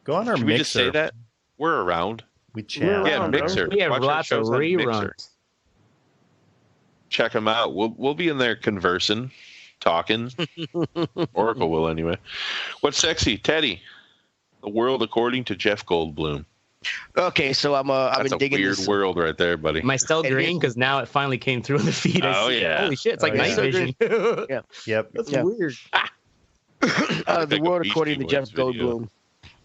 Go on our Can Mixer. we just say that? We're around. We chat. Yeah, Mixer. We have Watch our lots of shows on Mixer. reruns. Check them out. We'll be in there conversing, talking. Oracle will anyway. What's sexy, Teddy? The world according to Jeff Goldblum. Okay, so I've That's been a digging weird this. world right there, buddy. Am I still green? Because now it finally came through in the feed. I Oh, see it. yeah. Holy shit! It's like Oh, night yeah. vision. Yeah. Yep. That's Yeah. weird. The Like a world Beastie according to Boys Jeff video. Goldblum.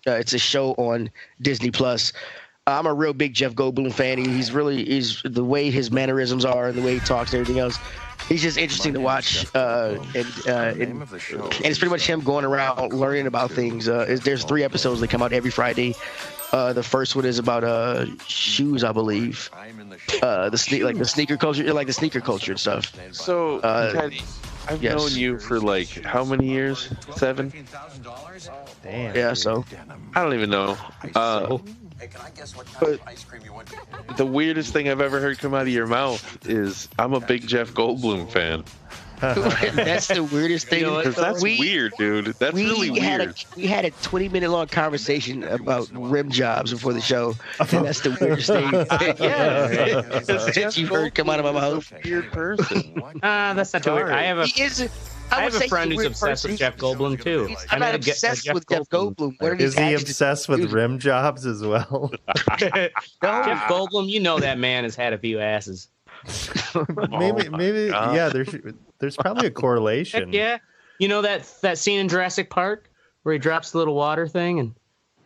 It's a show on Disney Plus. I'm a real big Jeff Goldblum fan. He's the way his mannerisms are and the way he talks and everything else. He's just interesting to watch, and it's pretty much him going around learning about things. There's 3 episodes that come out every Friday. The first one is about shoes, I believe. The sneaker culture and stuff. So, Teddy, I've yes. known you for like how many years? 7? Damn. Yeah, so I don't even know. But the weirdest thing I've ever heard come out of your mouth is, I'm a big Jeff Goldblum fan. that's the weirdest thing. You know what, Because that's weird, dude. That's really weird. We had a 20-minute long conversation about rim jobs before the show, and that's the weirdest thing. Yeah, that you've heard come out of my mouth. Weird person. That's not too weird. I have a He is. I would have say a friend he's who's weird obsessed person. with Jeff Goldblum too. I'm not obsessed with Jeff Goldblum. What are Is these he actions? obsessed with rim jobs as well? Jeff Goldblum, you know that man has had a few asses. maybe. God. Yeah, there's probably a correlation. Heck yeah. You know that scene in Jurassic Park where he drops the little water thing and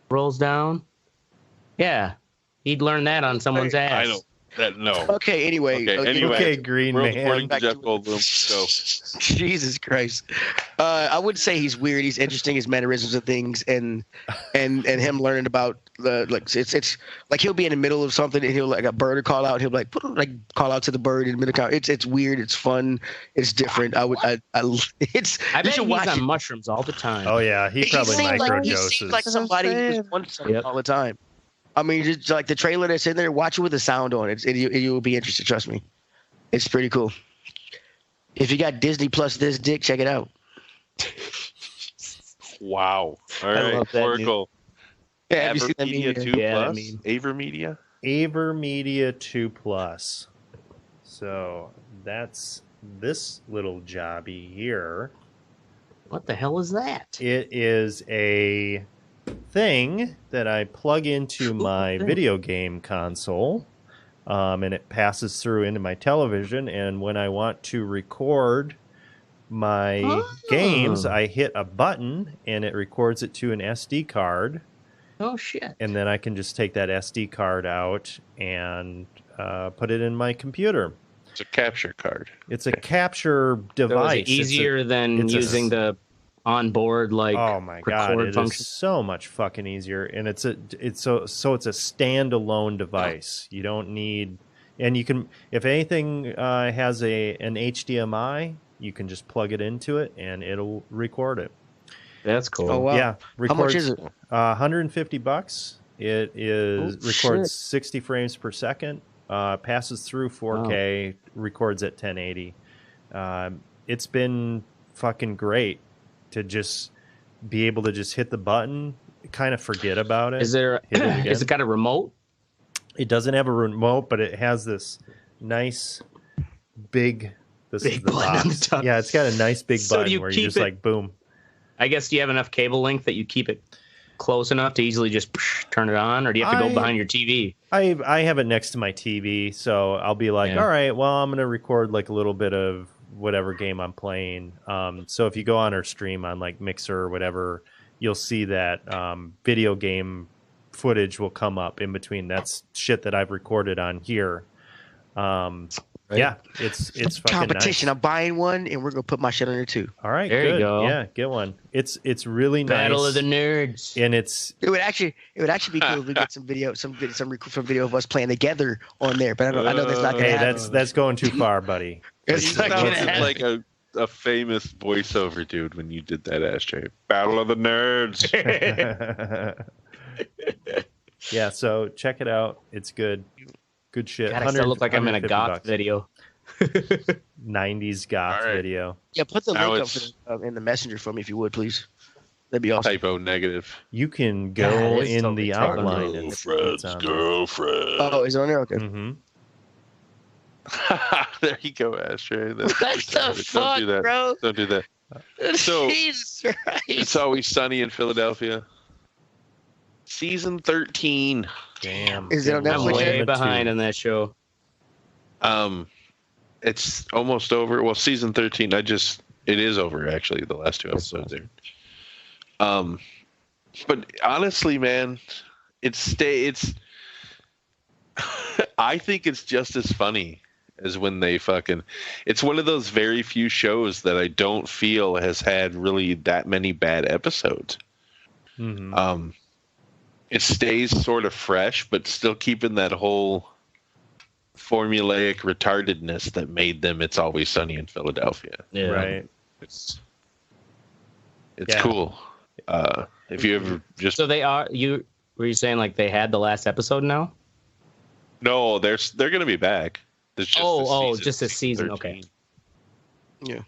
rolls down? Yeah. He'd learn that on someone's ass. I don't. No. Okay. Anyway. Okay, Green World Man. according to Back Jeff to- Goldblum. Go. Jesus Christ. I would say he's weird. He's interesting. His mannerisms and things, and him learning about it's like he'll be in the middle of something and he'll like a bird will call out. He'll call out to the bird in the middle. It's weird. It's fun. It's different. I you bet should he's watch on it. mushrooms all the time. Oh yeah, he probably he microdoses. seems like somebody who's on something Yep. all the time. I mean, just like the trailer that's in there, watch it with the sound on it. You will be interested. Trust me, it's pretty cool. If you got Disney Plus this dick, check it out. Wow. All I right. love that, Oracle. Yeah, have you seen that Media meme? 2 Yeah, Plus? that meme. Aver Media? Aver Media 2 Plus. So that's this little jobby here. What the hell is that? It is a thing that I plug into my video game console, and it passes through into my television. And when I want to record my games, I hit a button, and it records it to an SD card. Oh shit! And then I can just take that SD card out and put it in my computer. It's a capture card. It's a capture So device. is it easier than it's a- using the onboard Oh my god, record it function? is so much fucking easier, and it's a standalone device. You don't need, and you can, if anything has an HDMI, you can just plug it into it and it'll record it. That's cool. Oh wow! Yeah, How much is it? $150. It is Oh, records shit. 60 frames per second. Passes through 4K. Records at 1080. It's been fucking great to just be able to just hit the button, kind of forget about it. Is there? Hit it again. Is it got a remote? It doesn't have a remote, but it has this nice big. This is Big the button on box. the top. Yeah, it's got a nice big So do button you where you keep just it- like boom. I guess do you have enough cable length that you keep it close enough to easily just turn it on, or do you have to go behind your TV? I have it next to my TV, so I'll be like, Yeah. all right, well, I'm gonna record like a little bit of whatever game I'm playing. So if you go on our stream on like Mixer or whatever, you'll see that video game footage will come up in between. That's shit that I've recorded on here. Yeah, it's fucking Competition. nice. I'm buying one, and we're gonna put my shit on there too. All right, There you good. go. Yeah, get one. It's really nice. Battle of the Nerds. And it's It would actually be cool if we get some video of us playing together on there. But I know that's not gonna hey, happen. that's going too far, buddy. It's You not gonna sounded happen. like a famous voiceover dude when you did that ashtray. Battle of the Nerds. Yeah, so check it out. It's good. Good shit. God, I still look like I'm in a goth $150. video. 90s goth All right. video. Yeah, put the Now link up it's- in the messenger for me if you would, please. That'd be awesome. Typo negative. You can Yeah, go it is in totally the typo outline. negative. and it's Girlfriend's on there. girlfriend. Oh, is it on there? Okay. Mm-hmm. There you go, Ashtray. What the fuck, Don't do that. bro? Don't do that. So- Jesus Christ. It's Always Sunny in Philadelphia. Season 13. Damn. Is it on I'm Netflix? way behind on that show. It's almost over. Well, season 13. It is over actually. The last 2 episodes there. But honestly, man, it's. I think it's just as funny as when they fucking. It's one of those very few shows that I don't feel has had really that many bad episodes. Mm-hmm. It stays sort of fresh, but still keeping that whole formulaic retardedness that made them It's Always Sunny in Philadelphia. Yeah. Right. It's Yeah. cool. If you ever just So they are you. Were you saying like they had the last episode now? no, they're going to be back. There's just just this season. 13. Okay. Yeah.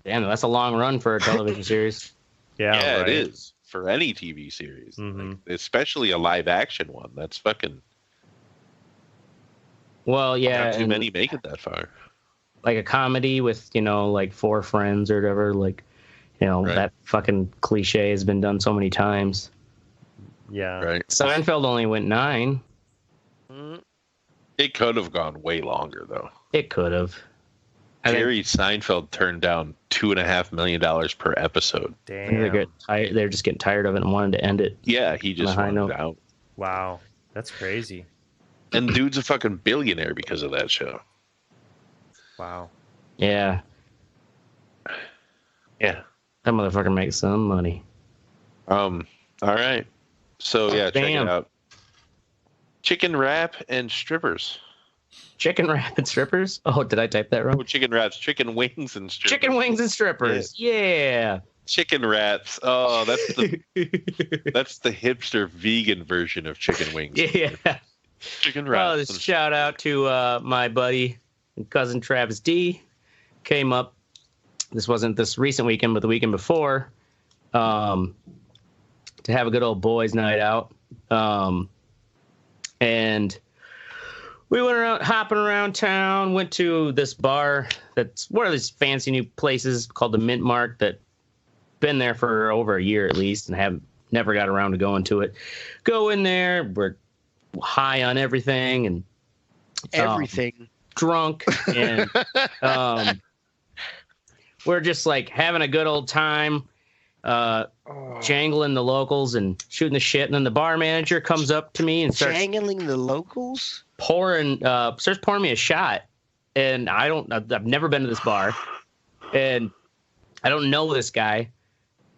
Damn, that's a long run for a television series. Yeah, Yeah, right. it is for any TV series, Mhm. like, especially a live action one. That's fucking Well, yeah, not too and many make it that far. like a comedy with like 4 friends or whatever. Like, Right. that fucking cliche has been done so many times. Yeah. Right? Seinfeld only went 9. It could have gone way longer though. It could have. Jerry Seinfeld turned down $2.5 million per episode. Damn. They're just getting tired of it and wanted to end it. Yeah, he just On a high wanted note. out. Wow. That's crazy. And dude's a fucking billionaire because of that show. Wow. Yeah, Yeah. that motherfucker makes some money. All right. So yeah, check it Damn. out. Chicken wrap and strippers. Chicken wrap and strippers? Oh, did I type that Oh, wrong? chicken wraps, chicken wings and strippers. Chicken wings and strippers. Yeah. Chicken wraps. Oh, that's the that's the hipster vegan version of chicken wings. Yeah. Chicken Oh, wraps. this shout out to my buddy and cousin Travis D. Came up. This wasn't this recent weekend, but the weekend before, to have a good old boys' night out. And we went around, hopping around town. Went to this bar that's one of these fancy new places called the Mint Mark. That been there for over a year at least, and have never got around to going to it. Go in there. We're high on everything and Everything. drunk, and we're just like having a good old time, jangling the locals and shooting the shit. And then the bar manager comes up to me and starts Jangling the locals? starts pouring me a shot. And I've never been to this bar, and I don't know this guy,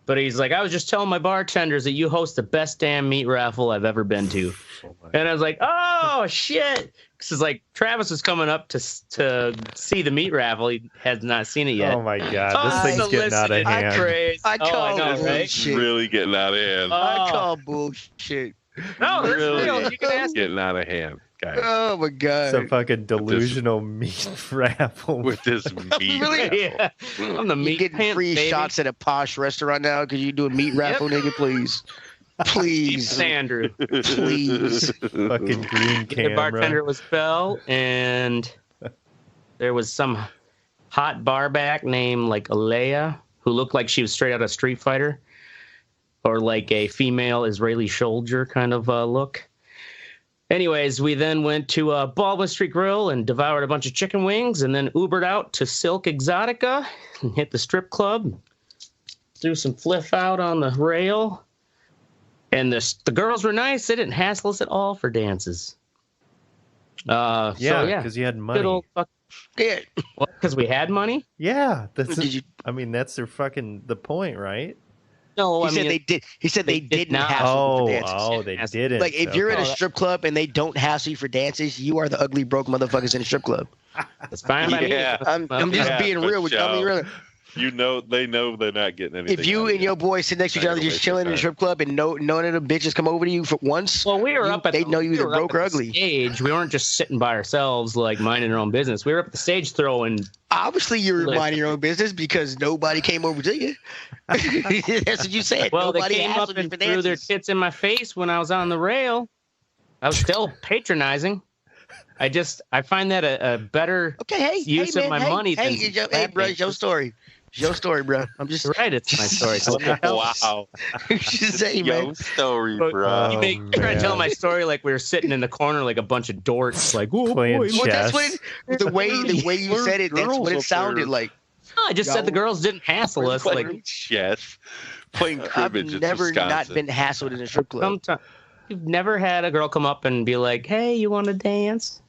but he's like, I was just telling my bartenders that you host the best damn meat raffle I've ever been to. And I was like, oh shit. Because like Travis was coming up to see the meat raffle. He has not seen it yet. Oh my God. This thing's getting out of hand. I call know, right? bullshit. really getting out of hand. I call bullshit. No, that's really real. You can ask. getting out of hand, guys. Oh my god. Some fucking delusional meat raffle. With this meat. Really? Yeah, I'm the You meat getting pimp, free baby. shots at a posh restaurant now because you do a meat raffle, nigga? Please. Please. Andrew. Please. Fucking green The camera. bartender was Belle, and there was some hot barback named like Alea who looked like she was straight out of Street Fighter, or like a female Israeli soldier kind of look. Anyways, we then went to Baldwin Street Grill and devoured a bunch of chicken wings, and then Ubered out to Silk Exotica and hit the strip club. Threw some flip out on the rail. And the girls were nice. They didn't hassle us at all for dances. Yeah, yeah. because you had money. Good old fuck. Yeah. Because we had money? Yeah, that's. Did you? I mean, that's their fucking the point, right? No, He said they did. He said they they did didn't not. hassle you for dances. They That's- didn't. Like if you're in a Okay. strip club and they don't hassle you for dances, you are the ugly broke motherfuckers in the strip club. It's fine by Yeah. me. I'm just Yeah, being for real with you. I'm sure. being real. they know they're not getting anything. If you and your boy sit next to each other just chilling in a strip club and none of the bitches come over to you for once, well, we were up at they know you either broke or ugly. Stage. We weren't just sitting by ourselves, like minding our own business. We were up at the stage throwing. Obviously, you were minding your own business because nobody came over to you. That's what you said. Well, nobody they came up and threw their tits in my face when I was on the rail. I was still patronizing. I find that a better use of my money. Hey, bro, it's your story. It's your story, bro. I'm just right. It's my story. So wow. Say, man. Your story, bro. You try to tell my story like we were sitting in the corner like a bunch of dorks, like playing chess. Well, that's what the way you said it. That's what it sounded like. I just said the girls didn't hassle us. Like chess, playing cribbage. I've never not been hassled in a strip club. Sometimes you've never had a girl come up and be like, "Hey, you want to dance?"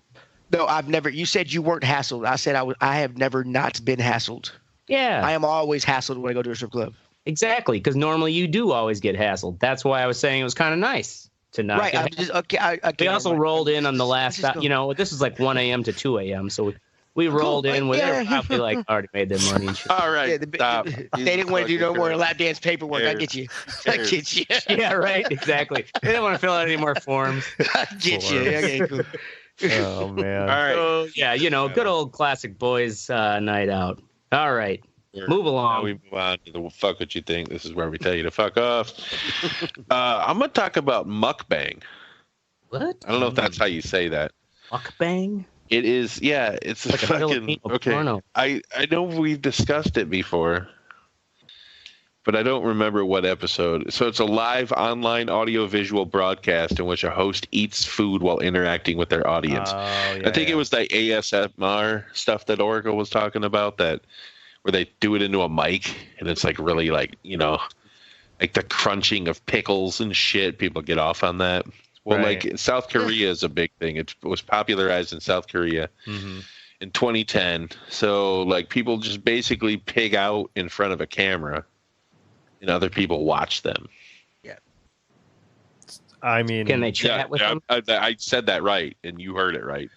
No, I've never. You said you weren't hassled. I said I have never not been hassled. Yeah. I am always hassled when I go to a strip club. Exactly, because normally you do always get hassled. That's why I was saying it was kind of nice to not get hassled. We also rolled in on the last, this is like 1 a.m. to 2 a.m., so we rolled in with it. Probably like already made their money and shit. All right. Yeah, they didn't want to do no more lap dance paperwork. I get you. I get you. Yeah, right. Exactly. They didn't want to fill out any more forms. I get you. Okay, cool. Oh, man. All right. So, yeah, good old classic boys night out. All right. Move along. Now we move on to the fuck what you think. This is where we tell you to fuck off. I'm going to talk about mukbang. What? I don't know if that's how you say that. Mukbang? It is, yeah. It's like a fucking okay. Porno. I know we've discussed it before, but I don't remember what episode. So it's a live online audio-visual broadcast in which a host eats food while interacting with their audience. Oh, yeah, I think it was the ASMR stuff that Oracle was talking about, that where they do it into a mic and it's like really like like the crunching of pickles and shit. People get off on that. Well, right. like South Korea is a big thing. It was popularized in South Korea in 2010. So like people just basically pig out in front of a camera and other people watch them. Yeah. I mean, can they chat with them? I said that right, and you heard it right.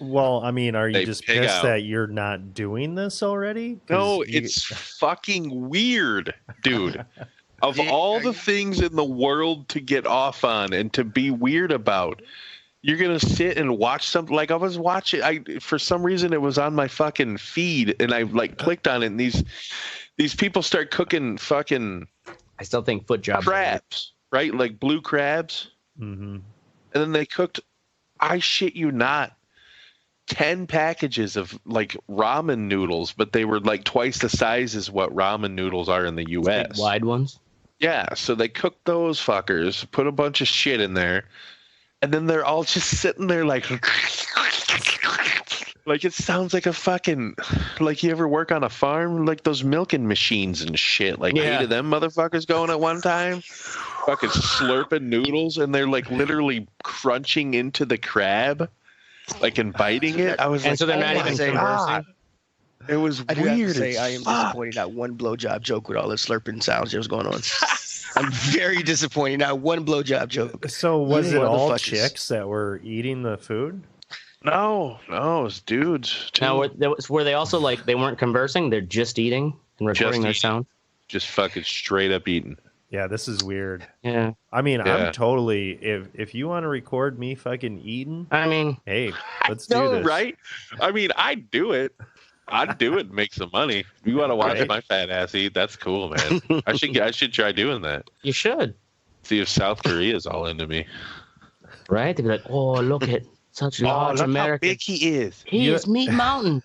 Well, I mean, are you They just pig pissed out. that you're not doing this already? No, it's fucking weird, dude. Of all the things in the world to get off on and to be weird about, you're gonna sit and watch something. Like I was watching, for some reason it was on my fucking feed, and I like clicked on it, and these people start cooking fucking. I still think foot jobs. Crabs, right? Like blue crabs, and then they cooked. I shit you not. 10 packages of like ramen noodles, but they were like twice the size as what ramen noodles are in the U.S. Big wide ones. Yeah, so they cooked those fuckers, put a bunch of shit in there, and then they're all just sitting there like it sounds like a fucking, like you ever work on a farm, like those milking machines and shit. Like 8 of them motherfuckers going at one time, fucking slurping noodles, and they're like literally crunching into the crab, like and biting it. I was and like, so they're not even conversing. It was I do weird. have to say, I am disappointed. Not one blowjob joke with all the slurping sounds that was going on. I'm very disappointed. Not one blowjob joke. So was it all motherfuckers. chicks that were eating the food? No, it was dudes. Too. Now, were they also like they weren't conversing? They're just eating and recording their sound. Just fucking straight up eating. Yeah, this is weird. Yeah. I mean, I'm totally, if you want to record me fucking eating, I mean, hey, let's do this. Right? I mean, I'd do it. I'd do it and make some money. If you want to watch my fat ass eat, that's cool, man. I should try doing that. You should. See if South Korea is all into me. Right? They'd be like, oh, look at such large American. How big he is. He is Meat Mountain.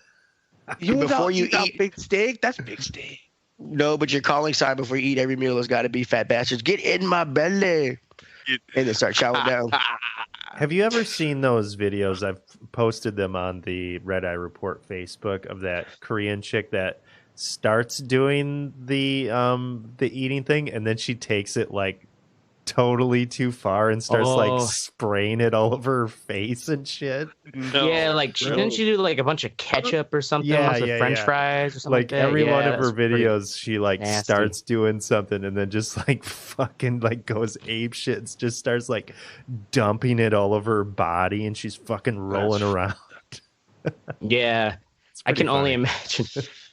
Before you eat big steak, that's big steak. No, but your calling sign before you eat every meal has got to be fat bastards. Get in my belly. And then start chowing down. Have you ever seen those videos? I've posted them on the Red Eye Report Facebook of that Korean chick that starts doing the eating thing, and then she takes it like totally too far and starts like spraying it all over her face and shit. No, yeah, like didn't she do like a bunch of ketchup or something? With French fries or something like that? Every one of her videos, she like starts doing something and then just like fucking like goes ape shit and just starts like dumping it all over her body, and she's fucking rolling around. Yeah, I can only imagine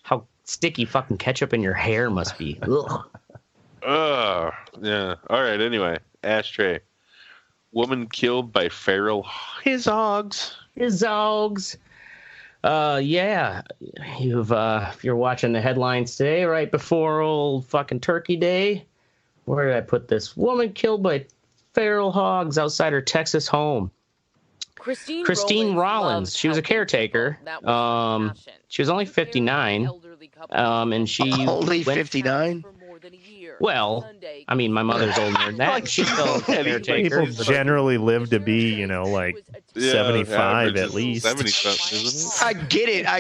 how sticky fucking ketchup in your hair must be. Ugh. Yeah. All right. Anyway, ashtray. Woman killed by feral his hogs. His dogs. Yeah. If you're watching the headlines today, right before old fucking Turkey Day, where did I put this? Woman killed by feral hogs outside her Texas home. Christine Rollins. She was a caretaker. She was only 59. And she Only 59. Well, I mean, my mother's older than that. She's still a caretaker. People generally live to be, like 75 at least. 70-something, isn't I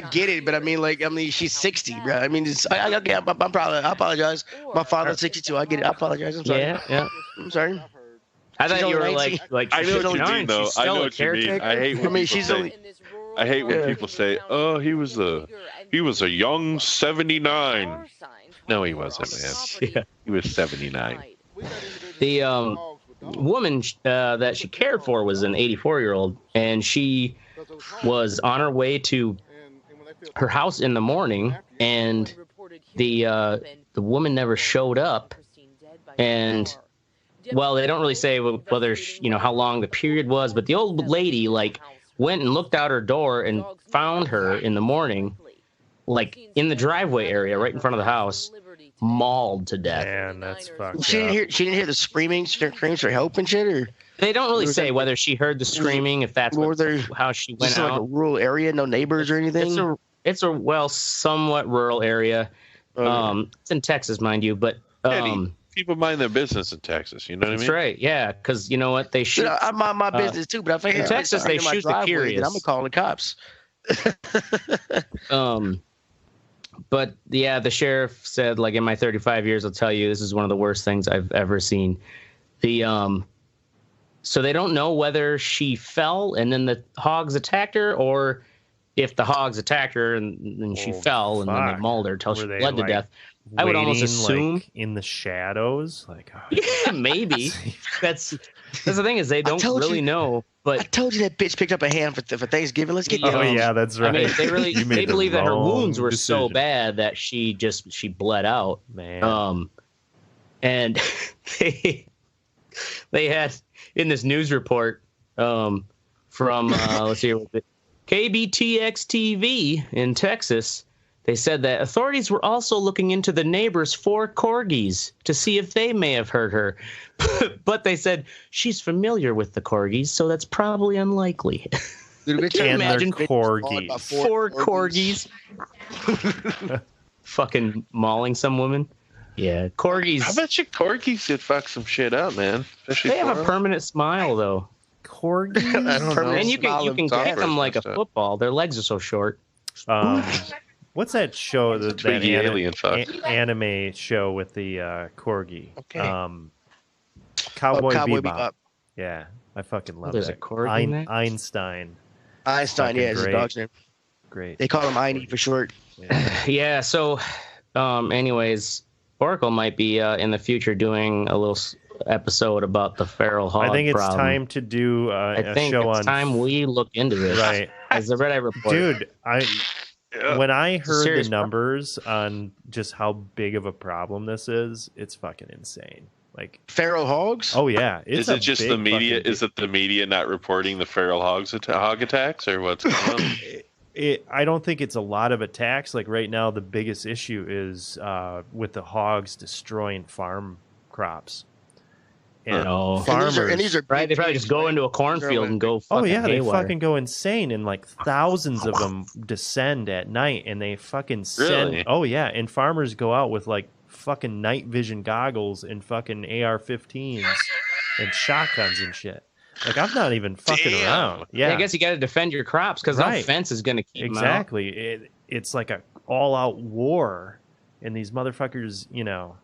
get it, but I mean, she's 60, bro. I mean, I'm probably. I apologize. My father's 62. I get it. I apologize. I'm sorry. Yeah. I'm sorry. I thought you were 19. like I know what you mean, though. She's I still know a what you mean. caretaker. I hate when people she's say. only. I hate when people say, "Oh, he was a young 79." No, he wasn't, man. Yeah. He was 79. The woman that she cared for was an 84-year-old, and she was on her way to her house in the morning, and the woman never showed up. And well, they don't really say whether how long the period was, but the old lady went and looked out her door and found her in the morning, in the driveway area right in front of the house, mauled to death. Man, that's fucked She up. didn't hear the screams for help and shit, or They don't really say whether she heard the screaming, if that's how she went just like a out. rural area, no neighbors or anything. It's a somewhat rural area. Okay. It's in Texas, mind you, but People mind their business in Texas. You know what I that's mean? right. Yeah, because you know what they shoot. I mind my business too, but if I in hear Texas, they shoot the curious. I'm gonna call the cops. But yeah, the sheriff said, in my 35 years, I'll tell you, this is one of the worst things I've ever seen. So they don't know whether she fell and then the hogs attacked her, or if the hogs attacked her and then she fell and then they mauled her until she bled to death. I would almost assume in the shadows, yeah, maybe. That's the thing, is they don't really know. But I told you that bitch picked up a ham for Thanksgiving. Let's get Oh yeah, that's right. I mean, they believe that her wounds were so decision. bad that she bled out. Man. And they had in this news report from let's see, KBTX TV in Texas. They said that authorities were also looking into the neighbor's 4 corgis to see if they may have hurt her. But they said she's familiar with the corgis, so that's probably unlikely. Can you And imagine they're corgis. 4 corgis. Fucking mauling some woman. Yeah, corgis. I bet you corgis could fuck some shit up, man. Especially They have a for 'em. permanent smile, though. Corgis? I don't know. And you can kick them like a football. Their legs are so short. What's that show? That Twiggy alien fuck. Anime show with the corgi. Okay. Cowboy Cowboy Bebop. Bebop. Yeah, I fucking love There's that. a corgi in that? Einstein. Einstein, Fucking yeah, is his great. dog's name. Great. They call him Einie for short. Yeah, so anyways, Oracle might be in the future doing a little episode about the feral hog I think it's problem. time to do I think show it's on. time we look into this. Right. As the Red Eye report. Dude, when I heard the Serious numbers on just how big of a problem this is, it's fucking insane. Feral hogs? Oh yeah, it's Is it just the big media? fucking Is it the media not reporting the feral hog attacks, or what's going on? I don't think it's a lot of attacks. Right now, the biggest issue is with the hogs destroying farm crops. And farmers, and these are Right, they probably just go into a cornfield and go fucking they haywire. fucking go insane, and thousands of them descend at night, and they fucking send. Really? Oh yeah, and farmers go out with fucking night vision goggles and fucking AR-15s and shotguns and shit. I'm not even fucking Damn. around. Yeah, I guess you got to defend your crops because Right. no fence is going to keep them out. exactly. It's like a all-out war, and these motherfuckers,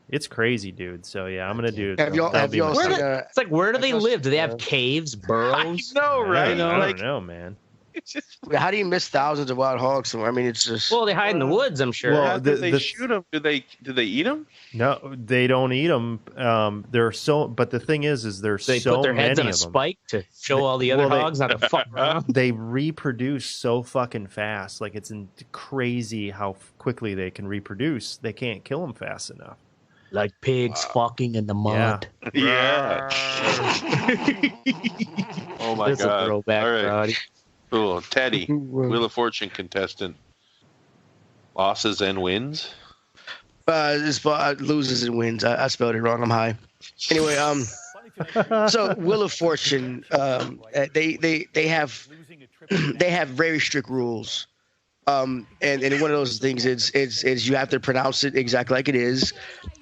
it's crazy, dude. So yeah, I'm gonna do. Have y'all that'll be my- Where seen, It's like, where do they live? Do they have caves, burrows? I know, right? I don't know, man. How do you miss thousands of wild hogs? I mean, it's just. Well, they hide in the woods, I'm sure. Well, How do they shoot them? Do they eat them? No, they don't eat them. There are so, but the thing is there's they so put their heads on many a of them. spike to show all the other hogs not to fuck around. They reproduce so fucking fast. Like it's crazy how quickly they can reproduce. They can't kill them fast enough. Like pigs fucking in the mud. Yeah. Oh my This god! a throwback, All right, Roddy. cool. Teddy, Wheel of Fortune contestant. Losses and wins. This loses and wins. I spelled it wrong. I'm high. Anyway, so Wheel of Fortune, they have very strict rules. And one of those things is you have to pronounce it exactly like it is,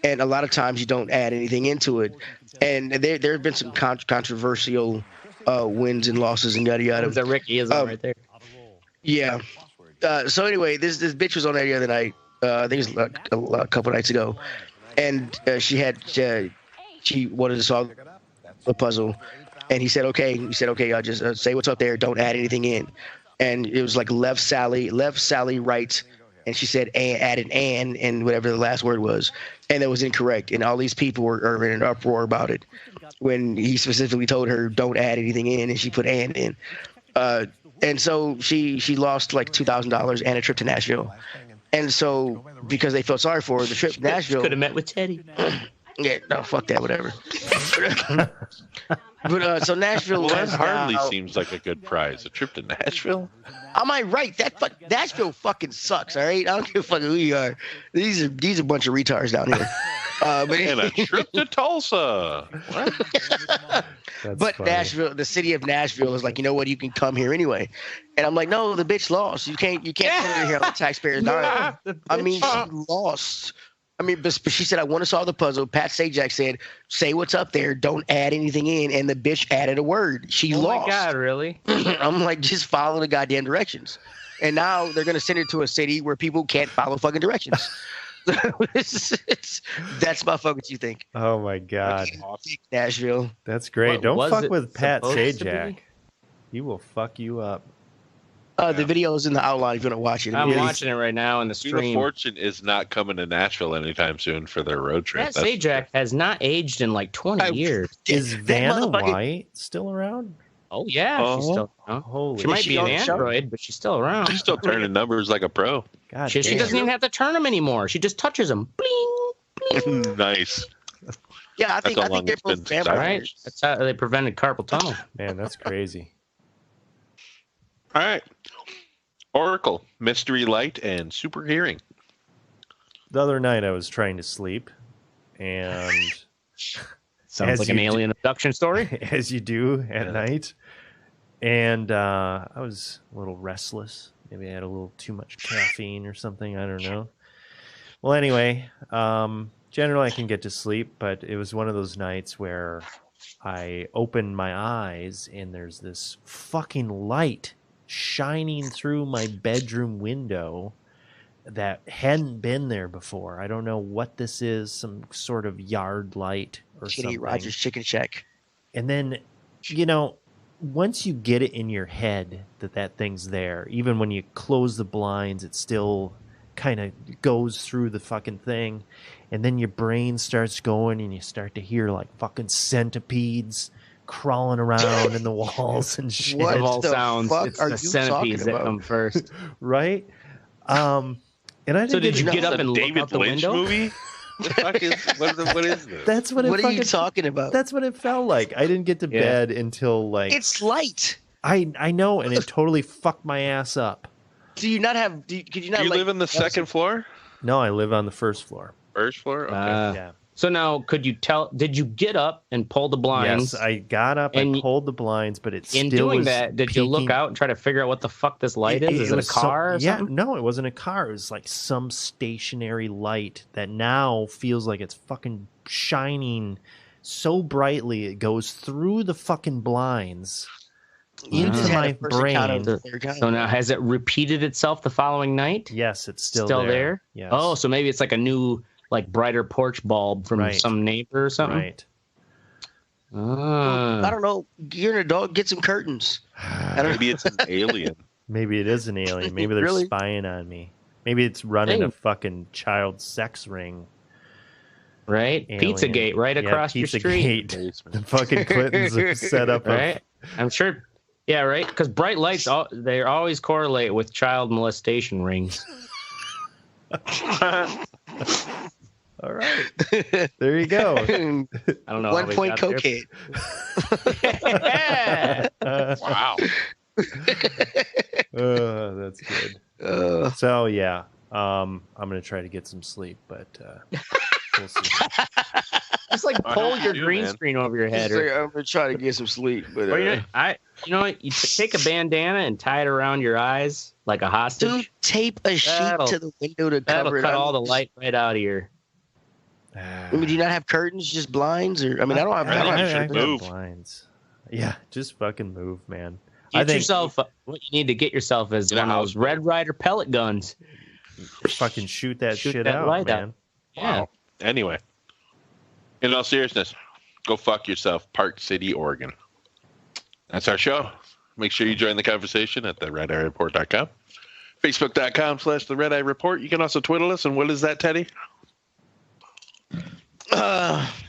and a lot of times you don't add anything into it. And there have been some controversial wins and losses and yada yada. That Ricky is on right there. Yeah. So anyway, this bitch was on there the other night. I think it was a couple nights ago, and she wanted to solve the puzzle, and he said, "Okay." He said, "Okay, I'll just say what's up there. Don't add anything in." And it was like left Sally, right, and she said added and whatever the last word was, and it was incorrect. And all these people were in an uproar about it when he specifically told her don't add anything in, and she put and in. And so she lost like $2,000 and a trip to Nashville. And so because they felt sorry for her, the trip to Nashville could have met with Teddy. Yeah, no, fuck that, whatever. But so Nashville. Well, that hardly seems like a good prize. A trip to Nashville. Am I right? Nashville fucking sucks. All right, I don't give a fuck who you are. These are a bunch of retards down here. And a trip to Tulsa. But funny. Nashville, the city of Nashville, is like, you know what? You can come here anyway. And I'm like, no, the bitch lost. You can't put her here on the taxpayers' dime. I mean, she lost. I mean, but she said, I want to solve the puzzle. Pat Sajak said, say what's up there. Don't add anything in. And the bitch added a word. She lost. Oh, my God, really? I'm like, just follow the goddamn directions. And now they're going to send it to a city where people can't follow fucking directions. That's my fuck what you think. Oh, my God. Nashville. That's great. What Don't was fuck it with Pat supposed to Sajak. be? He will fuck you up. The video is in the outline if you want to watch it. I'm watching it right now in the Wheel of stream. Fortune is not coming to Nashville anytime soon for their road trip. Pat Sajak has not aged in like 20 years. Is Vanna White still around? Oh, yeah. She's still around. Holy She might she be on an the show? android, but she's still around. She's still turning numbers like a pro. God She damn. doesn't even have to turn them anymore. She just touches them. Bling. Nice. Yeah, I think how long they're it's been both since I Right? vampires. That's how they prevented carpal tunnel. Man, that's crazy. All right. Oracle, Mystery Light, and Super Hearing. The other night I was trying to sleep, and Sounds As like an you alien abduction story. as you do at night, and I was a little restless. Maybe I had a little too much caffeine or something. I don't know. Well, anyway, generally I can get to sleep, but it was one of those nights where I opened my eyes and there's this fucking light shining through my bedroom window that hadn't been there before. I don't know what this is, some sort of yard light or Kenny something. Rogers Chicken Shack. And then, once you get it in your head that thing's there, even when you close the blinds, it still kind of goes through the fucking thing. And then your brain starts going and you start to hear like fucking centipedes crawling around in the walls and shit. What Of all the sounds, fuck it's are the you centipedes talking that about? come first. Right? And I So didn't did you get Is up this a and look David out the Lynch window? movie? The fuck what is this? That's what it What are fucking, you talking about? That's what it felt like. I didn't get to Yeah. bed until like It's light. I know, and it totally fucked my ass up. Do you not have? Could you not? Do you like, live in the second floor? No, I live on the first floor. First floor? Okay. Yeah. So now, could you tell? Did you get up and pull the blinds? Yes, I got up, And I pulled the blinds, but it In still doing was that, did you look peeking. out and try to figure out what the fuck this light is? Is it a was car or yeah, something? no, it wasn't a car. It was like some stationary light that now feels like it's fucking shining so brightly it goes through the fucking blinds You into just had my a first encounter brain. with their kind. So now, has it repeated itself the following night? Yes, it's still there. Yes. Oh, so maybe it's like a new, like brighter porch bulb from Right. some neighbor or something. right. Ah. I don't know. You're an adult. Get some curtains. Maybe it's an alien. Maybe it is an alien. Maybe they're Really? spying on me. Maybe it's running Hey. a fucking child sex ring. Right? Alien. Pizzagate right across your street. Pizzagate. The fucking Clintons have set up Right? I'm sure. Yeah, right? Because bright lights, they always correlate with child molestation rings. All right. There you go. I don't know. how 1 we point got there. cocaine. Yeah. Wow. That's good. So yeah, I'm gonna try to get some sleep, but we'll see. Just like I pull hope your you do, green man. screen over your head. Just like, I'm gonna try to get some sleep, but Or you know what? You take a bandana and tie it around your eyes like a hostage. dude, tape a sheet That'll- to the window to That'll cover it. cut I all the mean, light right out of your. I mean, do you not have curtains, just blinds, or I mean, I don't have. I think you should got move. blinds. Yeah, just fucking move, man. Get yourself what you need to get yourself is Get a one of those house. Red Rider pellet guns. fucking shoot that Shoot shit that out, light out. man. Yeah. Wow. Anyway, in all seriousness, go fuck yourself, Park City, Oregon. That's our show. Make sure you join the conversation at theredeyereport.com. Facebook.com/The Red Eye Report. You can also twiddle us. And what is that, Teddy?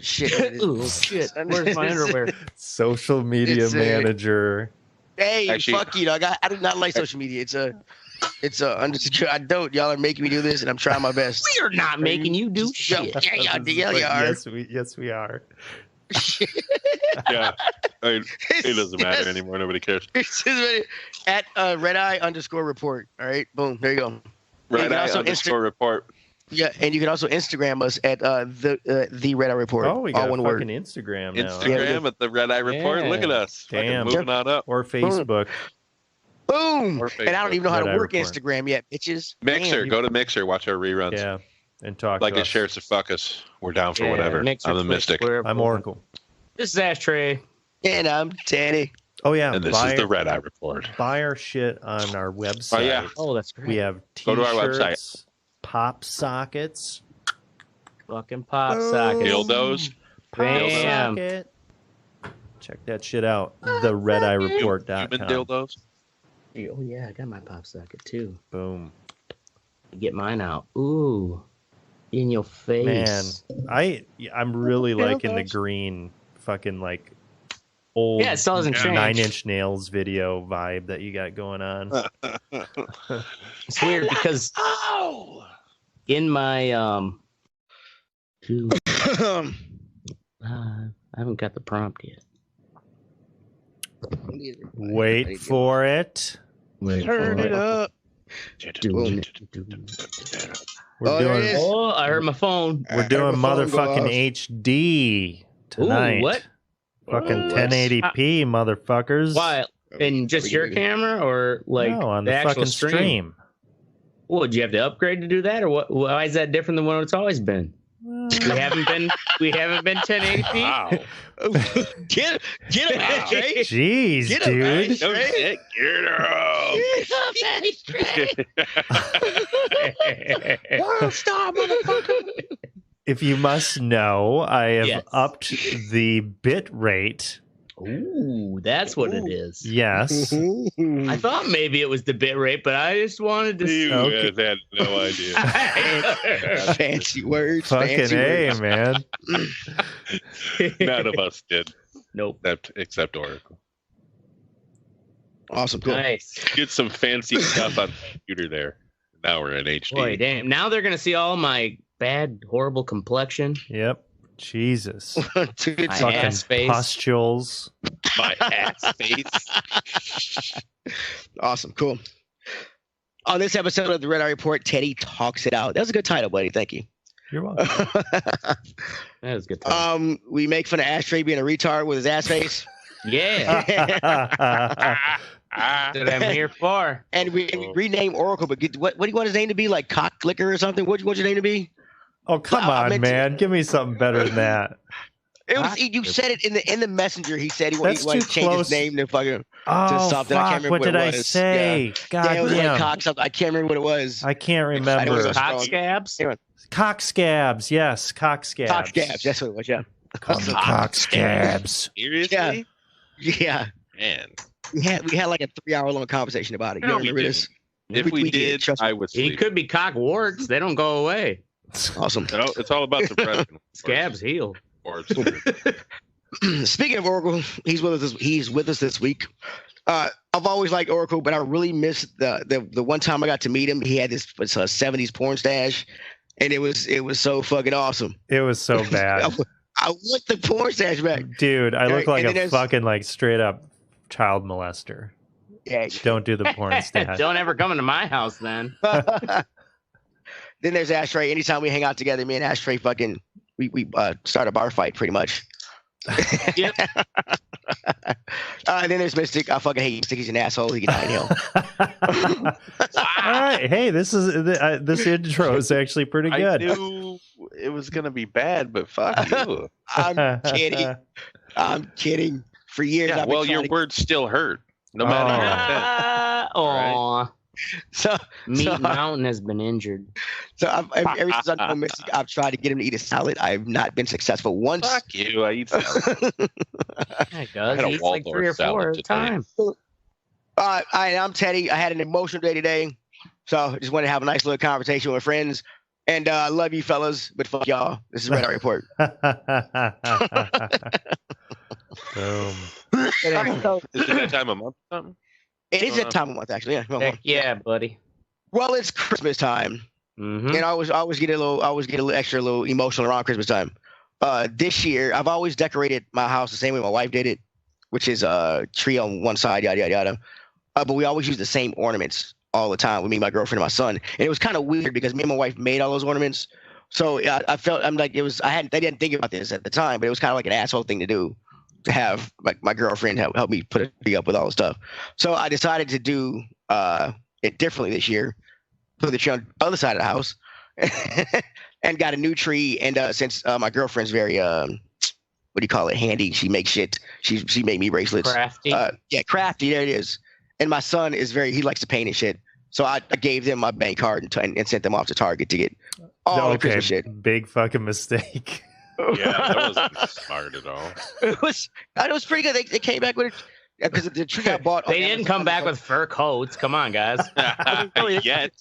Shit. Ooh, shit. Where's my underwear? Social media It's a- manager. Hey, Actually- fuck you, dog. I do not like social media. It's a undersecure. I don't. Y'all are making me do this, and I'm trying my best. We are not making you do shit. Yeah, But you are. yes, we are. Yeah. I mean, it doesn't matter anymore. Nobody cares. At redeye_report. All right, boom. There you go. Red can Eye also _ report. Yeah, and you can also Instagram us at the Red Eye Report. Oh, we all got one fucking word. Instagram now. Instagram at the Red Eye Report. Yeah. Look at us. Fucking Damn. moving on up. Or Facebook. Boom. Or And I don't even know how Red to Eye work Report. Instagram yet, bitches. Mixer. Damn. Go to Mixer. Watch our reruns. Yeah. And talk Like to us, us. share us, or fuck us. We're down for Yeah, whatever. Mixer, I'm a Twitch, mystic. wherever. I'm Oracle. This is Ashtray. And I'm Teddy. Oh yeah. And this buy, is the Red Eye Report. buy our shit on our website. Oh, yeah. Oh, that's great. We have Go t-shirts, to our website. pop sockets, Fucking pop Boom. socket. Dildos. pop Bam. socket. Check that shit out. TheRedEyeReport.com. Human dildos. Oh yeah, I got my pop socket too. Boom. Get mine out. Ooh, in your face. Man, I'm really liking the Dildos. green fucking like old Yeah, it still hasn't changed. 9 Inch Nails video vibe that you got going on. It's weird because in my dude, I haven't got the prompt yet. Wait for it. Turn it up. Doing We're Oh, there doing it is. Oh, I heard my phone. we're doing my phone go motherfucking off. HD tonight. Ooh, what? Fucking Ooh, 1080p, motherfuckers. Why? In just your camera or like no, on the the actual fucking stream. Well, did you have to upgrade to do that, or what? Why is that different than what it's always been? We haven't been 1080p. Wow. Get him, Ashtray. Jeez, Get 'em, dude. Ashtray. No shit. Get her up. World star, motherfucker. If you must know, I have Yes. upped the bit rate. Ooh, that's what it is. Yes. I thought maybe it was the bit rate, but I just wanted to. You Okay. had no idea. Fancy words. Fucking fancy A, words. man. None of us did, Nope. except Oracle. Awesome. Cool. Nice. Get some fancy stuff on the computer there. Now we're in HD. Boy, damn. Now they're gonna see all my bad, horrible complexion. Yep. Jesus. Dude, My Fucking ass face. pustules. My ass face. awesome. Cool. On this episode of the Red Eye Report, Teddy talks it out. That was a good title, buddy. Thank you. You're welcome. That was good. Time. We make fun of Ashtray being a retard with his ass face. Yeah, that's what I'm here for. And we rename Oracle, but what do you want his name to be? Like Cock Licker or something? What do you want your name to be? Oh, come Well, I on, meant to- man. Give me something better than that. It was you said it in the messenger. He said he wanted That's to too change close. his name to fucking Oh, something. I fuck. can't remember What what did it I was. say? God it was like damn. cock something. I can't remember what it was. I can't I know it remember. was a- Cock scabs. Cock scabs. Yes, cock scabs. Cock scabs. That's what it was. Yeah. Call them cock scabs. Seriously? Yeah. Man. We had like a 3-hour long conversation about it. You No, don't we remember didn't. this? If we did, trust me. I would He sleep. could be cock warts. They don't go away. Awesome. It's all about suppression. Scabs heal. Speaking of Oracle, he's with us this week. I've always liked Oracle, but I really missed the one time I got to meet him. He had this 70s porn stash, and it was so fucking awesome. It was so bad. I want the porn stash back. Dude, I look like and a fucking like straight up child molester. Yeah. Don't do the porn stash. Don't ever come into my house then. Then there's Ashtray. Anytime we hang out together, me and Ashtray fucking we start a bar fight pretty much. Yep. And then there's Mystic. I fucking hate Mystic. He's an asshole. He can die in hell. All right, hey, this intro is actually pretty good. I knew it was gonna be bad, but fuck you. I'm kidding. I'm kidding. For years, Yeah, I've been well, your trying words still hurt, no matter what. Aw. So Meat Mountain has been injured. every since I've known Mystic, I've tried to get him to eat a salad. I've not been successful once. Fuck you. I eat salad. Yeah, he does. I had a He eats like Waldorf 3 or 4 salad at a today. time. I'm Teddy. I had an emotional day today, so I just wanted to have a nice little conversation with friends. And I love you fellas, but fuck y'all. This is Red Eye Report. Boom. Is it that time of month or something? It is that time of month, actually. Yeah. Heck yeah, buddy. Well, it's Christmas time, Mm-hmm. and I always get a little extra emotional around Christmas time. This year, I've always decorated my house the same way my wife did it, which is a tree on one side, yada yada yada. But we always use the same ornaments all the time with me, my girlfriend, and my son. And it was kind of weird because me and my wife made all those ornaments. So I felt I didn't think about this at the time, but it was kind of like an asshole thing to do, to have like my girlfriend help me put it up with all the stuff. So I decided to do it differently this year. Put the tree on the other side of the house, and got a new tree. And since my girlfriend's very what do you call it, handy, she makes shit. She made me bracelets. Crafty. Yeah, crafty. There it is. And my son is he likes to paint and shit. So I gave them my bank card and sent them off to Target to get all the Christmas shit. Big fucking mistake. Yeah, that wasn't smart at all. It was pretty good. They came back with it because the tree I bought. They didn't come back with fur coats. Come on, guys. Yet,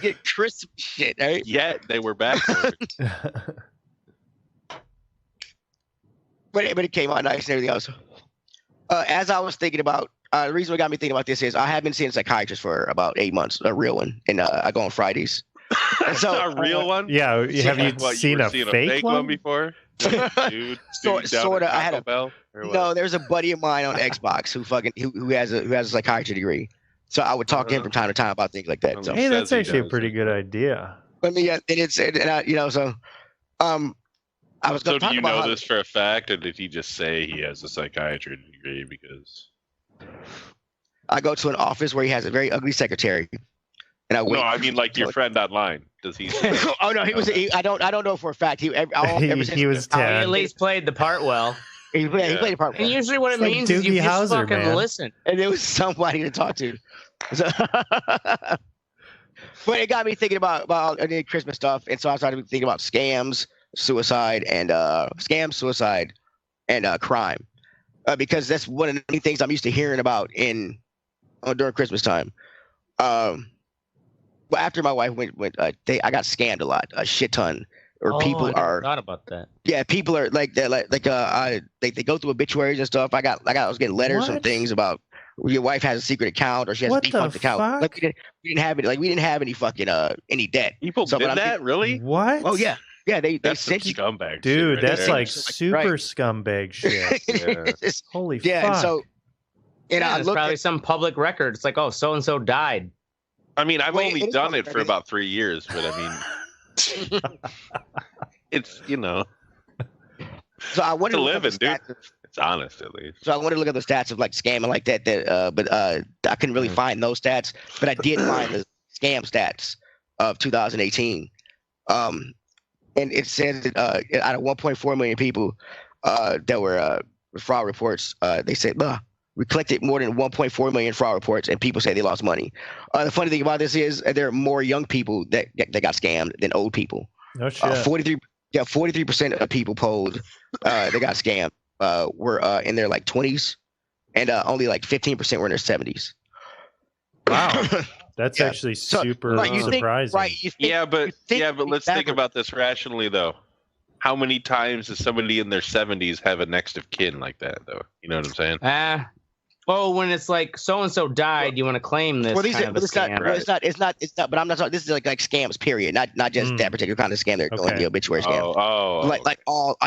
get Christmas shit, right? yet they were back for it. But it came out nice and everything else. As I was thinking about, the reason what got me thinking about this is I have been seeing a psychiatrist for about 8 months, a real one, and I go on Fridays. And so A real one? Yeah, have you What, seen were a seeing fake one one? before? Dude, Sorta. I had a Bell, or what? no. There's a buddy of mine on Xbox who has a psychiatry degree, so I would talk to him from time to time about things like that. So Hey, that's Says he actually a does. pretty good idea. I mean, yeah, and I was So going to do talk you about know how this for a fact, or did he just say he has a psychiatry degree? Because I go to an office where he has a very ugly secretary, and I wait. no, I mean like your friend online. Does he? Oh no, I don't know for a fact. He was He 10. at least played the part well. he played a part, And usually what it It's like means is you Doogie just Howser, fucking man. listen. and there was somebody to talk to. So, but it got me thinking about Christmas stuff, and so I started thinking about scams, suicide, and crime, because that's one of the many things I'm used to hearing about during Christmas time. But after my wife went, I got scammed a lot, a shit ton. Or people I are, thought about that. yeah, people are they go through obituaries and stuff. I was getting letters and What? things about your wife has a secret account or she has What a defunct the account. fuck? Like we didn't have any fucking any debt. People So, but did I'm that, really? What? Oh yeah, they That's some sent you. scumbag, Dude, shit right that's there. like super Right. scumbag shit. Yeah. Holy Yeah, fuck. and so Yeah, I it's looked probably at, some public record. It's like, oh, so and so died. I mean, I've Wait, only it is done public it for record. about 3 years, but I mean, it's so I wanted to to look live at the in, dude. stats. It's honest at least. So I wanted to look at the stats of like scamming like that. But I couldn't really find those stats. But I did find the scam stats of 2018. And it says that out of 1.4 million people that were fraud reports, they said, we collected more than 1.4 million fraud reports, and people say they lost money. The funny thing about this is there are more young people that got scammed than old people. No shit. 43% of people polled that got scammed were in their like 20s, and only like 15% were in their 70s. Wow. That's Yeah. actually So, super right, you think, surprising. right? You think, Yeah, but let's think backward. about this rationally, though. How many times does somebody in their 70s have a next of kin like that, though? You know what I'm saying? When it's like so and so died, you want to claim this Well, these kind are, of a but it's not, scam. well, it's not. But I'm not talking. This is like scams, period. Not just that particular kind of scam they're doing, Okay. the obituary scam. Like all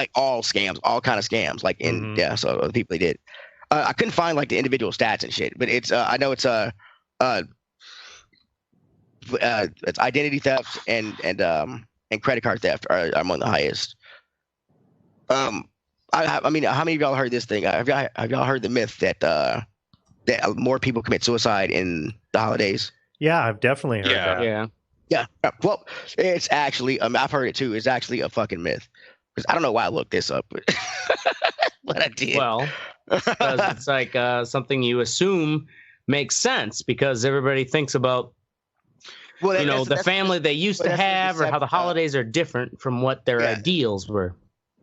scams, all kind of scams. Like yeah. So the people they did. I couldn't find like the individual stats and shit, but it's I know it's identity theft and credit card theft are among the highest. I mean, how many of y'all heard this thing? Have y'all heard the myth that that more people commit suicide in the holidays? Yeah, I've definitely heard that. Yeah. Well, it's actually I've heard it too. It's actually a fucking myth. Because I don't know why I looked this up, but I did. Well, because it's like something you assume makes sense because everybody thinks about the family they used to have or how the holidays are different from what their ideals were.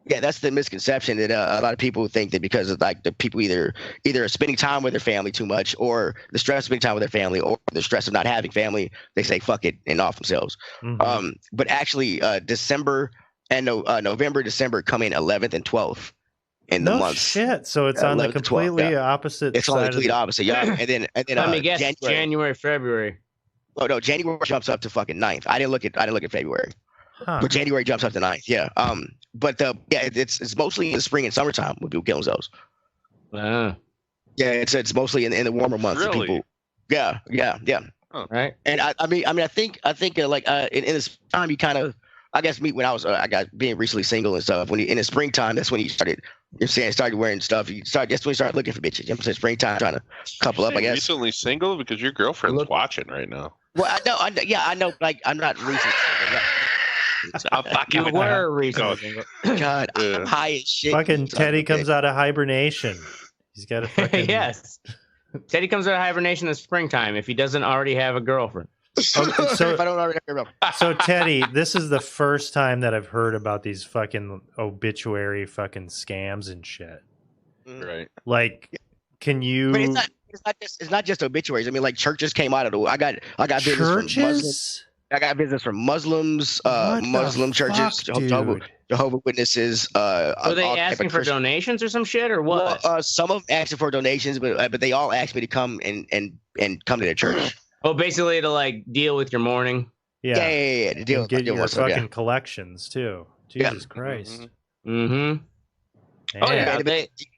Yeah, that's the misconception that a lot of people think that because of like the people either are spending time with their family too much, or the stress of spending time with their family, or the stress of not having family, they say fuck it and off themselves. Mm-hmm. But actually, December and November, December come in 11th and 12th in the months. Shit. So it's on the completely opposite. It's on the complete opposite. Yeah, and then let me guess, January, February. Oh no, January jumps up to fucking 9th. I didn't look at February. But January jumps up to 9th, yeah. But it's mostly in the spring and summertime when people kill themselves. Yeah, it's mostly in the warmer months. Really? People, yeah. Oh, right. And I mean, I think like in this time you kind of, I guess me when I was I got being recently single and stuff. When you in the springtime, that's when you started. You're saying started wearing stuff. That's when you started looking for bitches. You know, springtime trying to couple up. I guess recently single because your girlfriend's watching right now. Well, I know. Like I'm not recently. You were recently. God, I'm high as shit. Fucking Teddy comes out of hibernation. He's got a fucking yes. Teddy comes out of hibernation in springtime if he doesn't already have a girlfriend. So if I don't already have a girlfriend. So Teddy, this is the first time that I've heard about these fucking obituary fucking scams and shit. Right. Like, can you? But it's not just obituaries. I mean, like churches came out of the. I got business from Muslims. I got business from Muslims, Muslim churches, Jehovah Witnesses. Were they asking for donations or some shit or what? Well, some of them asking for donations, but they all asked me to come and come to their church. Oh, basically to like deal with your mourning. Yeah. To deal get your stuff, fucking collections too. Jesus Christ. Mm-hmm. Oh yeah,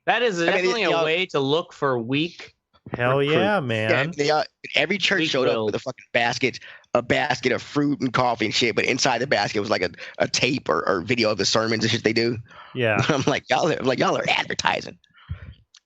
that is definitely a way to look for weak. Hell yeah, man! Yeah, every church showed up with a fucking basket of fruit and coffee and shit, but inside the basket was like a tape or video of the sermons and shit they do. Yeah, I'm like y'all are advertising.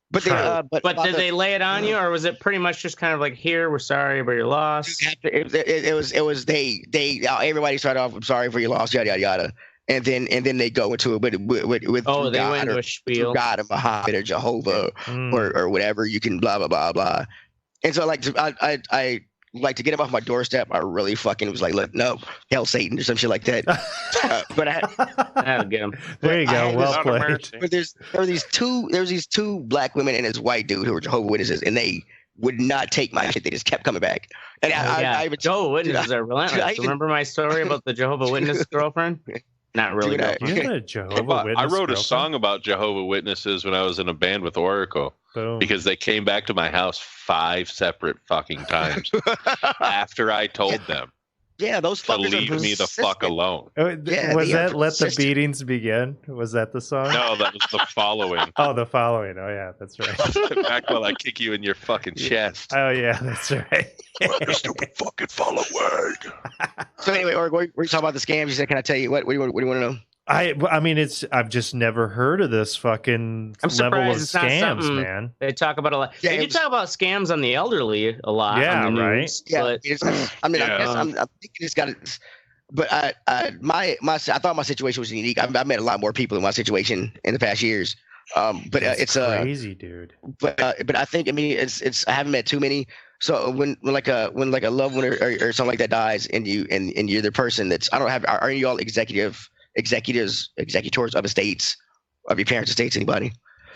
But did they lay it on you, or was it pretty much just kind of like, here, we're sorry for your loss? It was they everybody started off, I'm sorry for your loss, yada yada yada. And then they go into it with they God, went into a spiel. God or Muhammad or Jehovah or whatever. You can blah blah blah blah. And so I like to get him off my doorstep. I really fucking was like, no, hell Satan or some shit like that. But I'll get him. There you go. Well played. But there was these two black women and this white dude who were Jehovah Witnesses, and they would not take my shit. They just kept coming back. And Jehovah Witnesses are relentless. Remember my story about the Jehovah Witness girlfriend? Not really. You're a Jehovah Witness. I wrote a song about Jehovah Witnesses when I was in a band with Oracle. Boom. Because they came back to my house 5 separate fucking times after I told them. Yeah, those fuckers to leave me the fuck alone. Was that "Let the Beatings Begin"? Was that the song? No, that was The Following. Oh, The Following. Oh yeah, that's right. Back while I kick you in your fucking chest. Oh yeah, that's right. Stupid fucking following. So anyway, we're talking about the scams. You said, can I tell you what do you want to know? I mean, I've just never heard of this fucking level of scams, man. They talk about a lot. Yeah, they do talk about scams on the elderly a lot. Yeah, on the right. news, Yeah, but, I guess I'm thinking it's got. But I thought my situation was unique. I met a lot more people in my situation in the past years. But it's crazy, dude. But I think it's I haven't met too many. So when like a loved one or something like that dies and you're the person that's are any of y'all executors of estates, of your parents' estates, anybody?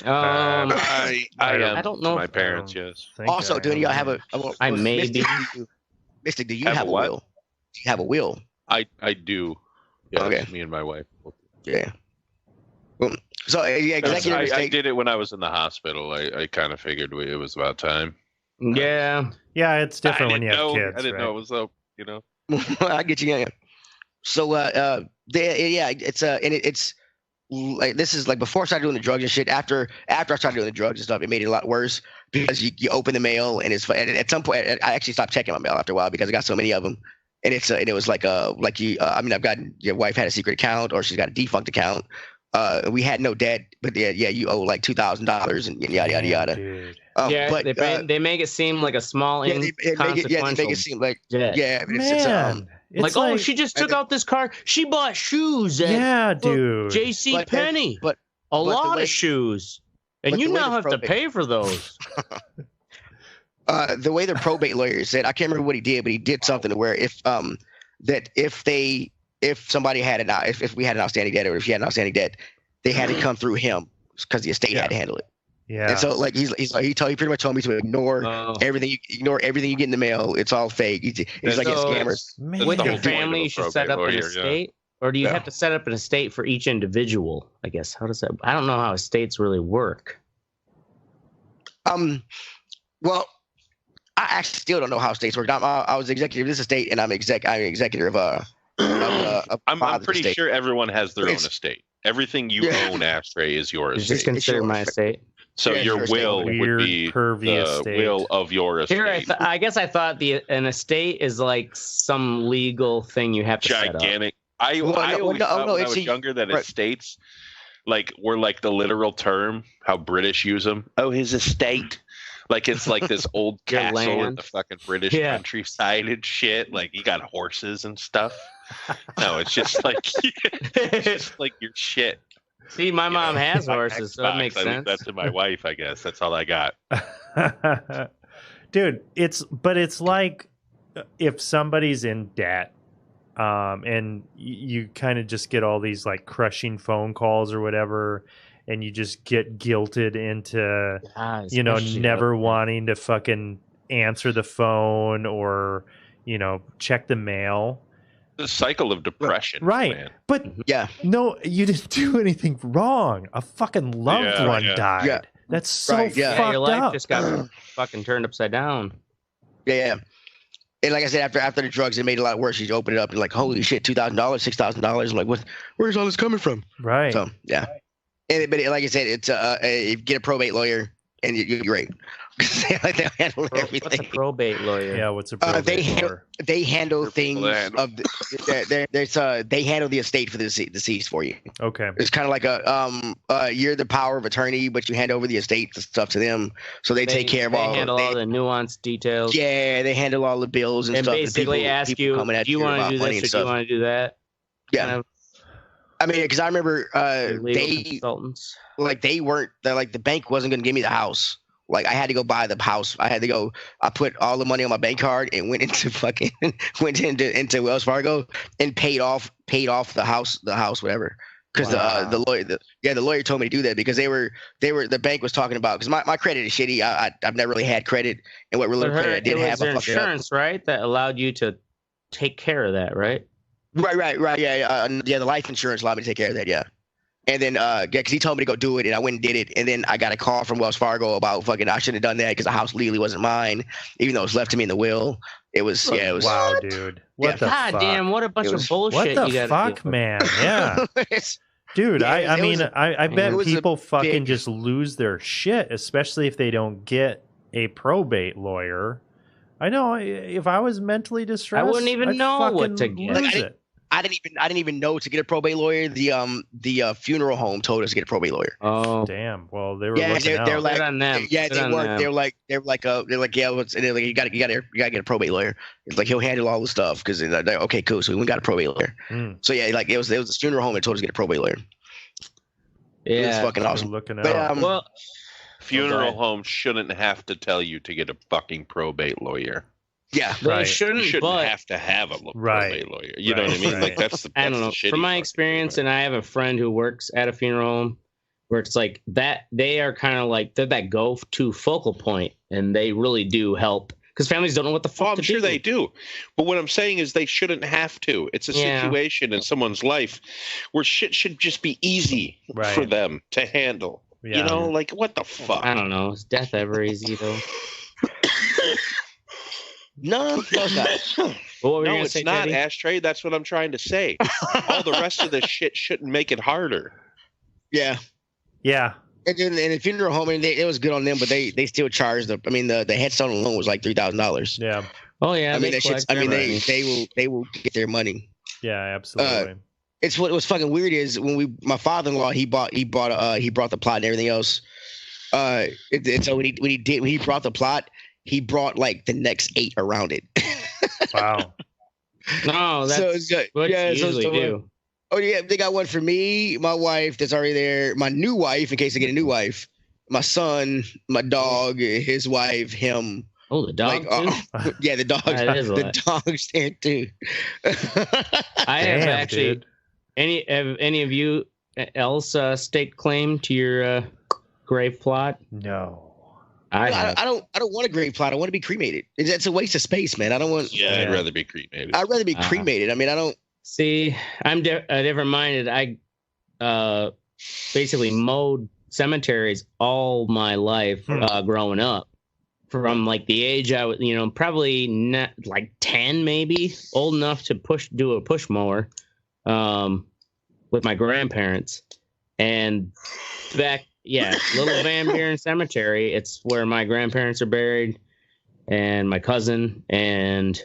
I am don't to know my if- parents. Yes. Also, do any of y'all have a? I may be. Mystic, do you Have have a a what? will? Do you have a will? I do. Yes, Okay. me and my wife. Yeah. Well, so yeah, executive I estate. did it when I was in the hospital. I kind of figured it was about time. Yeah. Yeah, it's different when you have kids. I didn't right? know it was up. You know. I get you. Yeah. So it's like this is like before I started doing the drugs and shit. After I started doing the drugs and stuff, it made it a lot worse because you open the mail and it's and at some point I actually stopped checking my mail after a while because I got so many of them. And it's and it was like I mean I've gotten your wife had a secret account or she's got a defunct account. We had no debt, but yeah, you owe like $2,000 and yada yada yada. Dude. But they make it seem like a small they inconsequential. make it seem like debt. Man, like, oh, she just took out this car. She bought shoes at dude. J.C. Penney. But a lot of shoes, and you now have to pay for those. The way the probate lawyer said, I can't remember what he did, but he did something to where if somebody had if we had an outstanding debt or if she had an outstanding debt, they had to come through him because the estate had to handle it. Yeah. And so like he pretty much told me to ignore everything. You get in the mail. It's all fake. He's like a scammer. With your family, you should set up an estate, or do you have to set up an estate for each individual? I guess. How does that? I don't know how estates really work. Well, I actually still don't know how estates work. I was executive of this estate, and I'm executive of I'm pretty sure everyone has their own estate. Everything you own, Ashtray, is yours. Is this considered my estate? So your will would be the will of your estate. Here, I guess I thought an estate is like some legal thing you have to gigantic. set up. I always thought when I was younger that estates were like the literal term, how British use them. Oh, his estate. Like it's like this old castle in the fucking British countryside and shit. Like you got horses and stuff. No, it's just like your shit. See, my mom has horses, so it makes sense. I leave that to my wife, I guess. That's all I got. Dude, it's like if somebody's in debt, and you kind of just get all these like crushing phone calls or whatever, and you just get guilted into, never wanting to fucking answer the phone or, check the mail. The cycle of depression, right? Man. But no, you didn't do anything wrong. A fucking loved one died. Yeah. That's so fucked your life up. just got fucking turned upside down. Yeah. And like I said, after the drugs, it made it a lot worse. You open it up and like, holy shit, $2,000, $6,000. I'm like, where's all this coming from? Right. So yeah. But like I said, it's you get a probate lawyer and you're great. They handle everything. What's a probate lawyer? Yeah, what's a probate lawyer? They handle things they handle the estate for the deceased for you. Okay. It's kind of like you're the power of attorney, but you hand over the estate stuff to them, so they take care of all. They handle all the nuanced details. Yeah, they handle all the bills and stuff. Basically ask you, do you want to do this or do you want to do that? Yeah. Kind of. I mean, because I remember consultants. Like the bank wasn't going to give me the house. Like I had to go buy the house. I put all the money on my bank card and went into Wells Fargo and paid off the house, whatever. Because the lawyer told me to do that because the bank was talking about, because my credit is shitty. I've never really had credit, and what really credit I did have. Their insurance, right? That allowed you to take care of that, right? Right. Yeah. The life insurance allowed me to take care of that. Yeah. And then, because he told me to go do it, and I went and did it. And then I got a call from Wells Fargo about fucking I shouldn't have done that because the house legally wasn't mine, even though it was left to me in the will. It was. Wow, dude. What the fuck? God damn! What a bunch of bullshit. What the fuck, man? Yeah. Dude, I bet people fucking just lose their shit, especially if they don't get a probate lawyer. I know if I was mentally distressed, I wouldn't even know what to get. I didn't even know to get a probate lawyer. The funeral home told us to get a probate lawyer. Oh damn! Well, they were looking out. They're like, on them. Yeah, they weren't. They're like, you got to get a probate lawyer. It's like he'll handle all the stuff because they're like, okay, cool. So we got a probate lawyer. So yeah, like it was a funeral home that told us to get a probate lawyer. Yeah, it was fucking awesome. Looking out. Well, funeral homes shouldn't have to tell you to get a fucking probate lawyer. Yeah, they shouldn't have to have a probate lawyer. You know what I mean? Like that's the. I don't know. From my experience, and I have a friend who works at a funeral home. where it's like that they are kind of like they're that go-to focal point, and they really do help because families don't know what the fuck I'm sure they do. But what I'm saying is they shouldn't have to. It's a situation in someone's life where shit should just be easy for them to handle. Yeah. You know, like, what the fuck? I don't know. Is death ever easy, though? No, it's not. No, it's not, Teddy? Ashtray. That's what I'm trying to say. All the rest of the shit shouldn't make it harder. Yeah. Yeah. And the funeral home, it was good on them, but they still charged the headstone alone was like $3,000. Yeah. Oh yeah. They will get their money. Yeah, absolutely. It's what was fucking weird is when my father-in-law he brought the plot and everything else. So when he brought the plot, he brought like the next 8 around it. Wow. No, that's what you usually do. Oh yeah, they got one for me, my wife that's already there, my new wife in case I get a new wife, my son, my dog, his wife, him. Oh, the dog too? Yeah, the dog. The dog's there too. I have actually. Dude. Any of you else staked claim to your grave plot? No. I don't want a grave plot. I want to be cremated. It's a waste of space, man. I don't want. Yeah, I'd rather be cremated. I'd rather be cremated. I mean, I don't. See, I'm different-minded. I basically mowed cemeteries all my life growing up. From like the age I was, probably not like 10, maybe old enough to do a push mower, with my grandparents, and back, Little Van Buren Cemetery. It's where my grandparents are buried, and my cousin, and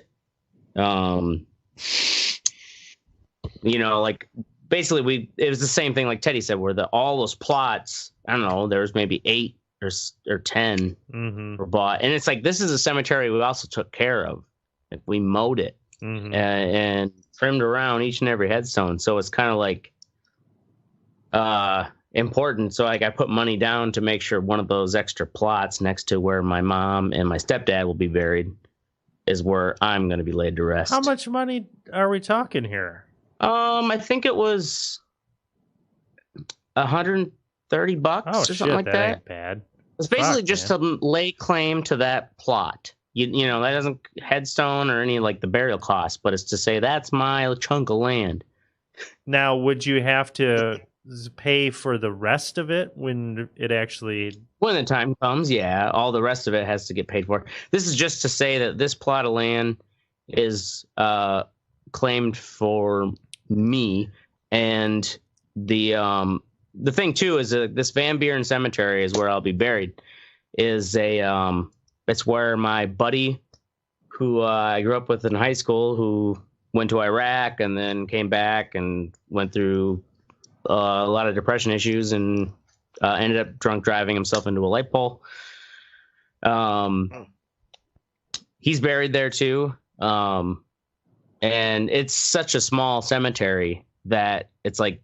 like basically it was the same thing like Teddy said, where all those plots, I don't know, there was maybe 8 or 10 were bought, and it's like this is a cemetery we also took care of. Like, we mowed it and trimmed around each and every headstone, so it's kind of like important. So like I put money down to make sure one of those extra plots next to where my mom and my stepdad will be buried is where I'm going to be laid to rest. How much money are we talking here? I think it was $130 or something like that. Ain't bad. It's basically just to lay claim to that plot. You know, that doesn't headstone or any like the burial costs, but it's to say that's my chunk of land. Now, would you have to pay for the rest of it when it actually... When the time comes, yeah. All the rest of it has to get paid for. This is just to say that this plot of land is claimed for me. And the thing, too, is this Van Buren Cemetery is where I'll be buried. It's where my buddy, who I grew up with in high school, who went to Iraq and then came back and went through a lot of depression issues and ended up drunk driving himself into a light pole. He's buried there too. And it's such a small cemetery that it's like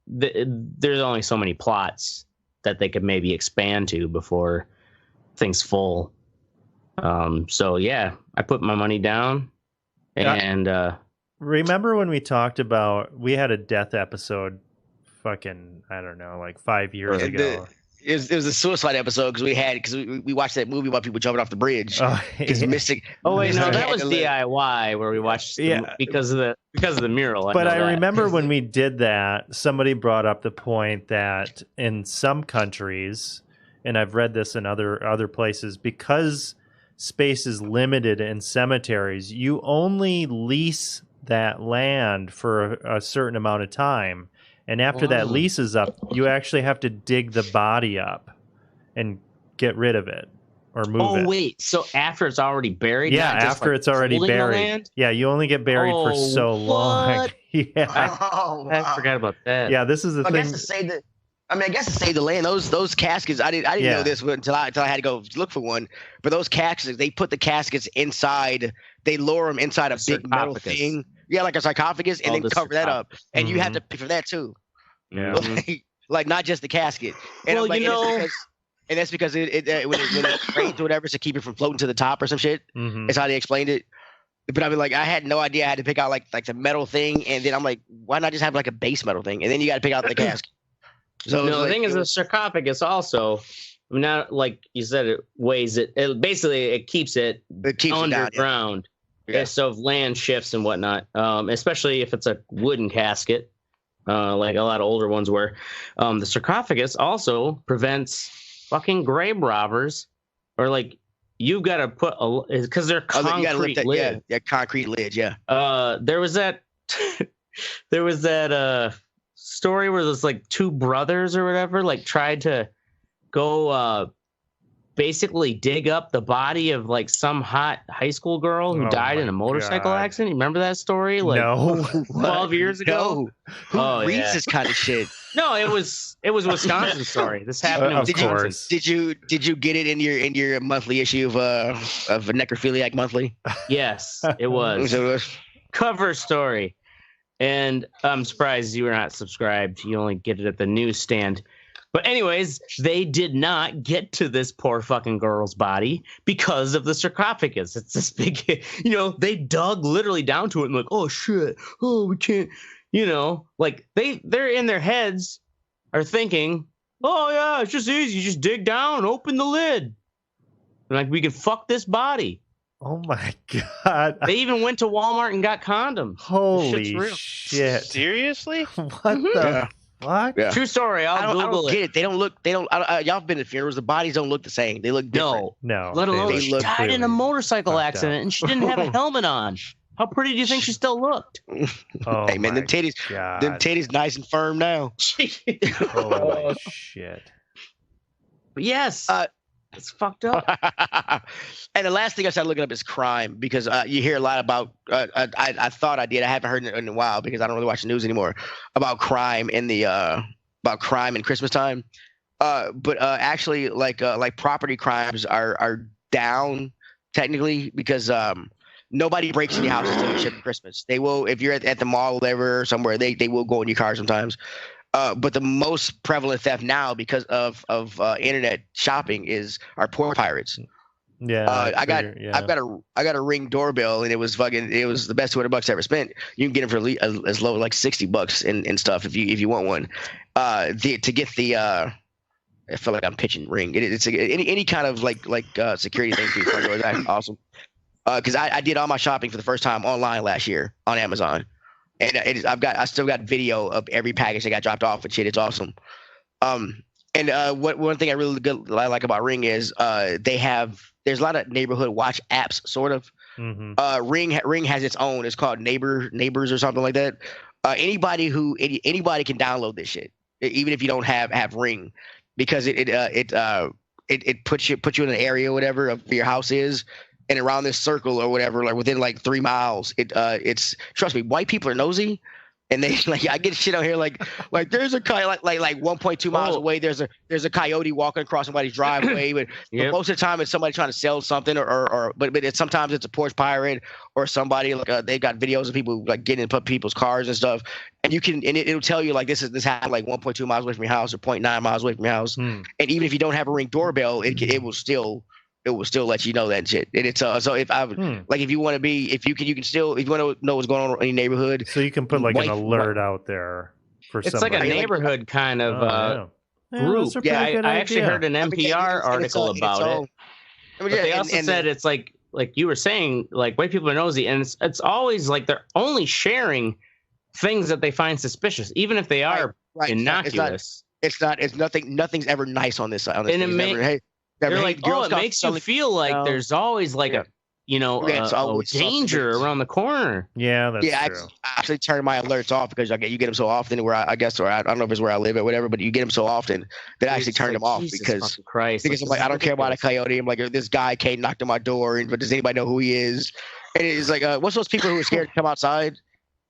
there's only so many plots that they could maybe expand to before things full. So yeah, I put my money down. And remember when we talked about, we had a death episode fucking, I don't know, like 5 years ago. It was a suicide episode because we watched that movie about people jumping off the bridge. Because Mystic. Oh wait, no, that was DIY where we watched because of the mural. But I remember when we did that, somebody brought up the point that in some countries, and I've read this in other places, because space is limited in cemeteries, you only lease that land for a certain amount of time. And after that lease is up, you actually have to dig the body up and get rid of it or move it. Oh, wait. So after it's already buried? Yeah, after it's already buried. Yeah, you only get buried for so long. Yeah. I forgot about that. Yeah, this is the thing. I guess to save the land, those caskets, I didn't know this until I had to go look for one. But those caskets, they put the caskets inside, they lower them inside a big metal thing. Yeah, like a sarcophagus, and then cover that up. And you have to pay for that too. Yeah. Like not just the casket. And well, and that's because when it rains or whatever, to keep it from floating to the top or some shit. That's how they explained it. But I mean, like, I had no idea I had to pick out like the metal thing, and then I'm like, why not just have like a base metal thing? And then you got to pick out the casket. So No, the thing is, the sarcophagus also, I mean, not like you said, it weighs it. It keeps it underground. Yeah. So if land shifts and whatnot, especially if it's a wooden casket, like a lot of older ones were, the sarcophagus also prevents fucking grave robbers, or like you've got to put because they're concrete lids. Yeah, concrete lids. Yeah. There was that. There was that story where there's like two brothers or whatever, like tried to go basically dig up the body of like some hot high school girl who died in a motorcycle accident. You remember that story? Like No. 12 years ago? Who reads this kind of shit? No, it was Wisconsin story. This happened in Wisconsin. Did you get it in your monthly issue of Necrophiliac Monthly? Yes, it was. Cover story. And I'm surprised you were not subscribed. You only get it at the newsstand. But anyways, they did not get to this poor fucking girl's body because of the sarcophagus. It's this big, they dug literally down to it and like, oh shit, oh we can't, like they're in their heads are thinking, oh yeah, it's just easy, you just dig down, open the lid, and like we can fuck this body. Oh my god! They even went to Walmart and got condoms. Holy shit! Seriously? What the fuck? Yeah. True story. I don't get it. They don't look. Y'all have been at funerals. The bodies don't look the same. They look different. No. Let alone she died in a motorcycle accident and she didn't have a helmet on. How pretty do you think she still looked? Oh, hey man, them titties nice and firm now. Holy shit! Yes. It's fucked up. And the last thing I started looking up is crime, because you hear a lot about. I thought I did. I haven't heard it in a while because I don't really watch the news anymore about crime in Christmas time. But actually, like property crimes are down technically because nobody breaks in your house until you ship Christmas. They will, if you're at the mall or whatever or somewhere, they will go in your car sometimes. But the most prevalent theft now, because of internet shopping, are porn pirates. Yeah, I got a Ring doorbell, and it was the best $200 I ever spent. You can get them for as low as like $60 and stuff if you want one. I feel like I'm pitching Ring. It's any kind of like security thing for your front door. That's awesome. Because I did all my shopping for the first time online last year on Amazon. And I still got video of every package that got dropped off and shit. It's awesome. One thing I really like about Ring is there's a lot of neighborhood watch apps, sort of. Mm-hmm. Ring has its own. It's called Neighbors or something like that. Anybody can download this shit, even if you don't have Ring, because it puts you in an area or whatever of where your house is. And around this circle or whatever, like within like 3 miles, it's trust me, white people are nosy, and they like I get shit out here like there's a coyote like 1.2 miles away. There's a coyote walking across somebody's driveway, but most of the time it's somebody trying to sell something but sometimes it's a porch pirate or somebody like they've got videos of people like getting into people's cars and stuff, and it'll tell you like this happened like 1.2 miles away from your house or 0.9 miles away from your house, and even if you don't have a Ring doorbell, it will still let you know that shit. And it's so if I like if you want to know what's going on in your neighborhood, so you can put like an alert out there for it's somebody. like a neighborhood kind of group. I actually heard an NPR article about it. But they also said it's like you were saying, like white people are nosy, and it's always like they're only sharing things that they find suspicious, even if they are innocuous. Nothing's ever nice on this. And they're like, it makes you feel like there's always like a danger around the corner. Yeah, that's true. I actually turn my alerts off because you get them so often I don't know if it's where I live or whatever, but you get them so often that I actually turn them off because I'm like, I don't care about a coyote. I'm like, this guy came knocked on my door, but does anybody know who he is? And it's like, what's those people who are scared to come outside?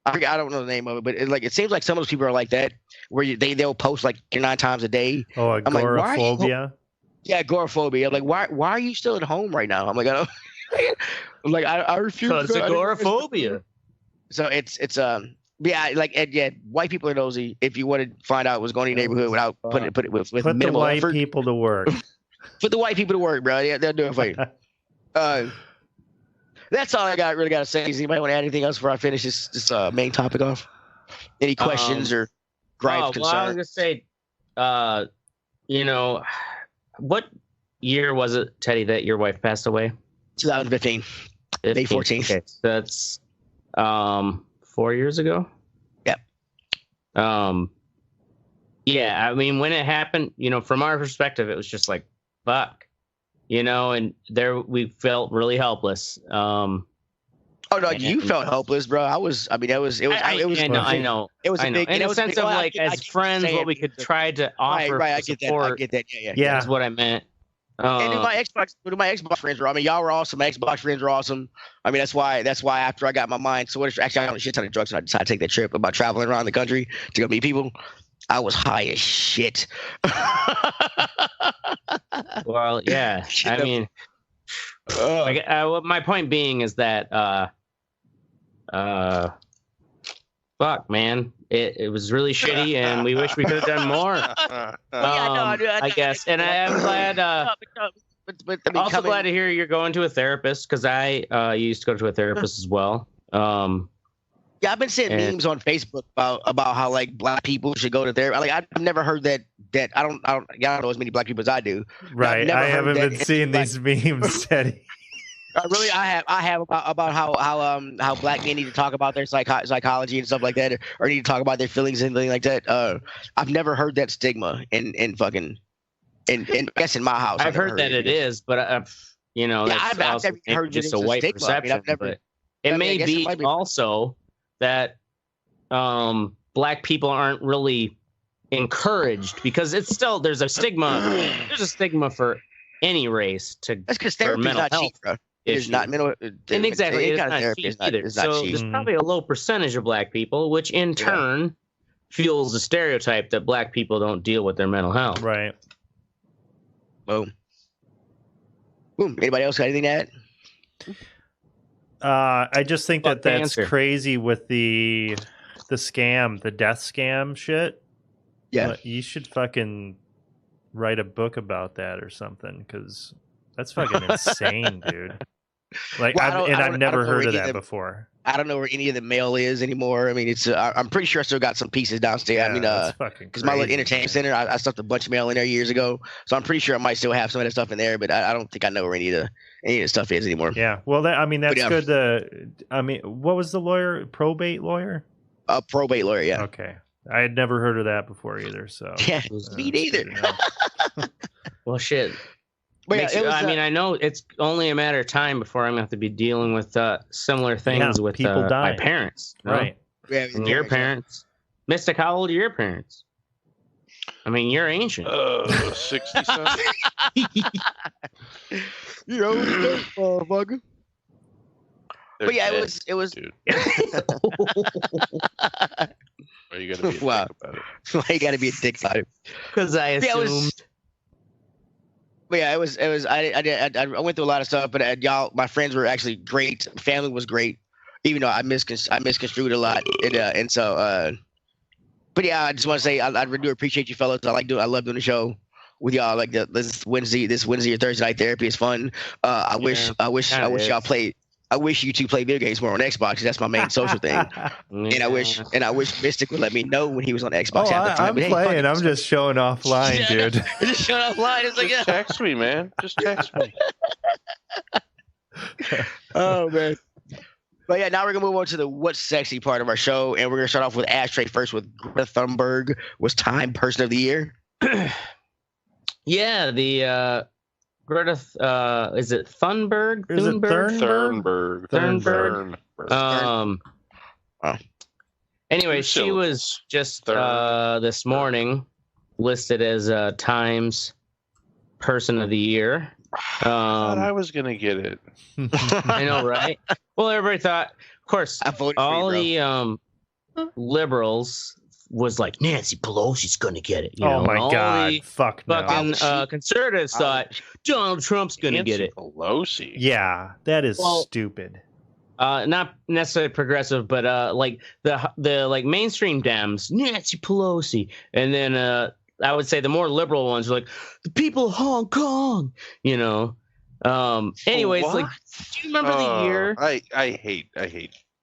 I don't know the name of it, but it seems like some of those people are like that, where they'll post like 9 times a day. Oh, agoraphobia. Yeah, agoraphobia. I'm like, why are you still at home right now? I'm like, I refuse. Because it's agoraphobia. So it's white people are nosy. If you want to find out what's going on in your neighborhood without put it with minimal effort, put the white people to work. Put the white people to work, bro. Yeah, they'll do it for you. That's all I really got to say. Does anybody want to add anything else before I finish this main topic off? Any questions or gripes, concerns? Well, I was gonna say, you know, what year was it, Teddy, that your wife passed away? 2015, May 14th. Okay, that's 4 years ago. Yep. Yeah, I mean, when it happened, from our perspective, it was just like, fuck, and there we felt really helpless. Oh no, you felt helpless, bro. I mean, it was. I know. It was a big. In a sense of like, as friends, what we could try to offer. Right. I get that. Yeah. That's what I meant. And my Xbox friends were. I mean, y'all were awesome. My Xbox friends were awesome. I mean, that's why after I got my mind sorted, actually I got a shit ton of drugs, and I decided to take that trip about traveling around the country to go meet people. I was high as shit. Well, yeah. I mean, my point being is that, fuck, man, it was really shitty, and we wish we could have done more. I guess, and I'm glad. Also glad to hear you're going to a therapist, because I used to go to a therapist as well. Yeah, I've been seeing memes on Facebook about how like black people should go to therapy. Like I've never heard that I don't know as many black people as I do. Right. I haven't been seeing these memes, Teddy. Really, I have about how black men need to talk about their psychology and stuff like that, or need to talk about their feelings and things like that. I've never heard that stigma in I guess in my house. I've heard that it is, but that's I've never heard just a white perception. But it may be also that black people aren't really encouraged, because it's still there's a stigma for any race to that's because therapy is not cheap, bro. It's not mental, and exactly it's not cheap either. So there's probably a low percentage of black people, which in turn fuels the stereotype that black people don't deal with their mental health. Right. Boom. Anybody else got anything to add? I just think that's crazy with the scam, the death scam shit. Yeah. But you should fucking write a book about that or something, because that's fucking insane, dude. Like, I've never heard of that before. I don't know where any of the mail is anymore. I mean, it's I'm pretty sure I still got some pieces downstairs. Yeah, I mean, because my little entertainment center, I stuffed a bunch of mail in there years ago, so I'm pretty sure I might still have some of that stuff in there. But I don't think I know where any of the stuff is anymore. Yeah, well, that's good. What was the lawyer? Probate lawyer? Probate lawyer. Yeah. Okay, I had never heard of that before either. So yeah, me neither. Well, shit. But I know it's only a matter of time before I'm going to have to be dealing with similar things with people my parents. Right. Yeah, and your parents. Mystic, how old are your parents? I mean, you're ancient. 60-something. You're old enough, motherfucker. But yeah, it was. Dude. Why you gotta be a dick about it? Why you gotta be a dick about it? Because I assumed. But yeah, it was. I went through a lot of stuff, but y'all, my friends were actually great. Family was great, even though I misconstrued a lot, and so. But yeah, I just want to say I really do appreciate you fellas. I love doing the show with y'all. Like this Wednesday or Thursday night therapy is fun. I wish y'all played. I wish you two play video games more on Xbox, because that's my main social thing. And I wish Mystic would let me know when he was on Xbox. I'm playing. I'm just showing offline, dude. Just showing offline. It's like, just text me, man. Just text me. Oh man. But yeah, now we're gonna move on to the what's sexy part of our show, and we're gonna start off with Ashtray first. With Greta Thunberg was Time Person of the Year. Yeah, the Greta, is it Thunberg? Is it Thunberg? Anyway, she was just this morning listed as Times Person of the Year. I thought I was gonna get it. I know, right? Well, everybody thought, of course, all the liberals was like, Nancy Pelosi's gonna get it. Oh my God! Fuck no. Fucking conservatives thought Donald Trump's gonna get it. Pelosi. Yeah, that is stupid. Not necessarily progressive, but like the like mainstream Dems, Nancy Pelosi, and then I would say the more liberal ones are like the people of Hong Kong. Anyways, like, do you remember the year? I hate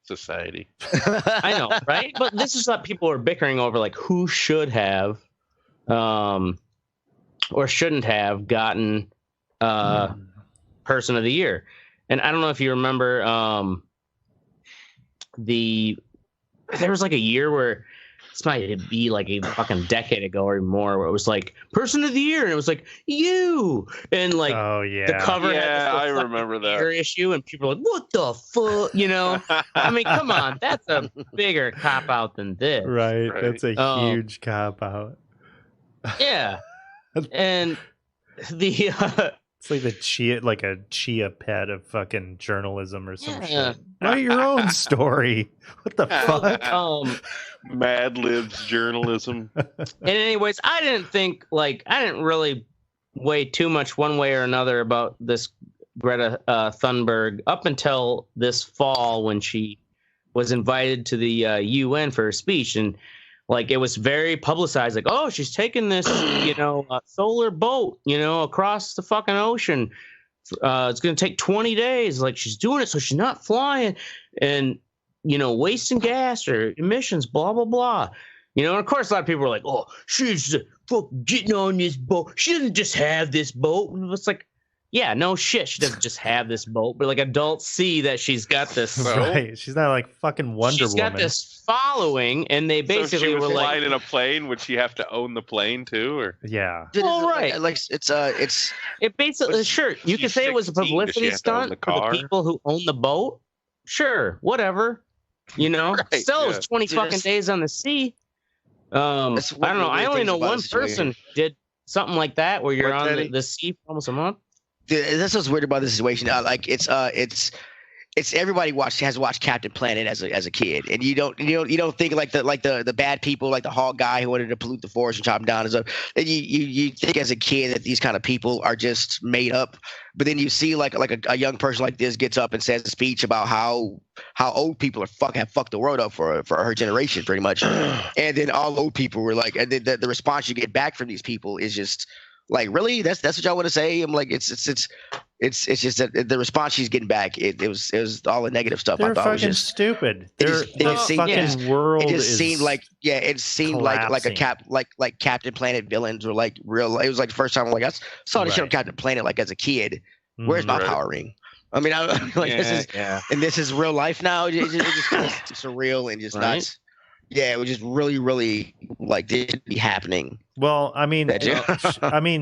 society. I know, right? But this is what people are bickering over, like who should have or shouldn't have gotten Person of the Year. And I don't know if you remember there was like a year where this might be like a fucking decade ago or more, where it was like Person of the Year, and it was like you, and like the cover had this I remember that issue, and people were like, what the fuck, you know? I mean, come on, that's a bigger cop out than this, right? That's a huge cop out. Yeah. And the it's like a chia pet of fucking journalism or some shit. Write your own story. What the fuck? Mad Libs journalism. And anyways, I didn't really weigh too much one way or another about this Greta Thunberg up until this fall when she was invited to the UN for her speech, and like it was very publicized, like, oh, she's taking this, solar boat, across the fucking ocean. It's going to take 20 days. Like, she's doing it so she's not flying and, wasting gas or emissions, blah, blah, blah. And of course, a lot of people were like, oh, she's getting on this boat. She doesn't just have this boat. And it's like, yeah, no shit. She doesn't just have this boat, but like adults see that she's got this. Right. She's not like fucking Wonder Woman. She's got this following, and they basically she was were flying in a plane. Would she have to own the plane too, or yeah? All right. It basically sure you could say it was a publicity stunt for the people who own the boat. Sure, whatever. Right, still, it was 20 fucking days on the sea. I don't know. I only know one person did something like that where you're on the sea for almost a month. That's what's weird about this situation. It's everybody has watched Captain Planet as a kid, and you don't think like the bad people, like the hog guy who wanted to pollute the forest and chop them down and stuff. And you think as a kid that these kind of people are just made up, but then you see like a young person like this gets up and says a speech about how old people have fucked the world up for her generation pretty much, and then all old people were like, and the response you get back from these people is just. Like, really? That's what y'all want to say? I'm like, it's just that the response she's getting back. It was all the negative stuff. They're I thought fucking was just stupid. World. It just seemed like a Captain Planet villains were like real. It was like the first time I'm like I saw the show Captain Planet like as a kid. Where's my power ring? I mean, this is real life now. It's just surreal and just nuts. Yeah, it was just really, really like didn't be happening. Well, I mean,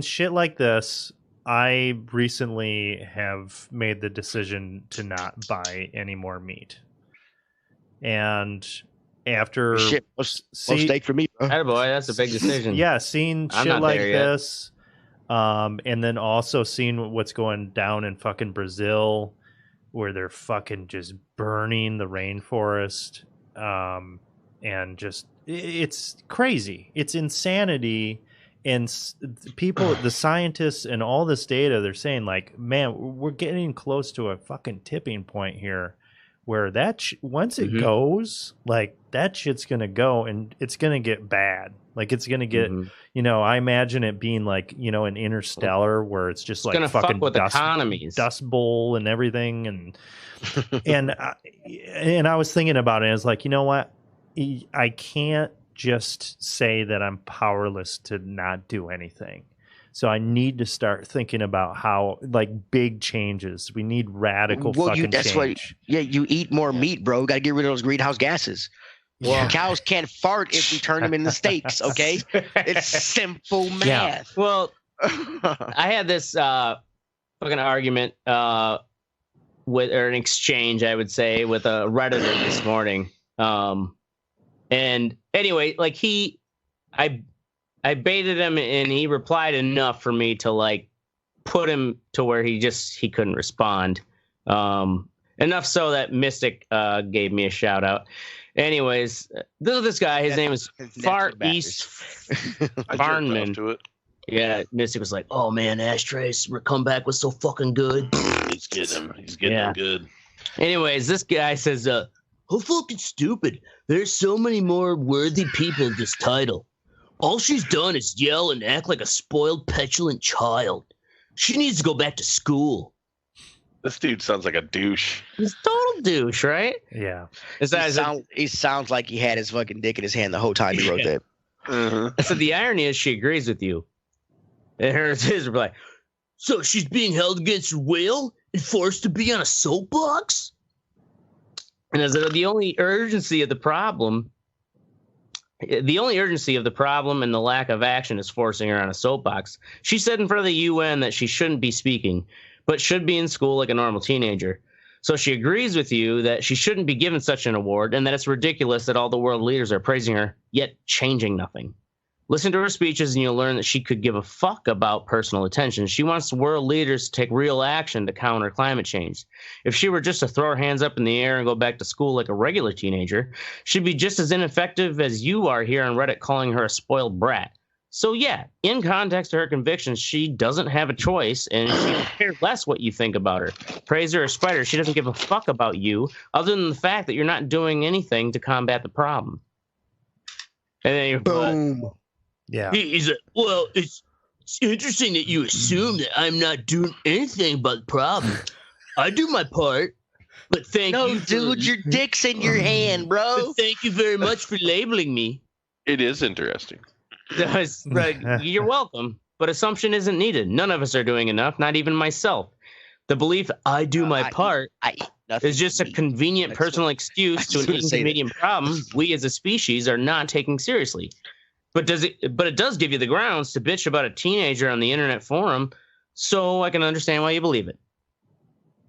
shit like this. I recently have made the decision to not buy any more meat, and after steak for me, bro. Attaboy, that's a big decision. Yeah, seeing shit like this, and then also seeing what's going down in fucking Brazil, where they're fucking just burning the rainforest. And just it's crazy. It's insanity. And people, the scientists and all this data, they're saying like, man, we're getting close to a fucking tipping point here where once it goes, like that shit's going to go and it's going to get bad. Like it's going to get, I imagine it being like, an Interstellar where it's just like fucking dust bowl and everything. And I was thinking about it. I was like, you know what? I can't just say that I'm powerless to not do anything. So I need to start thinking about how, like, big changes. We need radical fucking change. You eat more meat, bro. Got to get rid of those greenhouse gases. Well, cows can't fart if we turn them into steaks, okay? It's simple math. Yeah. Well, I had this fucking argument or an exchange, I would say, with a Redditor this morning. And anyway, like I baited him and he replied enough for me to like put him to where he couldn't respond. Enough so that Mystic gave me a shout out. Anyways, this guy, his name is Far East Barnman. Yeah, Mystic was like, "Oh man, Ashtray's comeback was so fucking good." He's getting him good. Anyways, this guy says, "How fucking stupid! There's so many more worthy people in this title. All she's done is yell and act like a spoiled, petulant child. She needs to go back to school." This dude sounds like a douche. He's a total douche, right? Yeah. He sounds like he had his fucking dick in his hand the whole time he wrote that. I said, the irony is she agrees with you. And his reply, so she's being held against her will and forced to be on a soapbox? And I said, the only urgency of the problem and the lack of action is forcing her on a soapbox. She said in front of the UN that she shouldn't be speaking, but should be in school like a normal teenager. So she agrees with you that she shouldn't be given such an award and that it's ridiculous that all the world leaders are praising her, yet changing nothing. Listen to her speeches and you'll learn that she could give a fuck about personal attention. She wants world leaders to take real action to counter climate change. If she were just to throw her hands up in the air and go back to school like a regular teenager, she'd be just as ineffective as you are here on Reddit calling her a spoiled brat. So yeah, in context to her convictions, she doesn't have a choice and she cares less what you think about her. Praise her or spite her, she doesn't give a fuck about you other than the fact that you're not doing anything to combat the problem. And then you're Boom. Yeah. He's like, well, it's interesting that you assume that I'm not doing anything about the problem. I do my part, but thank you. No, dude, your dick's in your hand, bro. Thank you very much for labeling me. It is interesting. You're welcome, but assumption isn't needed. None of us are doing enough, not even myself. The belief I do my part is just a convenient personal excuse to an inconvenient problem we as a species are not taking seriously. But it does give you the grounds to bitch about a teenager on the internet forum, so I can understand why you believe it.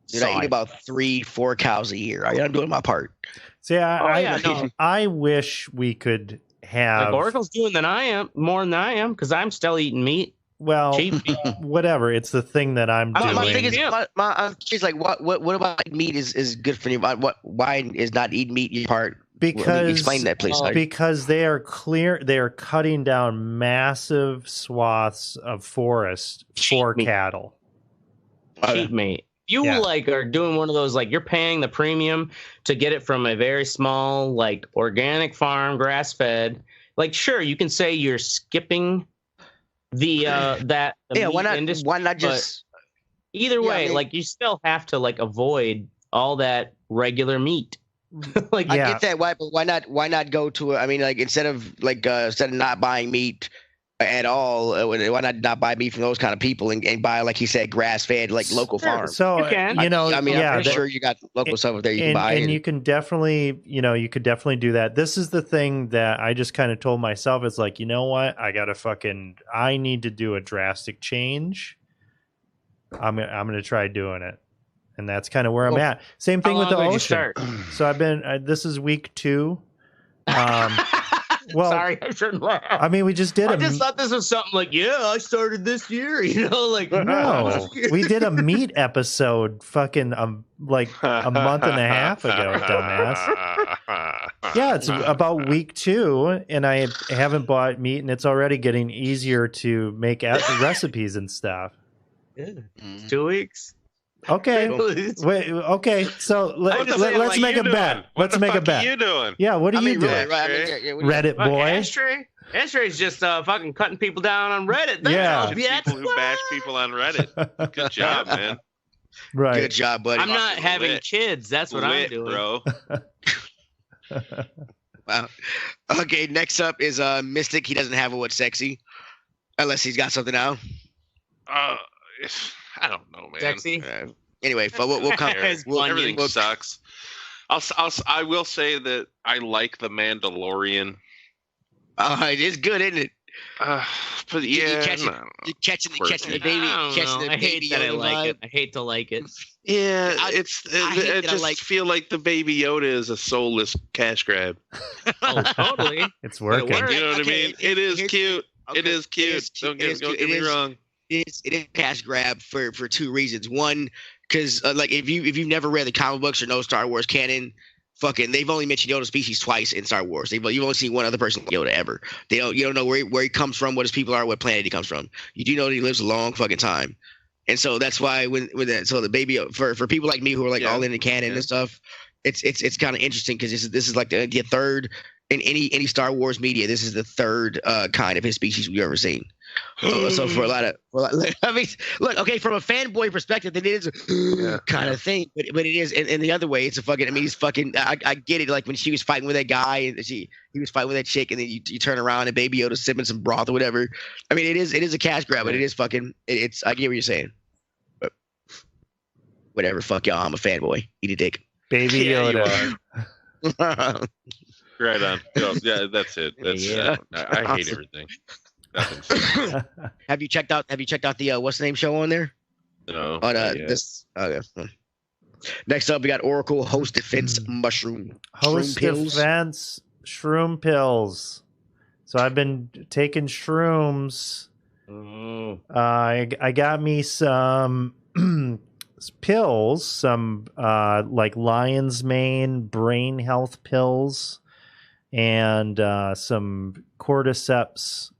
Dude, I eat about 3-4 cows a year. I'm doing my part. See, I wish we could have. Like Oracle's doing more than I am, because I'm still eating meat. Well, cheap meat. Whatever. It's the thing that I'm doing. My thing is, I'm curious, like, what about meat is good for you? Why is not eating meat your part? Because explain that, please. Because they are cutting down massive swaths of forest for cattle. Cheap meat. You are doing one of those, like, you're paying the premium to get it from a very small, like, organic farm, grass fed. Like, sure, you can say you're skipping the meat industry, why not just either way, like, you still have to, like, avoid all that regular meat. Like, I get that. Why not go to instead of not buying meat at all, why not buy meat from those kind of people and buy, like you said, grass fed, like, local farms? So I'm sure you got local stuff up there you can buy, and you can definitely do that. This is the thing that I just kind of told myself. It's like, you know what, I need to do a drastic change. I'm gonna try doing it. And that's kind of where I'm at. Same thing with the ocean. So I've been. This is week 2. Well, sorry, I shouldn't laugh. I mean, we just did. I just thought this was something like, I started this year. Like, no, we did a meat episode, fucking like a month and a half ago, dumbass. Yeah, it's about week 2, and I haven't bought meat, and it's already getting easier to make recipes and stuff. Yeah. 2 weeks. Okay. Wait. Okay. So let's make a bet. Let's make a bet. What are you doing? Yeah. What are you doing? Reddit boy. Ashtray just fucking cutting people down on Reddit. People who bash people on Reddit. Good job, man. Right. Good job, buddy. I'm not having kids. That's what I'm doing, bro. Wow. Okay. Next up is Mystic. He doesn't have a what's sexy, unless he's got something now. I don't know, man. Sexy. Anyway, we'll come. Everything sucks. I will say that I like the Mandalorian. It is good, isn't it? But yeah, you're catching the baby. I hate that. I hate to like it. Yeah, I just feel like the Baby Yoda is a soulless cash grab. Oh, totally. It's working. You know what I mean? It is cute. It is cute. Don't get me wrong. It is a cash grab for 2 reasons. One, because like if you've never read the comic books or know Star Wars canon, fucking they've only mentioned Yoda species twice in Star Wars. You've only seen one other person like Yoda ever. You don't know where he comes from, what his people are, what planet he comes from. You do know that he lives a long fucking time, and so that's why so the baby for people like me who are like all in the canon and stuff, it's kind of interesting because this is like the third in any Star Wars media. This is the third kind of his species we've ever seen. So for a lot, I mean, look, okay, from a fanboy perspective, it is kind of thing, but it is, and the other way, it's a fucking. I mean, he's fucking. I get it. Like when she was fighting with that guy, and he was fighting with that chick, and then you turn around and Baby Yoda's sipping some broth or whatever. I mean, it is a cash grab, but it is fucking. It's. I get what you're saying. But whatever, fuck y'all. I'm a fanboy. Eat a dick. Baby Yoda. Right on. No, yeah, that's it. That's I hate everything. Have you checked out the what's the name show on there? No. On this. Okay. Next up, we got Oracle Host Defense Mushroom. Host Defense Shroom Pills. So I've been taking shrooms. I got me some pills, some like lion's mane brain health pills, and some cordyceps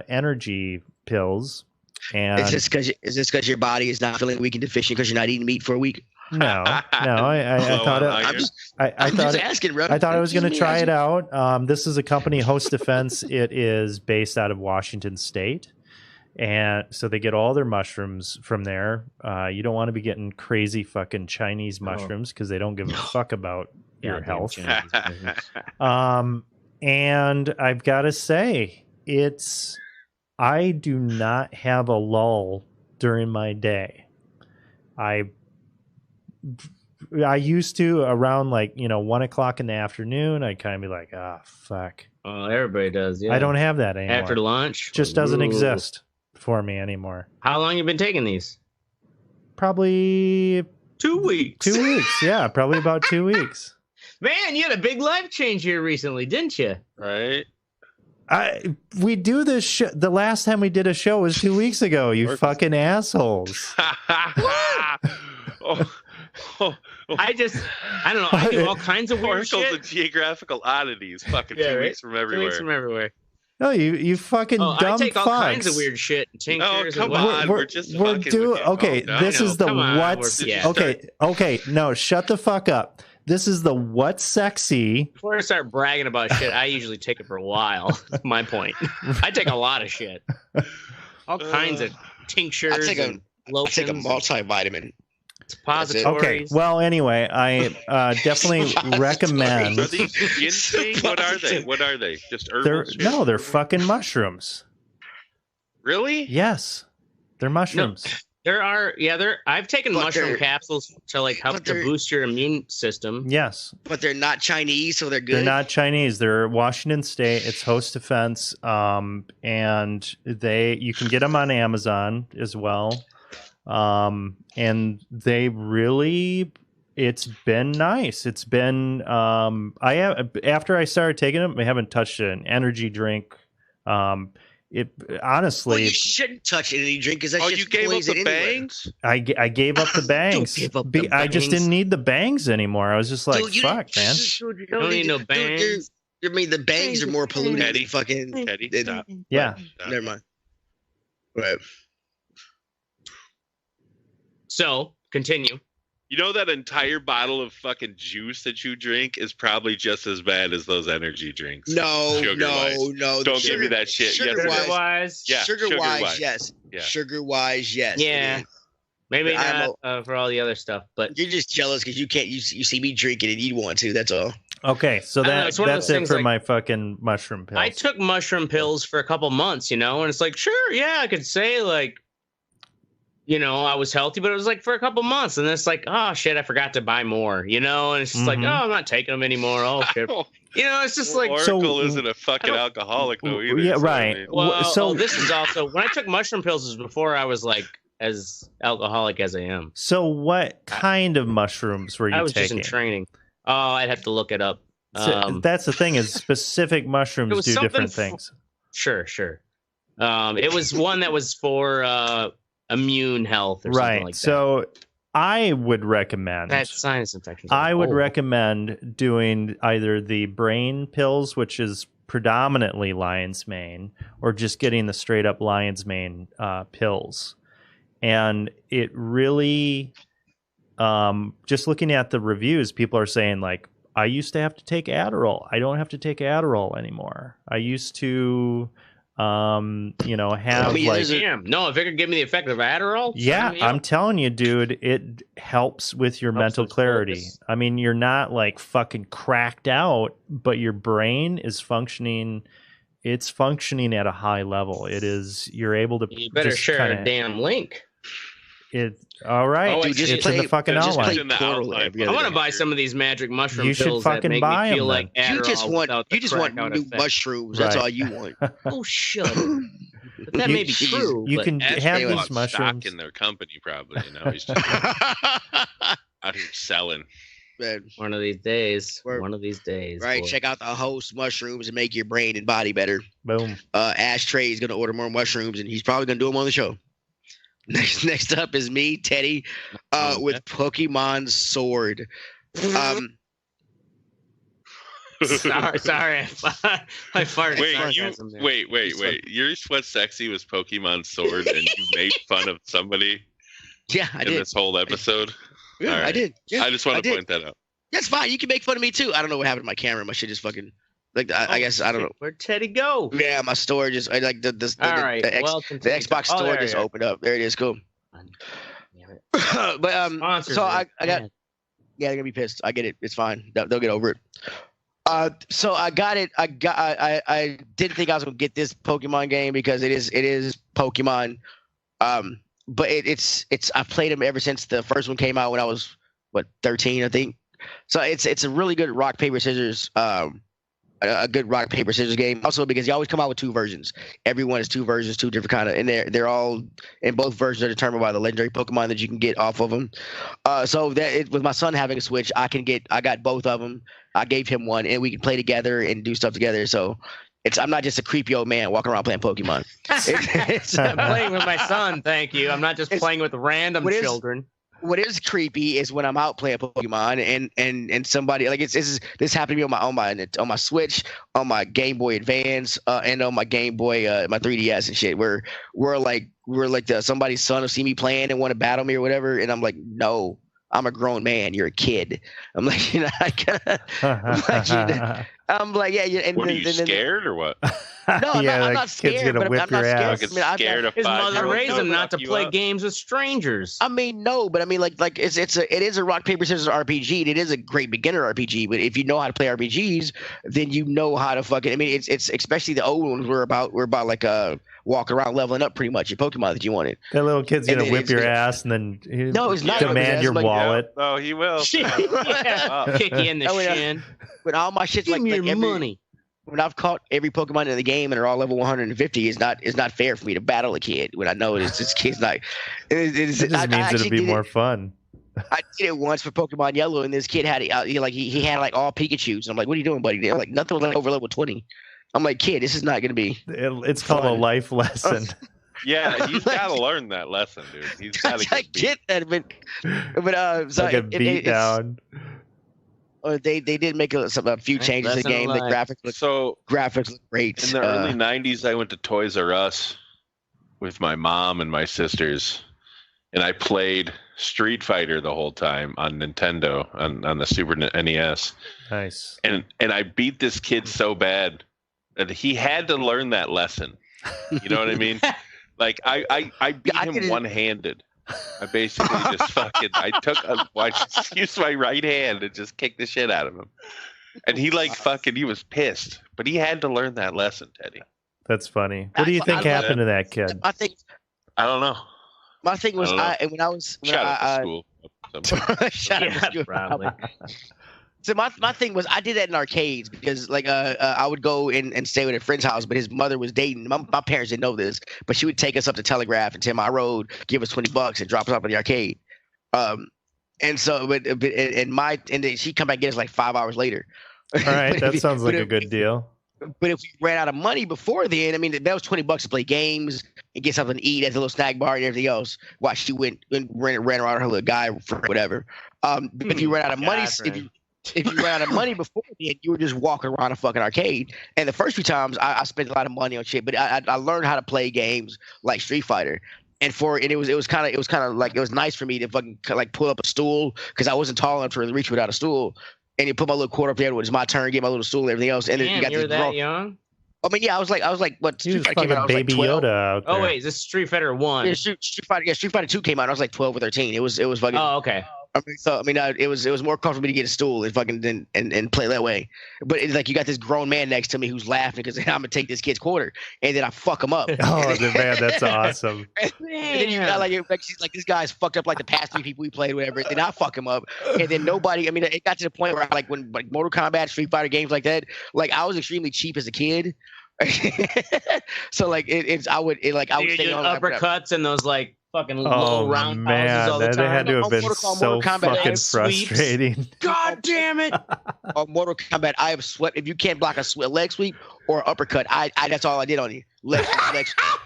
energy pills. And is this because your body is not feeling weak and deficient because you're not eating meat for a week? No. I thought I was going to try it out. This is a company, Host Defense. It is based out of Washington State, and so they get all their mushrooms from there. You don't want to be getting crazy fucking Chinese mushrooms because they don't give a fuck about your health. And I've got to say, I do not have a lull during my day. I used to around 1 o'clock in the afternoon. I'd kind of be like, fuck. Oh, everybody does. Yeah. I don't have that anymore. After lunch, just doesn't exist for me anymore. How long you been taking these? Probably 2 weeks. 2 weeks. Yeah, probably about 2 weeks. Man, you had a big life change here recently, didn't you? Right. We do this the last time we did a show was 2 weeks ago, you fucking assholes. I don't know. I do all kinds of weird shit. And geographical oddities. Fucking 2 weeks from everywhere. 2 weeks from everywhere. No, you fucking dumb fucks. I take all kinds of weird shit and tinctures. Oh, come on. We're just fucking okay, this is the what's... Okay, no, shut the fuck up. This is the what's sexy. Before I start bragging about shit, I usually take it for a while. That's my point. I take a lot of shit. All kinds of tinctures and lotions. I take a multivitamin. Suppositories. Okay, well, anyway, I definitely recommend... Are these ginseng? What are they? Just herbal? They're fucking mushrooms. Really? Yes. They're mushrooms. No, there are, I've taken mushroom capsules to help to boost your immune system. Yes. But they're not Chinese, so they're good. They're not Chinese. They're Washington State. It's Host Defense. And you can get them on Amazon as well. And they really, it's been nice. It's been, after I started taking them, I haven't touched an energy drink. It honestly, well, you shouldn't touch any drink because you gave up the bangs. I gave up the bangs. I just didn't need the bangs anymore. I was just like, fuck, man. You don't need no bangs. I mean, the bangs are more polluted than fucking. Teddy, stop. Yeah. Never mind. Right. So continue. You know that entire bottle of fucking juice that you drink is probably just as bad as those energy drinks. No. Don't give me that shit. Sugar-wise, yes. Sugar-wise, yes. Yeah. Sugar-wise, yes. Yeah. Maybe not for all the other stuff, but you're just jealous because you can't. You see me drinking and you want to. That's all. Okay, so that's it for my fucking mushroom pills. I took mushroom pills for a couple months, and it's like, sure, yeah, I could say I was healthy, but it was for a couple months, and then it's like, oh shit, I forgot to buy more, and it's just like, oh, I'm not taking them anymore. Oh shit, it's just like Oracle isn't a fucking alcoholic though either. Yeah, right. I mean. Well, so this is also when I took mushroom pills was before I was as alcoholic as I am. So what kind of mushrooms were you taking? I was just in training. Oh, I'd have to look it up. So that's the thing is specific mushrooms do different things. Sure. It was one that was for immune health or something like that. So I would recommend that sinus infections. I would recommend doing either the brain pills, which is predominantly lion's mane, or just getting the straight up lion's mane pills. And it really, just looking at the reviews, people are saying I used to have to take Adderall. I don't have to take Adderall anymore. I used to have like Damn. No, if it could give me the effect of Adderall. yeah, sign me up. I'm telling you, dude, it helps with your Helps mental with clarity. focus. I mean, you're not like fucking cracked out, but your brain is functioning. It's functioning at a high level. It is. You're able to. You better just share kinda, a damn link. It. All right, Oh, dude, just it's in the fucking just outline. play in the Portal outline. every I other want to day. buy some of these magic mushroom You should pills that fucking make buy me feel 'em like Adderall. You just want without the you just want crack out new effect. mushrooms. That's Right. all you want. Oh, shut up. But that You- may be true. You but can Ash have bought these stock mushrooms. in their company, probably. He's just out here selling. Man, one of these days. Word. One of these days. right, boy. check out the host mushrooms and make your brain and body better. Boom. Ashtray is gonna order more mushrooms, and he's probably gonna do them on the show. Next up is me, Teddy, with Pokemon Sword. Sorry, I farted. Wait, sarcasm there. wait. Yours What's Sexy was Pokemon Sword, and you made fun of somebody Yeah, I in did. this whole episode. Yeah, All I right. did. Yeah, I just want to did. point that out. That's fine. You can make fun of me too. I don't know what happened to my camera. My shit just fucking like. I guess I don't know. Where'd Teddy go? Yeah, my storage is I like the All right. the well, the Xbox oh, store there just you are. opened up. There it is. Cool. Damn it. But Sponsors so it. I got Man. yeah, they're gonna be pissed. I get it. It's fine. They'll get over it. So I got it. I didn't think I was gonna get this Pokemon game because it is Pokemon. But it's I've played them ever since the first one came out when I was 13, I think. So it's a really good rock paper scissors. A good rock paper scissors game. Also because you always come out with two versions. Everyone is two versions, two different kind of, and they're all, and both versions are determined by the legendary Pokemon that you can get off of them. So with my son having a Switch, I got both of them. I gave him one, and we can play together and do stuff together. So I'm not just a creepy old man walking around playing Pokemon. I'm playing with my son. Thank you. I'm not just playing with random what is- children. What is creepy is when I'm out playing Pokemon and somebody like this happened to me on my Switch, on my Game Boy Advance, and on my Game Boy my 3DS and shit. Where we're like somebody's son will see me playing and want to battle me or whatever, and I'm like, no, I'm a grown man. You're a kid. I'm like, I'm like, yeah. And What, are you scared or what? No, I'm yeah, not, I'm that not kid's scared. gonna But whip I'm not your scared. ass. Fucking I mean, scared of His mother 5-year-olds raised him gonna not to fuck you play up. games with strangers. I mean, no, but I mean, like it is a rock paper scissors RPG. And it is a great beginner RPG. But if you know how to play RPGs, then you know how to fucking. I mean, it's especially the old ones. We're about like walking around leveling up pretty much your Pokemon that you wanted. That little kid's And gonna then whip it's- your ass and then No, it's not. demand your It's like- wallet. Yeah, no, he will. Yeah. Kick you in the Oh, yeah. shin. But all my shit's Give like me your every, money. when I've caught every Pokemon in the game and they're all level 150, it's not fair for me to battle a kid when I know this kid's not. It just means it'll actually be did more it. fun. I did it once for Pokemon Yellow, and this kid had he had like all Pikachu's. And I'm like, what are you doing, buddy? They're like, nothing was like over level 20. I'm like, kid, this is not gonna be. It's called a Fun. life lesson. Yeah, he's got to learn that lesson, dude. He's got to I get that, but so like a it- beat it's- down. They did make a few changes to the Lesson game. The of life. graphics look great. In the early 90s, I went to Toys R Us with my mom and my sisters, and I played Street Fighter the whole time on Nintendo, on the Super NES. Nice. And I beat this kid so bad that he had to learn that lesson. You know what I mean? Like, I beat I him didn't- one-handed. I basically just used my right hand and just kicked the shit out of him. And he he was pissed. But he had to learn that lesson, Teddy. That's funny. What do you think I- happened to that kid? I think I don't know. my thing was I don't know. when Shout out to I school. shout out to Yeah, school. probably. So my thing was I did that in arcades because like I would go and stay with a friend's house, but his mother was dating. My parents didn't know this, but she would take us up to Telegraph and 10 Mile Road, give us $20 and drop us off at the arcade. And so but and then she'd come back and get us like 5 hours later. All right, But that if- sounds but like a if- good deal. But if we ran out of money before then, I mean, that was $20 to play games and get something to eat at the little snack bar and everything else. While she went and ran around her little guy for whatever. If you ran out of money, if you ran out of money before then, you were just walking around a fucking arcade. And the first few times, I spent a lot of money on shit, but I learned how to play games like Street Fighter. And it was kind of like it was nice for me to fucking like pull up a stool because I wasn't tall enough to really reach without a stool. And you put my little quarter up there when it's my turn, get my little stool and everything else. And then Damn, you got you were this that grown. young? I mean, yeah, I was like, what? He was Street Fighter came out, I fucking was like Baby 12. Yoda out there. Oh wait, is this Street Fighter 1? Yeah, Street Fighter 2 came out. I was like 12 or 13. It was fucking. Oh, okay. It was more comfortable for me to get a stool and fucking and play that way. But it's like you got this grown man next to me who's laughing because I'm gonna take this kid's quarter and then I fuck him up. Oh man, that's awesome. And then you got like this guy's fucked up like the past 3 people we played, whatever. Then I fuck him up, and then nobody. I mean, it got to the point where like when like Mortal Kombat, Street Fighter games like that, like I was extremely cheap as a kid. So like I would stay on uppercuts and those like fucking Oh low round man, pauses all the that time. had to have been Mortal so Kombat fucking leg sweeps. frustrating. God damn it! Or Mortal Kombat, I have swept. If you can't block a leg sweep or an uppercut, I that's all I did on you. Leg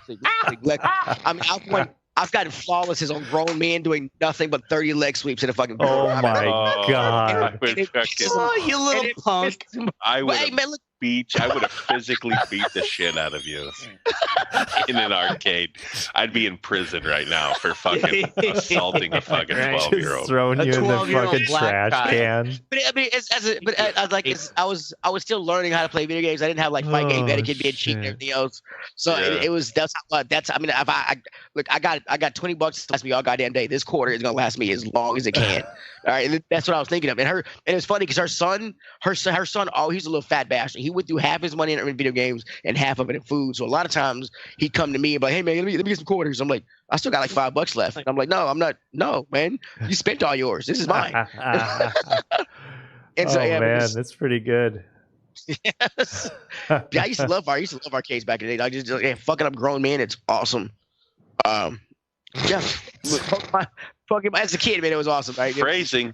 sweep. I mean, I've gotten flawless as on grown men doing nothing but 30 leg sweeps in a fucking. Oh my god! I would Oh, you little punk! I would Hey, have man, look, I would have physically beat the shit out of you in an arcade. I'd be in prison right now for fucking assaulting a fucking Right. 12-year-old. Just throwing A you in the 12-year-old fucking black trash guy. can. but I mean, I was still learning how to play video games. I didn't have like fight game Oh, etiquette, being cheap and shit. everything else. So Yeah. it was I mean, if I got $20 to last me all goddamn day. This quarter is gonna last me as long as it can. All right, and that's what I was thinking of. And it's funny because her son, oh, he's a little fat bastard. He went through half his money in video games and half of it in food. So a lot of times he'd come to me and be like, "Hey man, let me get some quarters." I'm like, "I still got like $5 left." And I'm like, "No, I'm not. No, man, you spent all yours. This is mine." And Oh so yeah, but man, this- that's pretty good. yes. Yeah, I used to love arcades back in the day. I just fucking up grown men. It's awesome. Yeah, Pokemon as a kid, man, it was awesome. Right? Phrasing.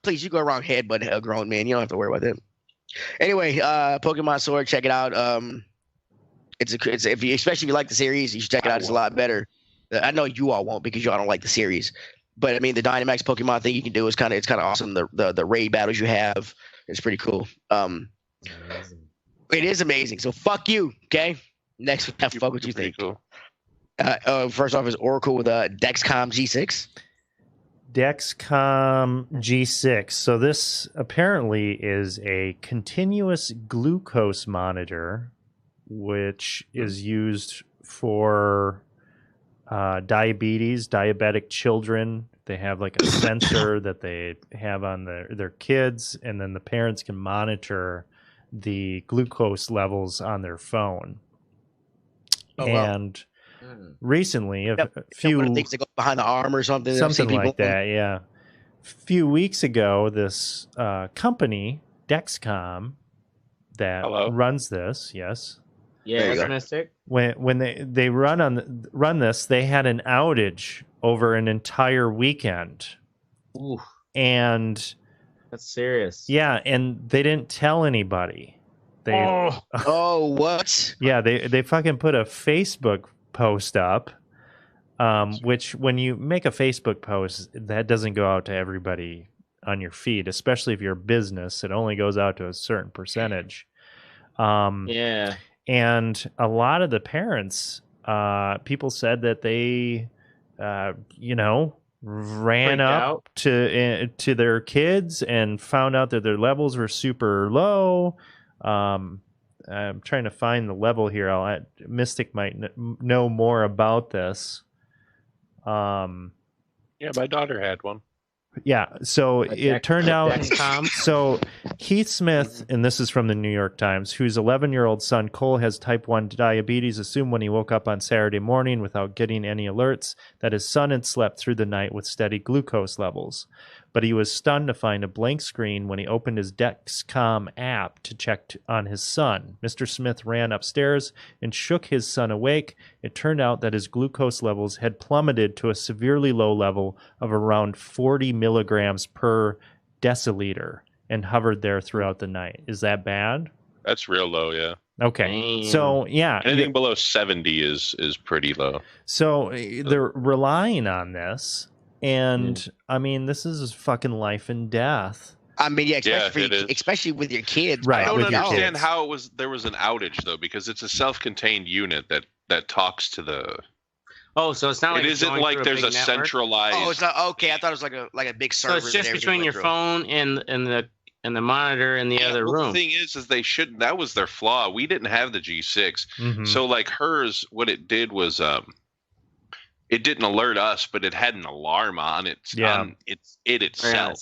Please, you go around headbutt a grown man. You don't have to worry about that. Anyway, Pokemon Sword, check it out. Especially if you like the series, you should check it out. It's a lot better. I know you all won't because y'all don't like the series, but I mean the Dynamax Pokemon thing you can do is kind of awesome. The raid battles you have, it's pretty cool. It is amazing. So fuck you, okay? Next, fuck what you think. Cool. First off is Oracle with a Dexcom G6. Dexcom G6. So this apparently is a continuous glucose monitor, which is used for diabetic children. They have like a sensor that they have on their kids, and then the parents can monitor the glucose levels on their phone. Oh, wow. And recently, a few One of the things that go behind the arm or something. something like that, yeah. A few weeks ago, this company, Dexcom, that Hello? runs this, yes, Yeah, you go. mystic. when they run this, they had an outage over an entire weekend, Ooh, and that's serious. yeah, and they didn't tell anybody. They Oh, what? yeah, they fucking put a Facebook post up, which when you make a Facebook post, that doesn't go out to everybody on your feed, especially if you're a business. It only goes out to a certain percentage. Yeah. And a lot of the parents, people said that they, ran Freaked up out. to their kids and found out that their levels were super low. I'm trying to find the level here. Mystic might know more about this. Yeah, my daughter had one. Yeah, so it turned out. Dexcom. So Heath Smith, and this is from the New York Times, whose 11-year-old son Cole has type 1 diabetes, assumed when he woke up on Saturday morning without getting any alerts that his son had slept through the night with steady glucose levels. But he was stunned to find a blank screen when he opened his Dexcom app to check on his son. Mr. Smith ran upstairs and shook his son awake. It turned out that his glucose levels had plummeted to a severely low level of around 40 milligrams per deciliter and hovered there throughout the night. Is that bad? That's real low, yeah. Okay. Damn. So, yeah. Anything below 70 is pretty low. So they're relying on this. And I mean, this is fucking life and death. I mean, yeah, Yeah, it is. especially with your kids. Right, I don't with your understand kids. how there was an outage though, because it's a self-contained unit that talks to the. Oh, so it's not like It it's isn't going like through there's a big network? centralized. Oh, it's not okay. I thought it was like a big server. So it's just between your phone and the and the monitor in the other room. The thing is they shouldn't. That was their flaw. We didn't have the G6, so like hers, what it did was it didn't alert us, but it had an alarm on it. It itself.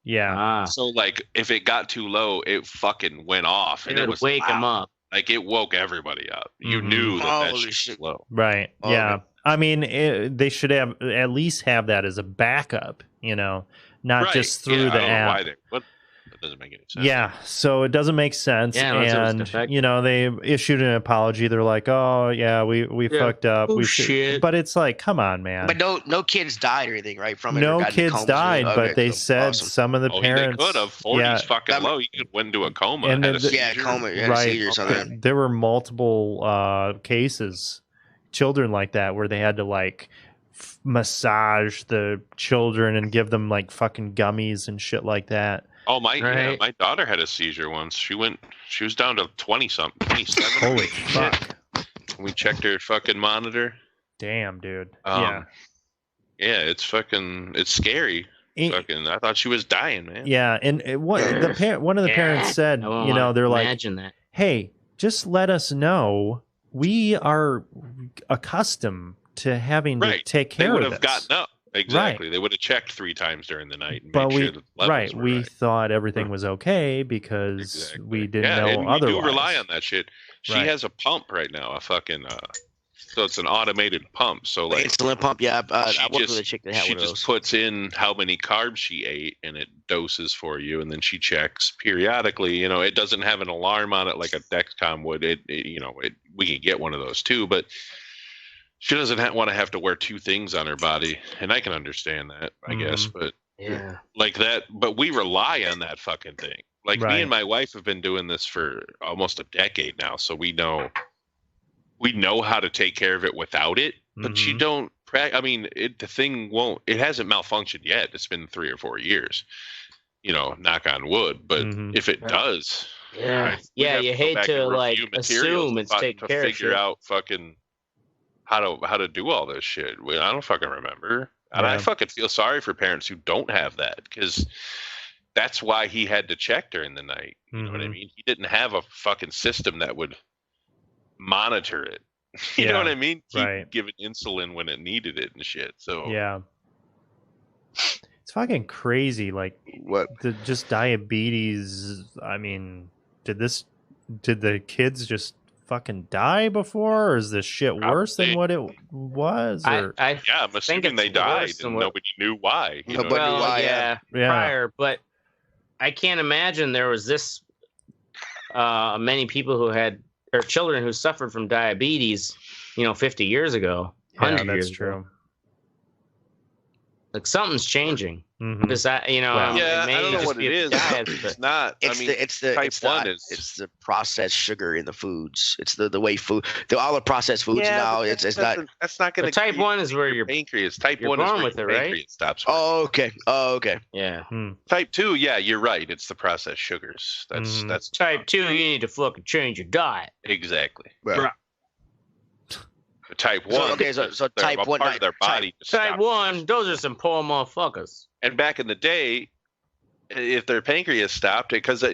Yeah. So like if it got too low, it fucking went off, and it was wake them up. Like it woke everybody up. You knew that shit was low. Right. Yeah. I mean, they should have at least have that as a backup. Not just through the app. Why that doesn't make any sense. Yeah, so it doesn't make sense, and they issued an apology. They're like, "Oh, yeah, we fucked up. Shit." But it's like, come on, man. But no kids died or anything, right? From it. No kids died, but they said some of the parents. They could have. 40's fucking low. You could went into a coma. And had a seizure. Coma, right. Seizure or something. There were multiple cases, children like that, where they had to like massage the children and give them like fucking gummies and shit like that. Oh my daughter had a seizure once. She was down to 20-something, 27. Holy fuck. We checked her fucking monitor. Damn, dude. Yeah, it's scary. I thought she was dying, man. Yeah, and one of the parents said, they're like, imagine that. Hey, just let us know. We are accustomed to having to take care of this. They would have gotten up. Exactly. Right. They would have checked 3 times during the night and made sure the levels were we thought everything was okay because we didn't know and otherwise. We do rely on that shit. She has a pump right now, a fucking so it's an automated pump. So like insulin pump, I worked with a chick that had one of those. She just puts in how many carbs she ate and it doses for you, and then she checks periodically. It doesn't have an alarm on it like a Dexcom would. We can get one of those too, but she doesn't want to have to wear 2 things on her body, and I can understand that, I guess. But like that. But we rely on that fucking thing. Like me and my wife have been doing this for almost a decade now, so we know how to take care of it without it. But you don't. I mean, the thing won't. It hasn't malfunctioned yet. It's been 3 or 4 years. Knock on wood. But if it does, you hate to like assume it's taken care of. To figure out fucking. How to do all this shit. I don't fucking remember. And I fucking feel sorry for parents who don't have that, because that's why he had to check during the night. You know what I mean? He didn't have a fucking system that would monitor it. You know what I mean? Keep giving insulin when it needed it and shit. So it's fucking crazy. Like what? Just diabetes. I mean, did the kids just fucking die before, or is this shit worse than what it was? Or? I'm assuming they died and nobody knew why. Prior, but I can't imagine there was this many people who had, or children who suffered from diabetes, 50 years ago, 100 years ago. Like something's changing. Because I don't know what it is. It's not. It's the processed sugar in the foods. It's the way food, all the processed foods now. It's not. That's not going to. Type 1 is where your pancreas. Type 1 is where with your it, pancreas right? stops. Oh, okay. Yeah. Type 2, you're right. It's the processed sugars. That's Type 2. You need to fucking change your diet. Exactly. Right. Type 1. So type 1 part of their body. Type 1. Those are some poor motherfuckers. And back in the day, if their pancreas stopped, because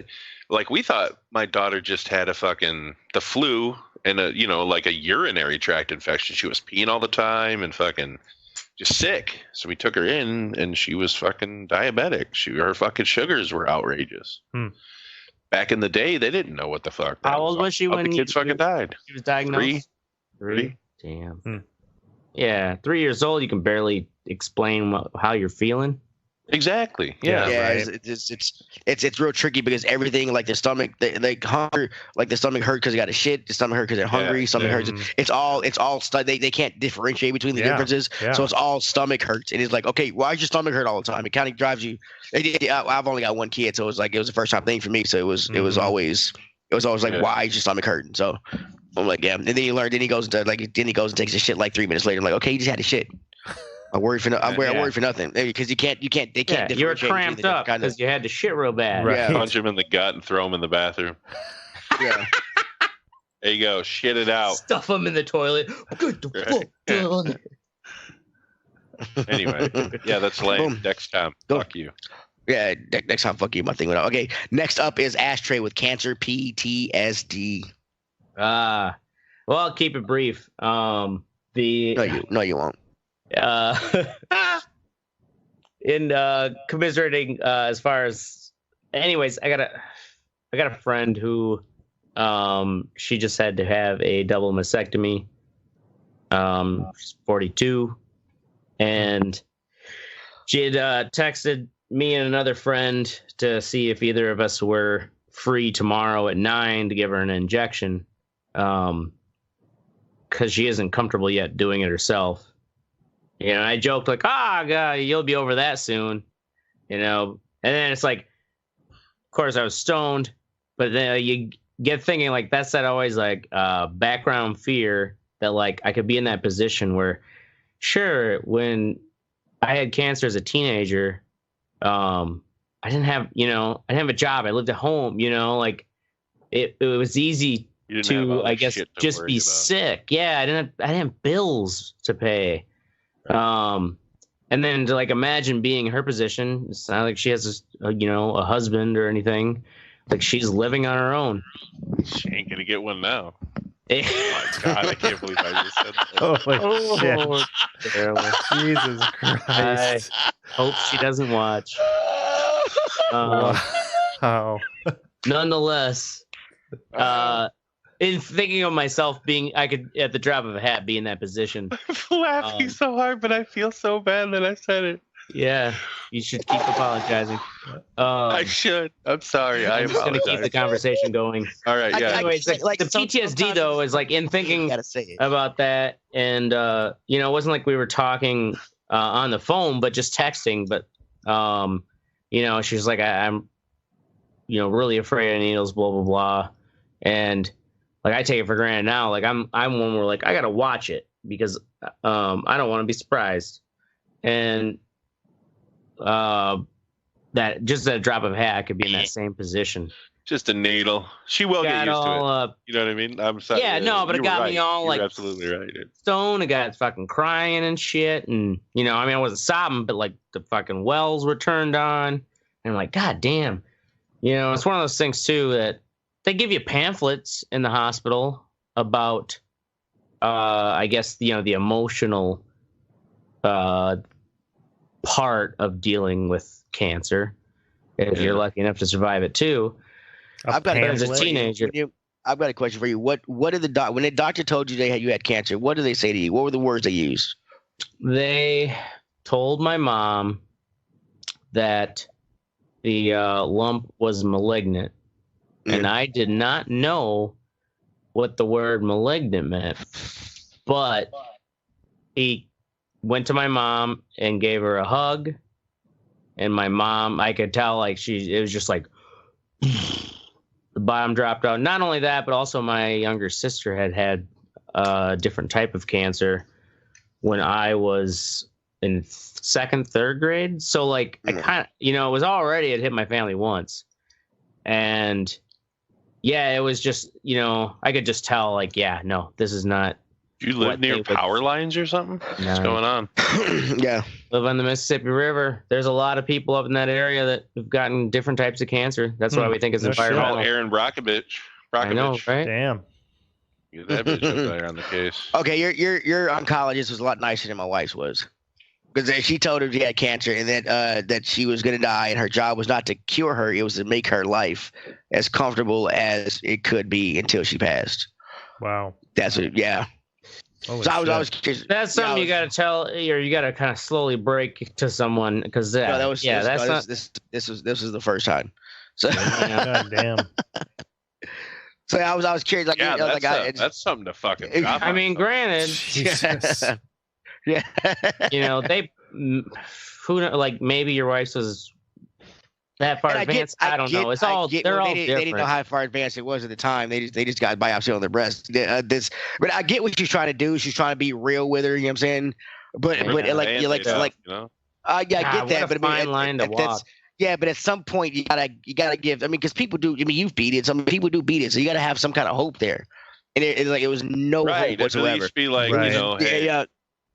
we thought my daughter just had the flu and like a urinary tract infection. She was peeing all the time and fucking just sick. So we took her in, and she was fucking diabetic. Her fucking sugars were outrageous. Back in the day, they didn't know what the fuck. How old was she when the kids fucking died? She was diagnosed. 3. Damn. Yeah, 3 years old. You can barely explain how you're feeling. Exactly. Yeah. It's real tricky because everything, like the stomach, they hunger, like the stomach hurt because they got a shit. The stomach hurt because they're hungry. Stomach hurts. It's all. They can't differentiate between the differences. Yeah. So it's all stomach hurts. And it's like, okay, why is your stomach hurt all the time? It kind of drives you. I've only got one kid, so it was a first time thing for me. So it was always like, why is your stomach hurting? So I'm like, yeah. And then he learned. Then he goes and takes a shit like 3 minutes later. I'm like, okay, he just had a shit. I worry for nothing because they can't. You were cramped up because you had to shit real bad. Right. Yeah. Punch him in the gut and throw him in the bathroom. Yeah. There you go. Shit it out. Stuff him in the toilet. Get the fuck down. Anyway, that's lame. Next time, fuck you. Yeah, next time, fuck you, my thing went out. Okay, next up is Ashtray with cancer PTSD. Well, I'll keep it brief. No, you won't. In commiserating as far as, anyways, I got a friend who she just had to have a double mastectomy. She's 42, and she had texted me and another friend to see if either of us were free tomorrow at 9 to give her an injection, because she isn't comfortable yet doing it herself. You know, I joked like, God, you'll be over that soon, you know. And then it's like, of course, I was stoned, but then you get thinking like that's that always like background fear that like I could be in that position where, sure, when I had cancer as a teenager, I didn't have a job. I lived at home, you know, like it was easy to, I guess, just be sick. Yeah, I didn't have bills to pay. And then to like imagine being in her position, it's not like she has a husband or anything. Like she's living on her own. She ain't gonna get one now. Oh my God, I can't believe I just said that. Holy shit. Jesus Christ. I hope she doesn't watch. Wow. Nonetheless, in thinking of myself I could, at the drop of a hat, be in that position. I'm laughing so hard, but I feel so bad that I said it. Yeah, you should keep apologizing. I should. I'm sorry. I'm just going to keep the conversation going. All right, yeah. Anyways, the PTSD, though, is like in thinking about that. And, it wasn't like we were talking on the phone, but just texting. But, she's like, I'm, really afraid of needles, blah, blah, blah. And, like, I take it for granted now. Like, I'm one where, like, I got to watch it because I don't want to be surprised. And that just at a drop of a hat, I could be in that same position. Just a needle. She will get used to it. You know what I mean? I'm sorry. Yeah, no, but it got me all like absolutely right. Stoned. I got fucking crying and shit, and I wasn't sobbing, but like the fucking wells were turned on, and I'm like, God damn. It's one of those things too that they give you pamphlets in the hospital about, I guess the emotional part of dealing with cancer, if you're lucky enough to survive it too. I've got as a teenager. I've got a question for you. What did when the doctor told you you had cancer? What did they say to you? What were the words they used? They told my mom that the lump was malignant, and I did not know what the word malignant meant, but he went to my mom and gave her a hug, and my mom, I could tell like it was just like the bottom dropped out. Not only that, but also my younger sister had a different type of cancer when I was in second, third grade. So like I kind of, it was already, it hit my family once, and yeah, it was just, I could just tell like, yeah, no, this is not. Do you live near power lines or something? No. What's going on? Yeah. Live on the Mississippi River. There's a lot of people up in that area that have gotten different types of cancer. That's why we think it's environmental. Aaron Brockovich. I know, right? Damn. Get that bitch up there on the case. Okay, your oncologist was a lot nicer than my wife's was. Because she told her she had cancer and that she was going to die, and her job was not to cure her. It was to make her life as comfortable as it could be until she passed. Wow. That's what, yeah. Holy so I was curious. That's something you got to tell, or you got to kind of slowly break to someone, because this was the first time. So God damn. So I was curious. Like, that's something to fucking. I mean, granted, yeah. They like maybe your wife's was that far advanced. I don't know. It's all they're all different. They didn't know how far advanced it was at the time. They just got biopsy on their breast. But I get what she's trying to do. She's trying to be real with her. You know what I'm saying? But I get that. But a fine line to walk. Yeah, but at some point you gotta give. I mean, because people do. I mean, you've beat it. Some people do beat it. So you gotta have some kind of hope there. And it was no hope whatsoever. At least be like, hey.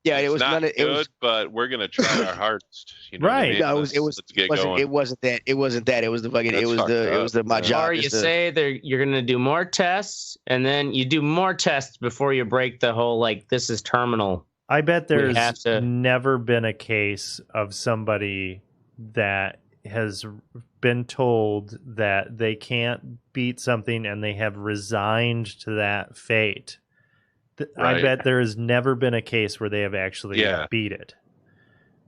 Yeah, it It's was not none of good, it was but we're gonna try our hardest. You know what I Right. mean? no, Let's get wasn't going. it wasn't that it wasn't that it was the fucking That's it was fucked the up, my man. job Or is you to, say you're going to do more tests, and then you do more tests before you break the whole, like, this is terminal. I bet We there's have to- never been a case of somebody that has been told that they can't beat something and they have resigned to that fate. I Right. bet there has never been a case where they have actually Yeah. beat it.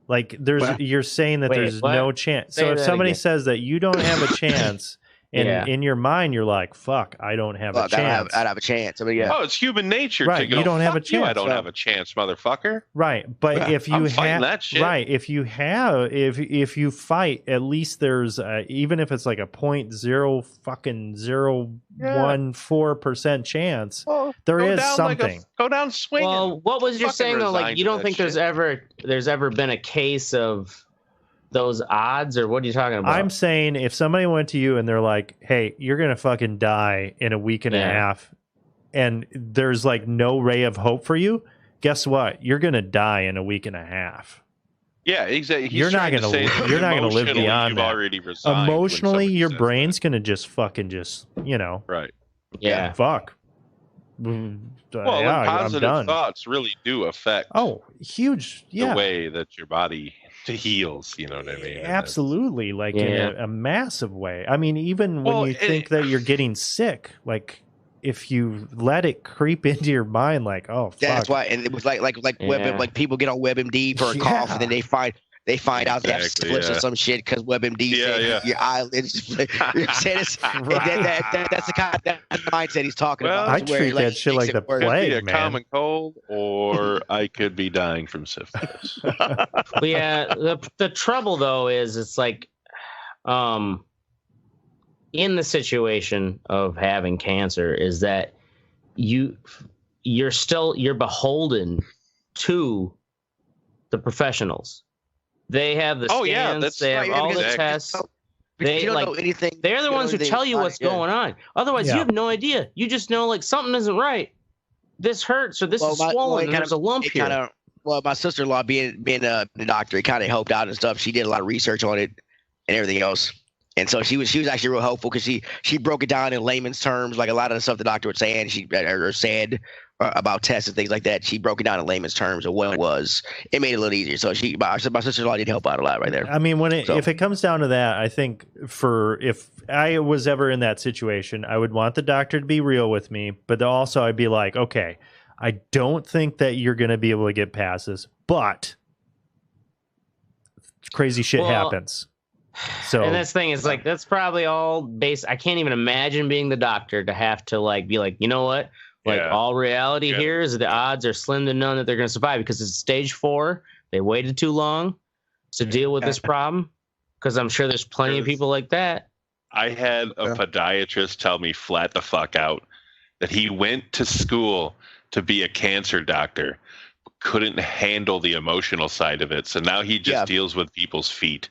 Like you're saying that Wait, there's what? no chance. Say So if that somebody again. says that you don't have a chance, and Yeah. in your mind you're like, "Fuck, I don't have a fuck, chance." I'd have a chance. I mean, yeah. Oh, it's human nature Right, to go. you don't have a "Fuck you, I chance." don't No. have a chance, motherfucker. Right, but Yeah, if you I'm fighting have that shit. right, if you have if you fight, at least there's even if it's like a 0.014% chance, Well, there go is down something. go down swinging. Well, what was you Fucking saying though? Like, resigned you to don't that think there's shit. ever been a case of those odds, or what are you talking about? I'm saying if somebody went to you and they're like, "Hey, you're gonna fucking die in a week and a Yeah. half," and there's like no ray of hope for you, guess what? You're gonna die in a week and a half. Yeah, exactly. He's You're not trying to gonna say li- that you're not gonna live emotionally beyond you've that. already resigned when Emotionally, somebody your says brain's gonna just fucking right. yeah. fuck. Well, Yeah, and I'm positive done. thoughts really do affect Oh, huge. Yeah. the way that your body heals. You know what I mean? And that's- Absolutely. Like in Yeah. a massive way. I mean, even when Well, you think that you're getting sick, like if you let it creep into your mind, like, oh, fuck. That's why, and it was like Yeah. like people get on WebMD for a cough, and then they find out they have Exactly, syphilis or yeah. some shit because WebMD said Yeah. your eyelids. You know what I'm saying? That's the mindset he's talking Well, about. I It's where, treat that shit makes like it the worse. Could be a plague, man. common cold, or I could be dying from syphilis. But yeah, the trouble though is it's like, in the situation of having cancer is that you're beholden to the professionals. They have the scans, Oh, yeah, that's they have right, all the exactly. tests. Because you They don't know like anything. they're the you don't ones know who anything tell you about what's it, yeah. going on. Otherwise, Yeah. you have no idea. You just know like something isn't right. This hurts or this is swollen. And there's a lump it here. kinda, well, my sister-in-law being a doctor, it kind of helped out and stuff. She did a lot of research on it and everything else. And so she was actually real helpful because she broke it down in layman's terms, like a lot of the stuff the doctor was saying. She or said about tests and things like that. She broke it down in layman's terms of what it was. It made it a little easier. So my sister-in-law did help out a lot right there. I mean, So- if it comes down to that, I think if I was ever in that situation, I would want the doctor to be real with me, but also I'd be like, okay, I don't think that you're going to be able to get past this, but crazy shit happens. So, and that's the thing is like that's probably all based. I can't even imagine being the doctor to have to like be like, you know what? Like Yeah. all reality Yeah. here is the odds are slim to none that they're going to survive because it's stage 4. They waited too long to deal with this problem. Because I'm sure there's plenty of people like that. I had a podiatrist tell me flat the fuck out that he went to school to be a cancer doctor, but couldn't handle the emotional side of it. So now he just deals with people's feet.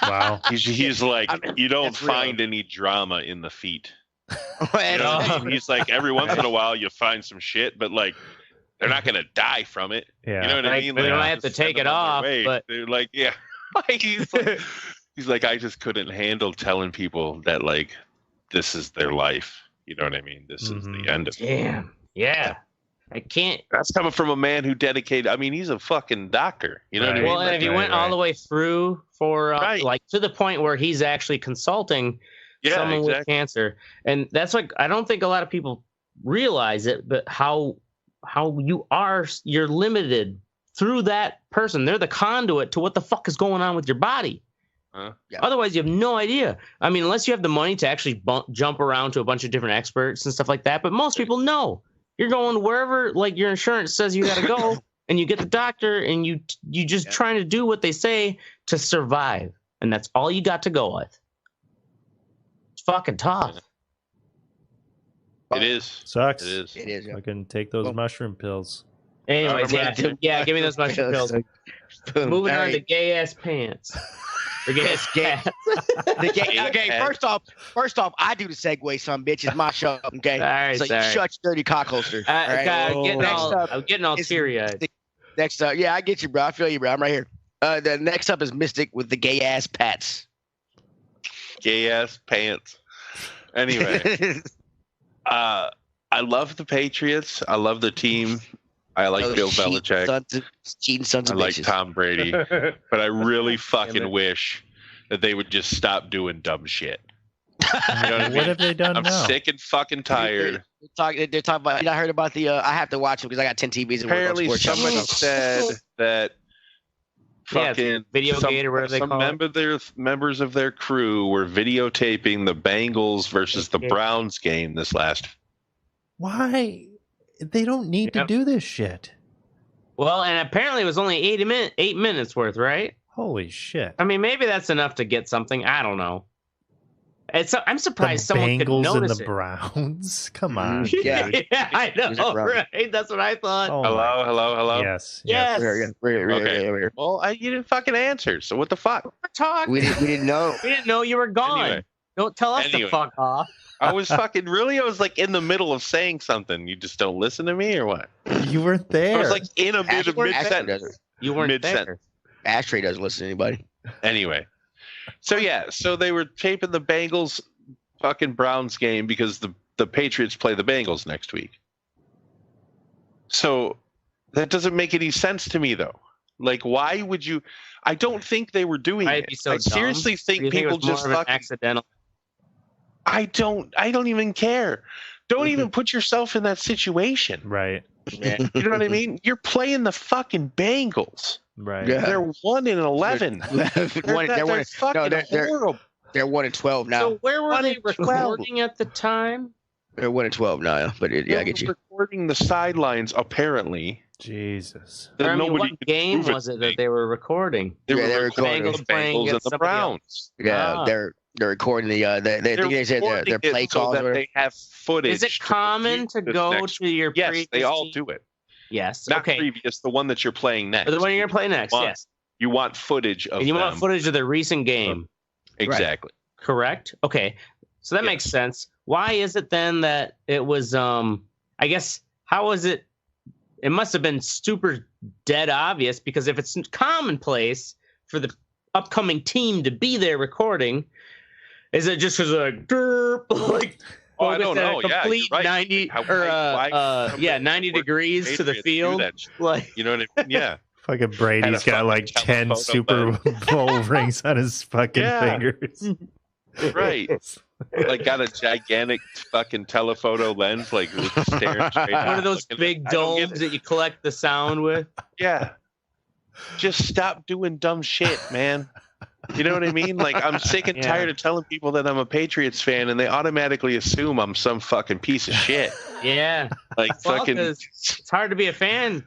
wow. He's like, you don't that's real. find any drama in the feet. And- You know what I mean? He's like, every once in a while you find some shit, but like, they're not gonna die from it. Yeah. You know what I Like, mean? they Like, don't you have to just send take it them on off, their way. but- They're like, yeah. He's like, I just couldn't handle telling people that like this is their life. You know what I mean? This is the end of it. Damn. Yeah. I can't. That's coming from a man who dedicated. I mean, he's a fucking doctor. You know what I Right. mean? Well, and Like, if you Right, went all right. the way through for Right. like to the point where he's actually consulting yeah, someone with exactly. cancer, and that's like I don't think a lot of people realize it, but how you're limited through that person. They're the conduit to what the fuck is going on with your body. Yeah. Otherwise, you have no idea. I mean, unless you have the money to actually jump around to a bunch of different experts and stuff like that. But most people know you're going wherever like your insurance says you got to go, and you get the doctor, and you just trying to do what they say to survive, and that's all you got to go with. It's fucking tough. It is. Sucks. It is. It is. Yeah. I can take those Well- mushroom pills. Anyways, yeah, give me those mushroom pills. Moving on to Alright. gay ass pants. Or gay ass pants. Okay, first off, I do the segue, son, bitch. It's my show, okay? All right, so you sorry. shut your dirty cock holster. all right? I'm getting Next all, up I'm getting all is teary eyed. The Next up, yeah, I get you, bro. I feel you, bro. I'm right here. The next up is Mystic with the gay ass Pats. Gay ass pants. Anyway, I love the Patriots. I love the team. I like Bill Belichick. Cheating sons I of like bitches. Tom Brady. But I really fucking wish that they would just stop doing dumb shit. You know what I mean? What have they done I'm now? sick and fucking tired. They're talking about. I heard about the. I have to watch them because I got 10 TVs. Apparently, somebody said that fucking Videogate or whatever they call it. members of their crew were videotaping the Bengals versus the Browns game this last. Why? They don't need to do this shit. Well, and apparently it was only 8 minutes worth, right? Holy shit. I mean, maybe that's enough to get something. I don't know. I'm surprised someone could Bengals notice and the Browns. Come on. Yeah, yeah, I know, right? That's what I thought. Oh Hello. Yes. Okay. Well, you didn't fucking answer. So what the fuck? We're talking. We didn't know. We didn't know you were gone. Anyway. Don't tell us to fuck off. I was like in the middle of saying something. You just don't listen to me or what? You weren't there. I was like in a mid sentence. You weren't Mid-sentence. there. Ashtray doesn't listen to anybody. Anyway, so they were taping the Bengals fucking Browns game because the Patriots play the Bengals next week. So that doesn't make any sense to me though. Like, why would you? I don't think they were doing it. So I seriously think people just fucking accidental. I don't even care. Don't even put yourself in that situation. Right. Yeah. You know what I mean? You're playing the fucking Bengals. Right. Yeah. They're 1-11. They're fucking horrible. They're 1-12 now. So where were they recording at the time? They're 1-12 now. But I get you. Recording the sidelines apparently. Jesus. I mean, what game was it that they were recording? They were recording the Bengals and the Browns. Yeah, they're recording they said their play calls. So that they have footage. Is it common to go to your Yes, previous they all team? do it. Yes. Not okay. previous, the one that you're playing next. The one you're playing next, yes. You want footage of and you them. want footage of the recent game. Exactly. Right. Correct? Okay. So that makes sense. Why is it then that it was I guess how was it? It must have been super dead obvious because if it's commonplace for the upcoming team to be there recording, is it just because like I don't know. Complete right. 90 90 degrees to the field, like you know what I mean? Yeah. Fucking Brady's got like 10 Super Bowl rings on his fucking fingers. Right. Like got a gigantic fucking telephoto lens, like staring straight one of those big domes that you collect the sound with. Yeah. Just stop doing dumb shit, man. You know what I mean? Like, I'm sick and tired of telling people that I'm a Patriots fan, and they automatically assume I'm some fucking piece of shit. Yeah. Like, fucking. It's hard to be a fan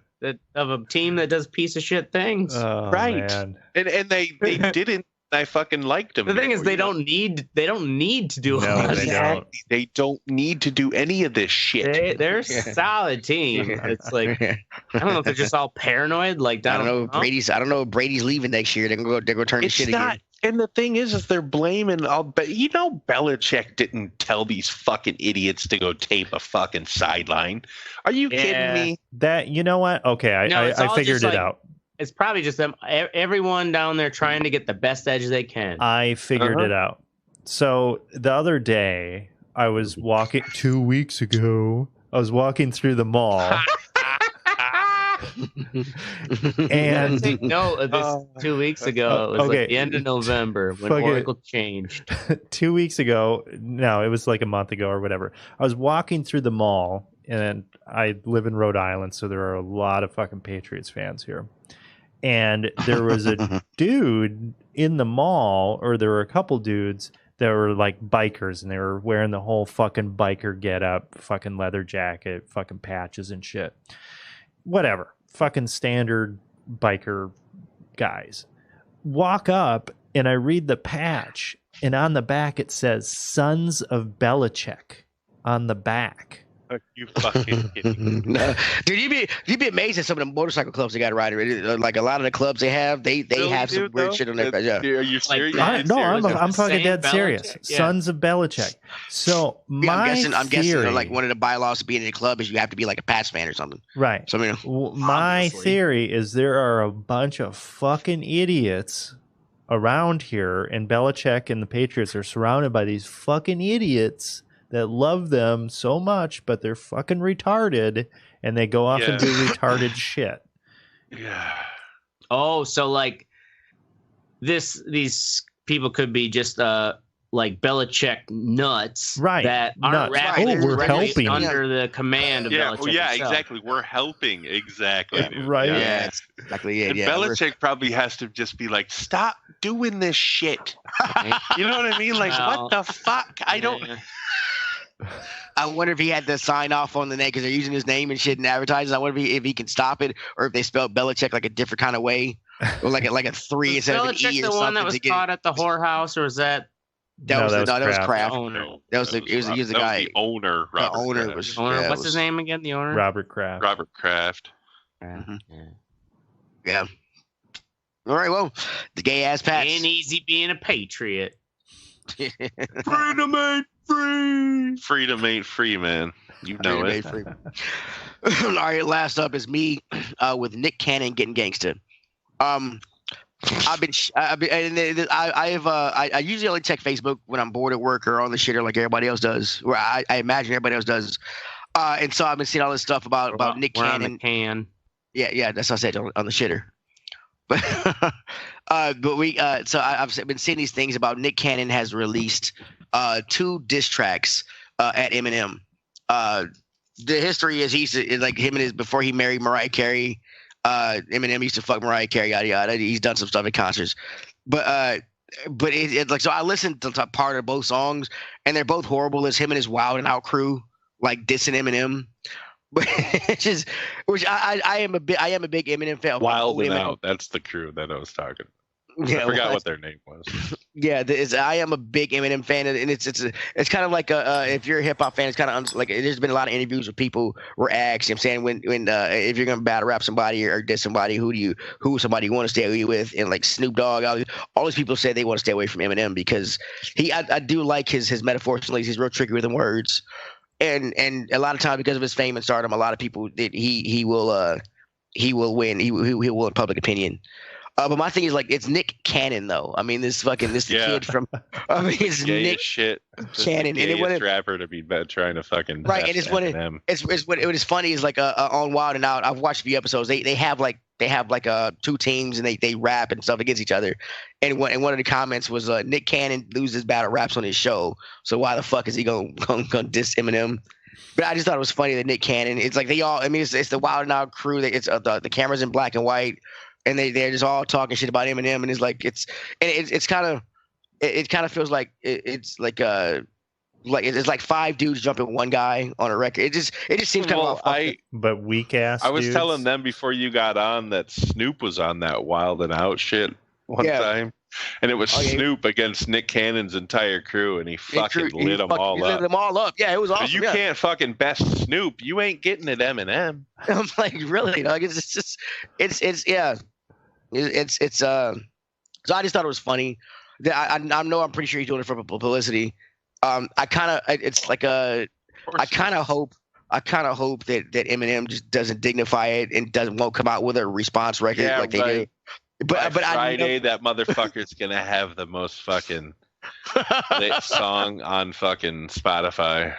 of a team that does piece of shit things. Oh, right. Man. And they didn't. I fucking liked them. The thing is, they don't need to do No, they don't. They don't need to do any of this shit. They're a solid team. It's like I don't know if they're just all paranoid. Like I don't know. I don't know if Brady's leaving next year. They're gonna turn the shit again. And the thing is they're blaming. Belichick didn't tell these fucking idiots to go tape a fucking sideline. Are you kidding me? That you know what? Okay, I figured it out. It's probably just them. Everyone down there trying to get the best edge they can. I figured it out. So the other day, I was walking 2 weeks ago. I was walking through the mall. And take note of this 2 weeks ago. It was like the end of November when Oracle changed. 2 weeks ago. No, it was like a month ago or whatever. I was walking through the mall, and I live in Rhode Island, so there are a lot of fucking Patriots fans here. And there was a dude in the mall, or there were a couple dudes that were like bikers, and they were wearing the whole fucking biker getup, fucking leather jacket, fucking patches and shit. Whatever. Fucking standard biker guys. Walk up, and I read the patch, and on the back it says Sons of Belichick on the back. Are you fucking kidding? No. Dude, you'd be amazed at some of the motorcycle clubs they got around here. Like a lot of the clubs they have Really, have some dude, weird though? shit on there. Yeah. Are you serious? that? No, I'm Is it the fucking same dead serious. Belichick? Yeah. Sons of Belichick. So Yeah, my I'm theory, guessing like one of the bylaws to be in the club is you have to be like a Pats fan or something. right? So I mean, My Obviously. theory is there are a bunch of fucking idiots around here, and Belichick and the Patriots are surrounded by these fucking idiots that love them so much, but they're fucking retarded, and they go off and do retarded shit. Yeah. Oh, so like these people could be just like Belichick nuts, Right, That aren't nuts. actually Oh, we're really helping. under the command of Belichick. Yeah, himself. exactly. We're helping. Exactly. Yeah, dude. right. yeah, that's exactly it. And Yeah, Belichick probably has to just be like, stop doing this shit. You know what I mean? Like, Well, what the fuck? I don't. Yeah. I wonder if he had to sign off on the name because they're using his name and shit in advertising. I wonder if he can stop it, or if they spell Belichick like a different kind of way, or like a 3 Was instead of an Belichick E or the something. one that was to get caught at the whorehouse, or was that that was Kraft. the owner? No, That was the guy. the owner. The Robert owner Kraft. was. Owner? Yeah, What's his name again? The owner? Robert Kraft. Robert Kraft. Mhm. Yeah. Yeah. All right. Well, the gay ass Pats. Ain't easy being a patriot. Freedom ain't free. Freedom ain't free, man. You know it. All right. Last up is me with Nick Cannon getting gangsta. I usually only check Facebook when I'm bored at work or on the shitter like everybody else does, or I imagine everybody else does. And so I've been seeing all this stuff about Nick We're on Cannon. the can. Yeah, that's what I said on the shitter. But so I've been seeing these things about Nick Cannon has released 2 diss tracks at Eminem. The history is he's like him and his before he married Mariah Carey. Eminem used to fuck Mariah Carey, yada yada. He's done some stuff at concerts, but it's like so. I listened to part of both songs, and they're both horrible. It's him and his Wild and Out crew like dissing Eminem, but which I am a big Eminem fan. Wild and Eminem. Out. That's the crew that I was talking. Yeah, I forgot well, what their name was. yeah, I am a big Eminem fan, and it's kind of like if you're a hip hop fan, it's kind of like there's been a lot of interviews with people where asked, you know what I'm saying, when if you're gonna battle rap somebody or diss somebody, who somebody you want to stay with, and like Snoop Dogg, all these people say they want to stay away from Eminem because I do like his metaphors, he's real tricky with the words, and a lot of times because of his fame and stardom, a lot of people that he will win, he will in public opinion. But my thing is like it's Nick Cannon though. I mean this kid from it's Nick shit. Cannon, The and gayest rapper to be trying to fucking right. And it's what it was funny is like on Wild and Out. I've watched a few episodes. They have like 2 teams and they rap and stuff against each other. And one of the comments was Nick Cannon loses battle raps on his show, so why the fuck is he gonna diss Eminem? But I just thought it was funny that Nick Cannon. It's like they all. I mean it's the Wild and Out crew. That it's the cameras in black and white. And they're just all talking shit about Eminem, and it's like it kind of feels like it's like it's like 5 dudes jumping one guy on a record. It just seems kind of but weak ass. I was dudes. telling them before you got on that Snoop was on that Wild and Out shit one time, and it was Snoop against Nick Cannon's entire crew, and he fucking lit them all up. Lit them all up. Yeah, it was awesome. You can't fucking best Snoop. You ain't getting it, Eminem. I'm like, really, dog? So I just thought it was funny. I know I'm pretty sure he's doing it for publicity. I kind of hope that Eminem just doesn't dignify it and won't come out with a response record like they do. But Friday, that motherfucker's gonna have the most fucking lit song on fucking Spotify.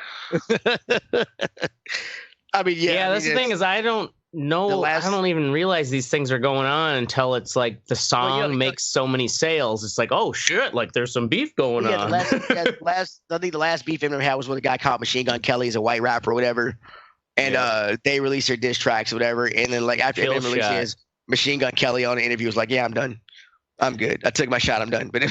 I mean, yeah. That's the thing is I don't know. I don't even realize these things are going on until it's like the song makes so many sales. It's like, oh shit, like there's some beef going on. I think the last beef Eminem had was with a guy called Machine Gun Kelly. He's a white rapper or whatever. And they released their diss tracks or whatever. And then like after Eminem released his, Machine Gun Kelly on the interview was like, yeah, I'm done. I'm good. I took my shot. I'm done. But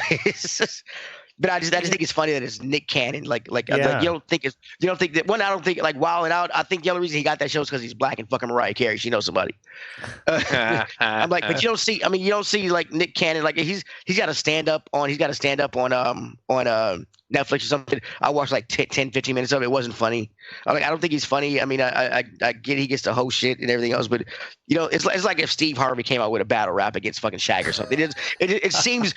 but I just think it's funny that it's Nick Cannon. Like you don't think that one. I don't think like Wild and Out. I think the only reason he got that show is because he's black and fucking Mariah Carey. She knows somebody. I'm like, but you don't see. I mean, you don't see like Nick Cannon. Like he's got to stand up on. He's got to stand up on Netflix or something. I watched like 10, 15 minutes of it. It wasn't funny. I don't think he's funny. I mean, I get he gets to host shit and everything else, but it's like if Steve Harvey came out with a battle rap against fucking Shaq or something. It just seems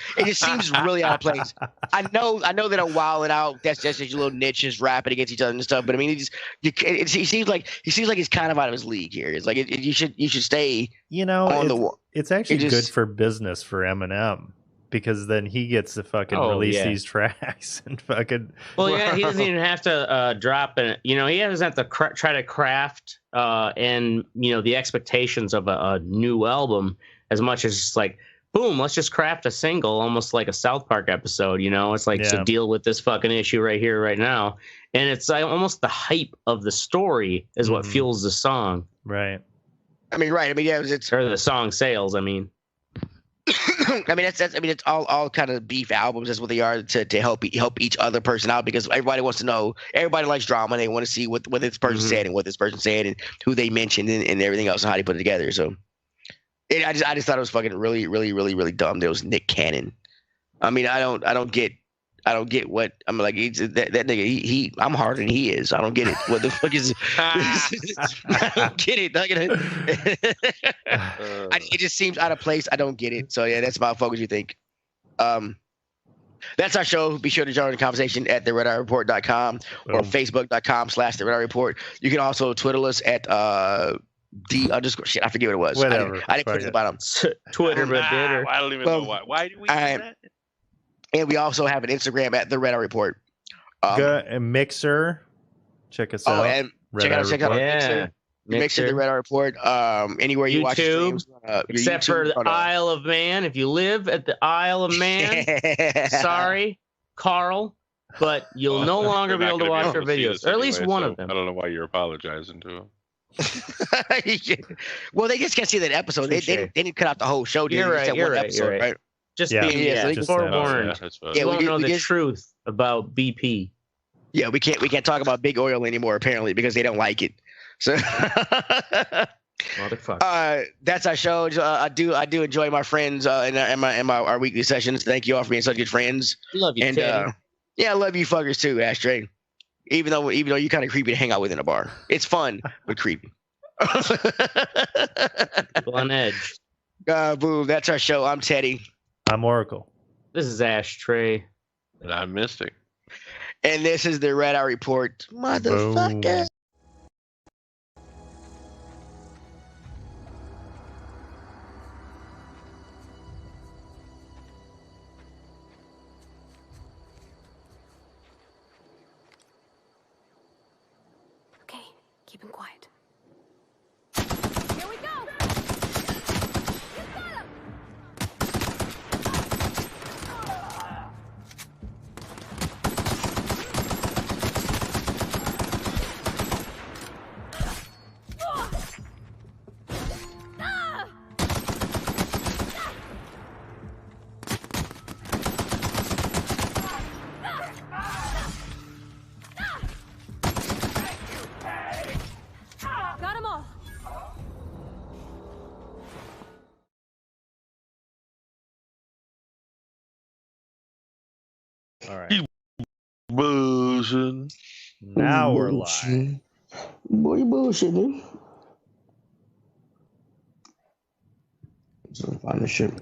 really out of place. I know that I'm wilding out. That's just your little niches rapping against each other and stuff. But I mean, he seems like he's kind of out of his league here. It's like you should stay. On the wall. It's actually good for business for Eminem. Because then he gets to fucking release these tracks and fucking. Well, yeah, he doesn't even have to drop it. He doesn't have to try to craft and the expectations of a new album as much as just like, boom, let's just craft a single, almost like a South Park episode. It's like to deal with this fucking issue right here, right now, and it's like almost the hype of the story is what fuels the song. Right. I mean, right. I mean, yeah, it's or the song sales. I mean. I mean, it's all kind of beef albums. That's what they are to help each other person out, because everybody wants to know. Everybody likes drama. They want to see what this person said and what this person said and who they mentioned and everything else and how they put it together. So, I just thought it was fucking really, really, really, really dumb. There was Nick Cannon. I mean, I don't get what I'm like. That nigga. I'm harder than he is. I don't get it. What the fuck is? I don't get it. It just seems out of place. I don't get it. So yeah, that's about focus. You think? That's our show. Be sure to join the conversation at theredeyereport.com or facebook.com/The Red Eye Report. You can also Twitter us at _. Shit, I forget what it was. Whatever. I didn't put it at the bottom. Twitter, but I don't even know why. Why do we do that? And we also have an Instagram at The Red Eye Report. And Mixer. Check us out. And check out Mixer, The Red Eye Report. Anywhere you watch streams. Except for the Isle of Man. If you live at the Isle of Man, sorry, Carl, but you'll no longer be able to watch our videos. Or at least one of them. I don't know why you're apologizing to him. Well, they just can't see that episode. They didn't cut out the whole show. You're right. Just being forewarned. You won't know the truth about BP. Yeah, we can't talk about big oil anymore apparently because they don't like it. So motherfucker. That's our show. I do enjoy my friends and our weekly sessions. Thank you all for being such good friends. Love you, and I love you fuckers too, Ashtray. Even though you're kind of creepy to hang out with in a bar. It's fun, but creepy. On edge. Boom. That's our show. I'm Teddy. I'm Oracle. This is Ashtray. And I'm Mystic. And this is the Red Eye Report. Motherfucker. Boom. Okay, keep him quiet. Here we go! You got him! Got them all. All right. Bullshit. Now we're live. Boy, bullshit, dude. So find the shit.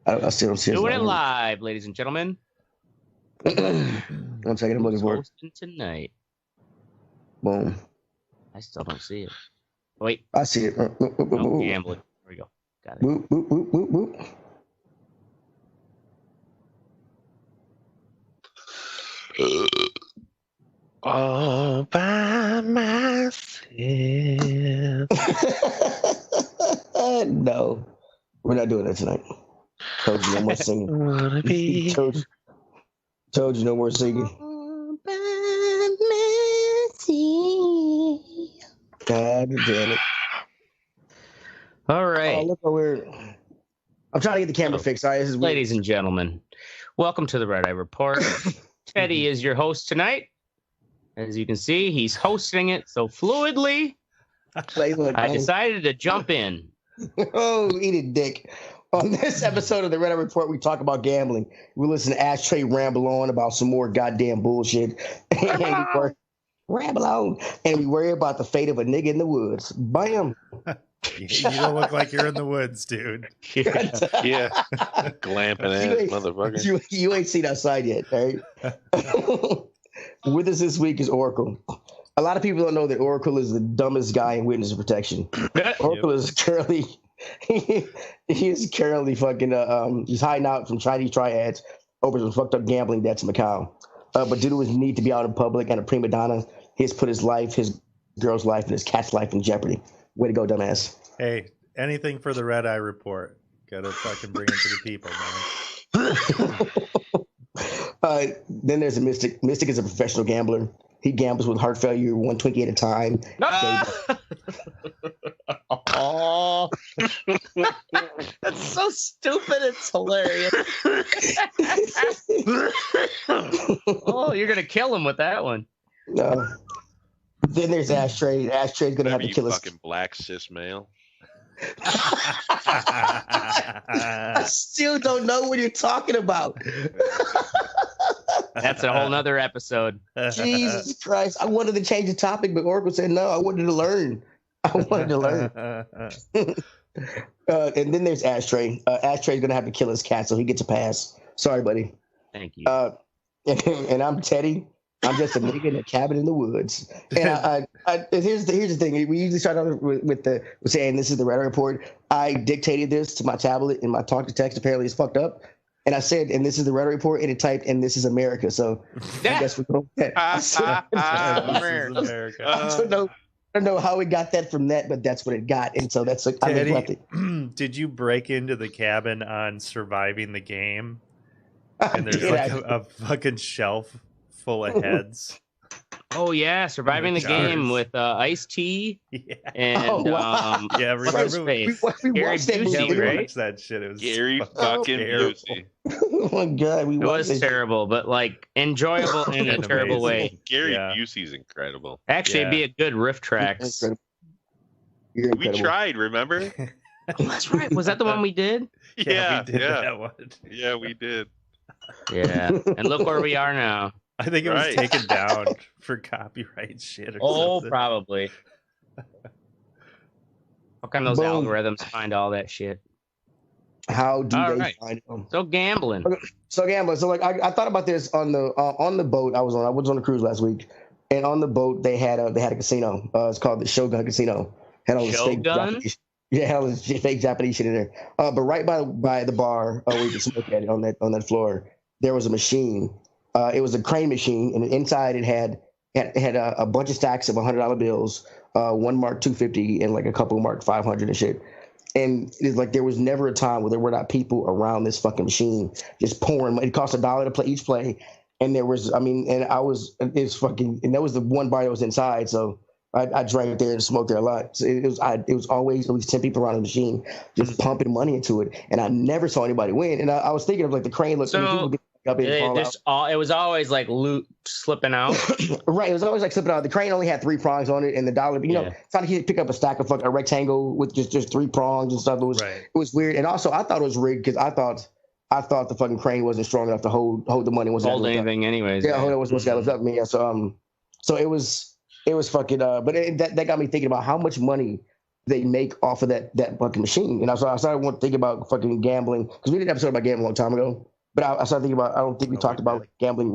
I still don't see it. Doing it live, ladies and gentlemen. 1 second, I'm looking for it. Hosting tonight. Boom. I still don't see it. Wait. I see it. No, gambling. There we go. Got it. Boop, boop, boop, boop, boop. All by myself. No, we're not doing that tonight. Told you no more singing. Told you no more singing. God damn it. All right. Oh, look how weird. I'm trying to get the camera fixed. Sorry, this is weird. Ladies and gentlemen, welcome to the Red Eye Report. Teddy is your host tonight. As you can see, he's hosting it so fluidly. I decided to jump in. Oh, eat it, dick. On this episode of the Red Eye Report, we talk about gambling. We listen to Ashtray ramble on about some more goddamn bullshit. Ramble on. And we worry about the fate of a nigga in the woods. Bam. You don't look like you're in the woods, dude. Yeah. Glamping ass motherfucker. You ain't seen outside yet, right? With us this week is Oracle. A lot of people don't know that Oracle is the dumbest guy in witness protection. Oracle is currently he is currently fucking he's hiding out from Chinese triads over some fucked up gambling debts in Macau. But due to his need to be out in public and a prima donna, he has put his life, his girl's life, and his cat's life in jeopardy. Way to go, dumbass. Hey, anything for the Red Eye Report. Gotta fucking bring it to the people, man. Then there's a Mystic. Mystic is a professional gambler. He gambles with heart failure, one Twinkie at a time. Oh, that's so stupid. It's hilarious. Oh, you're gonna kill him with that one. Then there's Ashtray. Ashtray's gonna have to kill us. Fucking black cis male. I still don't know what you're talking about. That's a whole nother episode. Jesus Christ. I wanted to change the topic, but Oracle said no, I wanted to learn. And then there's Ashtray. Ashtray's gonna have to kill his cat, so he gets a pass. Sorry, buddy. Thank you. And I'm Teddy. I'm just a nigga in a cabin in the woods. And here's the thing. We usually start out with saying this is the Red Eye Report. I dictated this to my tablet and my talk to text apparently is fucked up. And I said, and this is the Red Eye Report, and it typed, and this is America. So I guess we're going with that. America. I don't know how we got that from that, but that's what it got. And so that's like, Teddy, did you break into the cabin on surviving the game? And there's like a fucking shelf full of heads. Oh yeah, surviving the game with iced tea and yeah, remember we Gary watched that movie, Busey, we right? watched that shit. It was Gary fucking Busey. Oh my god, It was terrible, but like enjoyable in a terrible way. Gary Busey's incredible. Actually, it'd be a good riff tracks. We tried, remember? Oh, that's right. Was that the one we did? Yeah, we did that one. Yeah, we did. Yeah, and look where we are now. I think it was taken down for copyright shit or something. Probably. How come those algorithms find all that shit? How do they find them? So gambling. So like I thought about this on the boat I was on. I was on a cruise last week, and on the boat they had a casino. It's called the Shogun Casino. Had all this fake Japanese, had all this fake Japanese shit in there. But right by the bar where you can smoke at it on that floor, there was a machine. It was a crane machine, and inside it had a bunch of stacks of $100 bills, one marked 250 and like a couple marked 500 and shit. And it's like there was never a time where there were not people around this fucking machine just pouring. It cost $1 to play each play, and there was, and that was the one bar that was inside. So I drank there and smoked there a lot. So it was always at least 10 people around the machine just pumping money into it, and I never saw anybody win. And I was thinking of like the crane look. So it was always like loot slipping out. Right. It was always like slipping out. The crane only had 3 prongs on it, and the dollar, it's not like you pick up a stack of a rectangle with just 3 prongs and stuff. It was weird. And also I thought it was rigged because I thought the fucking crane wasn't strong enough to hold the money. Hold anything anyways. Yeah, hold it was supposed to lift up me. Yeah, so it was fucking but that got me thinking about how much money they make off of that fucking machine. And I started thinking about fucking gambling, because we did an episode about gambling a long time ago. But I started thinking about, I don't think we talked about like gambling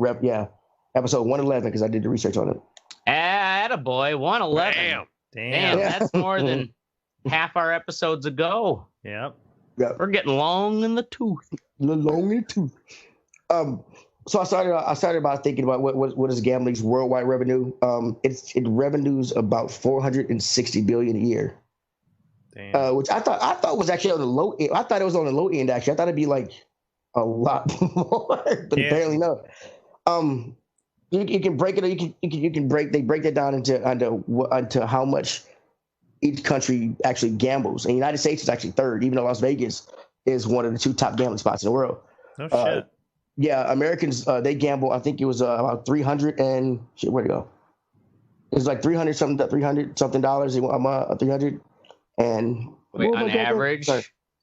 episode 111, because I did the research on it. Attaboy, 111. Damn, that's more than half our episodes ago. Yep. We're getting long in the tooth. So I started about thinking about what is gambling's worldwide revenue. It revenues about $460 billion a year. Damn. Which I thought was actually on the low end. I thought it was on the low end actually. I thought it'd be like a lot more, but apparently no. You can break it. They break that down into how much each country actually gambles. And the United States is actually third, even though Las Vegas is one of the 2 top gambling spots in the world. No shit. Yeah, Americans they gamble. I think it was about 300 and shit. Where'd it go? It was like $300 something dollars. 300 and on average.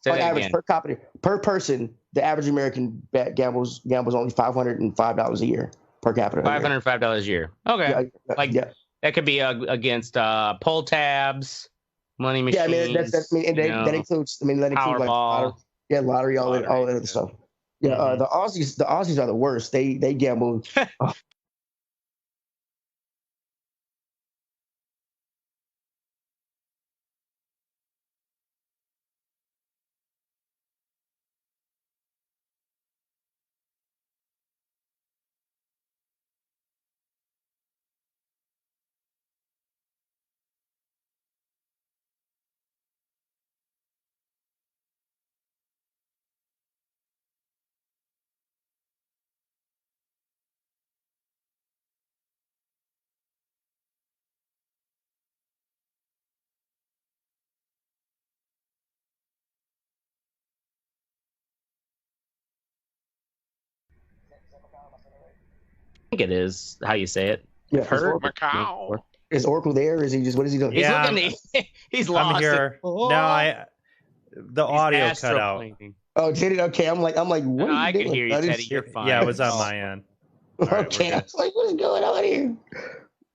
Say On that average, again. per capita, per person, the average American gambles only $505 a year per capita. $505 a year. Okay. Like yeah. that could be against pull tabs, money Yeah, I machines. mean, and that includes. I mean, that includes like Powerball. lottery, all that Lottery, other stuff. Yeah, the Aussies are the worst. They gamble. I think it is how you say it. Yeah, Heard? Macau. Is Oracle there? Is he just? What is he doing? Yeah. He's looking. He's lost. I'm here. Oh. No, the He's audio cut out. astroplaning. Oh, Teddy. Okay, I'm like, what No, are you I doing? can hear you, I didn't Teddy. see You're it. fine. Yeah, it was on my end. All right, Okay, we're I good. was like, what is going on here?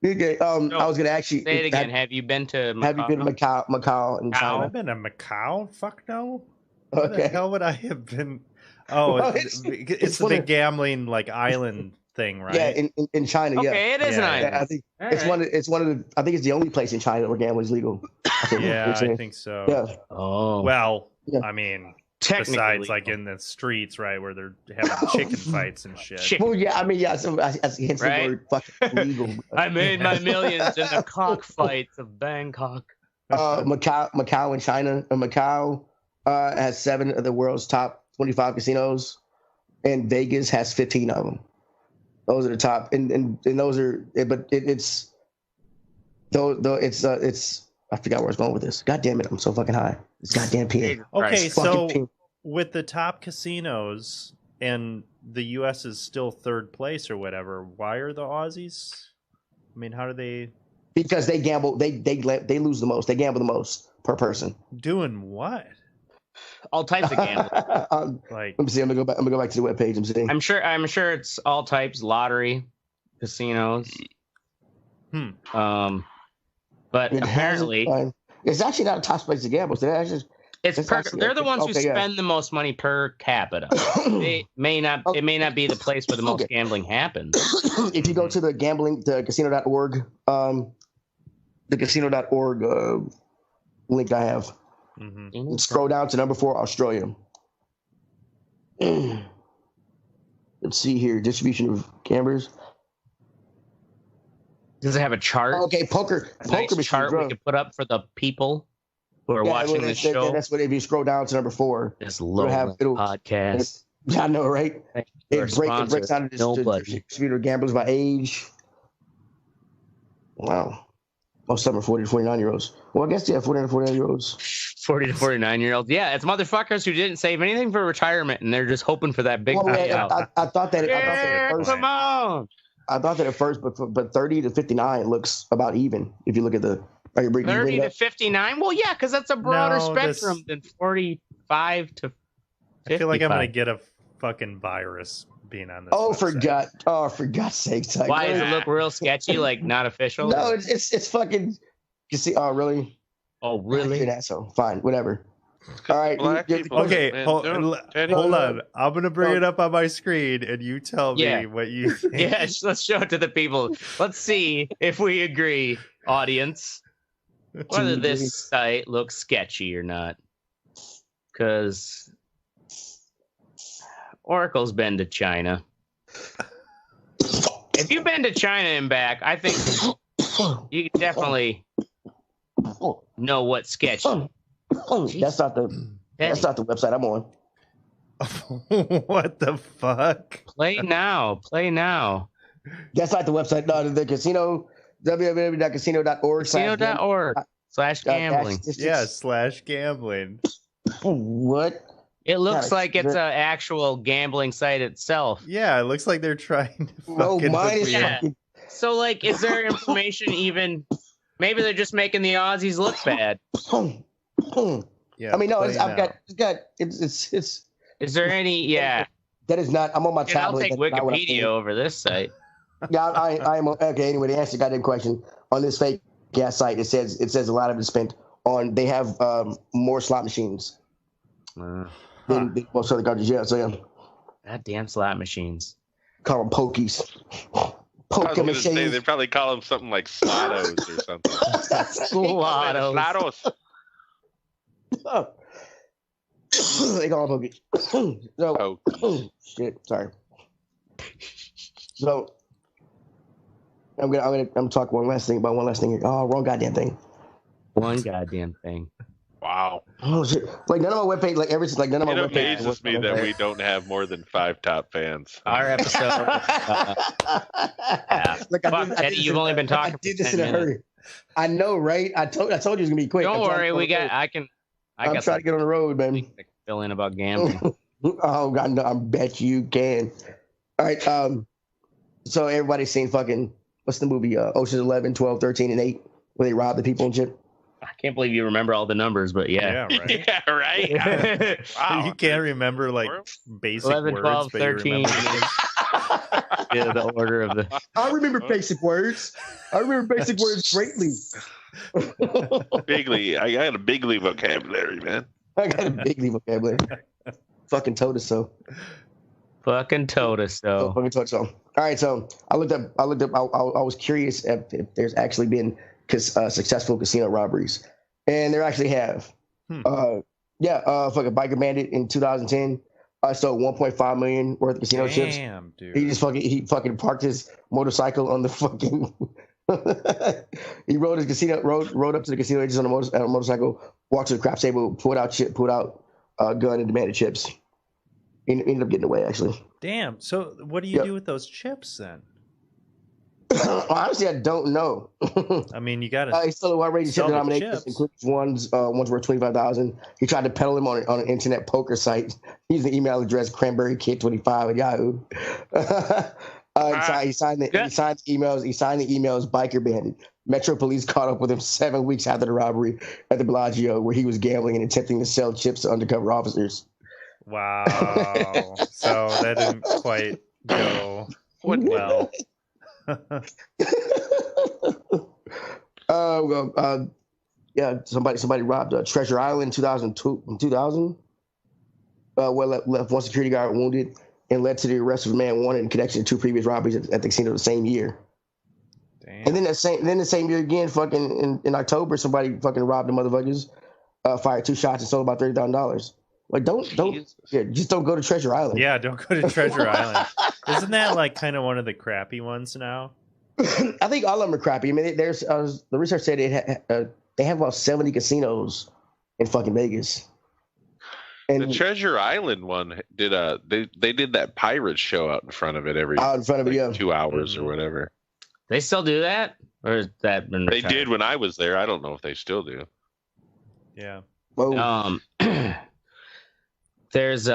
Okay, I was gonna actually Say it again. Have you been to Macau? Have you been to Macau and Have I China? been to Macau? Fuck no. Where the Okay. hell would I have been? Oh, Well, it's it's the one big of- gambling like island thing, right? Yeah, in China. Yeah. Okay, it is an Yeah, island. Yeah, I think All it's right. one of the. I think it's the only place in China where gambling is legal. Yeah, I think so. Yeah. Oh, Well, Yeah. I mean, technically, besides like in the streets, right, where they're having chicken fights and shit. Shit. Well, yeah. I mean, yeah. So hence the Right? word fucking legal. I made my millions in the cockfights of Bangkok. Macau and China. Macau has 7 of the world's top 25 casinos, and Vegas has 15 of them. Those are the top, and those are. But it's though it's I forgot where I was going with this. God damn it! I'm so fucking high. It's goddamn PM. Okay, Fucking so PM. with the top casinos and the U.S. is still third place or whatever, why are the Aussies? I mean, how do they Because they gamble, they lose the most. They gamble the most per person. doing what? All types of gambling. Like, Let me see. I'm gonna go back to the webpage and see. I'm sure it's all types: lottery, casinos. But It has- apparently, it's actually not a top place to gamble. So it's actually- they're the ones who okay, yeah. spend the most money per capita. It may not be the place where the most gambling happens. If you go to the casino.org, the casino.org link I have, and scroll down to number 4, Australia. Let's see here, distribution of gamblers. Does it have a chart? Okay, poker Nice machines, chart bro. we could put up for the people who are watching this show. That's what if you scroll down to number 4. This low podcast. I know, right? Thank you to our It breaks sponsor, down to Nobody. distributor gamblers by age. Wow. Most of them are 40 to 49-year-olds. Well, I guess, yeah, 40 to 49-year-olds. 40 to 49-year-olds. Yeah, it's motherfuckers who didn't save anything for retirement and they're just hoping for that big Well, payout. I thought that Yeah, at first. come on. I thought that at first, but 30 to 59 looks about even if you look at the. Are you bringing 30 to 59? Well, yeah, because that's a broader No, spectrum than 45 to 55. I feel like I'm gonna get a fucking virus being on this. For God's sake, Ty. Why does it look real sketchy, like not official? No, it's fucking. You see? Oh, really? Oh, You're an really? asshole. Fine, whatever. All right. Black people. Okay, Man, hold Teddy. on. I'm gonna bring it up on my screen, and you tell Yeah. me what you think. Yeah, let's show it to the people. Let's see if we agree, audience, whether this site looks sketchy or not. Because Oracle's been to China. If you've been to China and back, I think you can definitely know what's sketchy. That's not the website I'm on. What the fuck? Play now. That's not the website. No, the casino. www.casino.org. Casino.org/gambling. Yeah, /gambling. What? It looks like it's an actual gambling site itself. Yeah, it looks like they're trying to No, fucking mine hook is me up. Yeah. fucking. So, like, is there information even? Maybe they're just making the Aussies look bad. Yeah. I mean, no, play I've now. got it's. Is there any? Yeah. That is not. I'm on my And I'll tablet. take That's not what I'm Wikipedia doing. over this site. Yeah, I am okay. Anyway, to answer the goddamn question on this fake gas site, it says a lot of it is spent on. They have more slot machines than most other countries. Yeah, so yeah, Goddamn slot machines. call them pokies. I was Poker going to say machines. they probably call them something like slottos or something. Slottos. They call them pokies. So, shit. Sorry. So, I'm talking one last thing about one last thing. Oh, wrong goddamn thing. One goddamn thing. Wow. Oh shit! Like none of my webpage, like everything, like none of my It webpages. amazes me that we don't have more than 5 top fans. Our episode. Yeah. Look, Fuck, Eddie, you've only been talking. I did for this 10 in a minutes. hurry. I know, right? I told you it was gonna be quick. Don't worry, we got. I'm I'm trying to get on the road, man. fill in about gambling. Oh God, no, I bet you can. All right. So everybody's seen fucking what's the movie? Ocean's 11, 12, 13, and 8, where they rob the people and shit. I can't believe you remember all the numbers, but yeah. Yeah, right. Yeah, right. Wow. You can't remember like basic 11, words, 12, but 13. you remember names. Yeah, the order of the. I remember basic words. I remember basic words greatly. Bigly. I got a bigly vocabulary, man. I got a bigly vocabulary. Fucking told us so. Fucking told us so. Fucking told us so. All right, so I looked up. I was curious if there's actually been successful casino robberies, and there actually have. Fucking Biker Bandit in 2010 stole 1.5 million worth of casino chips. Damn, dude. He fucking parked his motorcycle on the fucking. He rode up to the casino agents on a motorcycle, walked to the crap table, pulled out a gun and demanded chips. He ended up getting away, actually. Damn. So what do you do with those chips then? Honestly, I don't know. I mean, you got to. He stole a wide range of chip sell the denominations, chips. including ones worth 25,000. He tried to peddle them on an internet poker site using the email address cranberrykid25 at Yahoo. He signed the emails Biker Bandit. Metro Police caught up with him 7 weeks after the robbery at the Bellagio, where he was gambling and attempting to sell chips to undercover officers. Wow. So that didn't quite go well. Somebody robbed Treasure Island in 2000. Left one security guard wounded and led to the arrest of a man wanted in connection to 2 previous robberies at the casino the same year. Damn. And then the same year again, fucking in October, somebody fucking robbed the motherfuckers, fired 2 shots and sold about $30,000. Like just don't go to Treasure Island. Yeah, don't go to Treasure Island. Isn't that like kind of one of the crappy ones now? I think all of them are crappy. I mean, there's the research said they have about 70 casinos in fucking Vegas. And The Treasure Island one did they did that pirate show out in front of it out in front of it, yeah. 2 hours or whatever. They still do that, or is that been They retired? did when I was there. I don't know if they still do. Yeah. Whoa. There's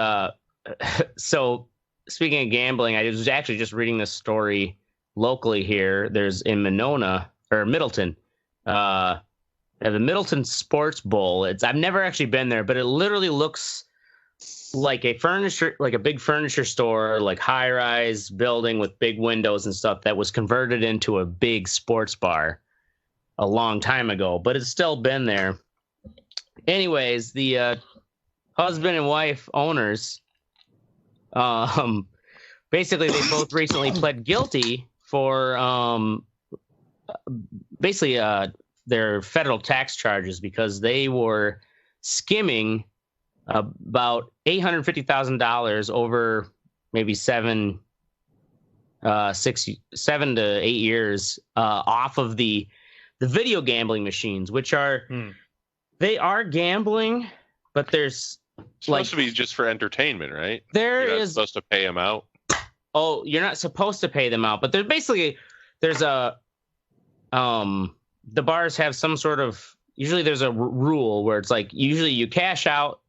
so speaking of gambling, I was actually just reading this story locally here. There's in Middleton, the Middleton Sports Bowl. I've never actually been there, but it literally looks like a big furniture store, like high-rise building with big windows and stuff that was converted into a big sports bar a long time ago, but it's still been there. Anyways, the husband and wife owners, basically they both recently pled guilty for their federal tax charges because they were skimming about $850,000 over maybe 7 to 8 years off of the video gambling machines, which are they are gambling, but there's It's supposed to be just for entertainment, right? You're not supposed to pay them out. Oh, you're not supposed to pay them out, but there's a the bars have some sort of, usually there's a rule where it's like usually you cash out,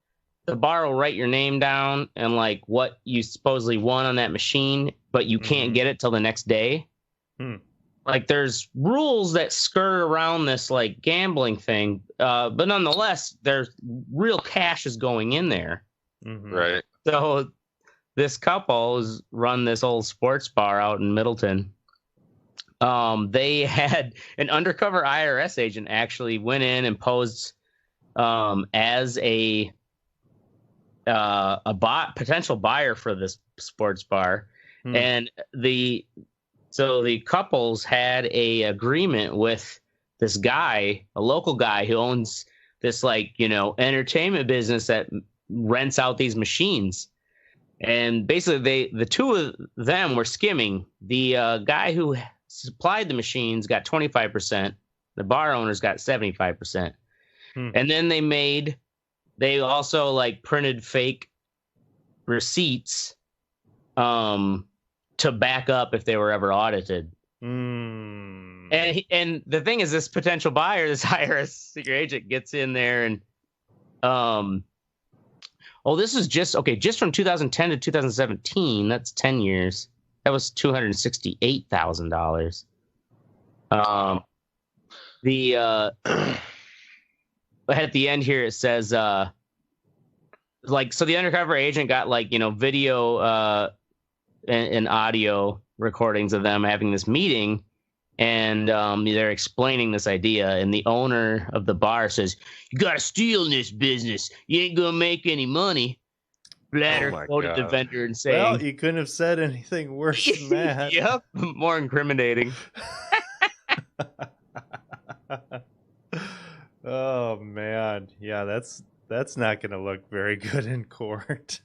the bar will write your name down and like what you supposedly won on that machine, but you can't get it till the next day. like there's rules that skirt around this like gambling thing, but nonetheless, there's real cash is going in there. Mhm. Right. So this couple has run this old sports bar out in Middleton. They had an undercover IRS agent actually went in and posed as a potential buyer for this sports bar, and the couples had a agreement with this guy, a local guy who owns this like entertainment business that rents out these machines. And basically, the two of them were skimming. The guy who supplied the machines got 25%. The bar owners got 75%. And then they also like printed fake receipts to back up if they were ever audited. And the thing is, this potential buyer, this IRS secret agent, gets in there and this is just from 2010 to 2017. That's 10 years. That was $268,000. At the end here it says so the undercover agent got video and audio recordings of them having this meeting, and they're explaining this idea, and the owner of the bar says, "You gotta steal in this business. You ain't gonna make any money." Blatter quoted the vendor and saying, "Well, you couldn't have said anything worse than that." Yep, more incriminating. Oh man, yeah, that's not going to look very good in court.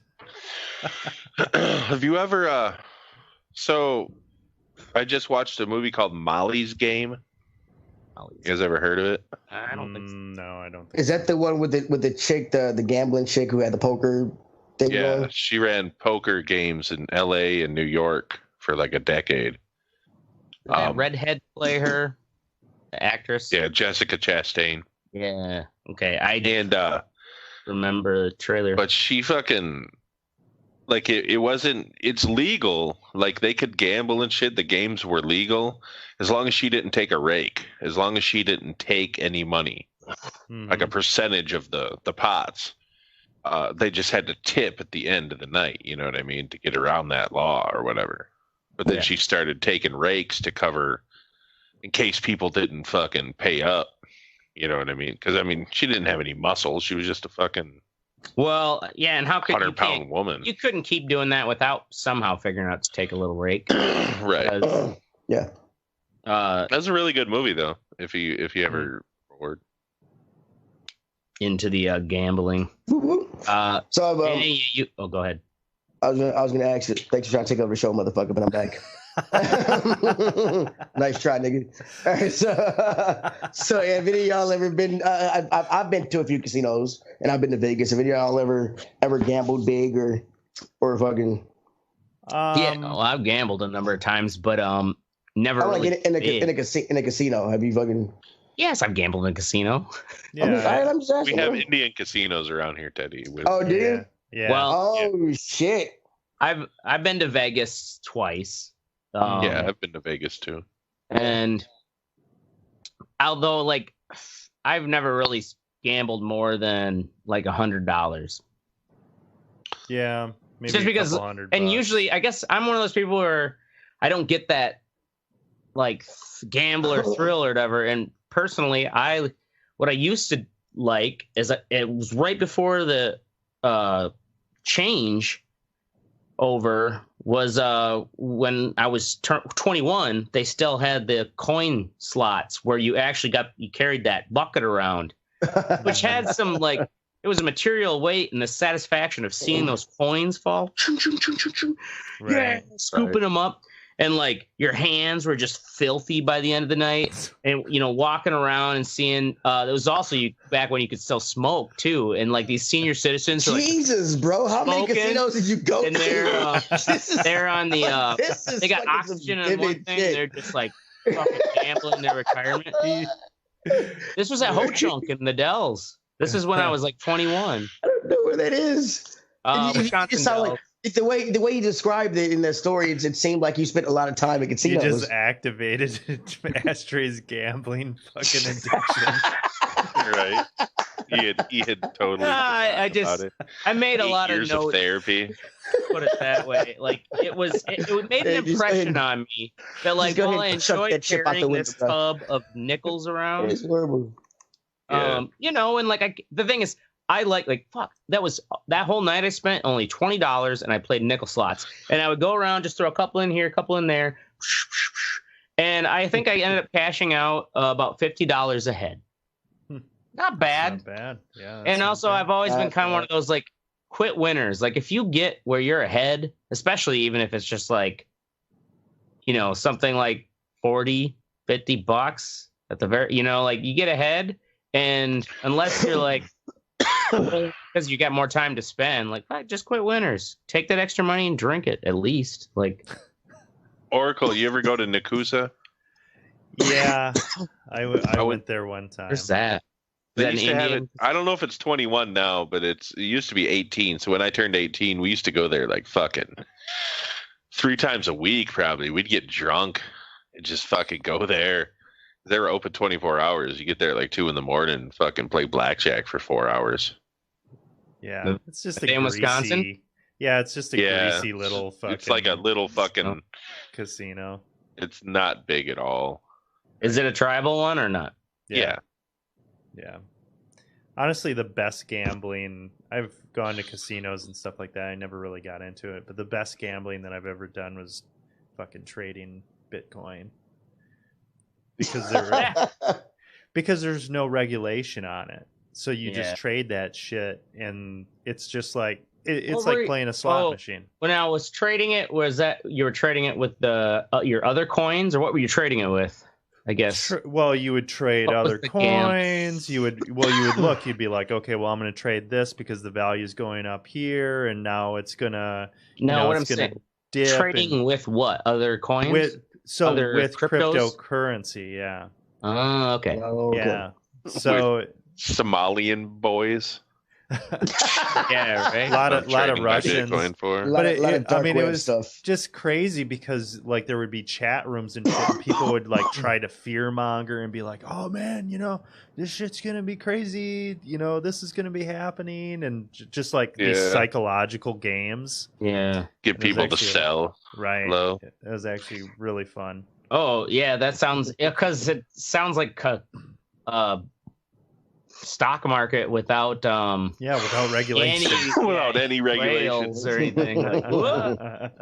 Have you ever? So, I just watched a movie called Molly's Game. You guys ever heard of it? I don't think so. No, I don't think Is that the one with the chick, the gambling chick who had the poker thing Yeah, going? she ran poker games in L.A. and New York for like a decade. Did that redhead play her? The actress? Yeah, Jessica Chastain. Yeah. Okay. I did remember the trailer. But she fucking like it wasn't. It's legal. Like they could gamble and shit. The games were legal as long as she didn't take a rake. As long as she didn't take any money, like a percentage of the pots. They just had to tip at the end of the night. You know what I mean, to get around that law or whatever. But then she started taking rakes to cover in case people didn't fucking pay up. You know what I mean? Because I mean, she didn't have any muscles. She was just a fucking and how could 100-pound woman? You couldn't keep doing that without somehow figuring out to take a little rake, right? Yeah. That's a really good movie, though. If you ever forward into the gambling. Go ahead. I was gonna ask you. Thanks for trying to take over the show, motherfucker. But I'm back. Nice try, nigga. All right, so have any of y'all ever been? I've been to a few casinos, and I've been to Vegas. Have any of y'all ever gambled big or fucking? I've gambled a number of times, but never. In a casino. Have you fucking? Yes, I've gambled in a casino. Yeah, I'm just asking. We have Indian casinos around here, Teddy. Do you? Yeah. Well, shit. I've been to Vegas twice. I've been to Vegas too. And although I've never really gambled more than $100. Yeah, maybe just because, and usually I guess I'm one of those people where I don't get that gambler thrill or whatever. And personally, what I used to like is it was right before the change over was when I was 21. They still had the coin slots where you actually carried that bucket around, which had some it was a material weight and the satisfaction of seeing those coins fall. Right. Scooping them up. And your hands were just filthy by the end of the night, and walking around and seeing. There was also back when you could still smoke too, and these senior citizens. Jesus, bro, how many casinos did you go and to? They're on the. They got oxygen on one thing. Shit. They're just fucking gambling their retirement. This was at Ho Chunk in the Dells. This is when I was 21. I don't know where that is. Wisconsin Dells. The way you described it in the story, it seemed like you spent a lot of time at You casinos. just activated Astray's gambling fucking addiction. Right. He had totally. I made a 8 lot of years notes. of therapy. Put it that way. Like it made an impression on me that like go while I ahead and chuck enjoyed that chip out the carrying window, this bro. tub of nickels around, It's horrible. Yeah. you know, and like the thing is, I like fuck. That whole night I spent only $20, and I played nickel slots, and I would go around, just throw a couple in here, a couple in there, and I think I ended up cashing out about $50 a head. Not bad. Not bad. Yeah. And also, I've always been Not kind of one bad. of those like quit winners. Like if you get where you're ahead, especially even if it's just like, you know, something like 40, $50 at the very, you know, like you get ahead, and unless you're like, because you got more time to spend, like just quit winners. Take that extra money and drink it at least. Like Oracle, you ever go to Nakusa? Yeah, I went there one time. where's that? Is They that an used to have Indian? it. I don't know if it's 21 now, but it used to be 18. So when I turned 18, we used to go there like fucking 3 times a week. Probably we'd get drunk and just fucking go there. They were open 24 hours. You get there at like 2 in the morning and fucking play blackjack for 4 hours. Yeah, it's just a in greasy. Wisconsin? Yeah, it's just a greasy little fucking. It's like a little fucking. casino. It's not big at all. Is it a tribal one or not? Yeah. Yeah. Honestly, the best gambling, I've gone to casinos and stuff like that. I never really got into it, but the best gambling that I've ever done was fucking trading Bitcoin. Because there's no regulation on it. So you just trade that shit, and it's just like it's like playing a slot machine. When I was trading it, was that you were trading it with the your other coins, or what were you trading it with? I guess. Well, you would trade What was other the coins. You would look. You'd be like, okay, well, I'm going to trade this because the value is going up here, and now it's gonna. No, what I'm saying, trading with what other coins? With cryptos? Cryptocurrency, yeah. Oh, okay. Yeah. So Somalian boys. Yeah, right. A lot of Trading my Russians. Bitcoin for. But lot of dark it web was stuff. just crazy because like there would be chat rooms and shit, and people would like try to fear monger and be like, "Oh man, you know this shit's gonna be crazy. You know this is gonna be happening," and just like these psychological games. Yeah. Get people to sell. Right. Low. It was actually really fun. Oh yeah, that sounds because it sounds like stock market without without regulation. Without any regulations or anything. Like,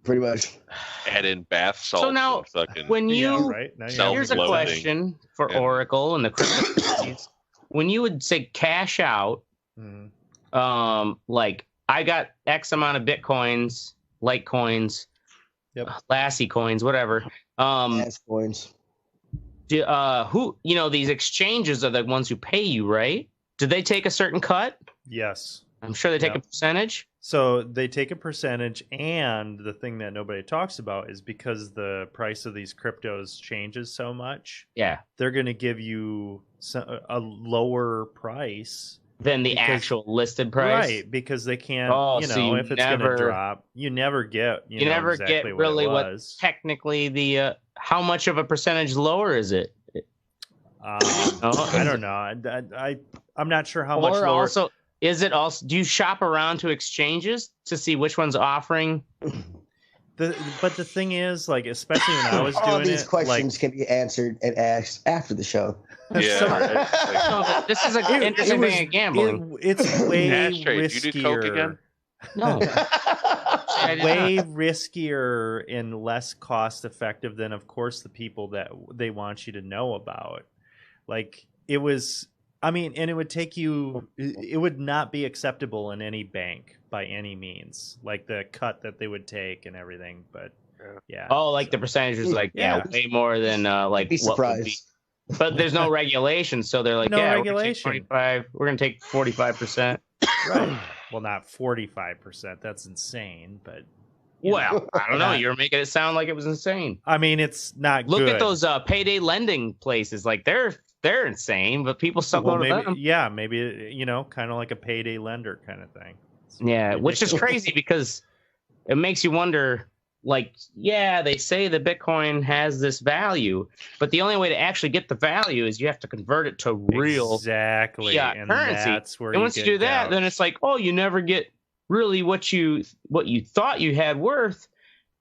pretty much. Add in bath salts. So now, and fucking when you Now here's a question for Oracle and the cryptocurrencies. When you would say cash out, like I got X amount of Bitcoins, Litecoins, Lassie coins, whatever. Ass coins. Who these exchanges are the ones who pay you, right? Do they take a certain cut? Yes. I'm sure they take a percentage. So they take a percentage, and the thing that nobody talks about is because the price of these cryptos changes so much. Yeah, they're going to give you a lower price than the actual listed price, right? Because they can't, so if it's going to drop, you never get, you never exactly get really what technically the how much of a percentage lower is it? I don't know. I'm not sure how much lower. Also, is it also? Do you shop around to exchanges to see which one's offering? But the thing is, like, especially when I was doing all these it, questions can be answered and asked after the show. Yeah, no, this is an interesting thing of gambling. It's way riskier. You do coke again? No. Way riskier and less cost effective than, of course, the people that they want you to know about. Like, it was, and it would take you, it would not be acceptable in any bank by any means, like the cut that they would take and everything. But yeah. Oh, like the percentage was like, way more than like be surprised. What would be. But there's no regulation, so they're like, no regulation. We're gonna take 45%. Right. Well, not 45%. That's insane. But well, I don't know. You're making it sound like it was insane. It's not. Look good. at those payday lending places. Like they're insane, but people still go to them. Yeah, maybe kind of like a payday lender kind of thing. Yeah, which is crazy because it makes you wonder, like, yeah, they say the Bitcoin has this value, but the only way to actually get the value is you have to convert it to real fiat and currency. that's where And once you do that, then it's like, oh, you never get really what you thought you had worth.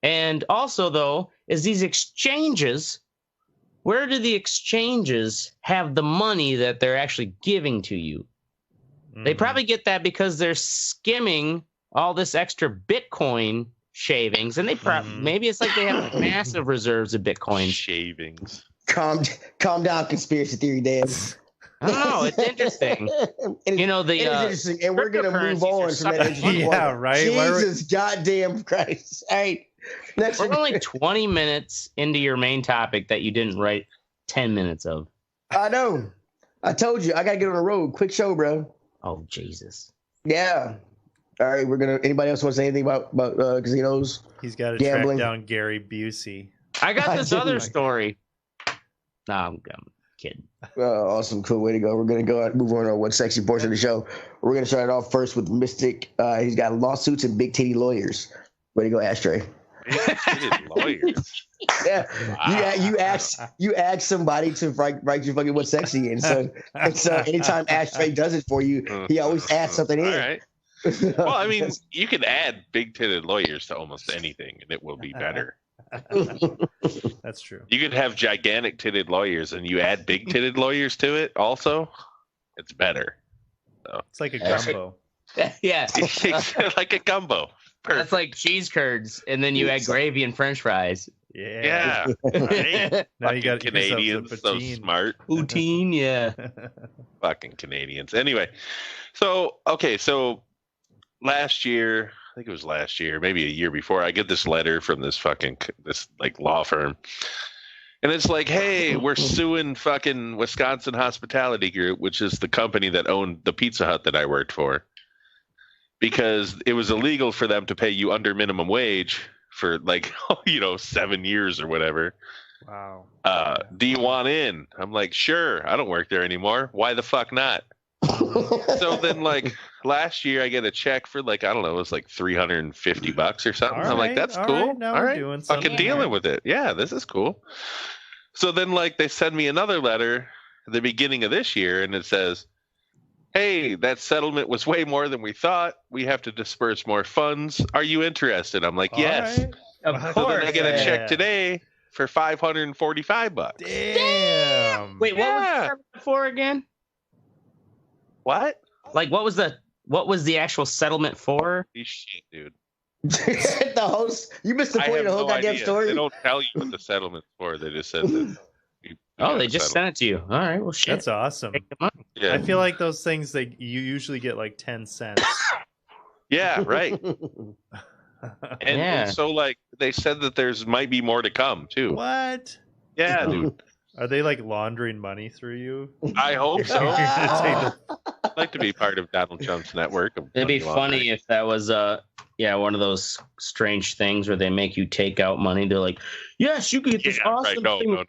And also, though, is these exchanges, where do the exchanges have the money that they're actually giving to you? They probably get that because they're skimming all this extra Bitcoin shavings, and they maybe it's like they have massive reserves of Bitcoin shavings. Calm down, conspiracy theory, Dan. I don't know. It's interesting. It is interesting, and we're gonna move on from that. Yeah, right. Jesus goddamn Christ! All right, next. We're only 20 minutes into your main topic that you didn't write 10 minutes of. I know. I told you I gotta get on the road. Quick show, bro. Oh Jesus. Yeah. All right, we're gonna. Anybody else want to say anything about casinos? He's got to gambling? track down Gary Busey. I got this other story. No, I'm kidding. Awesome, cool, way to go. We're gonna move on to one sexy portion of the show. We're gonna start it off first with Mystic. He's got lawsuits and big titty lawyers. Way to go, Ashtray. Big titty lawyers. Yeah, wow. you ask somebody to write your fucking what's sexy, and so anytime Ashtray does it for you, he always adds something in. All right. Well, I mean, you can add big-titted lawyers to almost anything, and it will be better. That's true. You could have gigantic-titted lawyers, and you add big-titted lawyers to it. Also, it's better. So. It's like a gumbo. Yeah, like a gumbo. Perfect. That's like cheese curds, and then you add gravy and French fries. Yeah. Right? Now you got Canadians, so smart. Poutine, yeah. Fucking Canadians. Anyway, so last year, I think it was last year, maybe a year before, I get this letter from this law firm. And it's like, hey, we're suing fucking Wisconsin Hospitality Group, which is the company that owned the Pizza Hut that I worked for, because it was illegal for them to pay you under minimum wage for 7 years or whatever. Wow. Do you want in? I'm like, sure. I don't work there anymore. Why the fuck not? So then, last year, I get a check for I don't know, it was like $350 or something. I'm like, that's cool. Right, now all we're right, doing fucking something. dealing with it. Yeah, this is cool. So then, they send me another letter at the beginning of this year, and it says, hey, that settlement was way more than we thought. We have to disperse more funds. Are you interested? I'm like, yes. Right. Of course. So then I get a check today for $545. Damn. Wait, what was the settlement for again? What? What was the actual settlement for? Holy shit, dude. The host, you missed the point of the whole goddamn story. They don't tell you what the settlement's for. They just said that. They just sent it to you. All right, well, shit. That's awesome. Yeah. I feel like those things you usually get 10 cents. Yeah, right. And so they said that there's might be more to come too. What? Yeah, dude. Are they laundering money through you? I hope so. I'd like to be part of Donald Trump's network. It'd be funny if that was one of those strange things where they make you take out money. They're like, yes, you can get this awesome thing.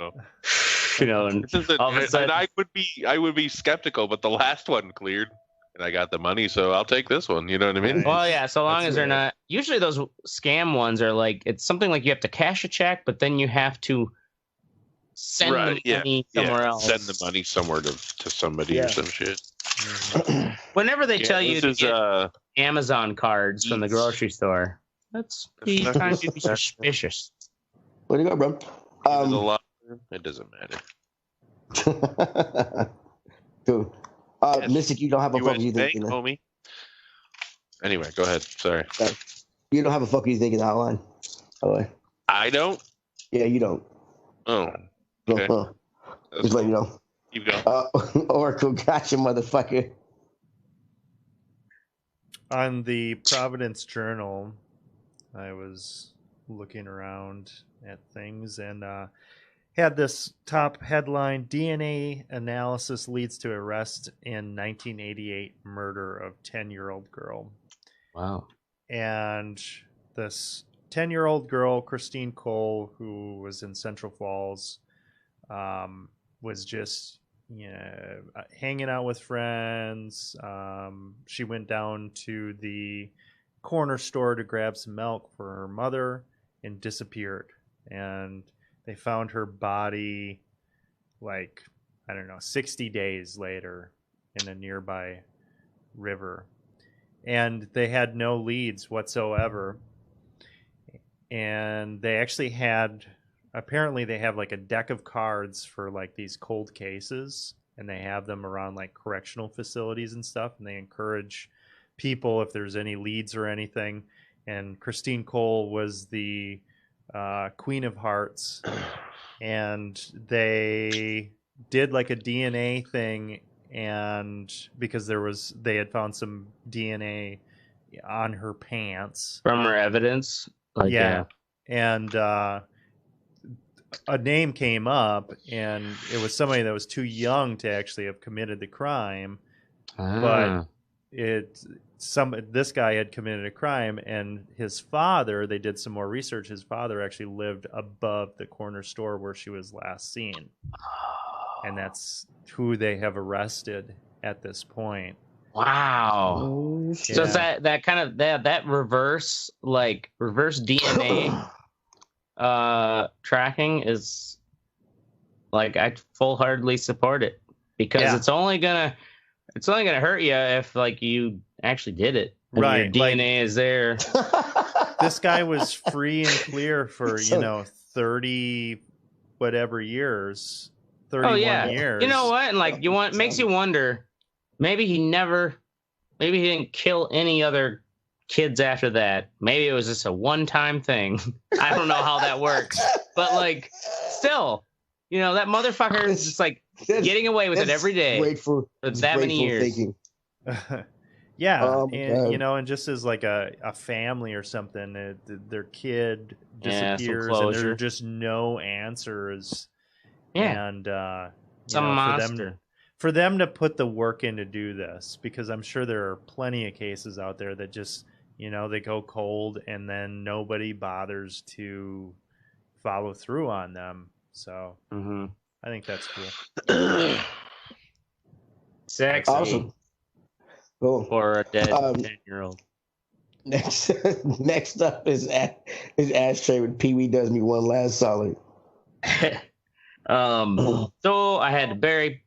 No. And all of a sudden, I would be skeptical, but the last one cleared, and I got the money, so I'll take this one. You know what I mean? Well, yeah. So long as they're not. Usually, those scam ones are it's something like you have to cash a check, but then you have to send the money somewhere else. Send the money somewhere to somebody or some shit. Whenever they tell you to is, get Amazon cards from the grocery store, that's the time to be suspicious. Way to go, bro. It doesn't matter. Cool. Mystic, you don't have a fuck you think, homie. Anyway, go ahead. Sorry. You don't have a fuck you think in the outline, by the way. I don't? Yeah, you don't. Oh. Okay. Just let you know. Keep going. Oracle, gotcha, motherfucker. On the Providence Journal, I was looking around at things and had this top headline: DNA analysis leads to arrest in 1988 murder of 10-year-old girl. Wow. And this 10-year-old girl, Christine Cole, who was in Central Falls, was just hanging out with friends. She went down to the corner store to grab some milk for her mother and disappeared. And they found her body like, I don't know, 60 days later in a nearby river. And they had no leads whatsoever. And they actually apparently they have like a deck of cards for like these cold cases, and they have them around like correctional facilities and stuff, and they encourage people if there's any leads or anything. And Christine Cole was the Queen of Hearts, and they did like a DNA thing, and because they had found some DNA on her pants From her evidence. Like, and a name came up, and it was somebody that was too young to actually have committed the crime, but this guy had committed a crime, and his father, they did some more research, his father actually lived above the corner store where she was last seen, and that's who they have arrested at this point. Wow. Oh, So it's that kind of that reverse DNA tracking is like, I full-heartedly support it, because it's only gonna hurt you if like you actually did it. And Right, your DNA is there. This guy was free and clear for 30 whatever years, 31 years. You know what? And like, makes you wonder. Maybe he didn't kill any other kids after that. Maybe it was just a one-time thing. I don't know how that works, but like, still, that motherfucker is just like getting away with it every day for that many years. Yeah, and just as like a family or something, their kid disappears and there are just no answers. Yeah, and some monster. For them to put the work in to do this, because I'm sure there are plenty of cases out there that just, they go cold and then nobody bothers to follow through on them. So I think that's cool. Sexy. Awesome. Cool. For a dead 10-year-old. Next up is Ashtray with Pee Wee Does Me One Last Solid. So I had to bury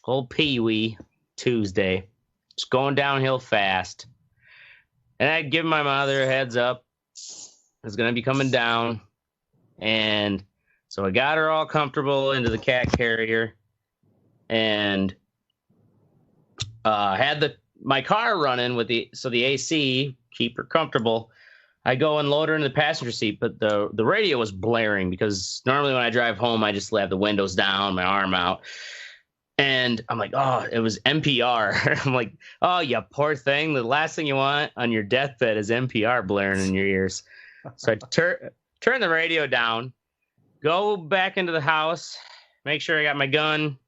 old Pee Wee Tuesday. It's going downhill fast. And I'd given my mother a heads up. It's going to be coming down. And so I got her all comfortable into the cat carrier. And had my car running with the AC, keep her comfortable. I go and load her in the passenger seat, but the radio was blaring, because normally when I drive home, I just have the windows down, my arm out. And I'm like, oh, it was NPR. I'm like, oh, you poor thing. The last thing you want on your deathbed is NPR blaring in your ears. So I turn the radio down, go back into the house, make sure I got my gun.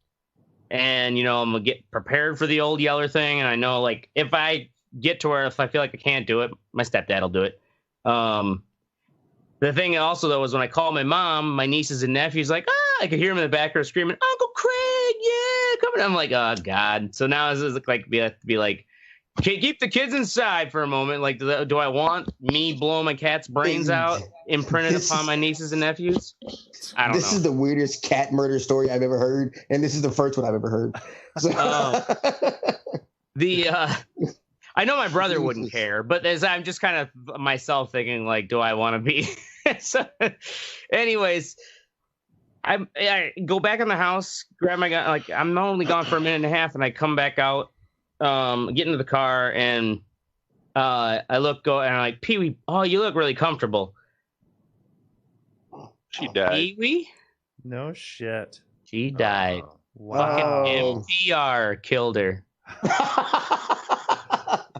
And, I'm going to get prepared for the old Yeller thing. And I know, like, if I get to where, if I feel like I can't do it, my stepdad will do it. The thing also, though, was when I called my mom, my nieces and nephews, like, I could hear them in the background screaming, Uncle Craig, yeah, coming. I'm like, oh, God. So now it's like, be like, okay, keep the kids inside for a moment. Like, do I want me blowing my cat's brains out imprinted upon my nieces and nephews? I don't know. This is the weirdest cat murder story I've ever heard, and this is the first one I've ever heard. So. I know my brother wouldn't care, but as I'm just kind of myself thinking, like, do I want to be? So, anyways, I go back in the house, grab my gun. Like, I'm only gone for a minute and a half, and I come back out, get into the car, and I and I'm like, Pee Wee, oh, you look really comfortable. She died. Pee Wee? No shit. She died. Wow. NPR killed her.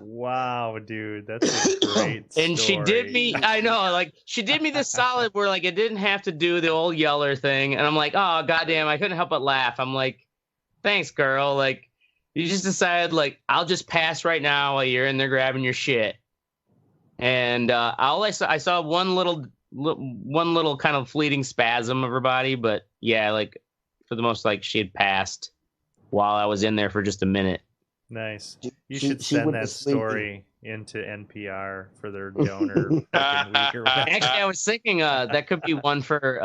Wow, dude, that's a great story. And she did me, I know, like, she did me this solid where, like, it didn't have to do the old Yeller thing. And I'm like, oh, goddamn, I couldn't help but laugh. I'm like, thanks, girl. Like, you just decided, like, I'll just pass right now while you're in there grabbing your shit. And I saw one little kind of fleeting spasm of her body, but yeah, like, for the most, like, she had passed. while I was in there for just a minute. Nice. You She- should she send went that to sleep. Into NPR for their donor fucking week or whatever. Actually, I was thinking that could be one for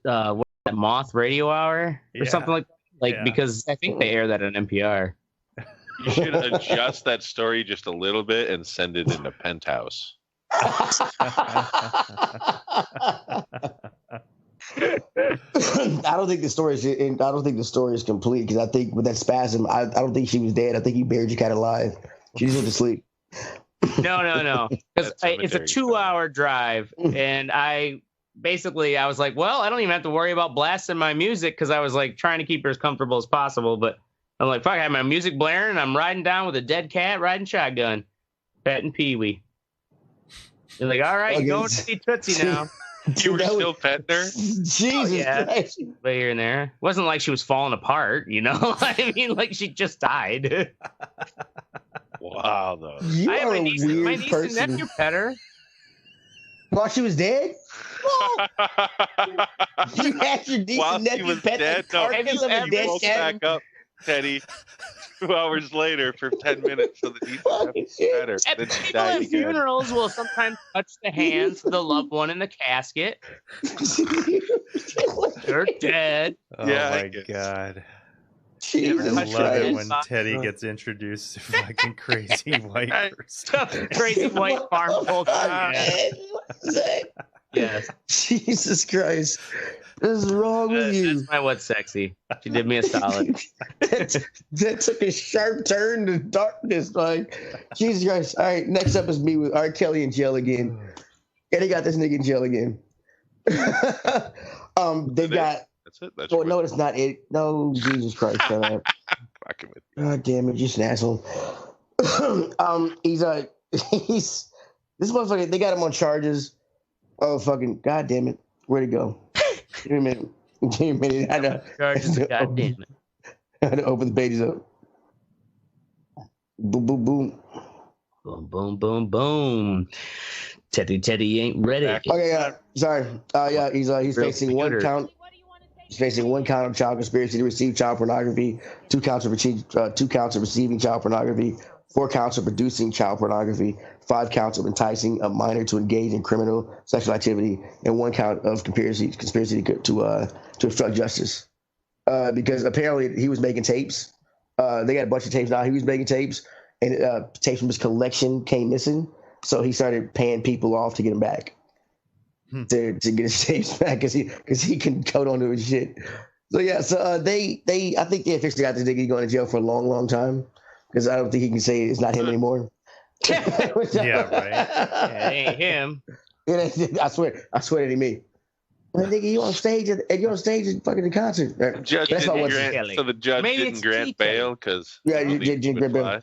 what, that Moth Radio Hour or something like Yeah. because I think they air that on NPR. You should adjust that story just a little bit and send it into Penthouse. I don't think the story is. I don't think the story is complete because I think with that spasm, I don't think she was dead. I think he buried you kind of alive. She just went to sleep. No, because That's it's a cemetery 2-hour drive, and I was like, well, I don't even have to worry about blasting my music because I was like trying to keep her as comfortable as possible. But I'm like, fuck, I have my music blaring, and I'm riding down with a dead cat riding shotgun, petting Pee Wee. They're like, all right, Okay. going to see Tootsie now. You were That was- still petting her? Jesus yeah. Christ. But here and there, it wasn't like she was falling apart, you know. I mean, like she just died. Wow, though. You I have are my a niece and weird person. nephew pet her. While she was dead? You had your niece While and she nephew was pet dead, the no, carcass of have a you dead woke cat? back up, Teddy, 2 hours later for 10 minutes so that he could pet her. And Then she people died at again. funerals will sometimes touch the hands of the loved one in the casket. They're dead. Oh Yeah, I my get it. god. I Jesus touch love it her when hands. Teddy gets introduced to fucking crazy white person. Crazy white farm folk. Yeah. Yes. Jesus Christ. What is wrong with you? That's my what's sexy. She did me a solid. that took a sharp turn to darkness. Like, Jesus Christ. All right, next up is me with R. Kelly in jail again. And they got this nigga in jail again. They've got. That's it. That's Oh, your no, it's not it. No, Jesus Christ. Shut up. fucking with you. God damn it, just an asshole. He's this motherfucker. They got him on charges. Oh fucking god damn it! Where'd it go? Give me a minute. Give me a minute. I know. Charges, God damn it. I had to open the pages up. Boom, boom, boom. Boom, boom, boom, boom. Teddy ain't ready. Okay, sorry. Yeah, he's Real facing one computer. count. He's facing 1 count of child conspiracy to receive child pornography, 2 counts of receiving child pornography, 4 counts of producing child pornography, 5 counts of enticing a minor to engage in criminal sexual activity, and 1 count of conspiracy to obstruct justice. Because apparently he was making tapes. They got a bunch of tapes now. He was making tapes, and tapes from his collection came missing. So he started paying people off to get them back. To get his tapes back because he can code onto his shit. So yeah, so I think they officially got this nigga going to jail for a long, long time because I don't think he can say it's not him anymore. Yeah, right. Yeah, it ain't him. I swear it ain't me. Well, nigga, you on stage at fucking the concert. The judge That's not didn't what's- grant, so the judge Maybe didn't it's grant T. bail because Yeah, you did grant bail.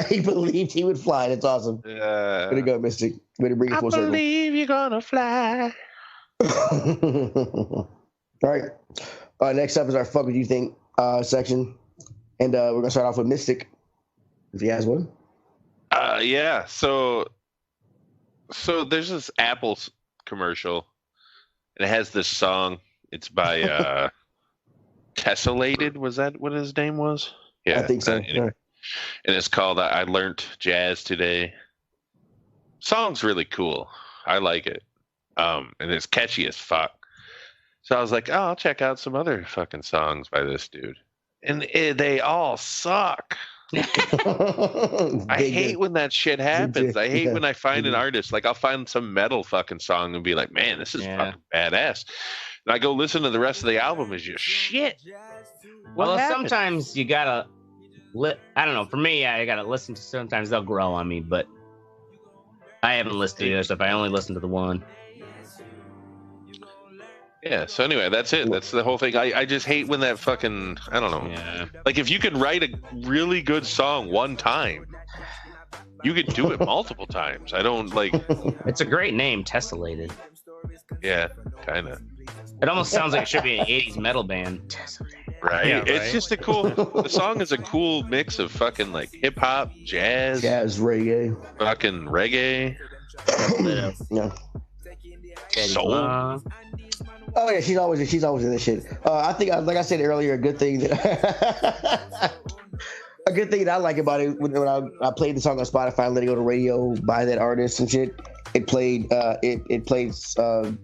He believed he would fly. That's awesome. Way to go, Mystic. Way to bring it full circle. believe you're gonna fly. All right. Next up is our fuck what you think section, and we're gonna start off with Mystic, if he has one. Yeah. So there's this Apple commercial, and it has this song. It's by Tessellated. Was that what his name was? Yeah, I think so. anyway. And it's called "I Learned Jazz Today." Song's really cool. I like it. And it's catchy as fuck. So I was like, oh, I'll check out some other fucking songs by this dude. And they all suck. I hate when that shit happens. I hate when I find an artist, like I'll find some metal fucking song and be like, man, this is fucking badass. And I go listen to the rest of the album, is just shit. Well, happened? sometimes you gotta, I don't know. For me, I gotta listen to. Sometimes they'll grow on me, but I haven't listened to the other stuff. I only listened to the one. Yeah, so anyway, that's it. That's the whole thing. I just hate when that fucking, I don't know. Yeah. Like, if you can write a really good song one time, you could do it multiple times. I don't, like, It's a great name, Tessellated. yeah, kind of. It almost sounds like it should be an 80s metal band. Right? Yeah, It's right. just a cool, the song is a cool mix of fucking, like, hip-hop, jazz, reggae. fucking reggae, Yeah. Teddy soul. Ma. Oh yeah, she's always in this shit. I think, like I said earlier, a good thing that a good thing that I like about it when I played the song on Spotify and let it go to radio by that artist and shit. It played it played stuff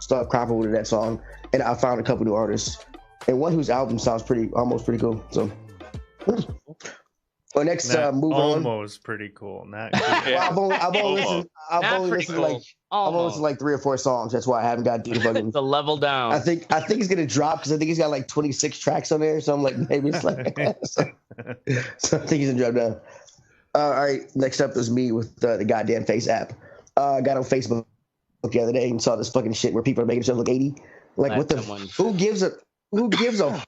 comparable to that song, and I found a couple new artists and one whose album sounds almost pretty cool. So. Well, next move on. Almost pretty cool. Not well, I've only listened to like 3 or 4 songs. That's why I haven't got to fucking the level down. I think he's gonna drop because I think he's got like 26 tracks on there. So I'm like, maybe it's like so I think he's gonna drop down. All right, next up is me with the goddamn Face app. I got on Facebook the other day and saw this fucking shit where people are making themselves look 80. Like, what the? Who gives a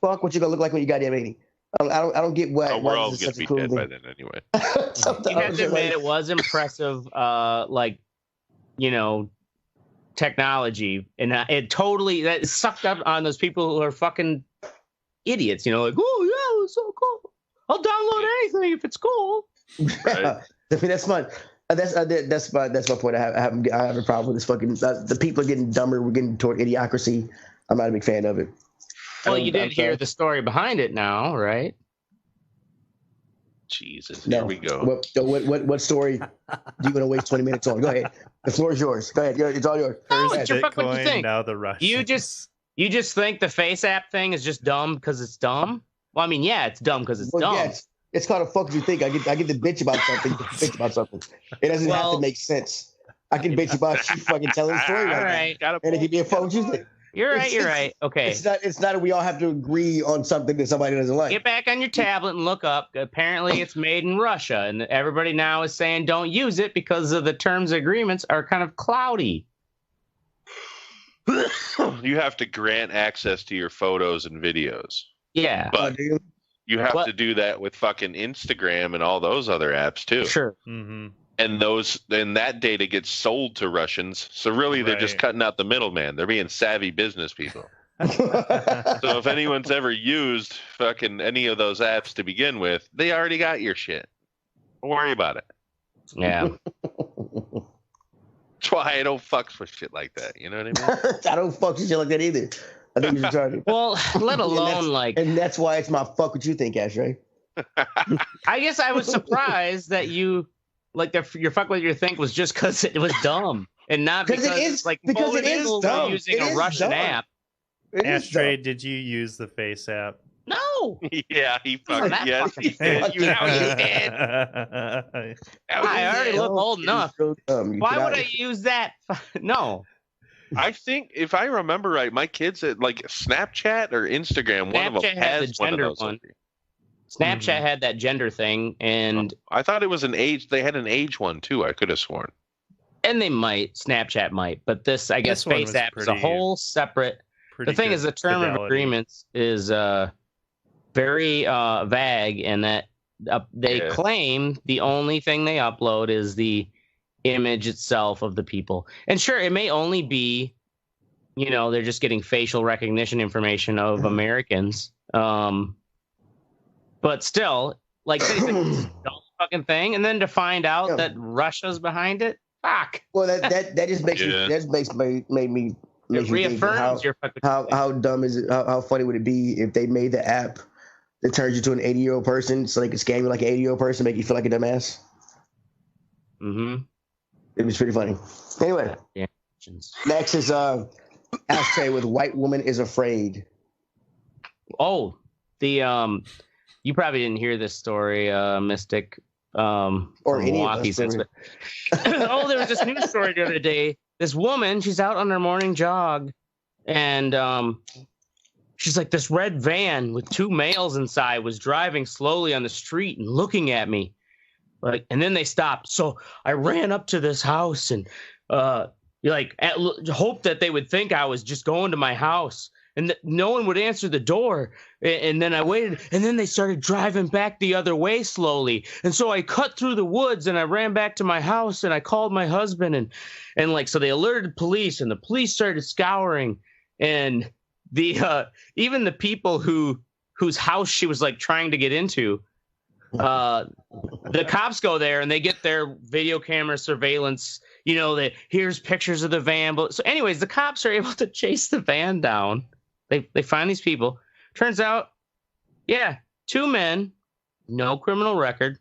fuck what you're gonna look like when you goddamn 80? I don't get why. Oh, we're all gonna be dead by then anyway. You have to admit, it was impressive, like, you know, technology, and it totally that sucked up on those people who are fucking idiots. You know, like, oh yeah, it's so cool. I'll download anything if it's cool. Right. I mean, that's fun. That's my point. I have a problem with this fucking. The people are getting dumber. We're getting toward idiocracy. I'm not a big fan of it. Well, you did hear the story behind it now, right? Jesus, here we go. What story do you want to waste 20 minutes on? Go ahead. The floor is yours. Go ahead. It's all yours. No, it's your fuck what you think. Now the Russians. You just think the Face app thing is just dumb because it's dumb? Well, I mean, yeah, it's dumb because it's dumb. Yeah, it's called a fuck what you think. I get to bitch about something. It doesn't have to make sense. I can bitch about you fucking telling a story right now. And it can be a fuck what you think. You're right. Okay. It's not that we all have to agree on something that somebody doesn't like. Get back on your tablet and look up. Apparently, it's made in Russia, and everybody now is saying don't use it because of the terms and agreements are kind of cloudy. You have to grant access to your photos and videos. Yeah. But you have to do that with fucking Instagram and all those other apps too. Sure. Mm-hmm. And that data gets sold to Russians. So really, they're just cutting out the middleman. They're being savvy business people. So if anyone's ever used fucking any of those apps to begin with, they already got your shit. Don't worry about it. Yeah. That's why I don't fuck with shit like that. You know what I mean? I don't fuck with shit like that either. I think you're retarded. Well, let alone and that's why it's my fuck what you think, Ashtray. I guess I was surprised that you. Like your fuck what you think was just because it was dumb and not because it is dumb. Using a Russian app. Ashtray, did you use the Face app? No. Yeah, he fucking yes, he did. You know you did. I already look old enough. Why would I use that? No. I think if I remember right, my kids at like Snapchat or Instagram, one of them has one of those. Snapchat had that gender thing, and I thought it was an age. They had an age one too. I could have sworn. And they might. Snapchat might, but this, I guess, Face app is a whole separate. The thing is, the term of agreements is very vague, and that they claim the only thing they upload is the image itself of the people. And sure, it may only be, you know, they're just getting facial recognition information of Americans. But still, like, it's a dumb fucking thing, and then to find out that Russia's behind it, fuck. Well, that just makes made me reaffirms your fucking how dumb is it? How funny would it be if they made the app that turns you to an 80-year-old person, so they could scam you like an 80-year-old person, make you feel like a dumbass? Mm-hmm. It was pretty funny. Anyway, next is Ashtray with "White Woman is Afraid." Oh, the you probably didn't hear this story, Mystic, or Milwaukee. Oh, there was this news story the other day. This woman, she's out on her morning jog, and she's like, this red van with 2 males inside was driving slowly on the street and looking at me, like, and then they stopped. So I ran up to this house and hoped that they would think I was just going to my house. And no one would answer the door. And then I waited. And then they started driving back the other way slowly. And so I cut through the woods and I ran back to my house and I called my husband. And like, so they alerted police and the police started scouring. And the even the people whose house she was like trying to get into, the cops go there and they get their video camera surveillance, you know, that here's pictures of the van. But so, anyways, the cops are able to chase the van down. They find these people. Turns out, yeah, 2 men, no criminal record.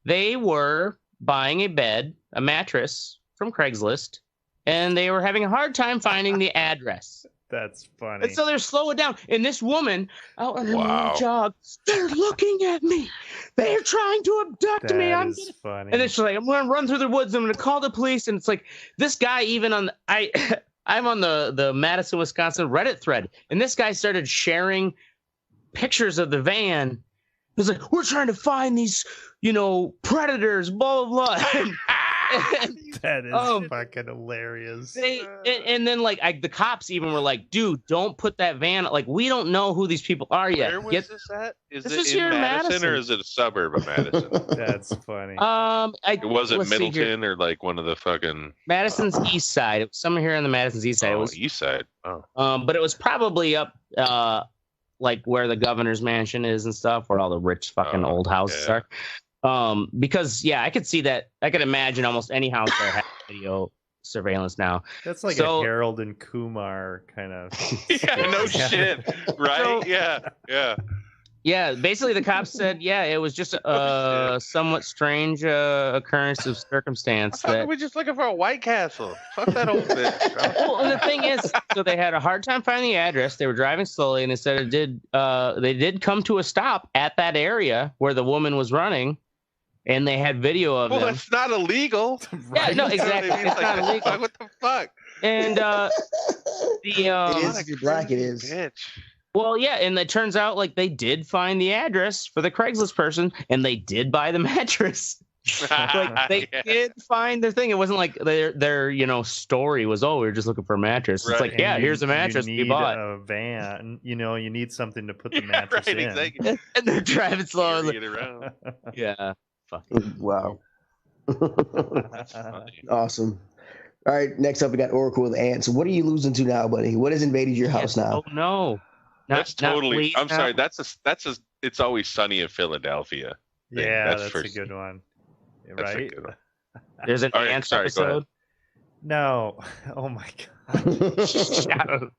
They were buying a mattress from Craigslist, and they were having a hard time finding the address. That's funny. And so they're slowing down. And this woman out on her Wow. little jog, they're looking at me. They're trying to abduct me. That is funny. And then she's like, I'm going to run through the woods. I'm going to call the police. And it's like, this guy even on I'm on the Madison, Wisconsin Reddit thread. And this guy started sharing pictures of the van. He was like, we're trying to find these, you know, predators, blah, blah, blah. That is fucking hilarious. And then like the cops even were like, dude, don't put that van. Like, we don't know who these people are yet. Where was this at? Is This it was in here in Madison, or Madison. is it a suburb of Madison? That's funny. It wasn't let's see here. Middleton or like one of the fucking Madison's east side. It was somewhere here on the Madison's east side. It was, east side. Oh, but it was probably up like where the governor's mansion is and stuff, where all the rich fucking old houses are. Because I could see that. I could imagine almost any house there has video surveillance now. That's like a Harold and Kumar kind of. yeah, no shit, right? So- Yeah, basically the cops said, it was just a somewhat strange occurrence of circumstance. I thought we were just looking for a White Castle. Fuck that old bitch. Bro. Well, and the thing is, so they had a hard time finding the address. They were driving slowly, and they said they did come to a stop at that area where the woman was running, and they had video of them. It's not illegal. Yeah, no, exactly. It's not illegal. What the fuck? And It is if you're black. It is. Bitch. Well, yeah, and it turns out like they did find the address for the Craigslist person, and they did buy the mattress. Like they did find their thing. It wasn't like their story was, we were just looking for a mattress. It's like, And here's a mattress you we need bought. a van. You need something to put the mattress in. Exactly. And they're driving slow. Carry it around. Yeah. Wow. That's funny. Awesome. All right, next up we got Oracle with Ants. What are you losing to now, buddy? What has invaded your house now? Oh no. That's totally. Please, I'm sorry. That's a. It's Always Sunny in Philadelphia. Yeah, that's for- a good one. That's a Right? good one. There's an All right, Ants sorry, go ahead. episode. No. Oh my god. Shut up.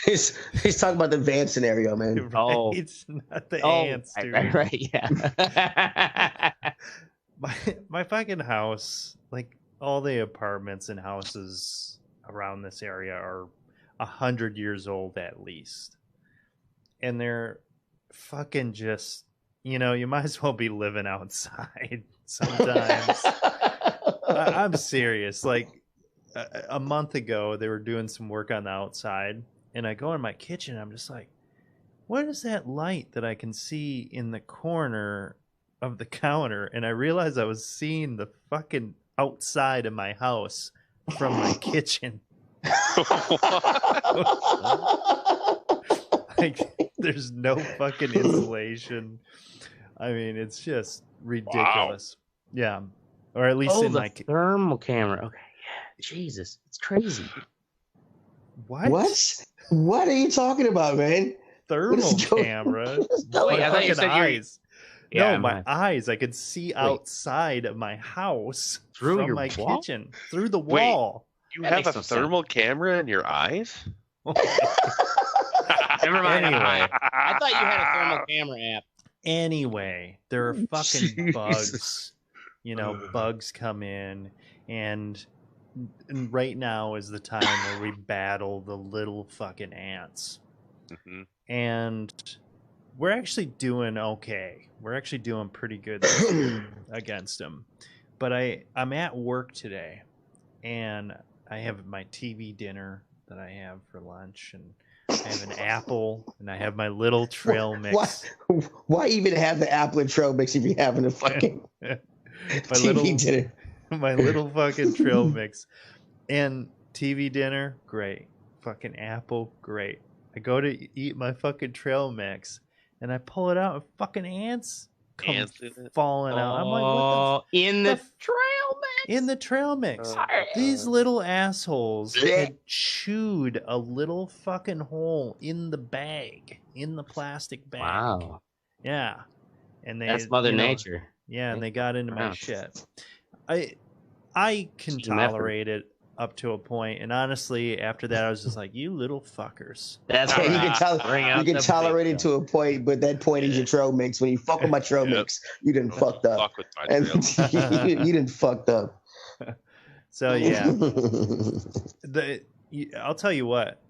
he's talking about the van scenario, man. Oh. It's not the ants, dude. Right, yeah. My fucking house, like all the apartments and houses around this area are 100 years old at least. And they're fucking just, you might as well be living outside sometimes. I'm serious. Like a month ago, they were doing some work on the outside, and I go in my kitchen, and I'm just like, what is that light that I can see in the corner of the counter? And I realized I was seeing the fucking outside of my house from my kitchen. Like, there's no fucking insulation. I mean, it's just ridiculous. Wow. Yeah. Or at least in the my thermal camera. Okay. Yeah. Jesus. It's crazy. What? What are you talking about, man? Thermal camera? Wait, I thought you said eyes. Yeah, no, my eyes. I could see outside of my house through from your my wall? kitchen, through the wall. You That have makes a no sense. thermal camera in your eyes? Never mind. Anyway. I thought you had a thermal camera app. Anyway, there are fucking bugs. Jesus. Bugs come in, and right now is the time where we battle the little fucking ants. Mm-hmm. And we're actually doing okay. We're actually doing pretty good against them. But I'm at work today, and I have my TV dinner that I have for lunch, and I have an apple, and I have my little trail mix. Why even have the apple and trail mix if you're having a fucking TV dinner? My little fucking trail mix. And TV dinner, great. Fucking apple, great. I go to eat my fucking trail mix, and I pull it out, and fucking ants come Ants in it? falling out. I'm like, what in the the trail mix. in the trail mix? These little assholes had chewed a little fucking hole in the bag, in the plastic bag. Wow. Yeah. And they, That's Mother Nature. Yeah, and they got into my Wow. shit. I can Team effort. tolerate it up to a point, and honestly, after that, I was just like, "You little fuckers." That's Yeah, you right. can, Bring out you can the tolerate big it to a point, but that point is your trail mix. When you fuck with my trail mix, you done fucked up. Fuck with my And trail. you done fucked up. So yeah, I'll tell you what.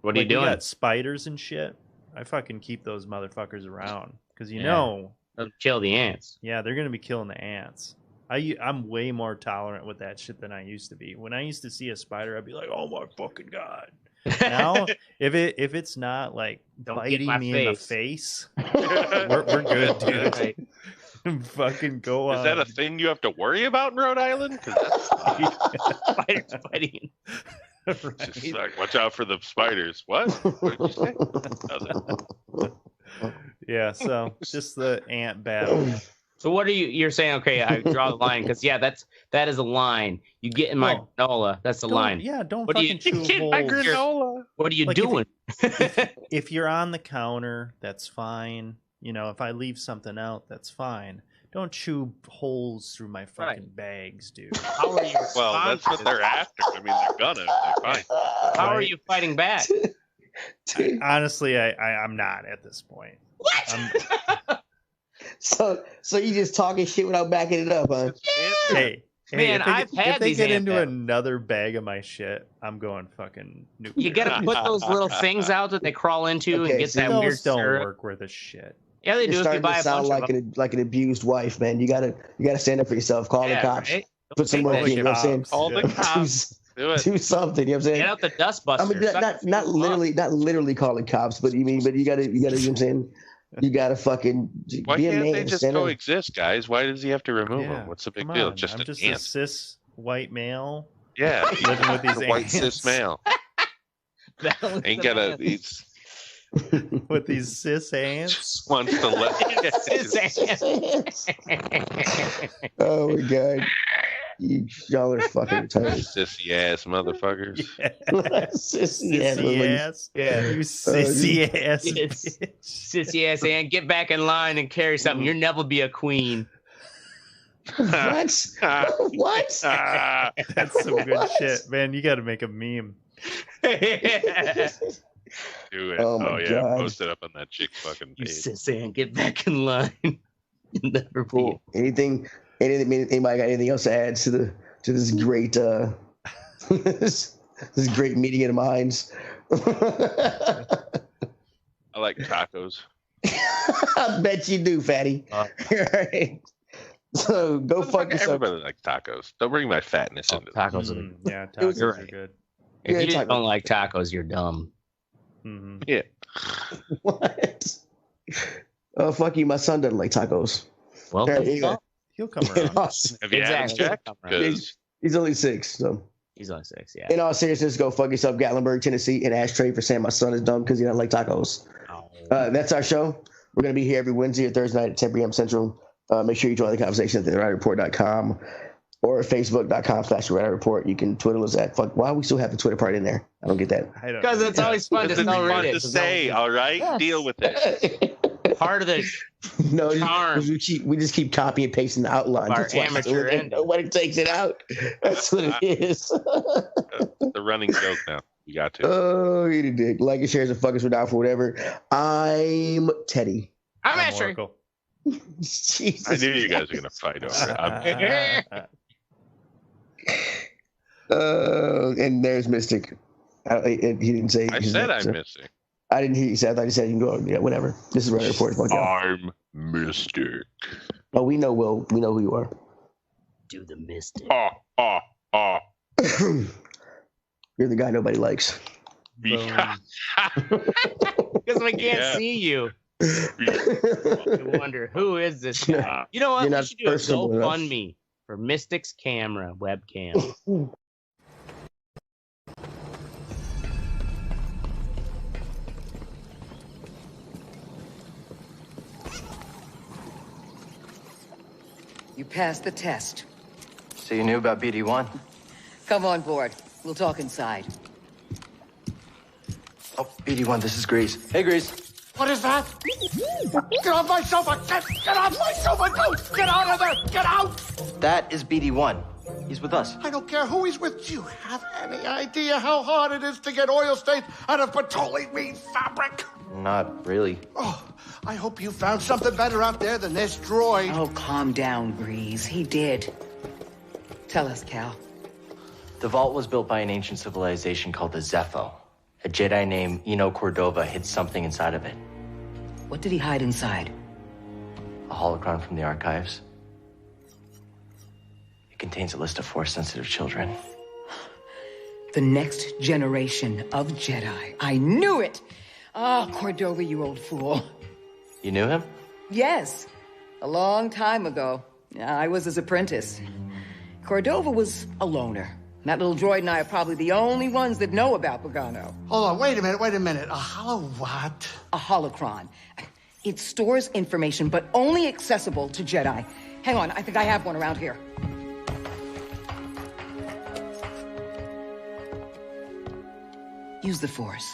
What are you We doing? got spiders and shit. I fucking keep those motherfuckers around because you Yeah. know, They'll kill the ants. yeah, they're gonna be killing the ants. I'm way more tolerant with that shit than I used to be. When I used to see a spider, I'd be like, "Oh my fucking god!" Now, if it's not like Don't get biting my me in the face. face, we're good, dude. Right. Fucking go on. Is that a thing you have to worry about in Rhode Island? 'Cause Spiders biting. that's just like, watch out for the spiders. What? What did you say? Nothing. Yeah, so just the ant battle. So what are you're saying? Okay, I draw the line because that is a line. You get in my Well, granola. That's the Don't- line. Yeah, don't What do fucking you- chew My holes. granola. What are you Like, if doing? If you're on the counter, that's fine. You know, if I leave something out, that's fine. Don't chew holes through my fucking bags, dude. How are you? Well, that's what they're after. I mean, they're gonna. They're fine. How are you fighting back? Honestly, I'm not at this point. What? So you just talking shit without backing it up, huh? Hey, Man, I've had if they these get ant into battles. another bag of my shit, I'm going fucking nuclear. You gotta put those little things out that they crawl into Okay, and get so that Those weird don't syrup. work worth a shit. Yeah, they You're do if you starting buy to a sound bunch like of them. like an abused wife, man. You gotta stand up for yourself. Call the cops. Right? Put some Take work that in. You know what I'm saying? Cops, All the yeah. cops. Do it. Do something. You know what I'm saying? Get out the dustbuster. I mean, not literally calling cops, but you gotta, you know what I'm saying? You gotta fucking Why be a can't man. they just stand up. coexist, guys? Why does he have to remove Yeah, them? What's the big come deal? on, It's just I'm an just ant. a cis white male Yeah, living with these a white ants. cis male. Balance Ain't the gotta. man. He's with these cis ants. just wants to let. Cis Oh my god, y'all are fucking retarded. Sissy ass motherfuckers. Yeah. Sissy ass Sissy lilies. ass. Yeah, you sissy ass. Yes. bitch. Sissy ass ant, get back in line and carry something. You'll never be a queen. What? What? Ah, That's some good What? shit, man. You got to make a meme. do it. Oh my yeah, God. post it up on that chick fucking You page. sis ant, get back in line. You'll never be. Cool. Anybody got anything else to add to this great this great meeting of the minds? I like tacos. I bet you do, fatty. Right. So go fuck yourself. Everybody likes tacos. Don't bring my fatness into this. Tacos are the Yeah, It was- tacos You're are right. good. If Yeah, you taco. don't like tacos, you're dumb. hmm Yeah. What? Oh fuck you! My son doesn't like tacos. Well, There you go. He'll come In around. all- Have you had Exactly. him, Jack? 'Cause He's only 6, so. he's on 6, yeah. In all seriousness, go fuck yourself, Gatlinburg, Tennessee, and Ashtray for saying my son is dumb because he doesn't like tacos. Oh. That's our show. We're going to be here every Wednesday or Thursday night at 10 p.m. Central. Make sure you join the conversation at thereport.com or facebook.com/report. You can Twitter us at fuck. Why we still have the Twitter part in there? I don't get that. I don't Because know. it's always fun to it's tell fun Reddit. to say, all right? Yes. Deal with it. Part of the No, Charm. we just keep copying and pasting the outline. Our That's why amateur ending. nobody takes it out. That's what it is. The running joke now. You got to. Oh, eat a dick. Like and share and fuck us. We're down for whatever. I'm Teddy. I'm I'm Asher. Oracle. Jesus. I knew you guys were going to fight over it. And there's Mystic. He didn't say. I his said name, I'm so- missing. I didn't hear you say. I thought you said you can go. Yeah, whatever. This is Reddit Report. Fuck yeah. I'm Mystic. Oh, we know Will. We know who you are. Do the mystic. Oh, oh, oh. You're the guy nobody likes. Yeah. Because we can't Yeah. see you. I wonder, who is this guy? You know what? You're We not should do a personable enough. GoFundMe for Mystic's camera webcam. You passed the test. So you knew about BD1? Come on board. We'll talk inside. Oh, BD1, this is Grease. Hey, Grease. What is that? Get off my sofa! Get off my sofa! No! Get out of there! Get out! That is BD1. He's with us. I don't care who he's with. Do you have any idea how hard it is to get oil stains out of petroleum fabric? Not really. Oh, I hope you found something better out there than this droid. Oh, calm down, Grease. He did. Tell us, Cal. The vault was built by an ancient civilization called the Zepho. A Jedi named Eno Cordova hid something inside of it. What did he hide inside? A holocron from the archives. It contains a list of Force-sensitive children. The next generation of Jedi. I knew it! Ah, Cordova, you old fool. You knew him? Yes, a long time ago. I was his apprentice. Cordova was a loner. That little droid and I are probably the only ones that know about Pagano. Hold on, wait a minute. A hollow what? A holocron. It stores information, but only accessible to Jedi. Hang on, I think I have one around here. Use the Force.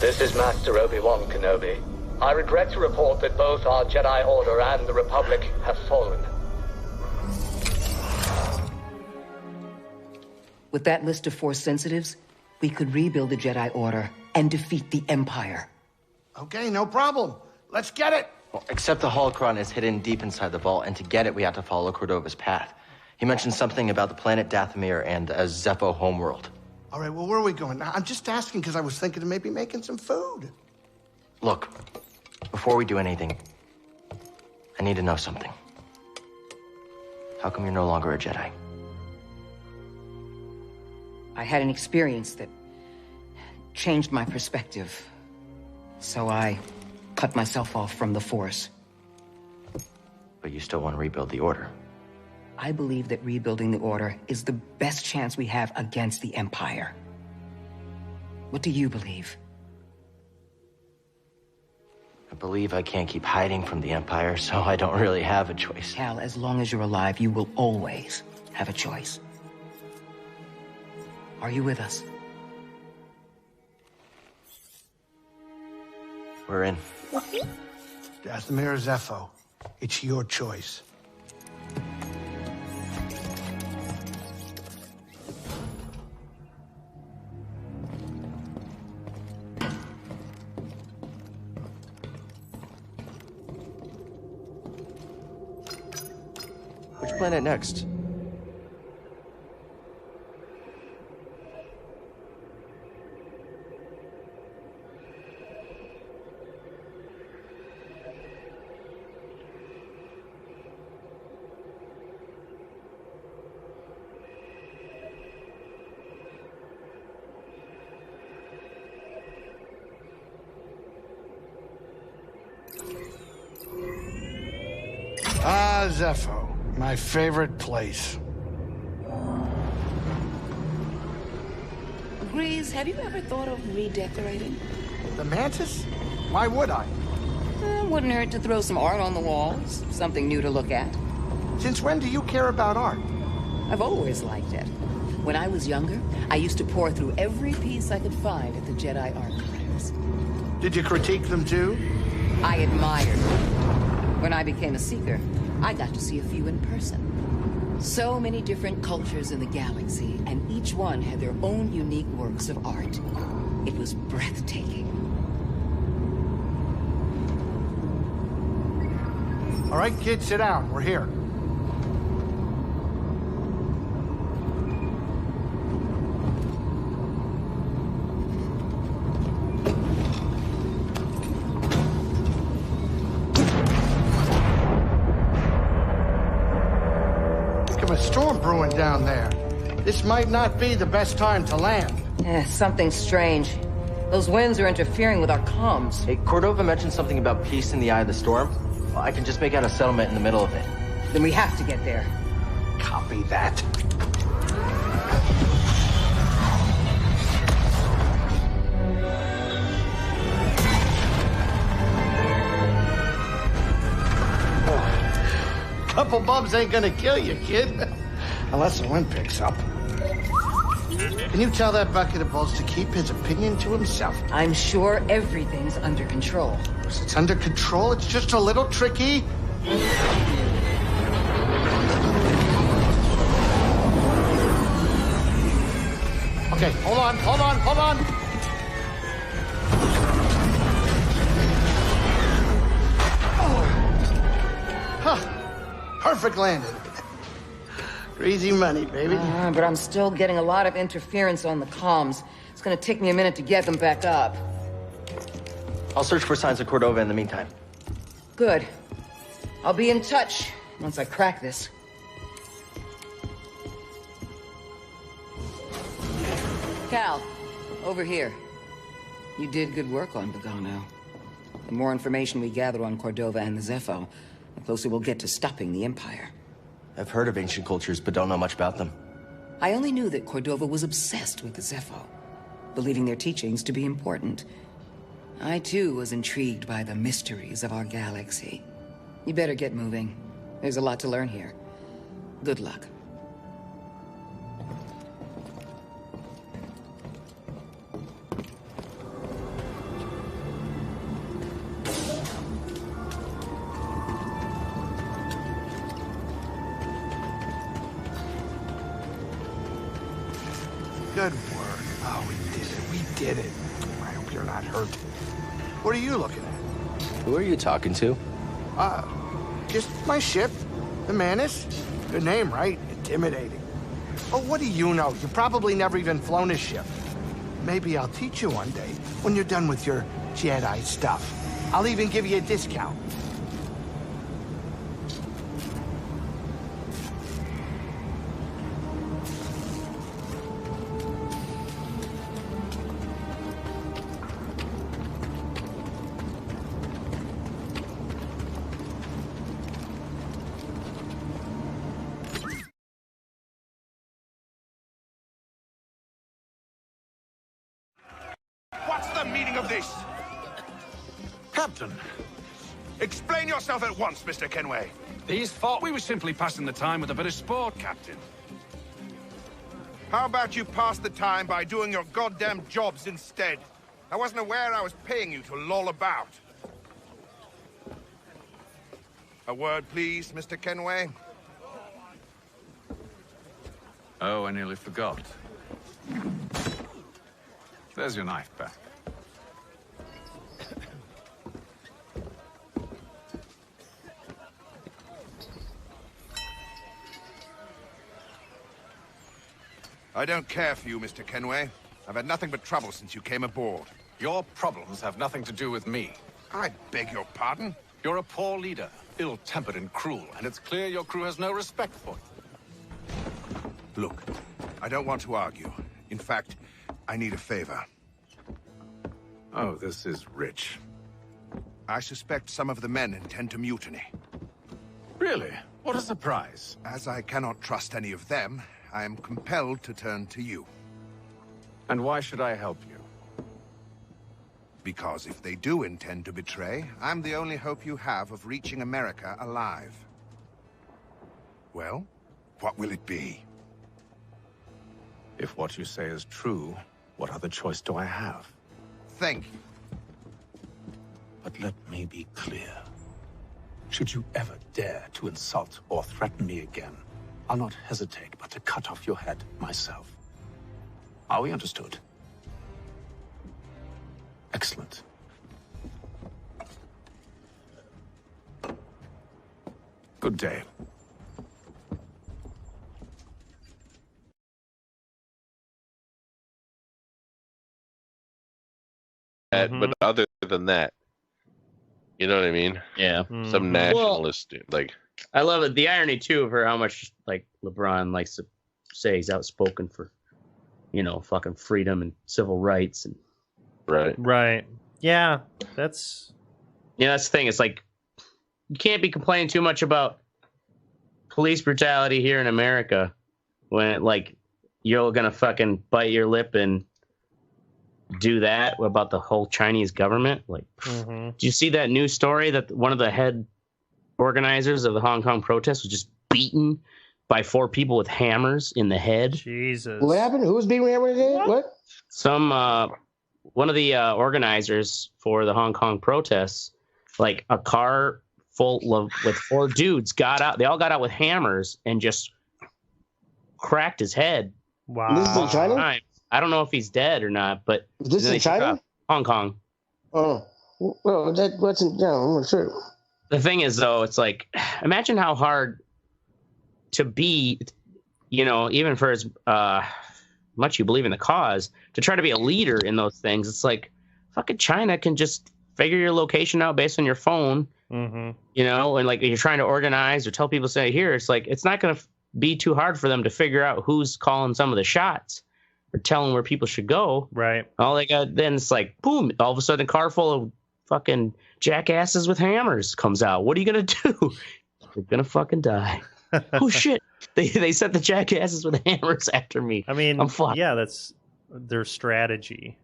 This is Master Obi-Wan Kenobi. I regret to report that both our Jedi Order and the Republic have fallen. With that list of Force sensitives, we could rebuild the Jedi Order and defeat the Empire. Okay, no problem. Let's get it. Well, except the holocron is hidden deep inside the vault, and to get it, we have to follow Cordova's path. He mentioned something about the planet Dathomir and a Zepho homeworld. All right, well, where are we going? I'm just asking because I was thinking of maybe making some food. Look, before we do anything, I need to know something. How come you're no longer a Jedi? I had an experience that changed my perspective. So I cut myself off from the Force. But you still want to rebuild the Order. I believe that rebuilding the Order is the best chance we have against the Empire. What do you believe? I believe I can't keep hiding from the Empire, so I don't really have a choice. Cal, as long as you're alive, you will always have a choice. Are you with us? We're in. Dathomir or Zepho, it's your choice. Which planet next? Ah, Zepho, my favorite place. Grease, have you ever thought of redecorating? The Mantis? Why would I? Wouldn't hurt to throw some art on the walls. Something new to look at. Since when do you care about art? I've always liked it. When I was younger, I used to pore through every piece I could find at the Jedi archives. Did you critique them too? I admired them. When I became a Seeker, I got to see a few in person. So many different cultures in the galaxy, and each one had their own unique works of art. It was breathtaking. All right, kids, sit down. We're here. A storm brewing down there. This might not be the best time to land. Something strange. Those winds are interfering with our comms. Hey, Cordova mentioned something about peace in the eye of the storm. Well, I can just make out a settlement in the middle of it. Then we have to get there. Copy that. Couple bumps ain't gonna kill you, kid. Unless the wind picks up. Can you tell that bucket of balls to keep his opinion to himself? I'm sure everything's under control. It's under control. It's just a little tricky. Okay, hold on. Huh. Perfect landing. Easy money, baby. But I'm still getting a lot of interference on the comms. It's gonna take me a minute to get them back up. I'll search for signs of Cordova in the meantime. Good. I'll be in touch once I crack this. Cal, over here. You did good work on Bogano. The more information we gather on Cordova and the Zepho, the closer we'll get to stopping the Empire. I've heard of ancient cultures, but don't know much about them. I only knew that Cordova was obsessed with the Zepho, believing their teachings to be important. I, too, was intrigued by the mysteries of our galaxy. You better get moving. There's a lot to learn here. Good luck. Good work. Oh, we did it. I hope you're not hurt. What are you looking at? Who are you talking to? Just my ship, the Manus. Good name, right? Intimidating. Oh, what do you know? You probably never even flown a ship. Maybe I'll teach you one day when you're done with your Jedi stuff. I'll even give you a discount. What's the meaning of this? Captain, Explain yourself at once, Mr. Kenway. these thought we were simply passing the time with a bit of sport, Captain. How about you pass the time by doing your goddamn jobs instead? I wasn't aware I was paying you to loll about. A word, please, Mr. Kenway. Oh, I nearly forgot. There's your knife back. I don't care for you, Mr. Kenway. I've had nothing but trouble since you came aboard. Your problems have nothing to do with me. I beg your pardon? You're a poor leader, ill-tempered and cruel, and it's clear your crew has no respect for you. Look, I don't want to argue. In fact, I need a favor. Oh, this is rich. I suspect some of the men intend to mutiny. Really? What a surprise. As I cannot trust any of them, I am compelled to turn to you. And why should I help you? Because if they do intend to betray, I'm the only hope you have of reaching America alive. Well, what will it be? If what you say is true, what other choice do I have? Thank you. But let me be clear. Should you ever dare to insult or threaten me again, I'll not hesitate but to cut off your head myself. Are we understood? Excellent. Good day. But other than that, you know what I mean? Yeah. Some nationalist dude, like. I love it. The irony too of her, how much like LeBron likes to say he's outspoken for, fucking freedom and civil rights and. Right. Yeah, that's the thing. It's like you can't be complaining too much about police brutality here in America when like you're gonna fucking bite your lip and do that about the whole Chinese government. Like, do you see that news story that one of the head organizers of the Hong Kong protests was just beaten by 4 people with hammers in the head. Jesus. What happened? Who was being hammered in the head? What? Some one of the organizers for the Hong Kong protests, like a car full of with 4 dudes got out. They all got out with hammers and just cracked his head. Wow. This is in China? I don't know if he's dead or not, but Is this in China? Hong Kong. Oh, well, what's in? Yeah, I'm not sure. The thing is, though, it's like, imagine how hard to be, even for as much you believe in the cause, to try to be a leader in those things. It's like, fucking China can just figure your location out based on your phone, and like you're trying to organize or tell people, say, here, it's like, it's not going to be too hard for them to figure out who's calling some of the shots or telling where people should go. Right. All they got, then it's like, boom, all of a sudden a car full of fucking jackasses with hammers comes out. What are you going to do? You're going to fucking die. Oh, shit. They sent the jackasses with hammers after me. I mean, I'm fucked. Yeah, that's their strategy.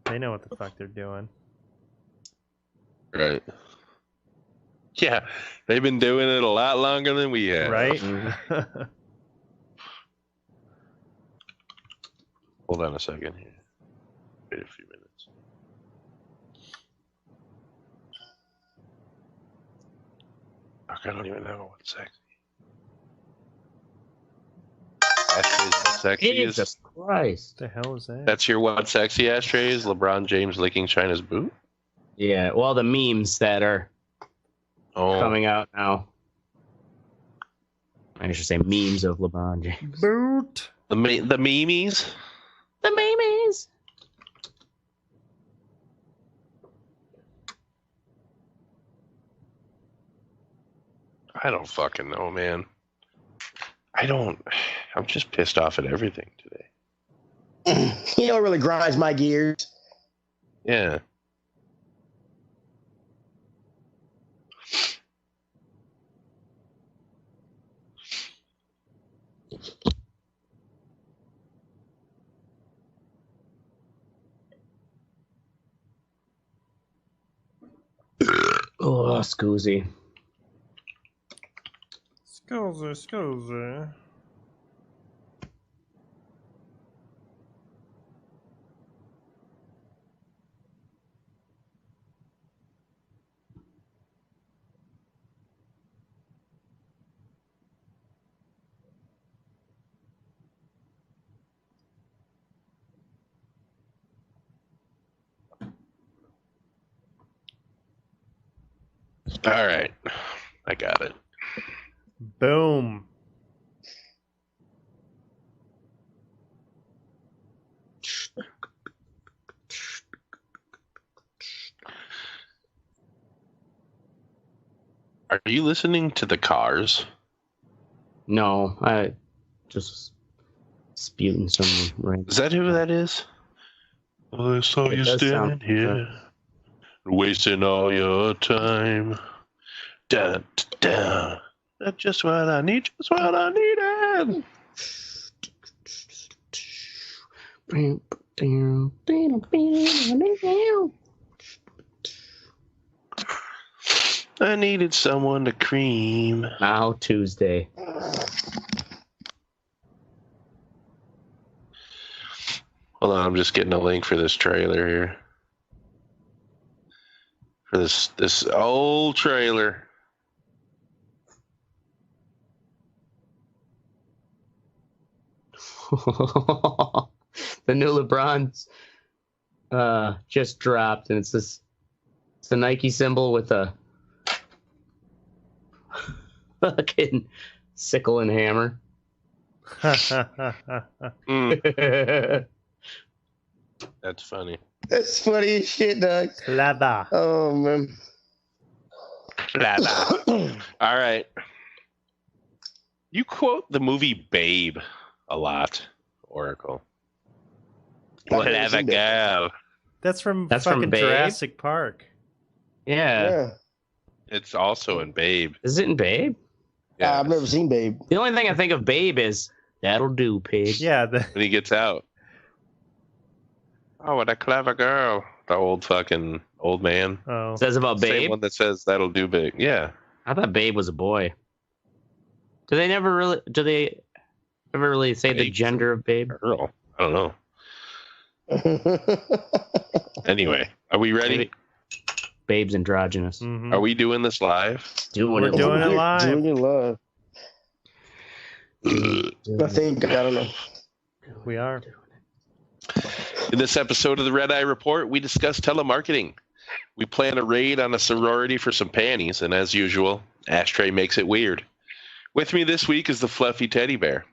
They know what the fuck they're doing. Right. Yeah, they've been doing it a lot longer than we have. Right? Hold on a second here. Wait a few minutes. I don't even know what's sexy. Ashtray's what sexy Jesus is. Christ. What the hell is that? That's your what sexy ashtray is? LeBron James licking China's boot? Yeah, well, the memes that are coming out now. I should say memes of LeBron James. Boot. The memes? The memes. I don't fucking know, man. I'm just pissed off at everything today. You know what really grinds my gears? Yeah. Oh, Scoozy. Scusi. All right. I got it. Boom. Are you listening to the Cars? No, I just spewing some rain. Is that who that is? I saw you standing here, wasting all your time. Dun, dun, dun. That's just what I need, just what I needed. I needed someone to cream. Now Tuesday. Hold on, I'm just getting a link for this trailer here. For this old trailer. The new LeBron's just dropped, and it's a Nike symbol with a fucking sickle and hammer. That's funny. That's funny as shit, Doug. Lada. Oh, man. All right. You quote the movie Babe a lot, Oracle. Clever girl. That's from Babe? Jurassic Park. Yeah. It's also in Babe. Is it in Babe? Yeah. I've never seen Babe. The only thing I think of Babe is, that'll do, pig. Yeah. When he gets out. Oh, what a clever girl. The old man. Oh. Says about Same Babe? one that says that'll do big. Yeah. I thought Babe was a boy. Do they ever really say the gender of Babe? Girl. I don't know. Anyway, are we ready? Maybe. Babe's androgynous. Mm-hmm. Are we doing this live? We're doing it live. Doing it live. I think, I don't know. We are. In this episode of the Red Eye Report, we discuss telemarketing. We plan a raid on a sorority for some panties, and as usual, Ashtray makes it weird. With me this week is the fluffy teddy bear.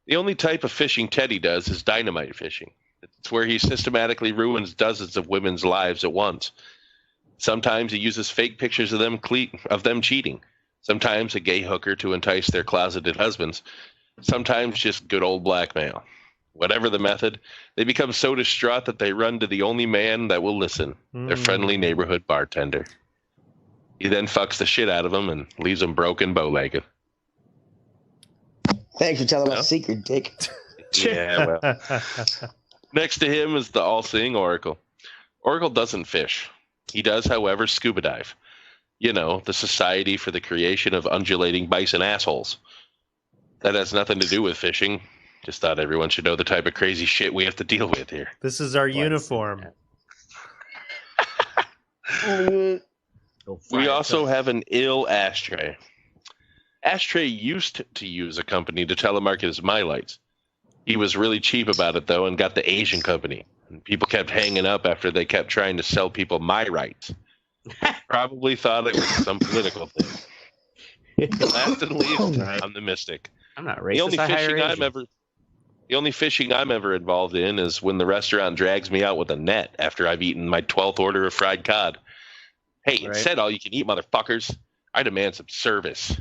The only type of fishing Teddy does is dynamite fishing. It's where he systematically ruins dozens of women's lives at once. Sometimes he uses fake pictures of them cheating. Sometimes a gay hooker to entice their closeted husbands. Sometimes just good old blackmail. Whatever the method, they become so distraught that they run to the only man that will listen, their friendly neighborhood bartender. He then fucks the shit out of them and leaves them broken bow-legged. Thanks for telling my secret, Dick. Yeah, well. Next to him is the all-seeing Oracle. Oracle doesn't fish. He does, however, scuba dive. You know, the Society for the Creation of Undulating Bison Assholes. That has nothing to do with fishing. Just thought everyone should know the type of crazy shit we have to deal with here. This is our uniform. We also have an ill Ashtray. Ashtray used to use a company to telemarket his My Lights. He was really cheap about it, though, and got the Asian company. And people kept hanging up after they kept trying to sell people My Rights. Probably thought it was some political thing. Last and least, I'm the Mystic. I'm not racist. The only fishing I'm ever involved in is when the restaurant drags me out with a net after I've eaten my 12th order of fried cod. Hey, it said all you can eat, motherfuckers. I demand some service.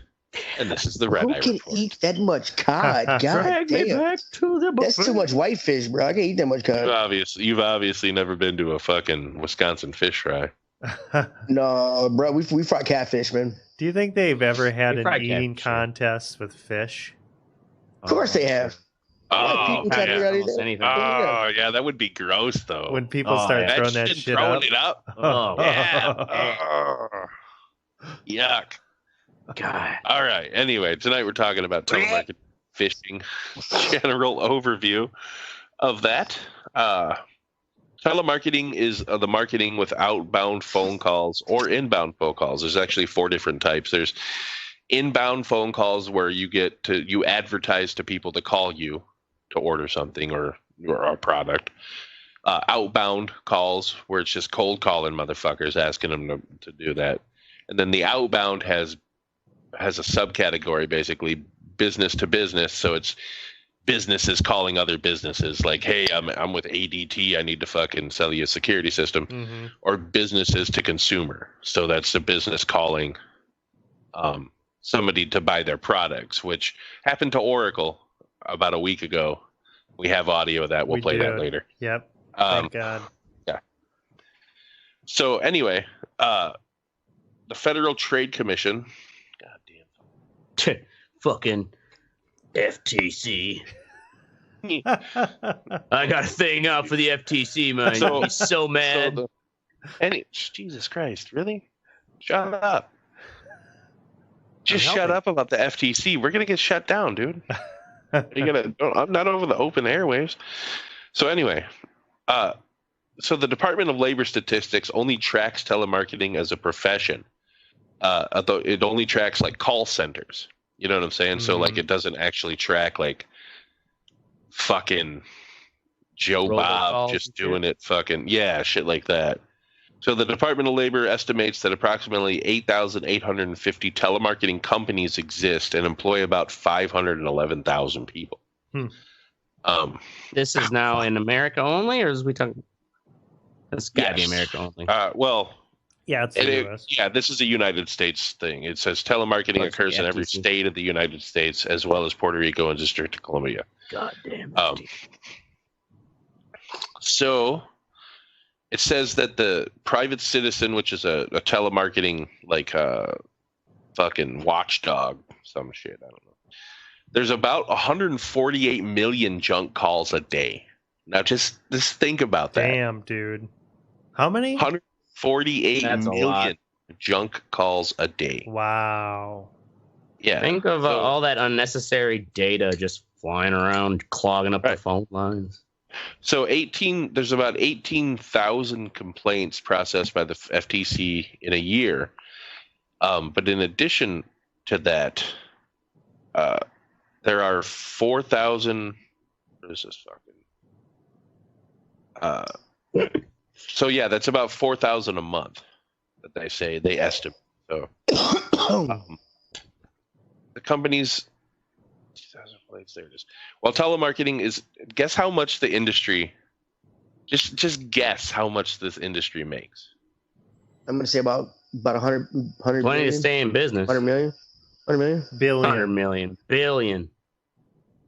And this is the Red Eye Who can Report. eat that much cod? God Drag me damn. back to the That's too much whitefish, bro. I can't eat that much cod. You've obviously never been to a fucking Wisconsin fish fry. No, bro. We fry catfish, man. Do you think they've ever had an eating contest with fish? Of course they have. Oh, People try to do almost anything. Oh, yeah, that would be gross, though. When people start throwing that shit throwing up. it up. Oh, Yeah. Yuck. God. All right. Anyway, tonight we're talking about telemarketing, fishing, general overview of that. Telemarketing is the marketing with outbound phone calls or inbound phone calls. There's actually 4 different types. There's inbound phone calls where you advertise to people to call you to order something or a product. Outbound calls where it's just cold calling motherfuckers asking them to do that. And then the outbound has a subcategory, basically business to business. So it's businesses calling other businesses like, hey, I'm with ADT. I need to fucking sell you a security system. Mm-hmm. Or businesses to consumer. So that's the business calling somebody to buy their products, which happened to Oracle about a week ago. We have audio of that. We'll play that later. Yep. Thank God. Yeah. So anyway, the Federal Trade Commission. Fucking FTC. I got a thing out for the FTC, man. He's so mad. Jesus Christ, really? Shut up. Just shut up about the FTC. We're gonna get shut down, dude. I'm not over the open airwaves. So anyway, so the Department of Labor Statistics only tracks telemarketing as a profession. It only tracks like call centers. You know what I'm saying? Mm-hmm. So like it doesn't actually track like fucking Joe Bob just doing it fucking shit like that. So the Department of Labor estimates that approximately 8,850 telemarketing companies exist and employ about 511,000 people. This is now in America only, or is we talking? That's got to be America only. Well, yeah, it's the US. Yeah, this is a United States thing. It says telemarketing occurs in every state of the United States, as well as Puerto Rico and District of Columbia. God damn. So it says that the private citizen, which is a telemarketing like fucking watchdog, some shit, I don't know. There's about 148 million junk calls a day. Now just think about that. Damn, dude. How many? 148 million junk calls a day. Wow. Yeah. Think of So- all that unnecessary data just flying around, clogging up the phone lines. So there's about 18,000 complaints processed by the FTC in a year. But in addition to that, there are 4,000. What is this fucking? So yeah, that's about 4,000 a month that they estimate. So the company's 2,000 plates. There it is. Well, telemarketing is. Guess how much the industry. Just guess how much this industry makes. I'm gonna say about 100 Plenty million? to stay in business. 100 million. 100 million. Billion. 100 million. Billion.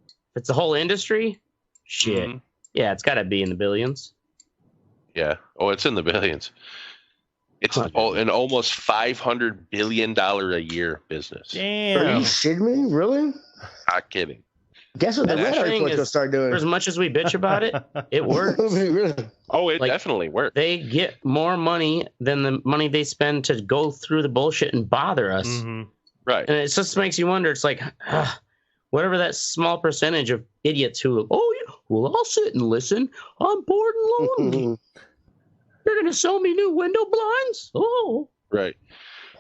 If it's the whole industry, shit. Mhm. Yeah, it's got to be in the billions. Yeah. Oh, it's in the billions. It's an almost $500 billion a year business. Are you Damn. shitting me? Really? Not kidding. Guess what the That red thing airport's is- gonna start doing? For as much as we bitch about it, it works. Really? Oh, it Like, definitely works. They get more money than the money they spend to go through the bullshit and bother us. Mhm. Right. And it just makes you wonder. It's like, whatever that small percentage of idiots who, yeah, well, I'll sit and listen. I'm bored and lonely. You're going to sell me new window blinds? Oh. Right.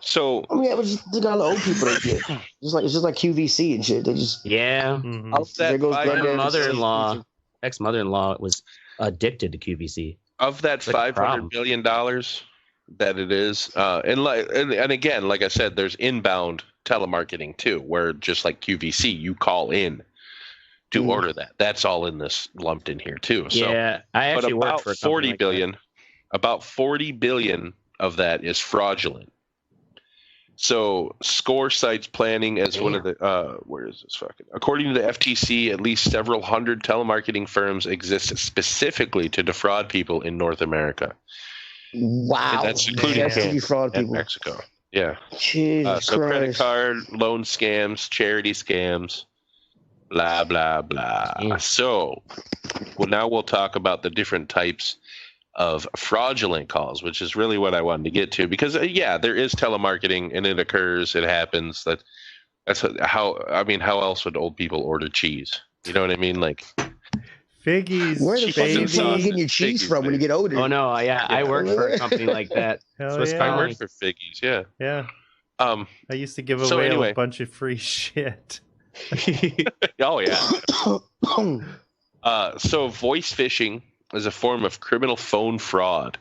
So I mean, I was just think all the old people they get. It's just like QVC and shit. They just Yeah. Mhm. of that there goes five- My Granddad. mother-in-law, ex-mother-in-law was addicted to QVC. of that It's like a problem. $500 billion that it is, and again, like I said, there's inbound telemarketing too, where just like QVC, you call in to order that. That's all in this lumped in here too. So, Yeah, I but actually worked about for a company 40 like billion, about 40 billion of that is fraudulent. So Score cites planning as one of the where is this fucking? According to the FTC, at least several hundred telemarketing firms exist specifically to defraud people in North America. wow. And that's including That's to Canada defraud and people. Mexico. Yeah. Jesus So credit Christ. card, loan scams, charity scams, blah blah blah. Mm. So, well, now we'll talk about the different types of fraudulent calls, which is really what I wanted to get to, because yeah, there is telemarketing and it occurs, it happens. That's how, I mean, how else would old people order cheese? You know what I mean? Like, Figgies, Where the fuck baby. you getting your cheese Figgies, from when you get older? Oh no, yeah, I worked for a company like that. Hell Swiss yeah. I Colony. worked for Figgies, yeah. Yeah. I used to give So away anyway. a bunch of free shit. Oh yeah. So voice phishing is a form of criminal phone fraud.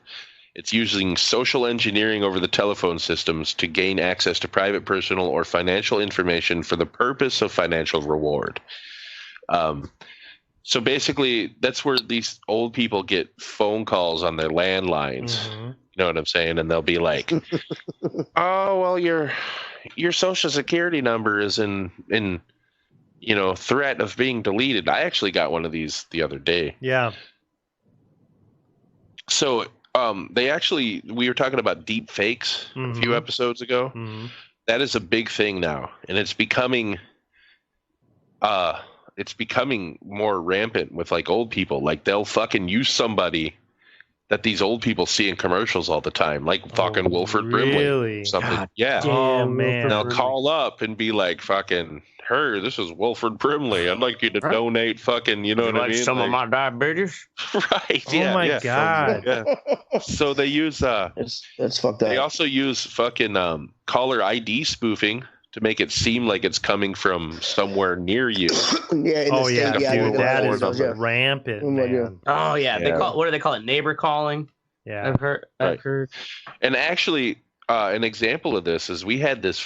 It's using social engineering over the telephone systems to gain access to private, personal, or financial information for the purpose of financial reward. So basically, that's where these old people get phone calls on their landlines. Mhm. You know what I'm saying? And they'll be like, "Oh, well, your social security number is in threat of being deleted." I actually got one of these the other day. Yeah. So we were talking about deep fakes a few Mhm. episodes ago. Mhm. That is a big thing now, and it's becoming more rampant with like old people. Like they'll fucking use somebody that these old people see in commercials all the time, like fucking Wilford Brimley really? or something. God yeah. Oh, Damn, man. Wilford They'll Brimley. call up and be like, "Fucking her, this is Wilford Brimley. I'd like you to donate fucking, you know Would what you I like mean?" some of Like, my diabetes? right? Oh yeah, my yeah. God. Yeah. So they use That's fucked up. they also use fucking caller ID spoofing to make it seem like it's coming from somewhere near you. Yeah, in Oh the yeah, state, yeah, dude, you that know, is yeah. rampant, Oh, my man. Oh yeah, they Yeah. call what do they call it? Neighbor calling. Yeah. I've heard. Right. Heard. And actually, an example of this is we had this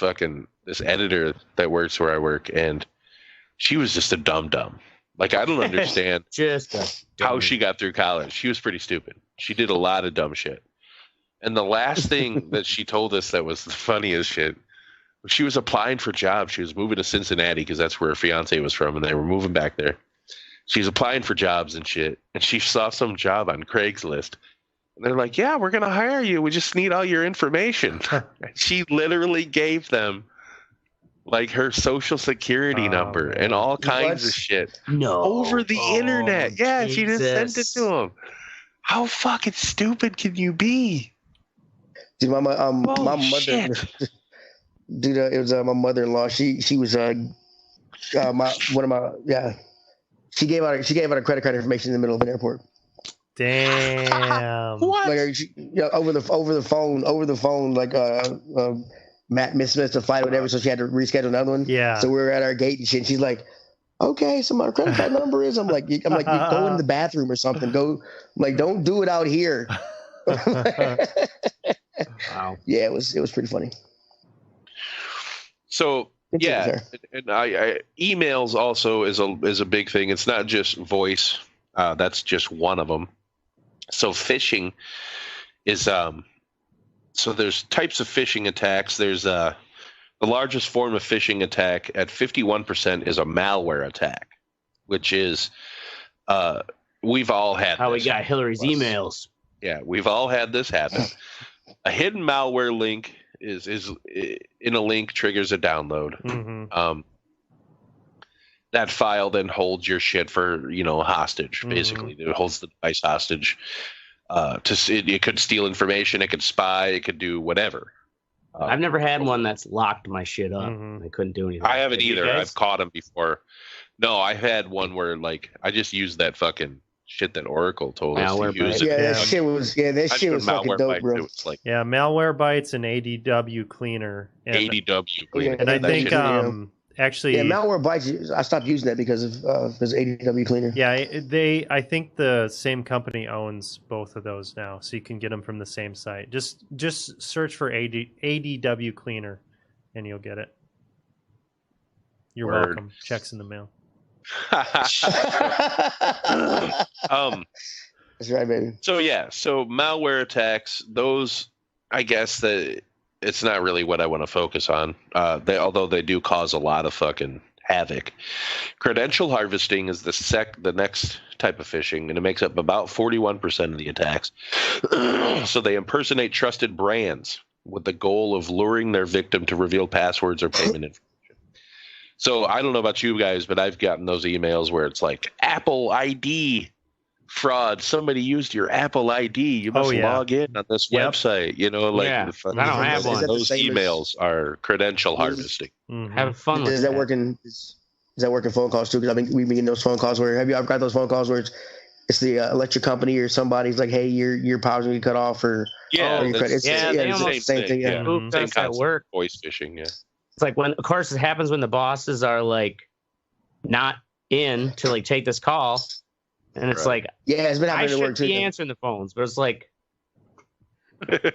editor that works where I work, and she was just a dum-dum. Like, I don't understand Just how she got through college. She was pretty stupid. She did a lot of dumb shit. And the last thing that she told us that was the funniest shit, she was applying for jobs. She was moving to Cincinnati because that's where her fiance was from, and they were moving back there. She was applying for jobs and shit, and she saw some job on Craigslist. And they're like, "Yeah, we're going to hire you. We just need all your information." And she literally gave them like her social security number man. and all kinds What? of shit No. over the internet. Yeah, she just sent it Jesus. to them. How fucking stupid can you be? Dude, my Oh, mother, shit. dude, it was my mother-in-law. She was She gave out her credit card information in the middle of an airport. Damn. What? Like over the phone, like Matt missed a flight or whatever, so she had to reschedule another one. Yeah. So we were at our gate and shit. And she's like, "Okay, so my credit card number is." I'm like, "You go in the bathroom or something. Go, like, don't do it out here." Wow. Yeah, it was pretty funny. So yeah, and I emails also is a big thing. It's not just voice. That's just one of them. So phishing is so there's types of phishing attacks. There's the largest form of phishing attack at 51% is a malware attack, which is we've all had how this. we got Hillary's emails. Yeah, we've all had this happen. A hidden malware link is in a link triggers a download. Mm-hmm. That file then holds your shit for hostage. Basically, it holds the device hostage. It could steal information, it could spy, it could do whatever. I've never had one that's locked my shit up. I couldn't do anything. I haven't either. I've caught them before. No, I had one where I just used that fucking shit that Oracle told us to use. That shit was fucking dope, bro. Malware Bytes and ADW Cleaner. ADW Cleaner. And I think actually, Malware Bytes. I stopped using that because of ADW Cleaner. Yeah, I think the same company owns both of those now, so you can get them from the same site. Just search for ADW Cleaner, and you'll get it. You're welcome. Checks in the mail. That's right, baby. So malware attacks, those, I guess that it's not really what I want to focus on. Although they do cause a lot of fucking havoc. Credential harvesting is the next type of phishing, and it makes up about 41% of the attacks. So they impersonate trusted brands with the goal of luring their victim to reveal passwords or payment information. So I don't know about you guys, but I've gotten those emails where it's like Apple ID fraud. Somebody used your Apple ID. You must log in on this website. I don't have one. Those emails are credential harvesting. Have fun with Is that working? Is that working phone calls too? Because we've been getting those phone calls where I've got those phone calls where it's the electric company or somebody's like, "Hey, your power's gonna get cut off," or it's the same thing. Yeah. Same concept at work. Voice phishing. Yeah. It's like when, of course, it happens when the bosses are like not in to like take this call, and it's like, it's been I happening to work should too. be answering the phones, but it's like,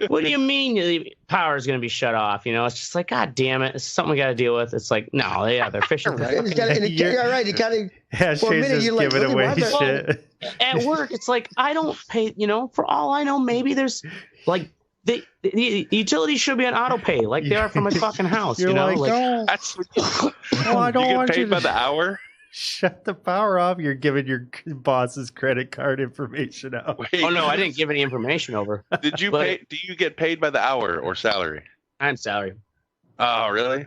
what do you mean the power is going to be shut off? It's just like, God damn it, it's something we got to deal with. It's like, no, they're fishing. You're right. You gotta for a minute. You're like, giving away shit. At work, it's like I don't pay. For all I know, maybe there's like. The utilities should be on auto pay, like they are for my fucking house. You're that's I don't want paid by the hour. Shut the power off. You're giving your boss's credit card information out. Wait, oh no, I didn't give any information over. Did you pay? Do you get paid by the hour or salary? I'm salary. Oh, really?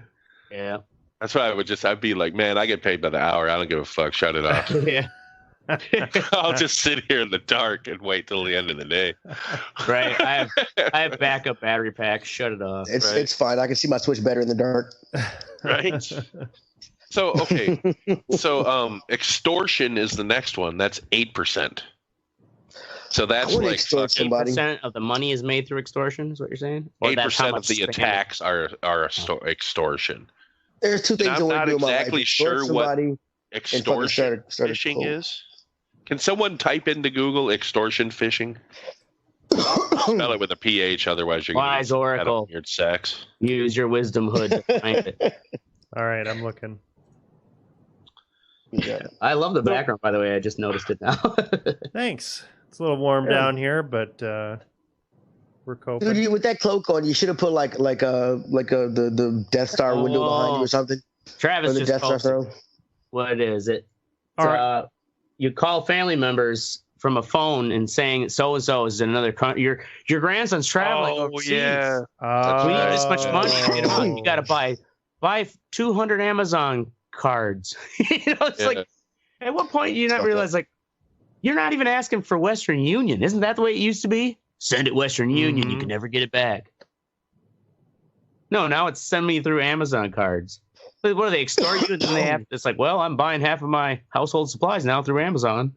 Yeah. That's why I'd be like, man, I get paid by the hour. I don't give a fuck. Shut it off. Yeah. I'll just sit here in the dark and wait till the end of the day. Right. I have backup battery packs. Shut it off. It's fine. I can see my Switch better in the dark. Right. So okay. So extortion is the next one. That's 8%. So that's like 8% of the money is made through extortion. Is what you're saying? 8% of the attacks are extortion. There's two things. I'm not exactly sure what extortion phishing is. Can someone type into Google extortion phishing? Spell it with a PH, otherwise you're going to Oracle. Weird sex. Use your wisdom hood to find it. All right, I'm looking. Yeah. I love the background, by the way. I just noticed it now. Thanks. It's a little warm down here, but we're coping. Dude, with that cloak on, you should have put like the Death Star window behind you or something. Travis the just Death Star. What is it? All right. You call family members from a phone and saying so and so is in another country. Your grandson's traveling overseas. Yeah. We need this much money. You got to buy 200 Amazon cards. It's like, at what point do you not realize like you're not even asking for Western Union? Isn't that the way it used to be? Send it Western Union, you can never get it back. No, now it's send me through Amazon cards. What do they extort you? And then they have, it's like, well, I'm buying half of my household supplies now through Amazon.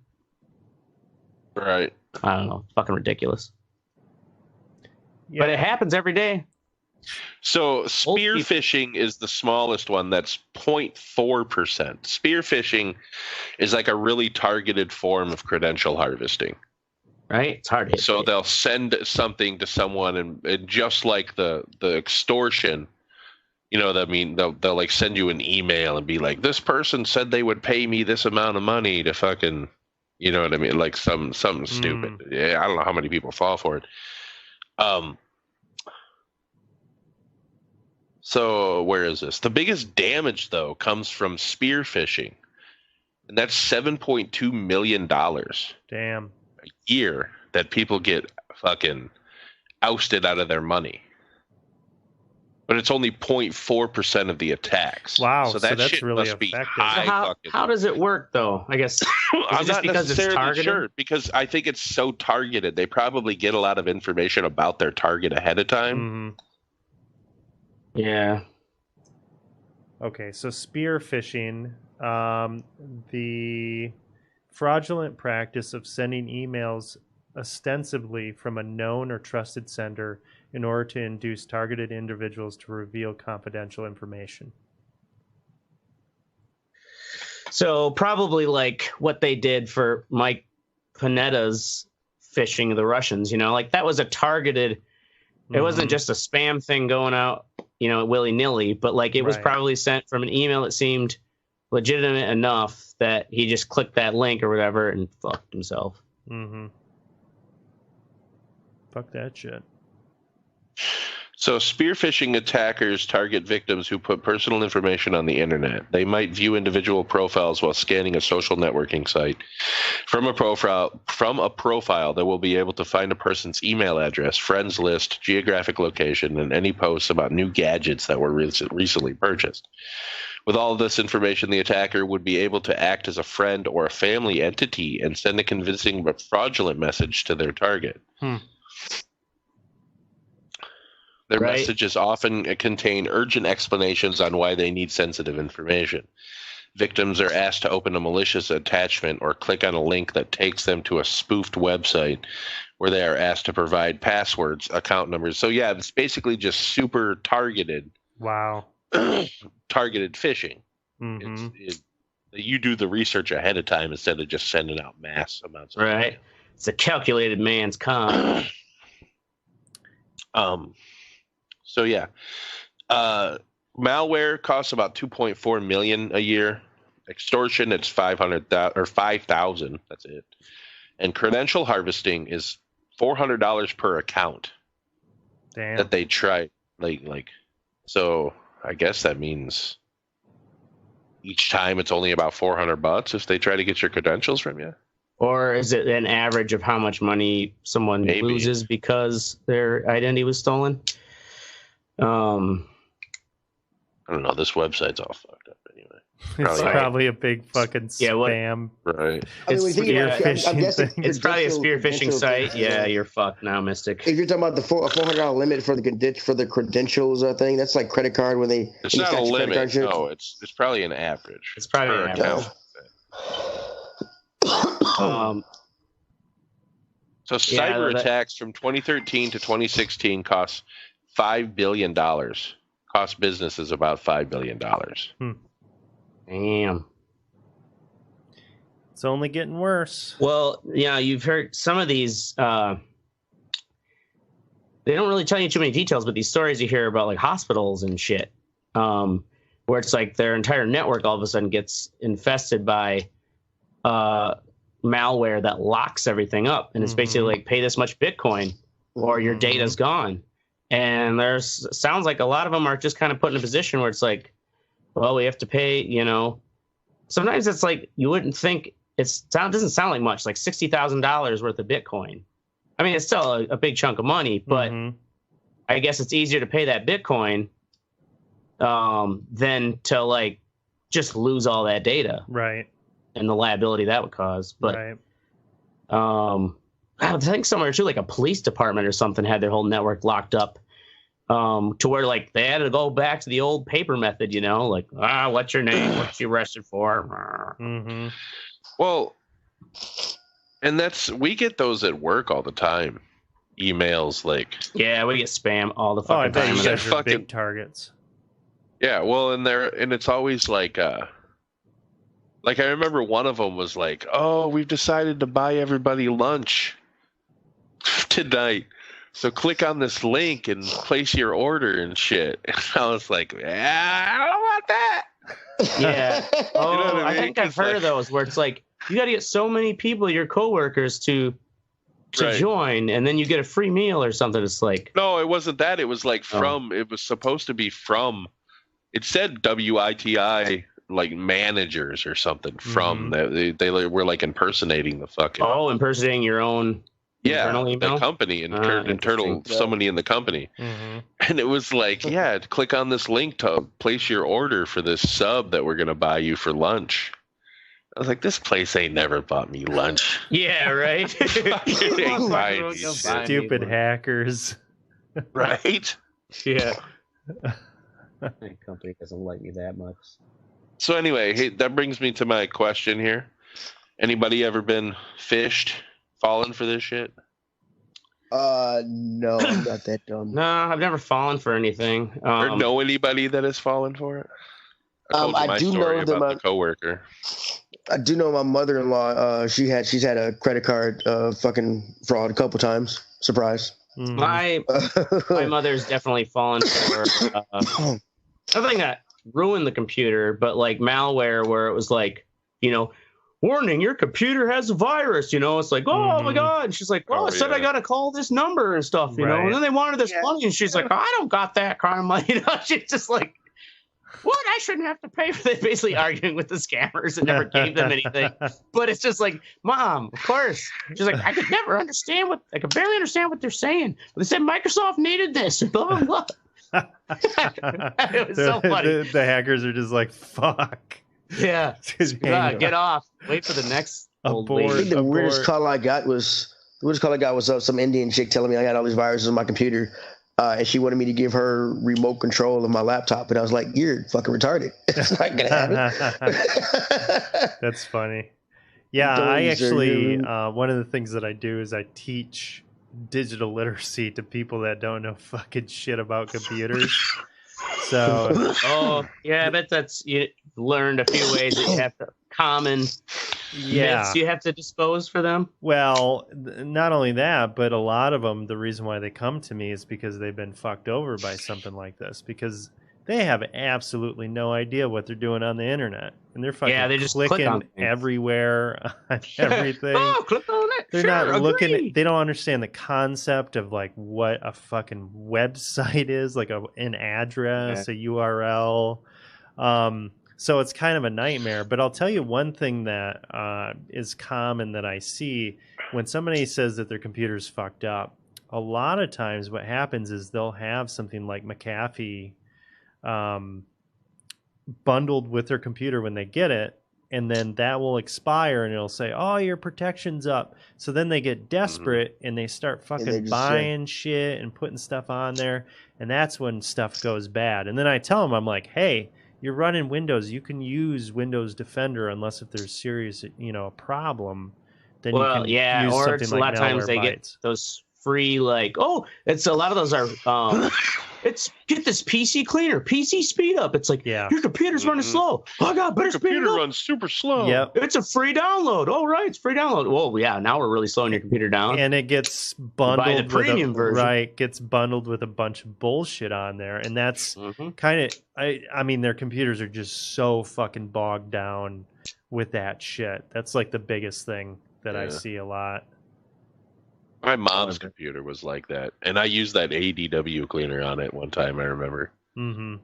Right. I don't know. Fucking ridiculous. Yeah. But it happens every day. So spearfishing is the smallest one. That's 0.4%. Spearfishing is like a really targeted form of credential harvesting. Right? It's hard to hit. So they'll send something to someone, and just like the extortion, you know, I mean, they'll like send you an email and be like, this person said they would pay me this amount of money to fucking, you know what I mean? Like something stupid. Yeah, I don't know how many people fall for it. So where is this? The biggest damage, though, comes from spearfishing, and that's $7.2 million Damn. a year that people get fucking ousted out of their money. But it's only 0.4% of the attacks. Wow, so that that's shit really must be effective. high. How does it work, though? I guess I'm not because it's necessarily targeted? sure, because I think it's so targeted. They probably get a lot of information about their target ahead of time. Mm-hmm. Yeah. Okay, so spear phishing, the fraudulent practice of sending emails ostensibly from a known or trusted sender in order to induce targeted individuals to reveal confidential information. So probably like what they did for Mike Panetta's phishing of the Russians, you know, like that was a targeted, it wasn't just a spam thing going out, you know, willy-nilly, but like it was probably sent from an email that seemed legitimate enough that he just clicked that link or whatever and fucked himself. Mm-hmm. Fuck that shit. So spearphishing attackers target victims who put personal information on the internet. They might view individual profiles while scanning a social networking site. From a profile, they will be able to find a person's email address, friends list, geographic location, and any posts about new gadgets that were recently purchased. With all of this information, the attacker would be able to act as a friend or a family entity and send a convincing but fraudulent message to their target. Their messages often contain urgent explanations on why they need sensitive information. Victims are asked to open a malicious attachment or click on a link that takes them to a spoofed website where they are asked to provide passwords, account numbers. So yeah, it's basically just super targeted. Wow. Targeted phishing. Mm-hmm. You do the research ahead of time instead of just sending out mass amounts of money. It's a calculated man's con. So yeah, malware costs about $2.4 million a year. Extortion, it's $500,000 or $5,000. That's it. And credential harvesting is $400 per account. Damn. That they try. Like, so I guess that means each time it's only about $400 if they try to get your credentials from you. Or is it an average of how much money someone loses because their identity was stolen? I don't know. This website's all fucked up anyway. It's probably a big fucking spam. Right. It's it's probably a spear phishing site. Yeah, you're fucked now, Mystic. If you're talking about the $400 limit for the credentials thing, that's like credit card when they. It's not a limit. No, it's probably an average. It's probably an average. So cyber attacks from 2013 to 2016 cost $5 billion. Cost businesses about $5 billion. Damn. It's only getting worse. Well, yeah, you've heard some of these. They don't really tell you too many details, but these stories you hear about like hospitals and shit, where it's like their entire network all of a sudden gets infested by malware that locks everything up, and it's basically like pay this much Bitcoin or your data's gone. And sounds like a lot of them are just kind of put in a position where it's like, well, we have to pay, you know. Sometimes it's like you wouldn't think doesn't sound like much, like $60,000 worth of Bitcoin. I mean, it's still a big chunk of money, but I guess it's easier to pay that Bitcoin than to like just lose all that data, right? And the liability that would cause. But I think somewhere too, like a police department or something had their whole network locked up to where like they had to go back to the old paper method, like, what's your name? What's you arrested for? Mm-hmm. Well, and we get those at work all the time. Emails like, yeah, we get spam all the fucking I bet time. you guys are fucking big targets. Yeah, well, and it's always like I remember one of them was like, "Oh, we've decided to buy everybody lunch tonight, so click on this link and place your order and shit." And I was like, "I don't want that." Yeah. Oh, You know what I I mean? think I've 'Cause, heard of those where it's like you got to get so many people, your coworkers, to Right. join, and then you get a free meal or something. It's like, No, it wasn't that. It was like it was supposed to be from. It said WITI, like managers or something from that. They were like impersonating the fucking. impersonating your own. internal The email? company and internal interesting. somebody in the company. Mm-hmm. And it was like, yeah, click on this link to place your order for this sub that we're gonna buy you for lunch. I was like, this place ain't never bought me lunch. Yeah, right. It ain't buying me Go shit. buy me Stupid lunch. hackers. Right? Yeah. My company doesn't like me that much. So anyway, hey, that brings me to my question here. Anybody ever been fished, fallen for this shit? No, I'm not that dumb. No, I've never fallen for anything. Or know anybody that has fallen for it? I told you my do story know that about the coworker. I do know my mother-in-law. She's had a credit card fucking fraud a couple times. Surprise. Mm-hmm. My mother's definitely fallen for nothing that ruined the computer, but like malware where it was like, warning, your computer has a virus, it's like, oh my God. And she's like, well, it said I got to call this number and stuff, Right. and then they wanted this money. And she's like, oh, I don't got that kind of money. She's just like, what? I shouldn't have to pay for this. Basically arguing with the scammers and never gave them anything. But it's just like, Mom, of course. She's like, I could barely understand what they're saying. But they said Microsoft needed this and blah, blah, blah. It was so funny. The hackers are just like, fuck. Yeah. Get off. Wait for the next old Abort. I lady. think the weirdest call I got was some Indian chick telling me I had all these viruses on my computer. And she wanted me to give her remote control of my laptop. And I was like, you're fucking retarded. It's not going to happen. That's funny. Yeah, I actually, one of the things that I do is I teach digital literacy to people that don't know fucking shit about computers. So, I bet you learned a few ways that you have to myths you have to dispose for them. Well, not only that, but a lot of them, the reason why they come to me is because they've been fucked over by something like this, because they have absolutely no idea what they're doing on the internet, and they're fucking they just click on clicking things. everywhere on everything. Click on it. They're Sure, not looking agree. they don't understand the concept of like what a fucking website is, like an address, a URL. So it's kind of a nightmare. But I'll tell you one thing that is common that I see when somebody says that their computer's fucked up. A lot of times what happens is they'll have something like McAfee bundled with their computer when they get it, and then that will expire and it'll say, oh, your protection's up. So then they get desperate and they start fucking buying shit and putting stuff on there, and that's when stuff goes bad. And then I tell them, I'm like, hey, you're running Windows, you can use Windows Defender unless if there's serious a problem, then you can use or something it's like a lot of times they Malwarebytes. get those free, like, it's a lot of those are it's get this PC cleaner, PC speed up. It's like, your computer's running slow. Oh God, better speed it up. Runs super slow. Yep. It's a free download. Oh right, it's free download. Well, yeah, now we're really slowing your computer down. And it gets bundled Buy the premium with version. Right, gets bundled with a bunch of bullshit on there. And that's kind of I mean their computers are just so fucking bogged down with that shit. That's like the biggest thing that I see a lot. My mom's computer was like that, and I used that ADW cleaner on it one time. I remember. Mm-hmm.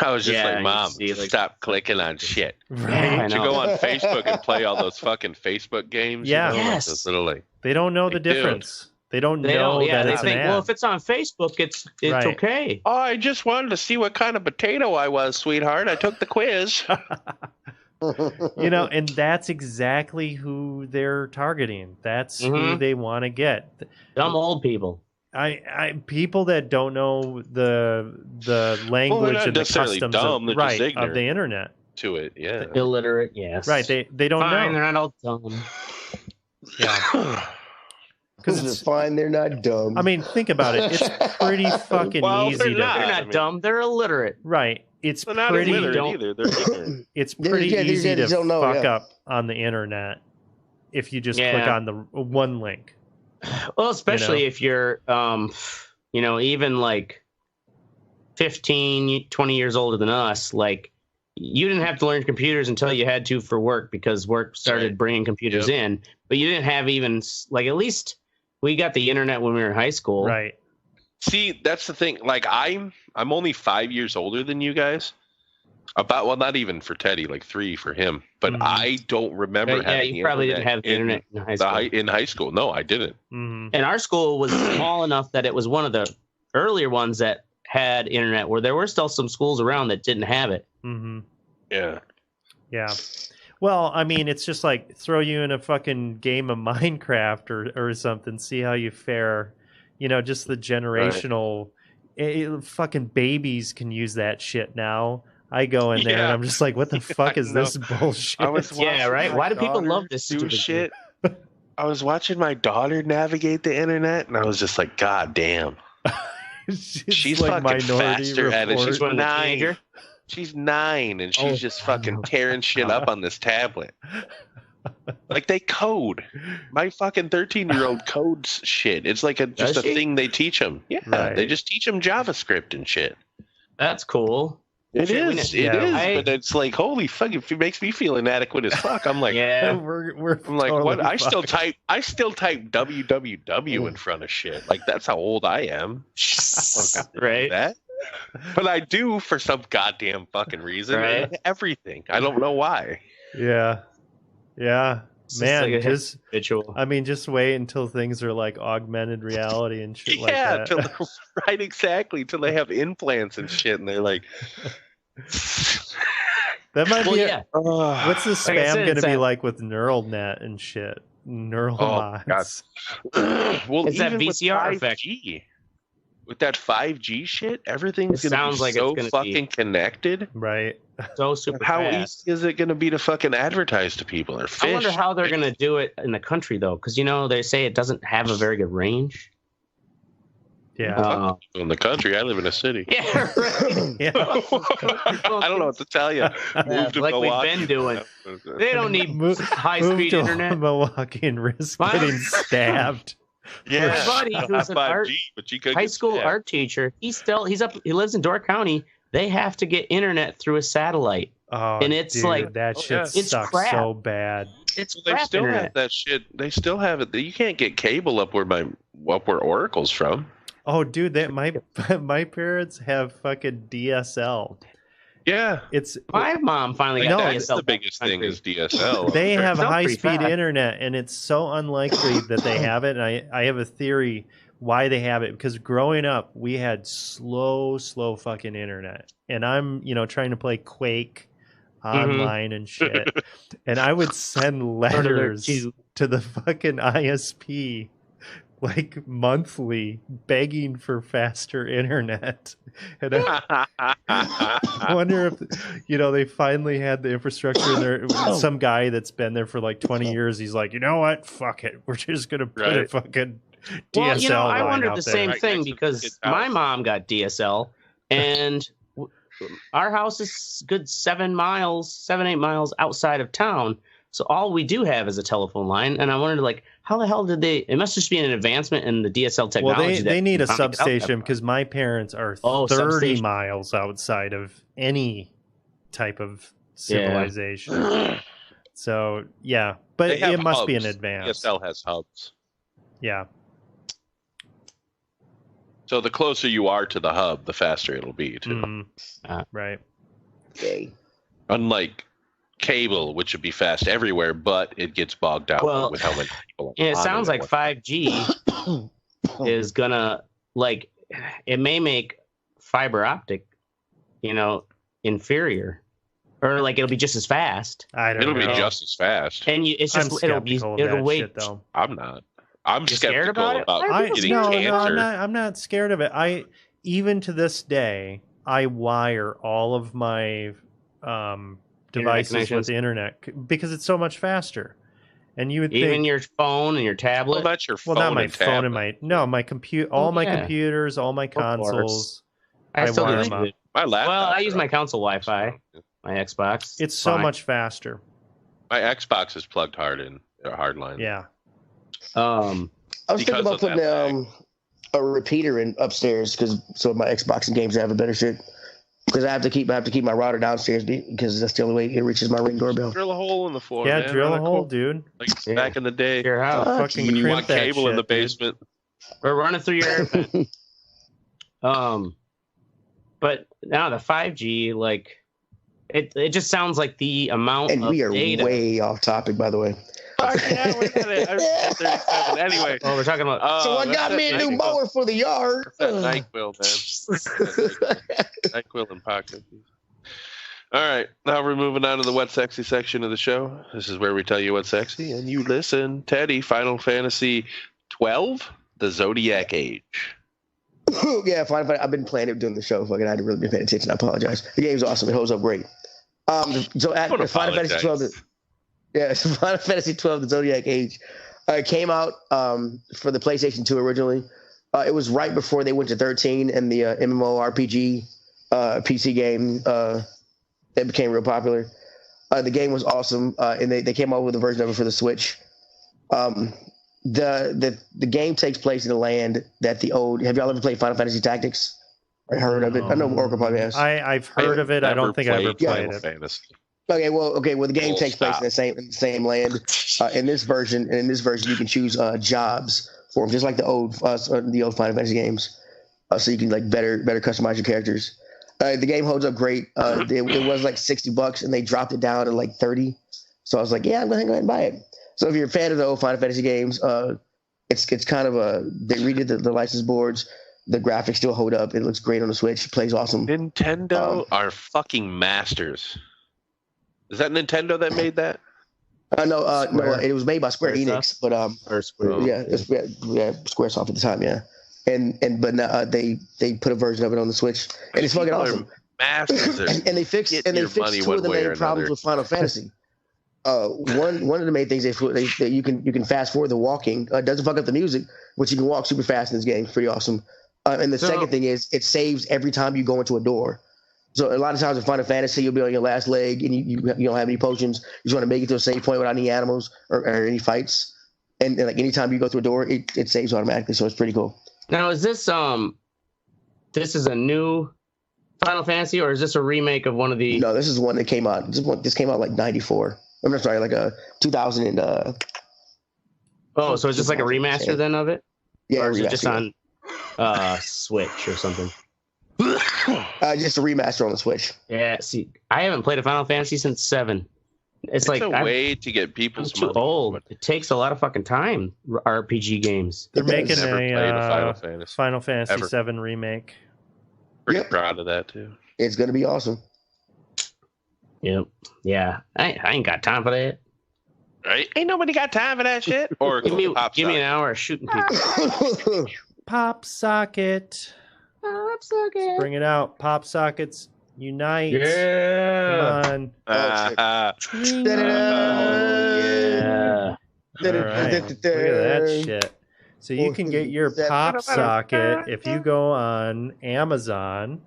I was just like, Mom, stop clicking on shit. Right. You go on Facebook and play all those fucking Facebook games. Yeah. Like those little, they don't know the difference. They don't know that it's an ad. Well, if it's on Facebook, it's okay. Oh, I just wanted to see what kind of potato I was, sweetheart. I took the quiz. And that's exactly who they're targeting. That's who they want to get. Dumb old people. people that don't know the language not and the necessarily customs dumb, of, they're just of ignorant. the internet. To it, yeah. Illiterate, yes. Right, they don't Fine, know. they're not all dumb. Yeah. Because it's fine, they're not dumb. I mean, think about it. It's pretty fucking easy they're not dumb. They're illiterate. Right. It's they're not pretty illiterate either. They're ignorant. It's pretty easy to know, fuck up on the internet if you just click on the one link. Well, especially if you're, even like 15, 20 years older than us, like you didn't have to learn computers until you had to for work because work started bringing computers in, but you didn't have even like, at least we got the internet when we were in high school. Right. See, that's the thing. Like I'm only 5 years older than you guys. Not even for Teddy, like 3 for him. But I don't remember having you probably didn't have the internet in high school. In high school, no, I didn't. Mm-hmm. And our school was small enough that it was one of the earlier ones that had internet, where there were still some schools around that didn't have it. Mm-hmm. Yeah. Yeah. Well, I mean, it's just like throw you in a fucking game of Minecraft or something, see how you fare. Just the generational fucking babies can use that shit now. I go in there and I'm just like, what the fuck is this bullshit? I was right? Why do people love this stupid shit? I was watching my daughter navigate the internet, and I was just like, God damn. She's like fucking faster at it. She's 9. She's 9, and she's just fucking tearing shit up on this tablet. Like they code. My fucking 13-year-old codes shit. It's like just a thing they teach them. Yeah, they just teach them JavaScript and shit. That's cool. It is, but it's like, holy fuck! It makes me feel inadequate as fuck. I'm like, I'm like, totally what? I fucked. still type www in front of shit. Like that's how old I am. Right. That. But I do for some goddamn fucking reason. Right. Everything. I don't know why. Yeah. Yeah. Man, like just habitual. I mean, just wait until things are like augmented reality and shit like that. Right, exactly. Till they have implants and shit, and they're like, that might be. What's the Like I spam said, going to be like with neural net and shit? Neural mods. Well, it's that even VCR with 5G, effect. With that 5G shit, everything's going to be like so it's fucking connected. Right. So super How fast. easy is it going to be to fucking advertise to people or fish? I wonder how they're going to do it in the country, though, because, they say it doesn't have a very good range. Yeah. In the country, I live in a city. Yeah, right. Yeah. I don't know what to tell you. Move to like Milwaukee. we've been doing. They don't need high-speed Move to internet. Milwaukee and risk getting stabbed. Yeah, my buddy, who's an 5G, but you could high get school stabbed. art teacher, he lives in Door County. They have to get internet through a satellite. Oh, and it's dude, like that shit it's sucks crap. so bad. It's They crap still internet. have that shit. They still have it. You can't get cable up where Oracle's from. Oh, dude, my parents have fucking DSL. Yeah, My mom finally got that's DSL. the biggest thing is DSL. They have Still pretty high-speed fast. internet, and it's so unlikely that they have it. And I have a theory why they have it, because growing up, we had slow fucking internet. And I'm, trying to play Quake online and shit. And I would send letters to the fucking ISP like monthly begging for faster internet. And I wonder if they finally had the infrastructure in there. Some guy that's been there for like 20 years, he's like, you know what, fuck it, we're just gonna put a fucking DSL Well, I line wondered out the there. same thing because my mom got DSL, and our house is good 7, 8 miles outside of town. So all we do have is a telephone line, and I wondered, like, how the hell did they? It must just be an advancement in the DSL technology. Well, they need a substation because my parents are 30 miles outside of any type of civilization. Yeah. So yeah, but it must be an advance. DSL has hubs. Yeah. So the closer you are to the hub, the faster it'll be too. Right. Okay. Unlike cable, which would be fast everywhere, but it gets bogged down with how many people. And it sounds like 5G is gonna it may make fiber optic, inferior, or like it'll be just as fast. I don't know. It'll be just as fast. And it'll wait. I'm not. I'm You scared skeptical about it? about getting cancer. I'm not scared of it. Even to this day, I wire all of my devices with the internet because it's so much faster. And you would Even think, your phone and your tablet. Well, that's your phone. well, not my and phone tablet. and my computer, all my computers, all my consoles. I still wire do. them up. My laptop. Well, I use my console Wi-Fi, my Xbox. It's so much faster. My Xbox is plugged hard in, hard line. Yeah. I was thinking about putting a repeater in upstairs so my Xbox and games have a better shit. Because I have to keep my router downstairs because that's the only way it reaches my Ring doorbell. Drill a hole in the floor. Yeah, man. drill a hole, dude. Like back in the day. Your house. Fucking When you crimp want that cable in the shit, basement. We're running through your air vent. But now the 5G, like, it just sounds like the amount and of we are data. way off topic, by the way. Yeah, we're at 37. Anyway. Oh, we're talking about. So I got me a new mower for the yard. That NyQuil, man. NyQuil and pocket. All right, now we're moving on to the What's Sexy section of the show. This is where we tell you what's sexy, and you listen. Teddy, Final Fantasy 12, The Zodiac Age. Yeah, I've been playing it during the show. Fucking, I hadn't really been paying attention. I apologize. The game's awesome. It holds up great. So at Final Fantasy 12, Final Fantasy 12, The Zodiac Age, came out for the PlayStation 2 originally. It was right before they went to 13 and the MMORPG PC game that became real popular. The game was awesome, and they came out with a version of it for the Switch. The game takes place in a land that the old. Have y'all ever played Final Fantasy Tactics? Or heard of it? I know Oracle probably has. I've heard of it. I don't think I ever played it. Fantasy. Okay, well, the game takes place in the same land. In this version, you can choose jobs for them, just like the old Final Fantasy games. So you can like better customize your characters. The game holds up great. It was like $60, and they dropped it down to like 30. So I was like, yeah, I'm gonna go ahead and buy it. So if you're a fan of the old Final Fantasy games, it's kind of they redid the license boards. The graphics still hold up. It looks great on the Switch. It plays awesome. Nintendo are fucking masters. Is that Nintendo that made that? No, it was made by Square Enix, but Squaresoft at the time, yeah. But now they put a version of it on the Switch, and it's fucking awesome. Masters, and they fixed two of the main problems with Final Fantasy. One of the main things that you can fast forward the walking. Doesn't fuck up the music, which you can walk super fast in this game. Pretty awesome. And the second thing is it saves every time you go into a door. So a lot of times in Final Fantasy, you'll be on your last leg and you don't have any potions. You just want to make it to a safe point without any animals or any fights. And like anytime you go through a door, it saves automatically. So it's pretty cool. Now, is this is a new Final Fantasy, or is this a remake of one of the? No, this is one that came out. This came out like 94. I'm sorry, like 2000 and. Oh, so it's just like a remaster then of it? Yeah, or is it just on Switch or something? Just a remaster on the Switch. Yeah, see, I haven't played a Final Fantasy since 7. It's like a way to get people's too old. It takes a lot of fucking time. RPG games. They're making a Final Fantasy 7 remake. Pretty proud of that too. It's gonna be awesome. Yep. Yeah. I ain't got time for that. Right? Ain't nobody got time for that shit. Or give me an hour of shooting people. Pop socket. Pop socket. Let's bring it out. Pop sockets unite. Yeah. Come on. Yeah. All right. Look at that shit. So you can get your pop socket if you go on Amazon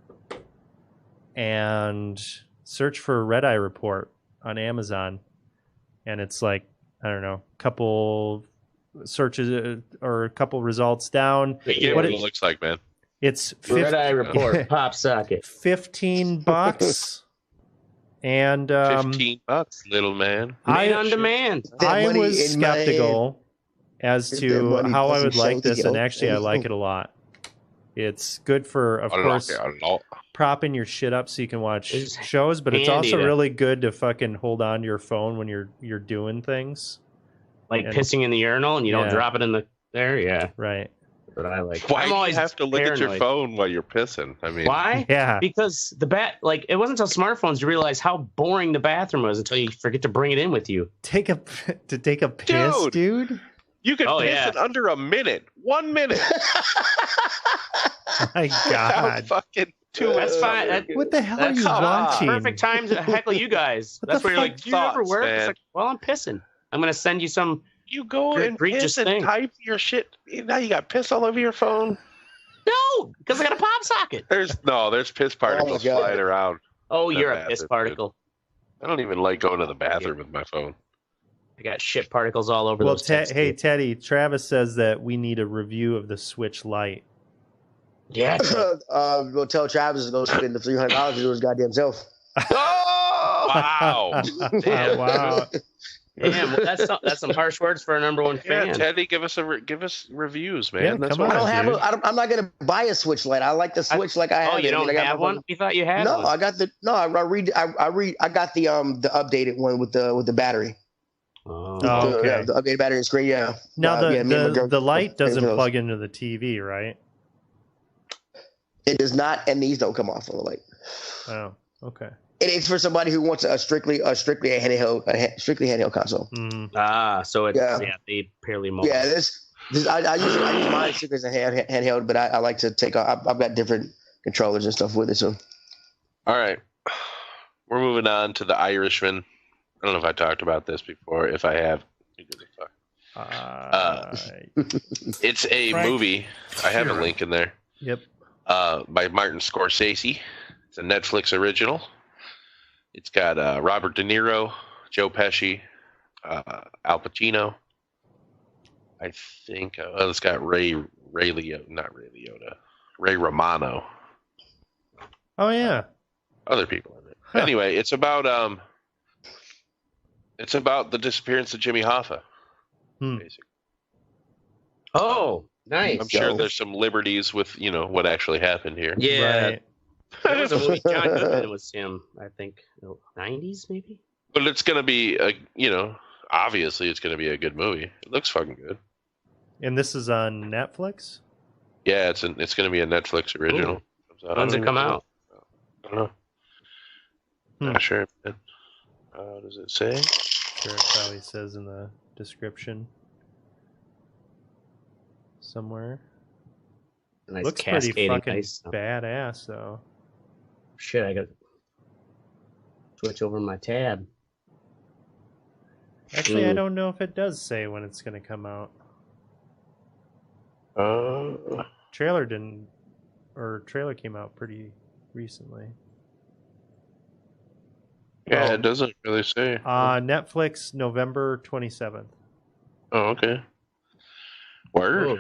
and search for Red Eye Report on Amazon. And it's like, I don't know, a couple searches or a couple results down. What it looks like, man. It's Red Eye Report pop socket. $15. And $15, little man. Made on demand. I was skeptical as to how I would like this, and actually I like it a lot. It's good for, of course, propping your shit up so you can watch shows, but it's also really good to fucking hold on to your phone when you're doing things. Like pissing in the urinal and you don't drop it in there? Yeah. Right. But I like. Why do you have to look at your phone while you're pissing? I mean, why? Yeah. Because it wasn't until smartphones you realize how boring the bathroom was until you forget to bring it in with you. Take a piss, dude. You could piss in under a minute. 1 minute. My God. Fucking 2 That's fine. What the hell are you watching? Perfect time to heckle you guys. That's where you're like, do you ever work? man? It's like, well, I'm pissing. I'm going to send you some You go and egregious piss and thing. type your shit. Now you got piss all over your phone. No, because I got a pop socket. There's piss particles God. flying around. Oh, The you're a bathroom, piss particle. I don't even like going to the bathroom with my phone. I got shit particles all over Well, those texts. hey, Teddy, Travis says that we need a review of the Switch Lite. Yeah. Go tell Travis to go spend the $300 to do his goddamn self. Oh! Wow. Damn. Wow. Damn, well, that's some harsh words for a number one fan. Yeah, Teddy, give us reviews, man. Yeah, That's come what on. I'm not gonna buy a Switch Lite. I like the Switch like I have. Oh, you don't have one? You thought you had No, one? I got the I got the updated one with the battery. Oh, The okay. updated battery and screen. Yeah. Now me and my girl- the light doesn't those. plug into the TV, right? It does not, and these don't come off on the light. Oh, okay. It's for somebody who wants a strictly handheld console. Mm. So it's they purely mobile. Yeah, I use mine strictly as a handheld, but I like to take. I've got different controllers and stuff with it. So, All right, we're moving on to The Irishman. I don't know if I talked about this before. If I have, who gives a fuck? It's a movie. I have a link in there. Yep. By Martin Scorsese. It's a Netflix original. It's got Robert De Niro, Joe Pesci, Al Pacino. I think it's got Ray Romano. Oh yeah. Other people in it. Huh. Anyway, it's about the disappearance of Jimmy Hoffa. Basically. Oh, nice. I'm sure there's some liberties with what actually happened here. Yeah. Right. There was a movie, John Goodman was him, I think, 90s maybe? But it's going to be, obviously it's going to be a good movie. It looks fucking good. And this is on Netflix? Yeah, it's going to be a Netflix original. When's it come out? I don't know. Not sure. Does it say? Sure, it probably says in the description somewhere. Nice Looks pretty fucking nice. badass, though. Shit, I got to switch over my tab. Actually, I don't know if it does say when it's going to come out. Trailer came out pretty recently. Yeah, it doesn't really say. Netflix, November 27th. Oh, okay. Word. Ooh.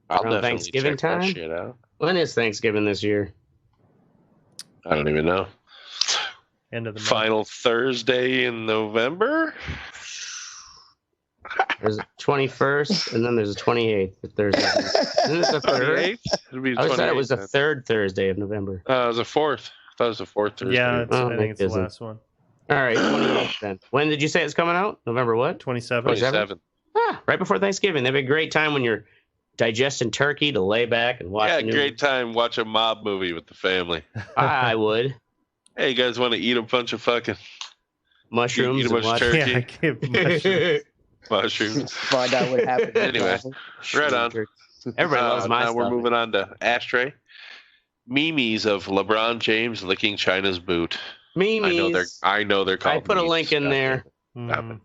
I'll Around definitely Thanksgiving check that time? shit out. When is Thanksgiving this year? I don't even know. End of the month. Final Thursday in November? There's a 21st, and then there's a 28th for Thursday. Isn't it the third? It'll be I thought it was the 28th. third Thursday of November. It was the fourth. I thought it was the fourth Thursday. Yeah, Oh, I think it's the isn't. last one. All right, 28th then. When did you say it's coming out? November what? 27th. 27th. Right before Thanksgiving. That'd be a great time when you're digesting turkey to lay back and watch. Yeah, great time. Watch a mob movie with the family. I would. Hey, you guys want to eat a bunch of fucking mushrooms? Eat a bunch of and turkey. Yeah, I give mushrooms. Mushrooms. Find out what happened. Anyway, right on. Everybody loves my now stuff. we're moving on to Ashtray. Memes of LeBron James licking China's boot. Memes. I know they're called. I put a memes. link in there. Mhm.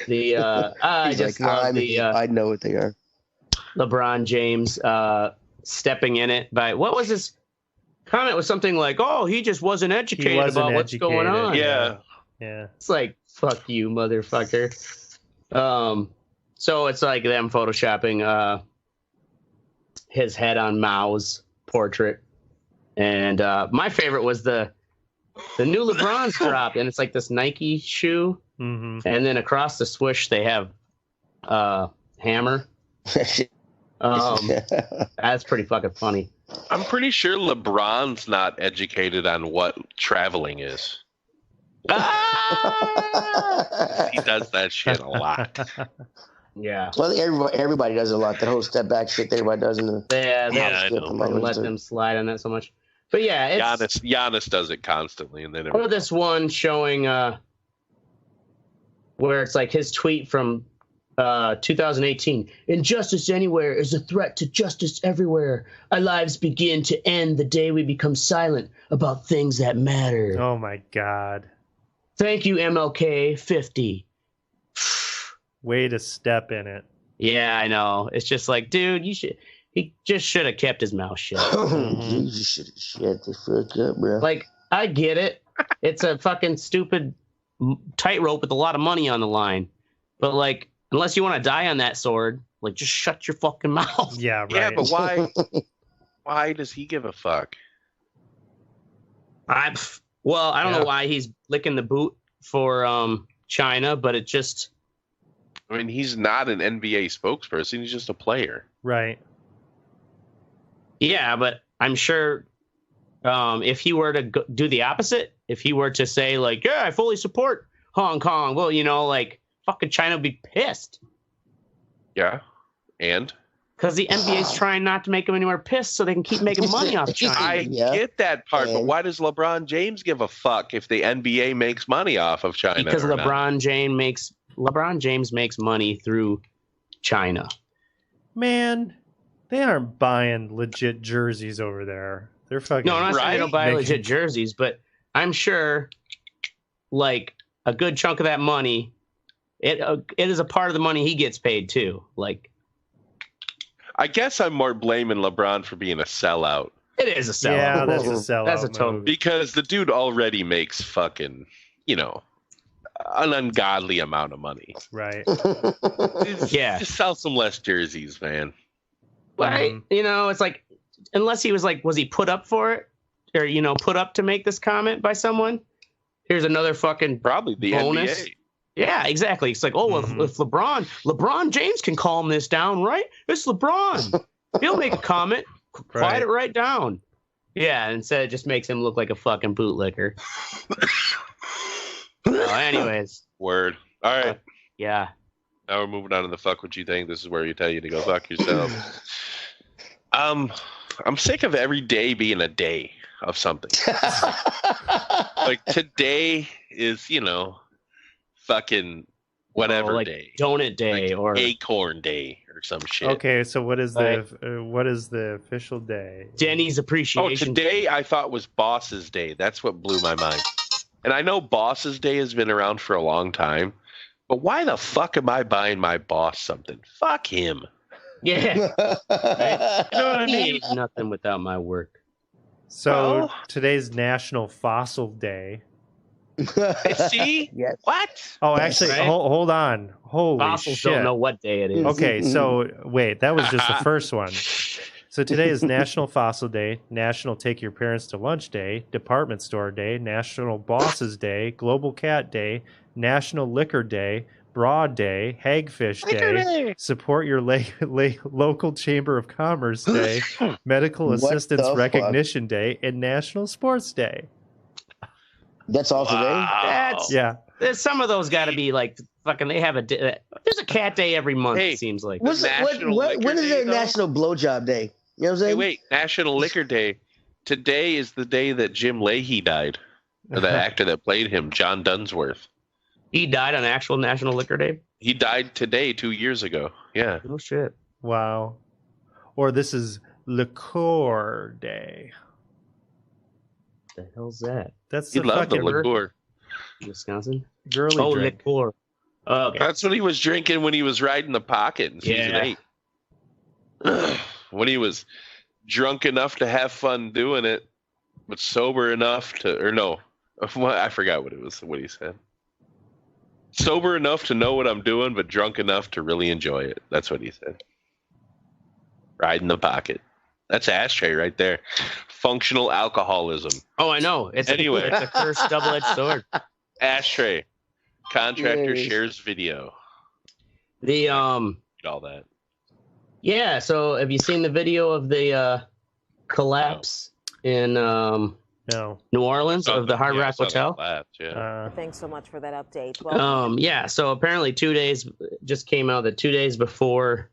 I He's just like, love the I know what they are. LeBron James stepping in it by what was his comment? Was something like, "Oh, he just wasn't educated wasn't about what's going educated. on." Yeah. Yeah. It's like, fuck you, motherfucker. So it's like them photoshopping his head on Mao's portrait. And my favorite was the new LeBron's dropped, and it's like this Nike shoe. Mm-hmm. And then across the swoosh, they have Hammer. That's pretty fucking funny. I'm pretty sure LeBron's not educated on what traveling is. He does that shit a lot. Yeah. Well, everybody does it a lot. That whole step back shit that everybody does in the I know. Let them slide on that so much. But yeah, it's Giannis does it constantly, and then or this one showing where it's like his tweet from 2018. Injustice anywhere is a threat to justice everywhere. Our lives begin to end the day we become silent about things that matter. Oh my God. Thank you, MLK 50. Way to step in it. Yeah, I know. It's just like, dude, he just should have kept his mouth shut. You just should have shut the fuck up, bro. Like, I get it. It's a fucking stupid tightrope with a lot of money on the line. But, like, unless you want to die on that sword, like, just shut your fucking mouth. Yeah, right. Yeah, but why does he give a fuck? I don't know why he's licking the boot for China, but it just... I mean, he's not an NBA spokesperson. He's just a player. Right. Yeah, but I'm sure if he were to do the opposite, if he were to say, like, yeah, I fully support Hong Kong, well, you know, like, fucking China would be pissed. Yeah, and? Because the NBA's trying not to make them anywhere pissed so they can keep making money off China. I get that part, but why does LeBron James give a fuck if the NBA makes money off of China? Because LeBron James makes money through China. Man, they aren't buying legit jerseys over there. They're fucking... No, I'm not saying they don't buy legit jerseys, but I'm sure, like, a good chunk of that money, it is a part of the money he gets paid, too. Like... I guess I'm more blaming LeBron for being a sellout. It is a sellout. Yeah, that's a sellout. That's a total. Because the dude already makes fucking, you know, an ungodly amount of money. Right. Yeah. Just sell some less jerseys, man. Right. You know, it's like, unless he was like, was he put up for it? Or, you know, put up to make this comment by someone? Here's another fucking probably the bonus. NBA. Yeah, exactly. It's like, oh, if LeBron James can calm this down, right? It's LeBron. He'll make a comment, quiet it right down. Yeah, instead it just makes him look like a fucking bootlicker. Anyways. Word. All right. Yeah. Now we're moving on to the fuck what you think. This is where we tell you to go fuck yourself. I'm sick of every day being a day of something. Like today is, you know, fucking whatever like day, donut day, like or acorn day or some shit. Okay, so what is the official day? Denny's appreciation. Oh, today I thought was Boss's Day. That's what blew my mind. And I know Boss's Day has been around for a long time, but why the fuck am I buying my boss something? Fuck him. Yeah. Right? You know what I He mean? ain't nothing without my work. So today's National Fossil Day. See? Yes. What? Oh, actually, Right? hold on. Holy Fossils shit. don't know what day it is. Okay, so wait, that was just the first one. So today is National Fossil Day, National Take Your Parents to Lunch Day, Department Store Day, National Bosses Day, Global Cat Day, National Liquor Day, Broad Day, Hagfish Day, Support Your Local Chamber of Commerce Day, Medical What Assistance the Recognition Day, and National Sports Day. That's all today? Yeah. There's some of those got to be like fucking. They have there's a cat day every month. Hey, it seems like. When is their though? National Blowjob Day? You know what I'm saying? Hey, wait, National Liquor Day. Today is the day that Jim Leahy died. Or the actor that played him, John Dunsworth. He died on actual National Liquor Day. He died today, 2 years ago. Yeah. Oh shit. Wow. Or this is Liqueur Day. The hell's that? That's He the loved the fucking liqueur. Wisconsin. girly Oh, drink. liqueur. Oh, okay. That's what he was drinking when he was riding the pocket in season 8. When he was drunk enough to have fun doing it, but sober enough to, or no, I forgot what he said. Sober enough to know what I'm doing, but drunk enough to really enjoy it. That's what he said. Riding the pocket. That's ashtray right there. Functional alcoholism. Oh, I know. It's Anyway. it's a cursed double-edged sword. Ashtray. Contractor Yes. shares video. The All that. yeah. So have you seen the video of the collapse in No. New Orleans of the Hard Rock Hotel? Yeah. Thanks so much for that update. Well, Yeah. So apparently 2 days just came out that 2 days before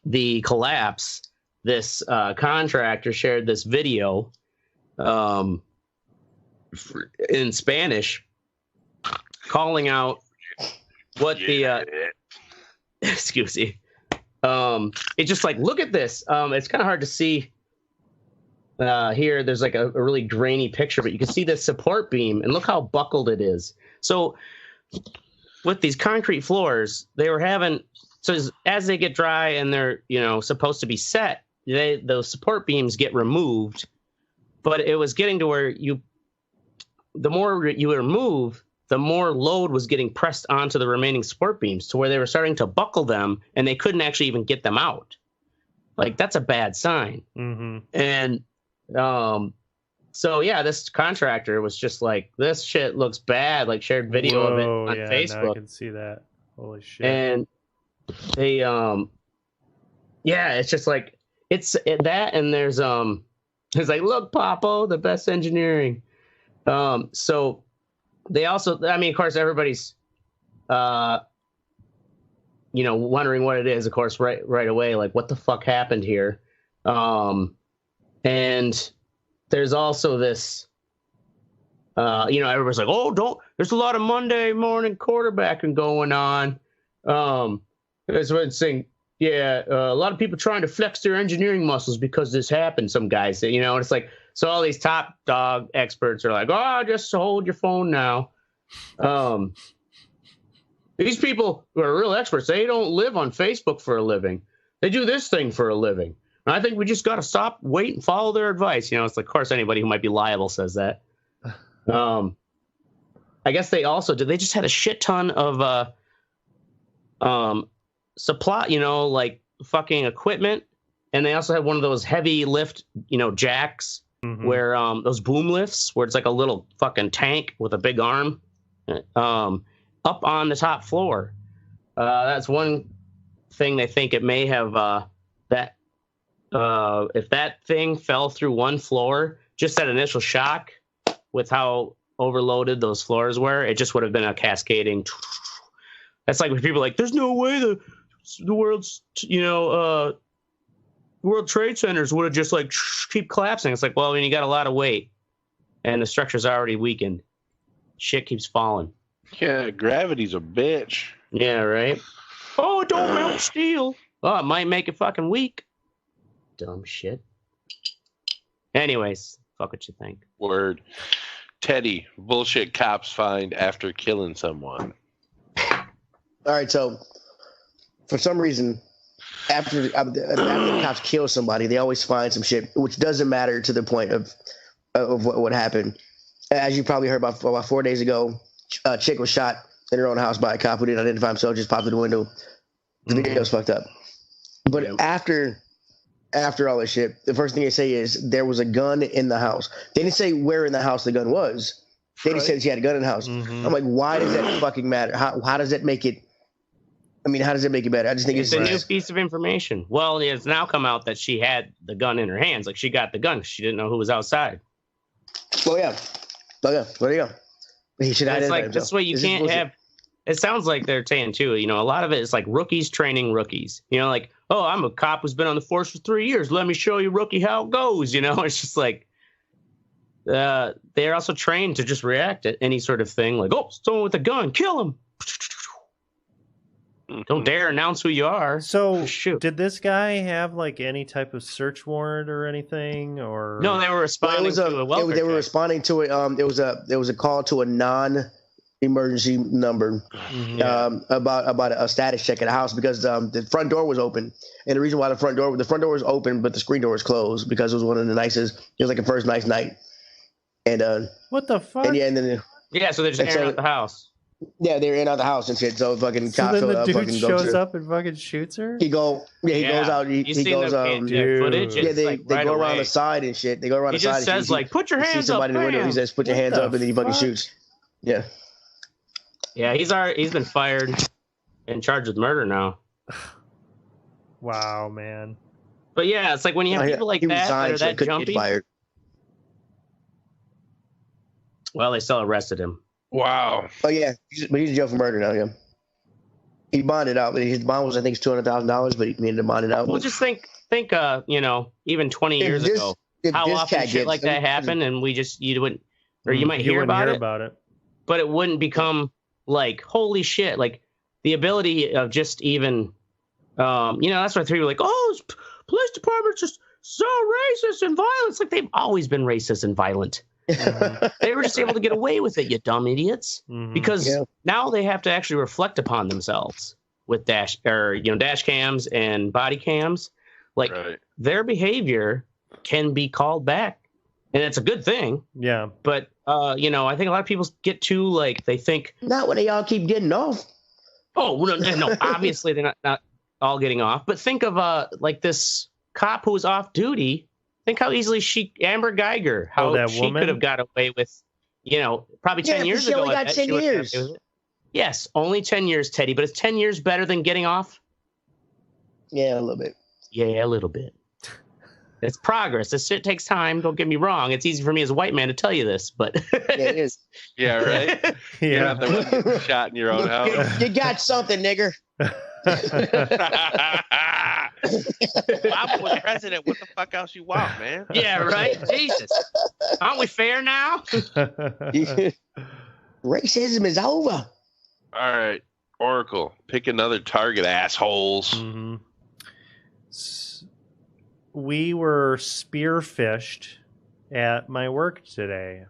the collapse, this contractor shared this video in Spanish calling out what the excuse me. It's just like, look at this. It's kind of hard to see here. There's like a really grainy picture, but you can see the support beam, and look how buckled it is. So with these concrete floors, they were having, so as they get dry and they're, supposed to be set, those support beams get removed, but it was getting to where the more you remove, the more load was getting pressed onto the remaining support beams to where they were starting to buckle them and they couldn't actually even get them out. Like, that's a bad sign. Mm-hmm. And so, yeah, this contractor was just like, this shit looks bad, like shared video of it on Facebook. Now I can see that. Holy shit. And they, it's just like, it's that, and there's like, look, Papo, the best engineering. So they also, I mean, of course, everybody's, wondering what it is, of course, right away, like, what the fuck happened here? And there's also this, everybody's like, oh, there's a lot of Monday morning quarterbacking going on. That's what it's saying. Yeah, a lot of people trying to flex their engineering muscles because this happened, some guys say, and it's like, so all these top dog experts are like, oh, just hold your phone now. These people who are real experts, they don't live on Facebook for a living. They do this thing for a living. And I think we just got to stop, wait, and follow their advice. It's like, of course, anybody who might be liable says that. I guess they just had a shit ton of supply, like fucking equipment. And they also had one of those heavy lift, jacks, mm-hmm. where those boom lifts, where it's like a little fucking tank with a big arm up on the top floor. That's one thing they think it may have if that thing fell through one floor, just that initial shock with how overloaded those floors were, it just would have been a cascading. That's like when people are like, there's no way the world's, World Trade Centers would have just like keep collapsing. It's like, well, when you got a lot of weight and the structure's already weakened, shit keeps falling. Yeah, gravity's a bitch. Yeah, right? Oh, don't melt steel. Oh, it might make it fucking weak. Dumb shit. Anyways, fuck what you think. Word. Teddy, bullshit cops find after killing someone. All right, so for some reason, after the cops kill somebody, they always find some shit, which doesn't matter to the point of what happened. As you probably heard about 4 days ago, a chick was shot in her own house by a cop who didn't identify himself, just popped through the window. The video was fucked up. But after all this shit, the first thing they say is there was a gun in the house. They didn't say where in the house the gun was. They just said she had a gun in the house. Mm-hmm. I'm like, why does that fucking matter? How does that make it? I mean, how does it make it better? I just think it's a new piece of information. Well, it's now come out that she had the gun in her hands. Like, she got the gun. She didn't know who was outside. Oh, yeah. There you go. He should have. It's like, this way you can't have. It sounds like they're saying, too, a lot of it is like rookies training rookies. Like, oh, I'm a cop who's been on the force for 3 years. Let me show you, rookie, how it goes. It's just like they're also trained to just react to any sort of thing. Like, oh, someone with a gun, kill him. Don't dare announce who you are. So, shoot. Did this guy have like any type of search warrant or anything? Or no, they were responding to a welfare. They were responding to it. There was a call to a non-emergency number about a status check at a house because the front door was open, and the reason why the front door was open but the screen door was closed because it was one of the nicest. It was like a first nice night, and what the fuck? And so they're just airing out the house. Yeah, they're in out the house and shit. So fucking so then the dude shows up and fucking shoots her. He goes out. He goes footage. Yeah, they go around the side and shit. They go around the side. He just says like, "Put your hands up." Somebody in the window. He says, "Put your hands up," and then he fucking shoots. Yeah. Yeah, he's been fired and charged with murder now. Wow, man. But yeah, it's like when you have people like that are that jumpy. Well, they still arrested him. Wow. Oh yeah, but he's in jail for murder now. Yeah. He bonded out, but his bond was I think $200,000, but he ended up bonded out. Well, just think, even 20 years ago, how often shit like that happened, and you wouldn't, or you might hear about it, but it wouldn't become like holy shit. Like the ability of just even, that's why people are like, oh, police department's just so racist and violent. It's like they've always been racist and violent. They were just able to get away with it, you dumb idiots, because now they have to actually reflect upon themselves with dash cams and body cams. Like their behavior can be called back, and it's a good thing. Yeah. But I think a lot of people get too they think not when they all keep getting off. Oh no, obviously they're not all getting off. But think of this cop who was off duty. Think how easily Amber Geiger, how she could have got away with, probably 10 years ago. Only got 10 years. Yes, only 10 years, Teddy. But is 10 years better than getting off? Yeah, a little bit. Yeah, a little bit. It's progress. This shit takes time. Don't get me wrong. It's easy for me as a white man to tell you this, but it is. Yeah, right. You're not the one getting shot in your own house. You got something, nigger. Obama was president. What the fuck else you want, man? Yeah, right. Jesus, aren't we fair now? Racism is over. All right, Oracle, pick another target, assholes. We were spearfished at my work today.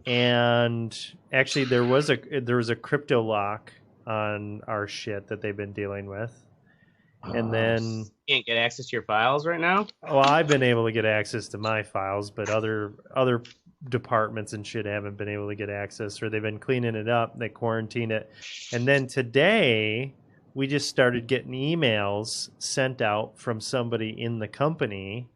And actually, there was a crypto lock on our shit that they've been dealing with. And then you can't get access to your files right now. Well, I've been able to get access to my files, but other departments and shit haven't been able to get access, or they've been cleaning it up. They quarantined it, and then today we just started getting emails sent out from somebody in the company,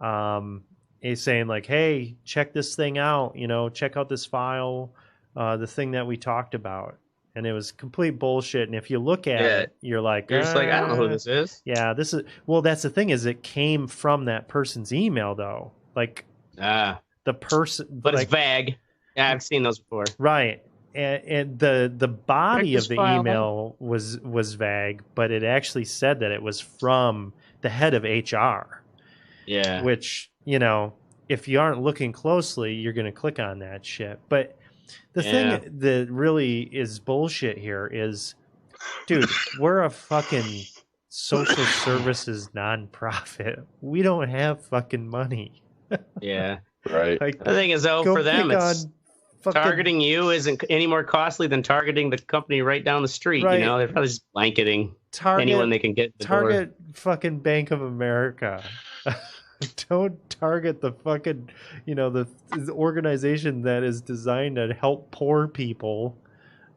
saying like, "Hey, check this thing out. Check out this file, the thing that we talked about." And it was complete bullshit. And if you look at it, you're just like, I don't know who this is. Yeah, this is. Well, that's the thing, is it came from that person's email though. Like, the person, but it's vague. Yeah, I've seen those before. Right, and the body of the email was vague, but it actually said that it was from the head of HR. Yeah, which if you aren't looking closely, you're going to click on that shit. But the thing that really is bullshit here is, dude, we're a fucking social services nonprofit. We don't have fucking money. Yeah. Right. Like, the thing is, though, for them, it's targeting you isn't any more costly than targeting the company right down the street. Right. They're probably just blanketing anyone they can get. Target fucking Bank of America. Don't target the fucking, the organization that is designed to help poor people.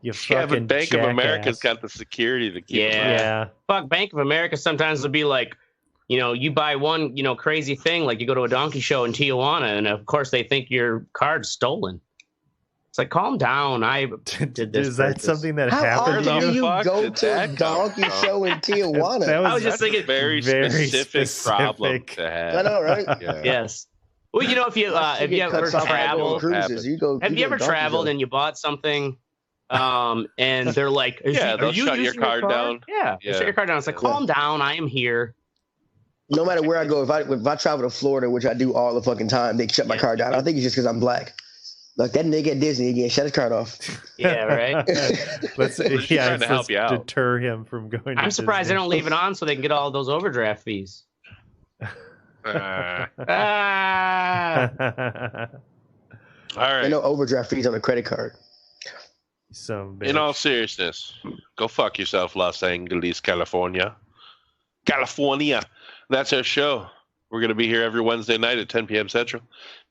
But Bank of America's got the security to keep them out. Yeah. Fuck, Bank of America sometimes will be like, you buy one, crazy thing, like you go to a donkey show in Tijuana, and of course they think your card's stolen. It's like, calm down. I did this. Is that something that happened? How often do you go to a donkey show in Tijuana? I was just thinking, very specific problem to have. I know, right? Yeah. Yes. Well, if you ever traveled, have you ever traveled and you bought something, and they're like, they'll shut your card down. Yeah, they'll shut your card down. It's like, calm down. I am here. No matter where I go, if I travel to Florida, which I do all the fucking time, they shut my card down. I think it's just because I'm black. Like that nigga at Disney again, shut his card off. Yeah, right. Let's help you out. Deter him from going. I'm surprised they don't leave it on so they can get all of those overdraft fees. All right. No overdraft fees on a credit card. In all seriousness, go fuck yourself, Los Angeles, California. California. That's our show. We're going to be here every Wednesday night at 10 p.m. Central.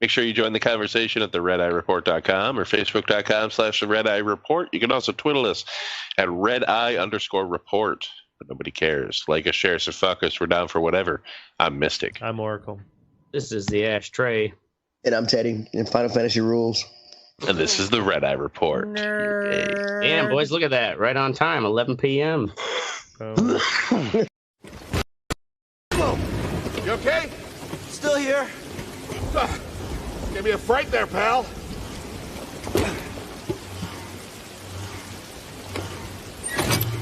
Make sure you join the conversation at theredeyereport.com or facebook.com/theredeyereport. You can also twiddle us at redeye_report. But nobody cares. Like us, share us, and fuck us. We're down for whatever. I'm Mystic. I'm Oracle. This is the Ashtray. And I'm Teddy in Final Fantasy Rules. And this is the Red Eye Report. Damn, boys, look at that. Right on time, 11 p.m. You okay? Still here. Give me a fright there, pal.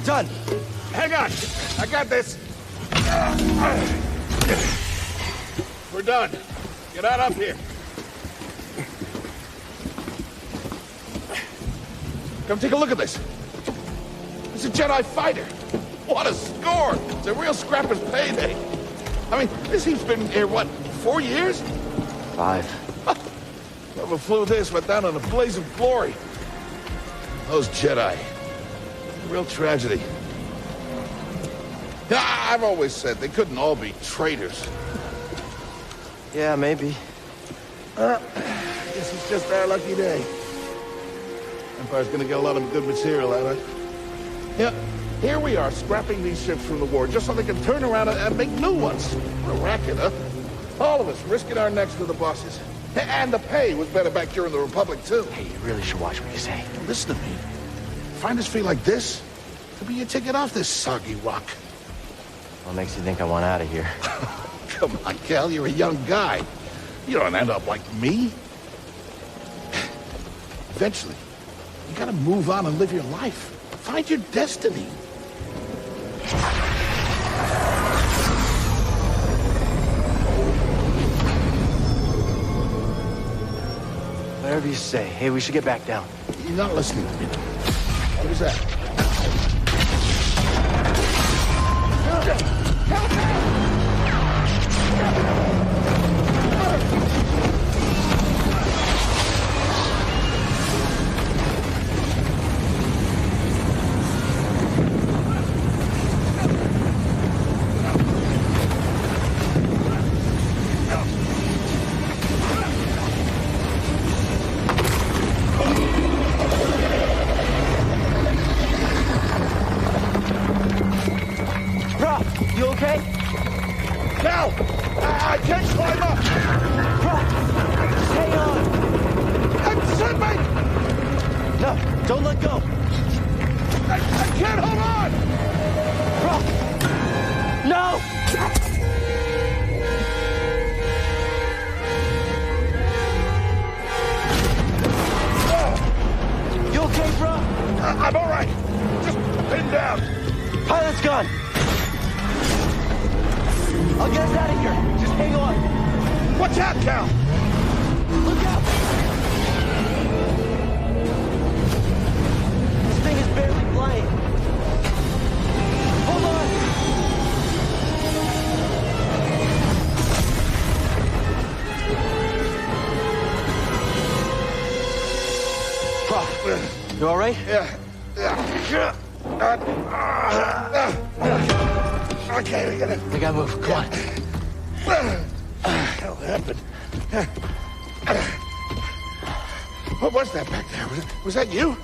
Done. Hang on. I got this. We're done. Get on up here. Come take a look at this. a Jedi fighter. What a score! It's a real scrapper's payday. I mean, this heap's been here, what, 4 years? 5. Whoever flew this went down in a blaze of glory. Those Jedi. A real tragedy. Yeah, I've always said they couldn't all be traitors. Yeah, maybe. Guess it's just our lucky day. Empire's gonna get a lot of good material out of it. Yeah, here we are, scrapping these ships from the war just so they can turn around and make new ones. What a racket, huh? All of us risking our necks to the bosses. And the pay was better back during the Republic, too. Hey, you really should watch what you say. Listen to me. Find us free like this, could be your ticket off this soggy rock. What makes you think I want out of here? Come on, Cal, you're a young guy. You don't end up like me. Eventually, you gotta move on and live your life. Find your destiny. Whatever you say. Hey, we should get back down. You're not listening to me. What is that? You okay? Cal! I can't climb up! Just hang on! Send me! No, don't let go! I can't hold on! No! You okay, bro? I'm all right. Just pinned down. Pilot's gun! I'll get us out of here. Just hang on. Watch out, Cal! Look out! This thing is barely flying. Hold on! Bro, you all right? Yeah. Okay, we gotta move. Come on. Hell happened? What was that back there? Was that you?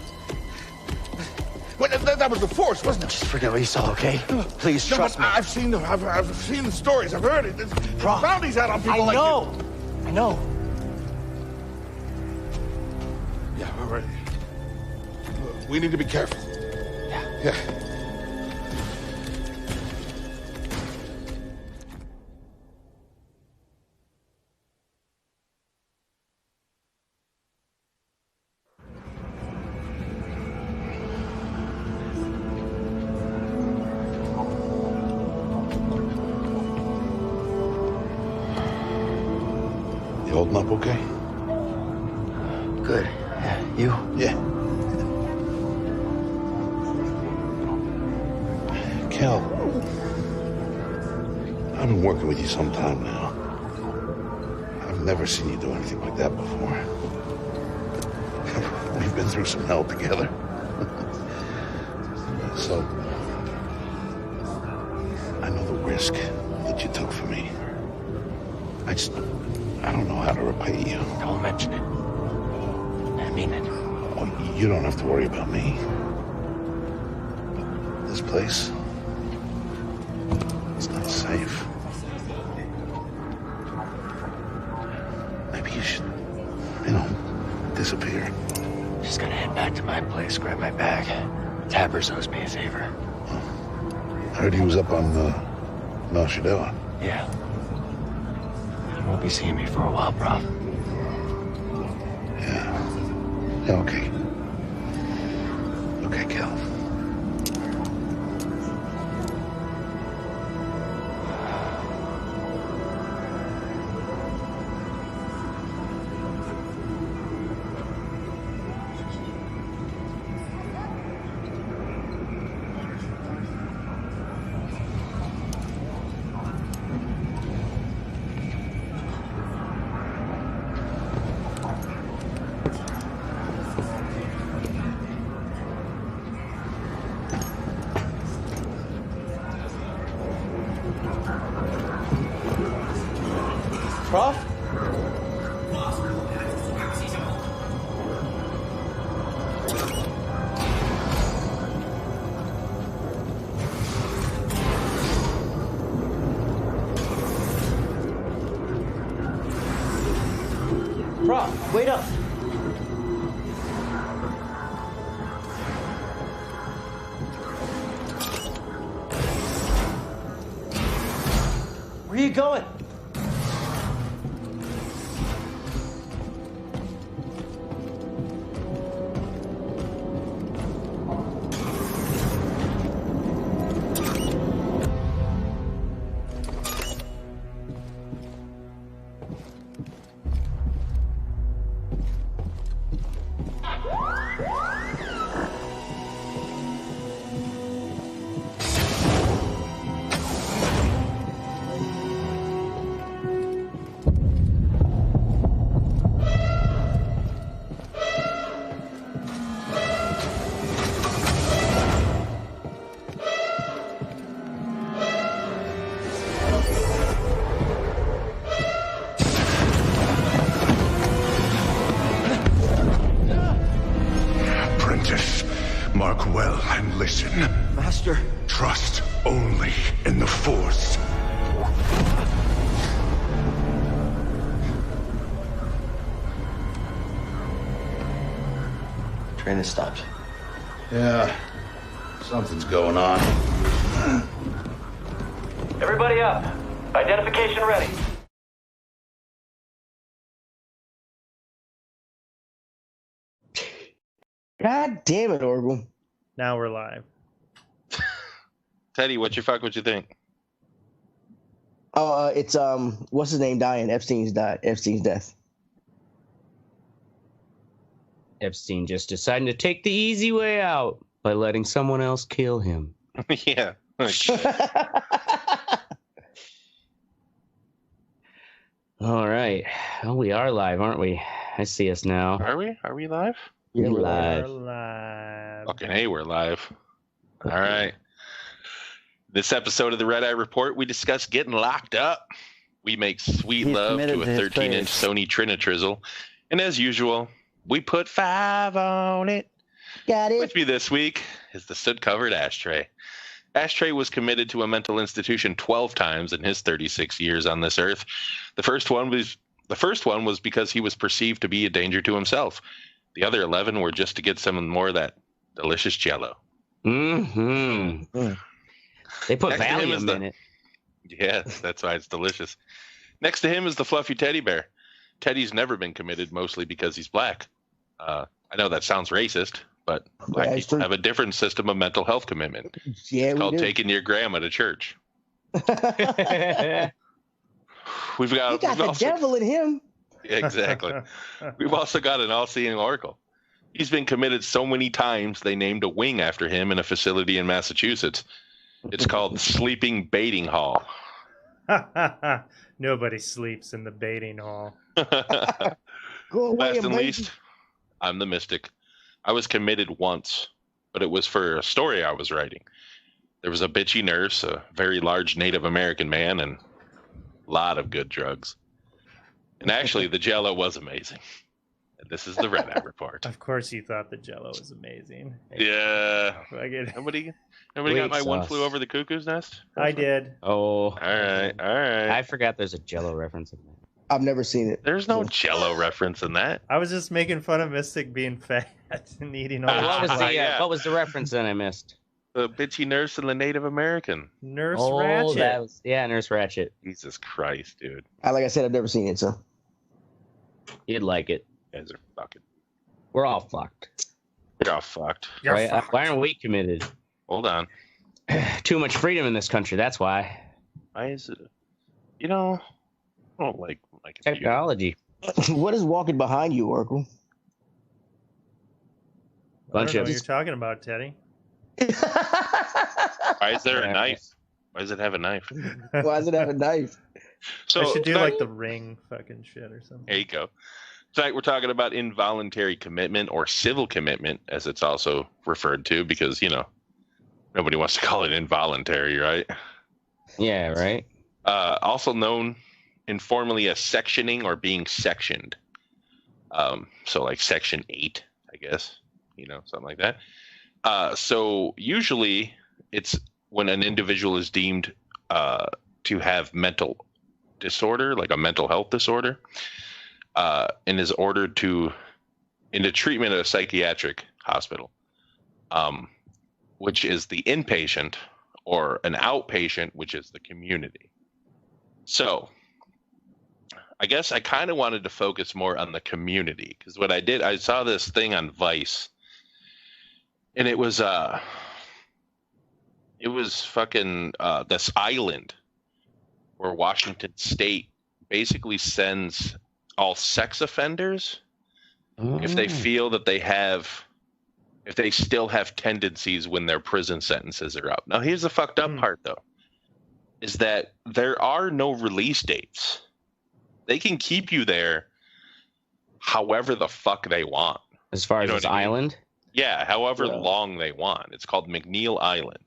Well, that was the Force, wasn't it? Just forget what you saw, okay? Please trust me. I've seen the stories. I've heard it. There's bounties out on people like you. I know. Yeah, all right. We need to be careful. Yeah. You holding up okay? Good. Yeah, you? Yeah. Cal, I've been working with you some time now. I've never seen you do anything like that before. We've been through some hell together. So, I know the risk that you took for me. I don't know how to repay you. Don't mention it. I mean it. Oh, you don't have to worry about me. But this place, it's not safe. Maybe you should, disappear. Just gonna head back to my place, grab my bag. Tabbers owes me a favor. I heard he was up on Nar Shaddaa. Yeah. You won't be seeing me for a while, bro. Yeah, okay. Okay, Cal. Wait up! Where are you going? Mark well and listen. Master. Trust only in the Force. Train has stopped. Yeah, something's going on. Everybody up. Identification ready. God damn it, Oracle. Now we're live. Teddy, what you think? Oh, it's what's his name dying? Epstein's death. Epstein just deciding to take the easy way out by letting someone else kill him. Yeah. All right. Well, we are live, aren't we? I see us now. Are we? Are we live? We're live. We're live. Fucking hey, we're live. All right. This episode of the Red Eye Report, we discuss getting locked up. We make sweet love to a 13-inch Sony Trinitrizzle. And as usual, we put 5 on it. Got it. With me this week is the soot-covered Ashtray. Ashtray was committed to a mental institution 12 times in his 36 years on this earth. The first one was because he was perceived to be a danger to himself. The other 11 were just to get some more of that delicious Jello. Mm-hmm. They put Valium in it. Yes, that's why it's delicious. Next to him is the fluffy teddy bear. Teddy's never been committed, mostly because he's black. I know that sounds racist, but black people have a different system of mental health commitment. Yeah, it's called taking your grandma to church. We've got the devil in him. Exactly. We've also got an all-seeing Oracle. He's been committed so many times they named a wing after him in a facility in Massachusetts. It's called Sleeping Baiting Hall. Nobody sleeps in the baiting hall. Go away, Last and least, I'm the Mystic. I was committed once, but it was for a story I was writing. There was a bitchy nurse, a very large Native American man, and a lot of good drugs. And actually, the Jello was amazing. And this is the Red Eye Report. Of course you thought the Jello was amazing. Yeah. Nobody got my One Flew Over the Cuckoo's Nest? I did. Oh. All right. I forgot there's a Jello reference in there. I've never seen it. There's no Jello reference in that. I was just making fun of Mystic being fat and eating all What was the reference that I missed? The bitchy nurse and the Native American. Nurse Ratchet. Nurse Ratchet. Jesus Christ, dude. Like I said, I've never seen it, so. You'd like it. You guys are fucking. We're all fucked. You're all fucked. Right? Why aren't we committed? Hold on. Too much freedom in this country. That's why. Why is it? I don't like technology. What is walking behind you, Oracle? I don't know what you're talking about, Teddy. Why is there a knife? Why does it have a knife? Why does it have a knife? So I should do like the Ring fucking shit or something. There you go. Tonight we're talking about involuntary commitment, or civil commitment, as it's also referred to, because, nobody wants to call it involuntary, right? Yeah, right. Also known informally as sectioning or being sectioned. So like Section 8, I guess, something like that. So usually it's when an individual is deemed to have mental disorder, like a mental health disorder. and is ordered into treatment at a psychiatric hospital, which is the inpatient, or an outpatient, which is the community. So I guess I kind of wanted to focus more on the community, because what I did, I saw this thing on Vice, and it was fucking this island where Washington State basically sends all sex offenders if they feel that if they still have tendencies when their prison sentences are up. Now, here's the fucked up part, though, is that there are no release dates. They can keep you there however the fuck they want. As far as this island? Yeah, however long they want. It's called McNeil Island.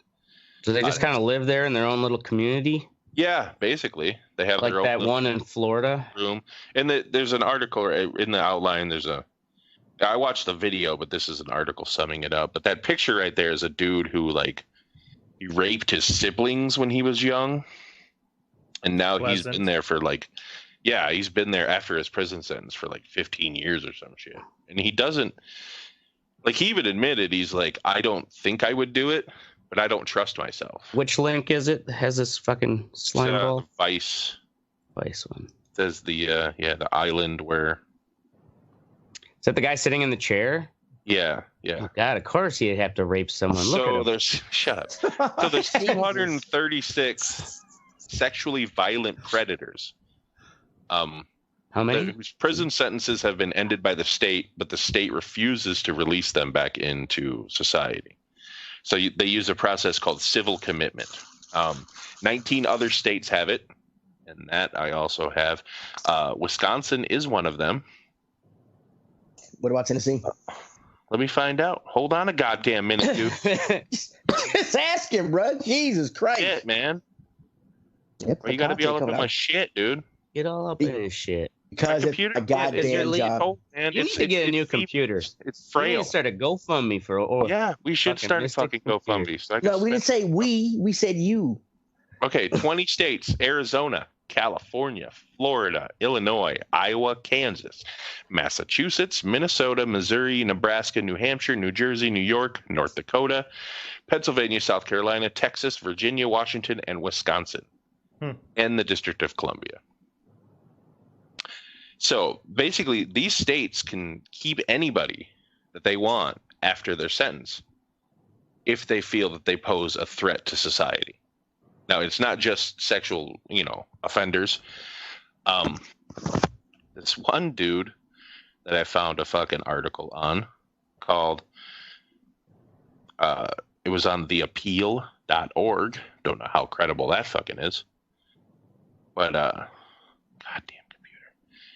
So they just kind of live there in their own little community? Yeah, basically. They have like their own that one in Florida room. And there's an article in the outline. I watched the video, but this is an article summing it up. But that picture right there is a dude who, like, he raped his siblings when he was young. And now he's been there for, like, he's been there after his prison sentence for, like, 15 years or some shit. And he doesn't, like, he even admitted, he's like, I don't think I would do it, but I don't trust myself. Which link is it that has this fucking slime ball? Vice one. Says the island where. Is that the guy sitting in the chair? Yeah. Oh God, of course he'd have to rape someone. So shut up. So there's 236 sexually violent predators. How many? Whose prison sentences have been ended by the state, but the state refuses to release them back into society. So they use a process called civil commitment. 19 other states have it, and that I also have. Wisconsin is one of them. What about Tennessee? Let me find out. Hold on a goddamn minute, dude. Just ask him, bro. Jesus Christ. Shit, man. Yep, you got to be all up in my shit, dude. Get all up in his shit. Because it's a goddamn job. Man. You need to get a new computer. It's frail. You need to start a GoFundMe for. We should start a fucking GoFundMe. So no, we didn't say we. We said you. Okay, 20 states: Arizona, California, Florida, Illinois, Iowa, Kansas, Massachusetts, Minnesota, Missouri, Nebraska, New Hampshire, New Jersey, New York, North Dakota, Pennsylvania, South Carolina, Texas, Virginia, Washington, and Wisconsin, and the District of Columbia. So basically, these states can keep anybody that they want after their sentence if they feel that they pose a threat to society. Now, it's not just sexual, offenders. This one dude that I found a fucking article on called, it was on theappeal.org. Don't know how credible that fucking is. But, goddamn computer.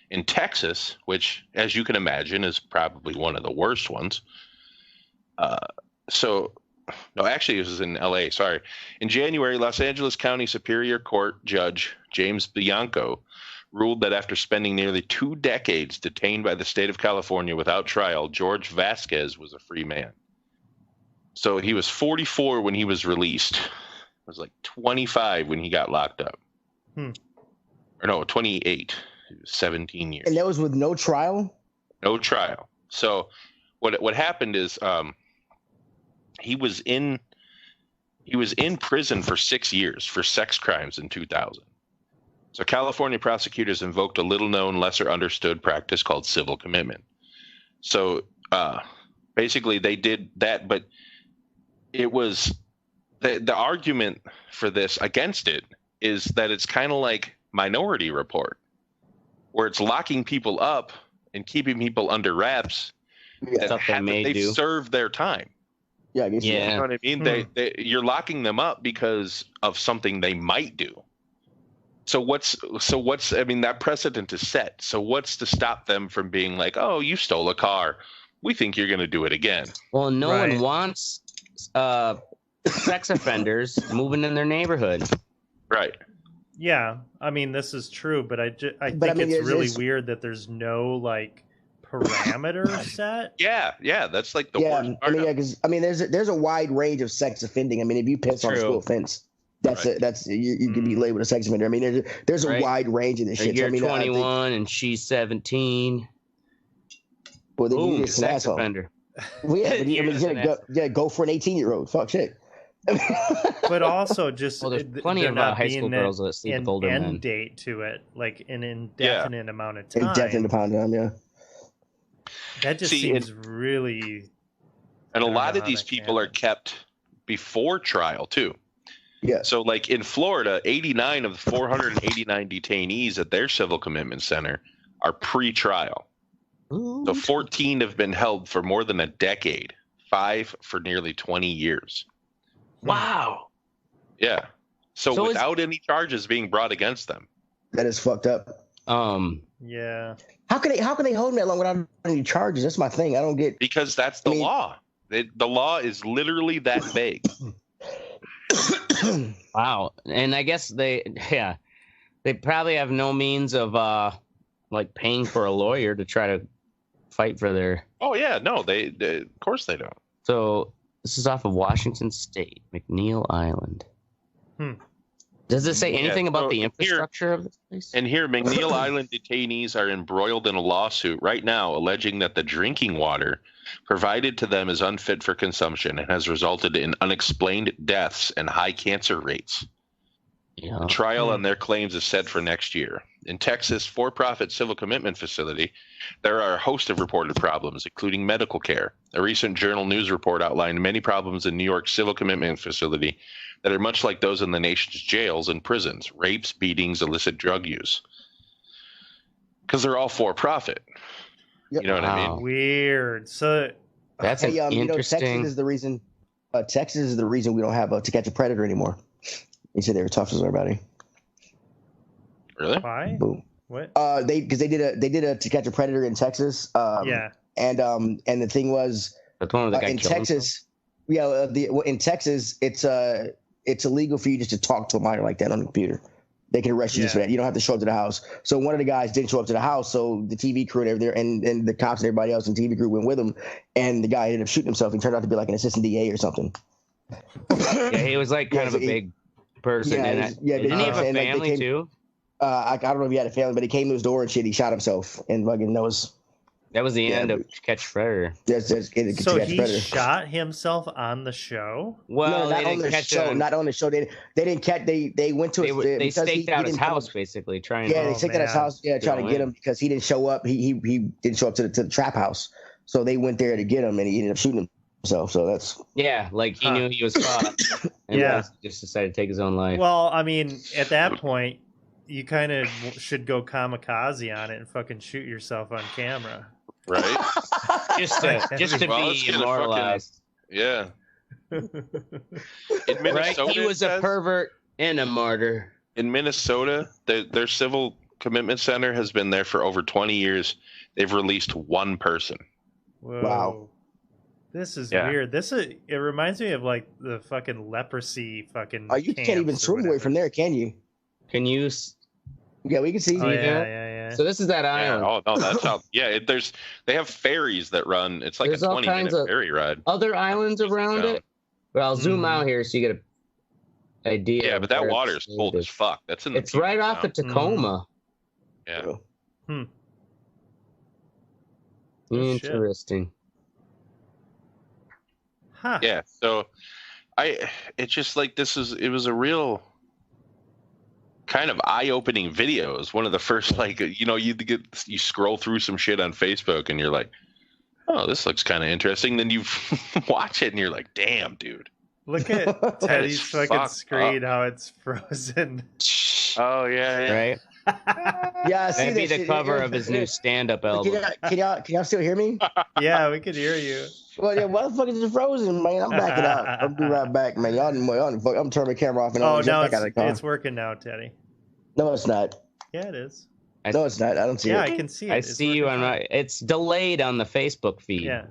In Texas, which, as you can imagine, is probably one of the worst ones. No, actually, it was in L.A., sorry. In January, Los Angeles County Superior Court Judge James Bianco ruled that after spending nearly 2 decades detained by the state of California without trial, George Vasquez was a free man. So he was 44 when he was released. It was like 25 when he got locked up. Or no, 28. He was 17 years. And that was with no trial? No trial. So what happened is... He was in prison for 6 years for sex crimes in 2000. So California prosecutors invoked a little-known, lesser-understood practice called civil commitment. So basically, they did that, but it was the argument for this against it is that it's kind of like Minority Report, where it's locking people up and keeping people under wraps that they've served their time. Yeah, I guess you know what I mean? You're locking them up because of something they might do. So what's I mean, that precedent is set. So what's to stop them from being like, oh, you stole a car, we think you're going to do it again? Well, no one wants sex offenders moving in their neighborhood. Right. Yeah, I mean, this is true, but I think it's really weird that there's no parameter set. Yeah, that's like the worst part. Because there's a wide range of sex offending. I mean, if you piss on a school fence, That's Right. it. That's you can be labeled a sex offender. I mean, there's a Right. wide range of this shit. So, You're I mean, I think, 21 and she's 17. well, then Boom, you're just an sex asshole. offender. Well, yeah, but You're just an go for an 18-year-old. Fuck shit. But also just Well, there's plenty there of not high being school girls that sleep with older end men. date to it, like an indefinite amount of time. Indefinite amount of time, yeah. That just seems really. And a I don't lot know of how these that can people are kept before trial too. Yeah. So like in Florida, 89 of the 489 detainees at their civil commitment center are pre-trial. So 14 have been held for more than a decade, 5 for nearly 20 years. Wow. Yeah. So, So without any charges being brought against them. That is fucked up. Yeah. How can they hold me that long without any charges? That's my thing. I don't get. Because that's the law. The law is literally that vague. Wow. And I guess they probably have no means of like paying for a lawyer to try to fight for their. Oh yeah, no, they of course they don't. So this is off of Washington State, McNeil Island. Does it say anything about the infrastructure of this place? And here, McNeil Island detainees are embroiled in a lawsuit right now alleging that the drinking water provided to them is unfit for consumption and has resulted in unexplained deaths and high cancer rates. Yeah. The trial on their claims is set for next year. In Texas' for-profit civil commitment facility, there are a host of reported problems, including medical care. A recent Journal News report outlined many problems in New York's civil commitment facility that are much like those in the nation's jails and prisons: rapes, beatings, illicit drug use. Because they're all for-profit. Yep. You know what I mean? Weird. So that's interesting. Texas is the reason. Texas is the reason we don't have To Catch a Predator anymore. They said they were tough as everybody. Really? Why? Boom. What? They did a To Catch a Predator in Texas. Yeah. And the thing was, that's one of the guy in killed Texas. In Texas, it's illegal for you just to talk to a minor like that on the computer. They can arrest you just for that. You don't have to show up to the house. So one of the guys didn't show up to the house. So the TV crew and everything, and the cops and everybody else in the TV crew went with him. And the guy ended up shooting himself. He turned out to be like an assistant DA or something. Yeah, he was like kind of a big person. Didn't he have a family too? I don't know if he had a family, but he came to his door and shit. He shot himself, and fucking that was the end of Catch Predator. So he shot himself on the show? Well, no, not on the show. Not on the show. They didn't catch. They went to. They staked out his house basically, trying. Yeah, they staked out his house. Yeah, trying to get him because he didn't show up. He didn't show up to the trap house. So they went there to get him, and he ended up shooting himself. So that's like he knew he was caught, and he just decided to take his own life. Well, I mean, at that point, you kind of should go kamikaze on it and fucking shoot yourself on camera. Right? just to be immortalized. Yeah. In Minnesota, right? He was a pervert and a martyr. In Minnesota, their civil commitment center has been there for over 20 years. They've released one person. Whoa. Wow. This is weird. It reminds me of like the fucking leprosy fucking. Oh, you can't even swim away from there, can you? Can you? Yeah, we can see. Oh, yeah. So this is that island. Oh no, that's how. Yeah, they have ferries that run. It's like There's a all 20-minute ferry ride. Other islands around it. But I'll zoom out here so you get an idea. Yeah, but that water is cold as fuck. That's in the. It's right off of Tacoma. Yeah. Interesting. Huh. Yeah. So, it's just like it was a real kind of eye-opening video. It was one of the first, like, you scroll through some shit on Facebook and you're like, oh, this looks kind of interesting. Then you watch it and you're like, damn, dude. Look at Teddy's fucking screen, how it's frozen. Oh, yeah. Right? Yeah, I see that'd be the shit. cover of his new stand-up album. Can y'all still hear me? Yeah, we could hear you. Well, yeah, motherfuckers is frozen, man. I'm backing out. I'll be right back, man. I'm turning my camera off and no, it's working now, Teddy. No, it's not. Yeah, it is. No, it's not. I don't see it. Yeah, I can see it. I see you on my. It's delayed on the Facebook feed. Yeah.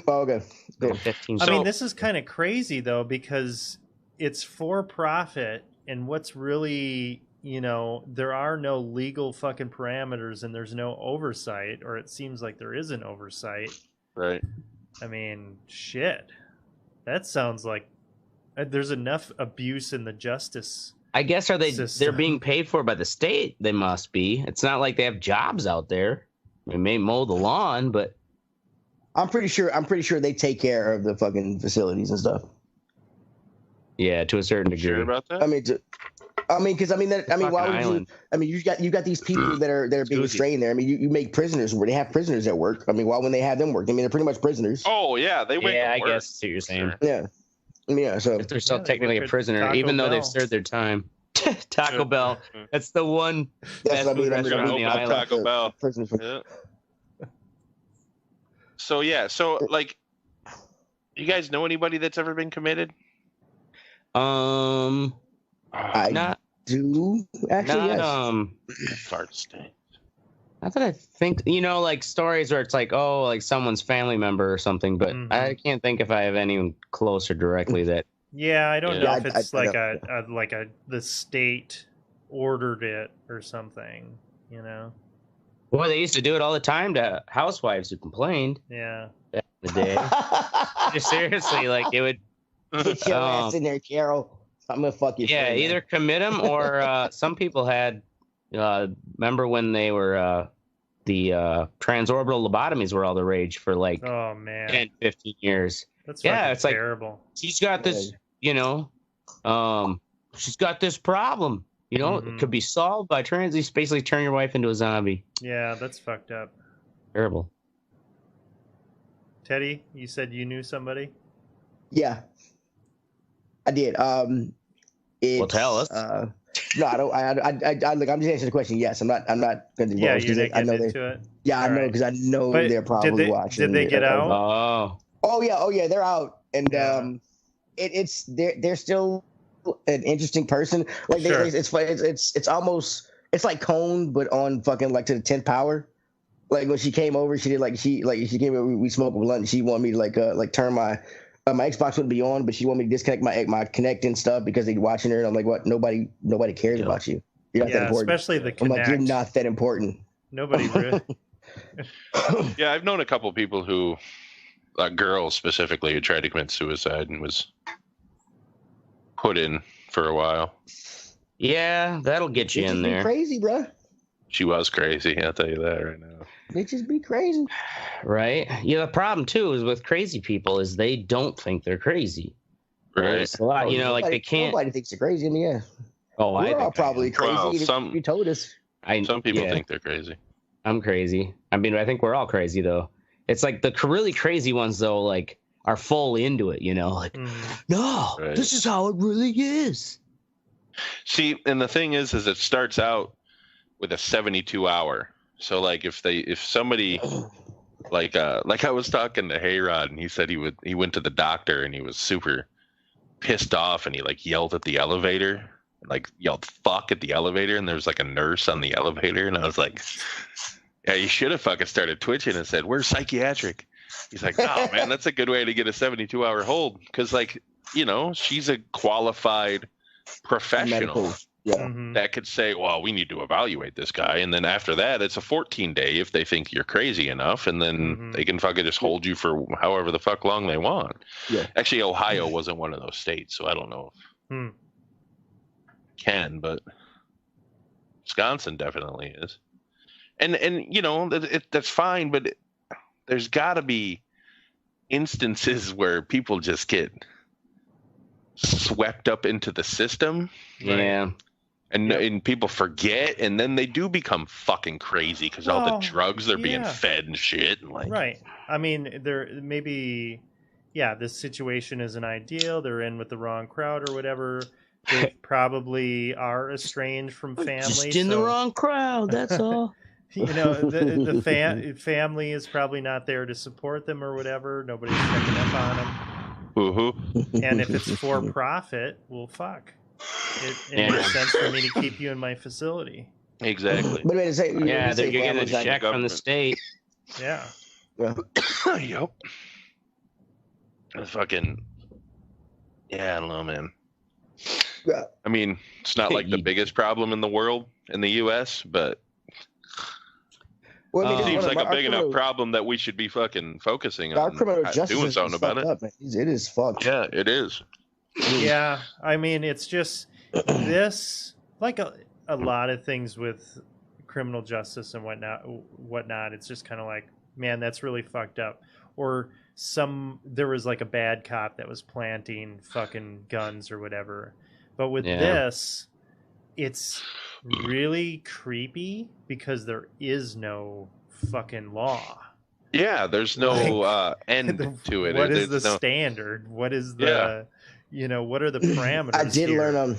Oh, okay. Cool. 15. I mean, this is kind of crazy though, because it's for profit, and what's really, there are no legal fucking parameters, and there's no oversight, or it seems like there is an oversight. Right. I mean, shit. That sounds like There's enough abuse in the justice. I guess they're system. being paid for by the state. They must be. It's not like they have jobs out there. They may mow the lawn, but I'm pretty sure they take care of the fucking facilities and stuff. Yeah, to a certain degree. Sure about that? I mean, why would island. you? I mean, you got these people that are being restrained there. I mean, you make prisoners where they have prisoners at work. I mean, why wouldn't they have them work? I mean, they're pretty much prisoners. Oh yeah, they went. Yeah, to I work. guess that's what you're saying. Sure. Yeah, yeah. So if they're still they technically work a at prisoner, Taco even though they've Bell. served their time. Taco Bell. That's the one That's fast what I mean. food I mean, restaurant on open the up island. Taco Bell. prisoners. Yeah. So like, you guys know anybody that's ever been committed? I Not do actually. not Yes. It's hard to say. not that I think like stories where it's like like someone's family member or something, but I can't think if I have anyone closer directly that. Yeah, I don't know if it's I like don't- the state ordered it or something, you know? Well, they used to do it all the time to housewives who complained Yeah. back in the day. Just seriously, like it would. Get your ass in there, Carol. I'm gonna fuck you. Yeah, either commit them or some people had. Remember when they were the transorbital lobotomies were all the rage for like Oh man. 10, 15 years. That's Yeah, fucking it's like terrible. she's got this, she's got this problem. It could be solved by basically turn your wife into a zombie. Yeah, that's fucked up. Terrible. Teddy, you said you knew somebody? Yeah, I did. Well, tell us. No, I don't. I look. I'm just answering the question. Yes, I'm not going to. Yeah, you're not getting into it. Yeah, I All know right. because I know But they're probably watching. Did they get out? Oh. Oh yeah, they're out, and Yeah. they're still an interesting person. Like Sure. it's almost like Cone, but on fucking like to the 10th power. Like when she came over, she did she came over. We smoked a blunt. And she wanted me to like turn my Xbox wouldn't be on, but she wanted me to disconnect my Kinect and stuff because they're watching her. And I'm like, what? Nobody cares about you. You're not that Yeah, important. especially the I'm like, you're Kinect. not that important. Nobody really. Yeah, I've known a couple people who, girls specifically, who tried to commit suicide and was put in for a while. Yeah, that'll get you Bitches in be there. crazy, bro. She was crazy. I'll tell you that right now. Bitches be crazy. Right? Yeah, the problem too is with crazy people is they don't think they're crazy. Right. It's a lot, like they can't. Nobody thinks they're crazy. I mean, yeah. Oh, We're all probably crazy. Well, You told us. Some people yeah, think they're crazy. I'm crazy. I mean, I think we're all crazy though. It's like the really crazy ones though, like are full into it. Like, no, Right. this is how it really is. See, and the thing is it starts out with a 72-hour. So like if somebody like I was talking to Hayrod and he said he went to the doctor and he was super pissed off and he like yelled at the elevator, like yelled fuck at the elevator, and there was like a nurse on the elevator, and I was like, yeah, you should have fucking started twitching and said, we're psychiatric. He's like, oh man, that's a good way to get a 72-hour hold, because like, she's a qualified professional that could say, well, we need to evaluate this guy, and then after that it's a 14-day if they think you're crazy enough, and then they can fucking just hold you for however the fuck long they want. Actually, Ohio wasn't one of those states, so I don't know if can, but Wisconsin definitely is, and that's fine, but there's got to be instances where people just get swept up into the system. Yeah. And people forget, and then they do become fucking crazy because all the drugs they're being fed and shit. And like, right. I mean, this situation isn't ideal. They're in with the wrong crowd or whatever. They probably are estranged from family. Just in the wrong crowd, that's all. The family is probably not there to support them or whatever. Nobody's checking up on them. And if it's for profit, well, fuck. It makes sense for me to keep you in my facility. Exactly. But you're getting a check from the state. Yeah. Yep. Fucking. Yeah, I don't know, man. Yeah. I mean, it's not like the biggest problem in the world in the U.S., but it seems like a big enough problem that we should be fucking focusing on our criminal justice doing is something about it. Up, man. It is fucked. Yeah, it is. Yeah, I mean, it's just this, like a lot of things with criminal justice and whatnot. It's just kind of like, man, that's really fucked up. Or there was like a bad cop that was planting fucking guns or whatever. But with this, it's really creepy because there is no fucking law. Yeah, there's no end to it. What is the standard? What is the, what are the parameters? I did learn,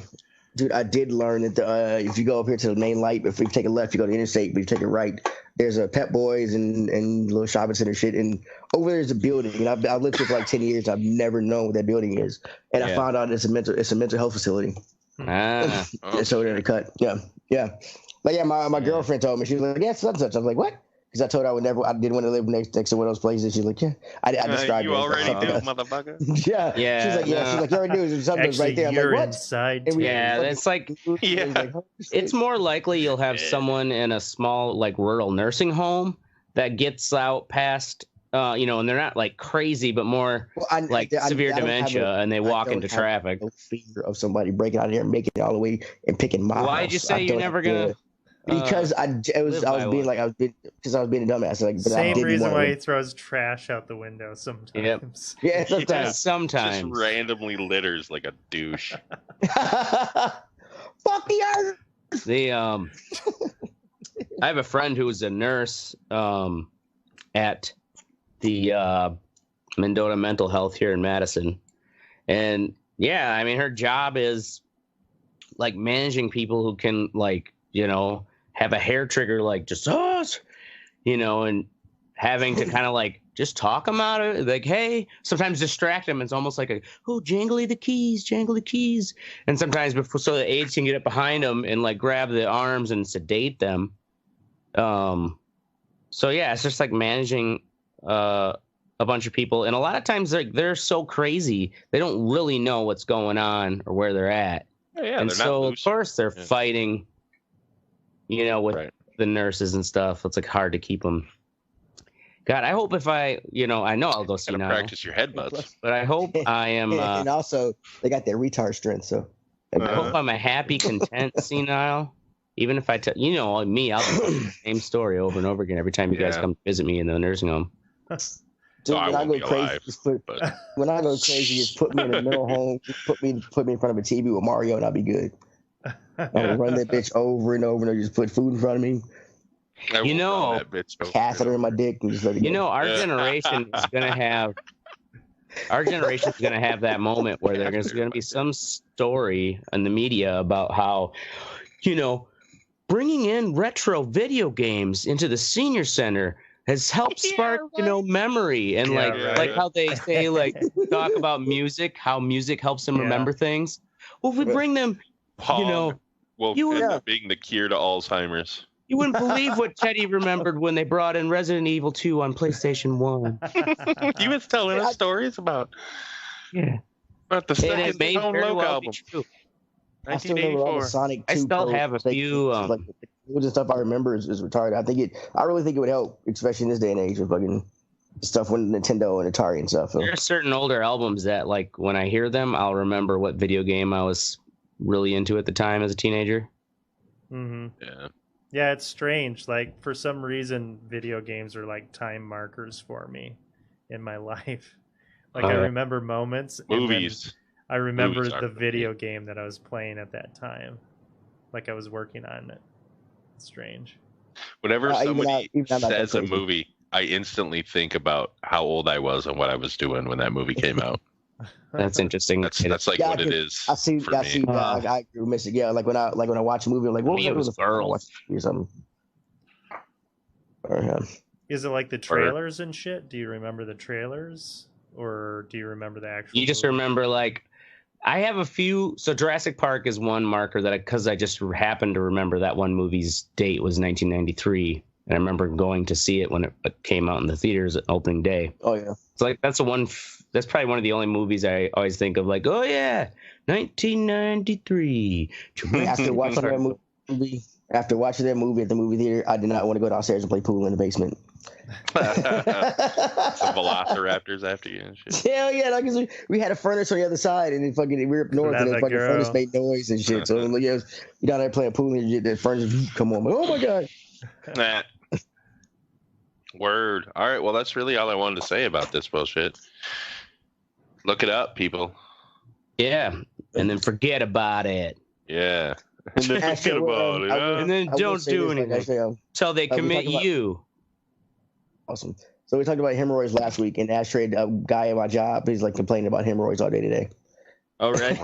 dude, I did learn that if you go up here to the main light, if you take a left, you go to the interstate, but if you take a right, there's a Pep Boys and little shopping center shit. And over there's a building. And I've lived here for like 10 years. I've never known what that building is. And I found out it's a mental health facility. It's over there to cut. Yeah. But yeah, my girlfriend told me, she was like, yeah, such. I was like, what? Because I told her I didn't want to live next to one of those places. She's like, yeah. I described you it. already do, motherfucker. Yeah. She's like, She's like, you already do. Something's right there. I'm like, what? Inside. It's like, it's more likely you'll have someone in a small, like, rural nursing home that gets out past, and they're not like crazy, but more severe dementia, and they walk into traffic. No fear of somebody breaking out of here and making it all the way and picking my house. Why'd you say you're never gonna? Because I was being a dumbass. Like, but same reason why he throws trash out the window sometimes. Yeah, sometimes. Just randomly litters like a douche. Fuck the earth. I have a friend who was a nurse at the Mendota Mental Health here in Madison, and yeah, I mean her job is like managing people who can have a hair trigger like just us, and having to kind of like just talk them out of it, like, hey, sometimes distract them. It's almost like jangle the keys. And sometimes so the aides can get up behind them and like grab the arms and sedate them. So yeah, it's just like managing a bunch of people. And a lot of times they're so crazy, they don't really know what's going on or where they're at. Yeah, and so of course they're fighting, with the nurses and stuff. It's like hard to keep them. God, I hope if I know I'll go see now. Practice your headbutts. But I hope I am. And also, they got their retard strength. So I hope I'm a happy, content senile. Even if I tell me, I'll tell the same story over and over again every time you guys come visit me in the nursing home. Dude, when I go crazy, just put me in a mental home. Put me in front of a TV with Mario, and I'll be good. I'll run that bitch over and over, and just put food in front of me. Catheter in my dick, and just let it go. Our generation is gonna have. Our generation is gonna have that moment where there's gonna be some story in the media about how, bringing in retro video games into the senior center has helped spark, memory and like how they say, like, talk about music, how music helps them remember things. Well, if we bring them, will end up being the cure to Alzheimer's. You wouldn't believe what Teddy remembered when they brought in Resident Evil 2 on PlayStation 1. He was telling us stories about about the Second Stone Loc album. I still remember all the Sonic 2. I still have a few. The stuff I remember is retarded. I really think it would help, especially in this day and age, with fucking stuff with Nintendo and Atari and stuff. So. There are certain older albums that, like, when I hear them, I'll remember what video game I was really into at the time as a teenager. Mm-hmm. Yeah, it's strange. Like, for some reason, video games are like time markers for me in my life. Like, I remember moments. Movies. I remember the video game that I was playing at that time. Like, I was working on it. It's strange. Whenever somebody says a movie, I instantly think about how old I was and what I was doing when that movie came out. That's interesting. That's like what it is. I agree with Mr. Yeah, like when I watch a movie, I'm like, what was the girls or something? Is it like the trailers and shit? Do you remember the trailers, or do you remember the actual? You just remember, like, I have a few. So Jurassic Park is one marker that because I just happened to remember that one movie's date was 1993, and I remember going to see it when it came out in the theaters at opening day. Oh yeah, it's like that's probably one of the only movies I always think of, like, oh yeah, 1993. After watching that movie at the movie theater, I did not want to go downstairs and play pool in the basement. Some velociraptors after you and shit. Hell yeah! Like we had a furnace on the other side, and then fucking we were up north, and the fucking furnace made noise and shit. So like, yeah, you down there playing pool, and the furnace come on. Like, oh my god! Nah. Word. All right. Well, that's really all I wanted to say about this bullshit. Look it up, people. Yeah, and then forget about it. Yeah. And then forget about it. And then don't do anything until they commit you. Awesome. So we talked about hemorrhoids last week, and Ash traded a guy at my job. He's like complaining about hemorrhoids all day today. Oh, right?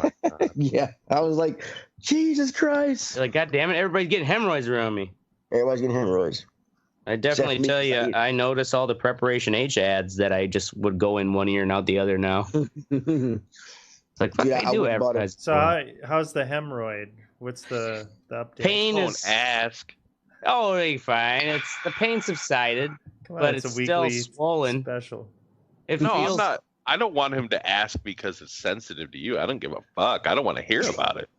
Yeah. I was like, Jesus Christ. You're like, God damn it, everybody's getting hemorrhoids around me. Everybody's getting hemorrhoids. I definitely tell you, I notice all the Preparation H ads that I just would go in one ear and out the other now. It's like, fuck, yeah, they do advertise. So how's the hemorrhoid? What's the update? Pain is ask. Oh, fine. It's the pain subsided, but it's still swollen. Special. It no, feels... I'm not. I don't want him to ask because it's sensitive to you. I don't give a fuck. I don't want to hear about it.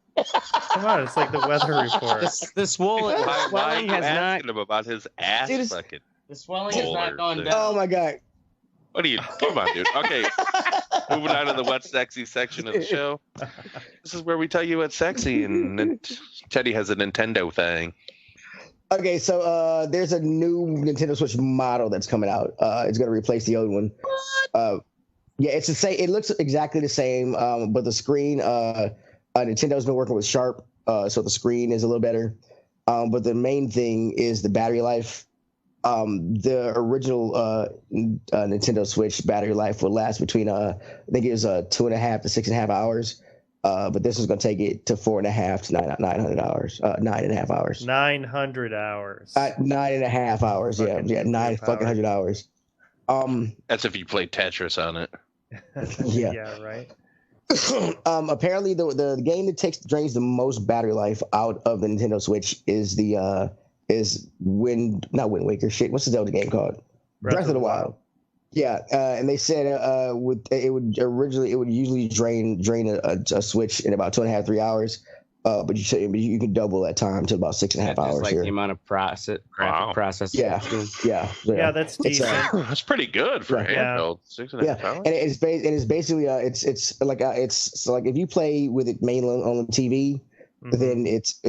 Come on, it's like the weather report. The swelling Why has asking not. him about his ass fucking. The swelling has not gone down. Oh my god. What are you? Come on, dude. Okay. Moving on to the what's sexy section of the show. This is where we tell you what's sexy, and Teddy has a Nintendo thing. Okay, so there's a new Nintendo Switch model that's coming out. It's going to replace the old one. Yeah, it's the same. It looks exactly the same, but the screen. Nintendo's been working with Sharp, so the screen is a little better. But the main thing is the battery life. The original Nintendo Switch battery life would last between I think it was 2.5 to 6.5 hours. But this is going to take it to 4.5 to 900 hours. 9.5 hours. 900 hours. 9.5 hours. Yeah, 900 hours. That's if you play Tetris on it. Yeah. Yeah, right. Apparently, the game that drains the most battery life out of the Nintendo Switch is not Wind Waker. Shit, what's the Zelda game called? Breath of the Wild. Yeah, and they said it would usually drain a Switch in about 2.5 to 3 hours, but you can double that time to about 6.5 hours. Like here. the amount of graphic process. Yeah, that's decent. That's pretty good for handheld. 6.5 hours. And it's basically it's like if you play with it mainly on the TV, then it's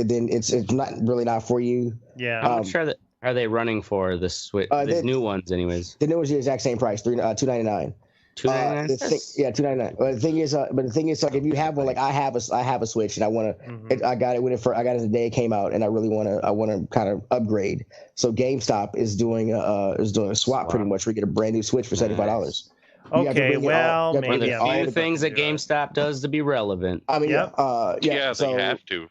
not for you. Yeah. How much are they running for the Switch? These new ones, anyways. The new ones are the exact same price, $299. $299. Yeah, $299. But the thing is, like if you have one, like I have a Switch, and I want to, I got it the day it came out, and I really want to kind of upgrade. So GameStop is doing a swap pretty much, where you get a brand new Switch for $75. Okay, well, maybe a few things that GameStop does to be relevant. I mean, they so, have to.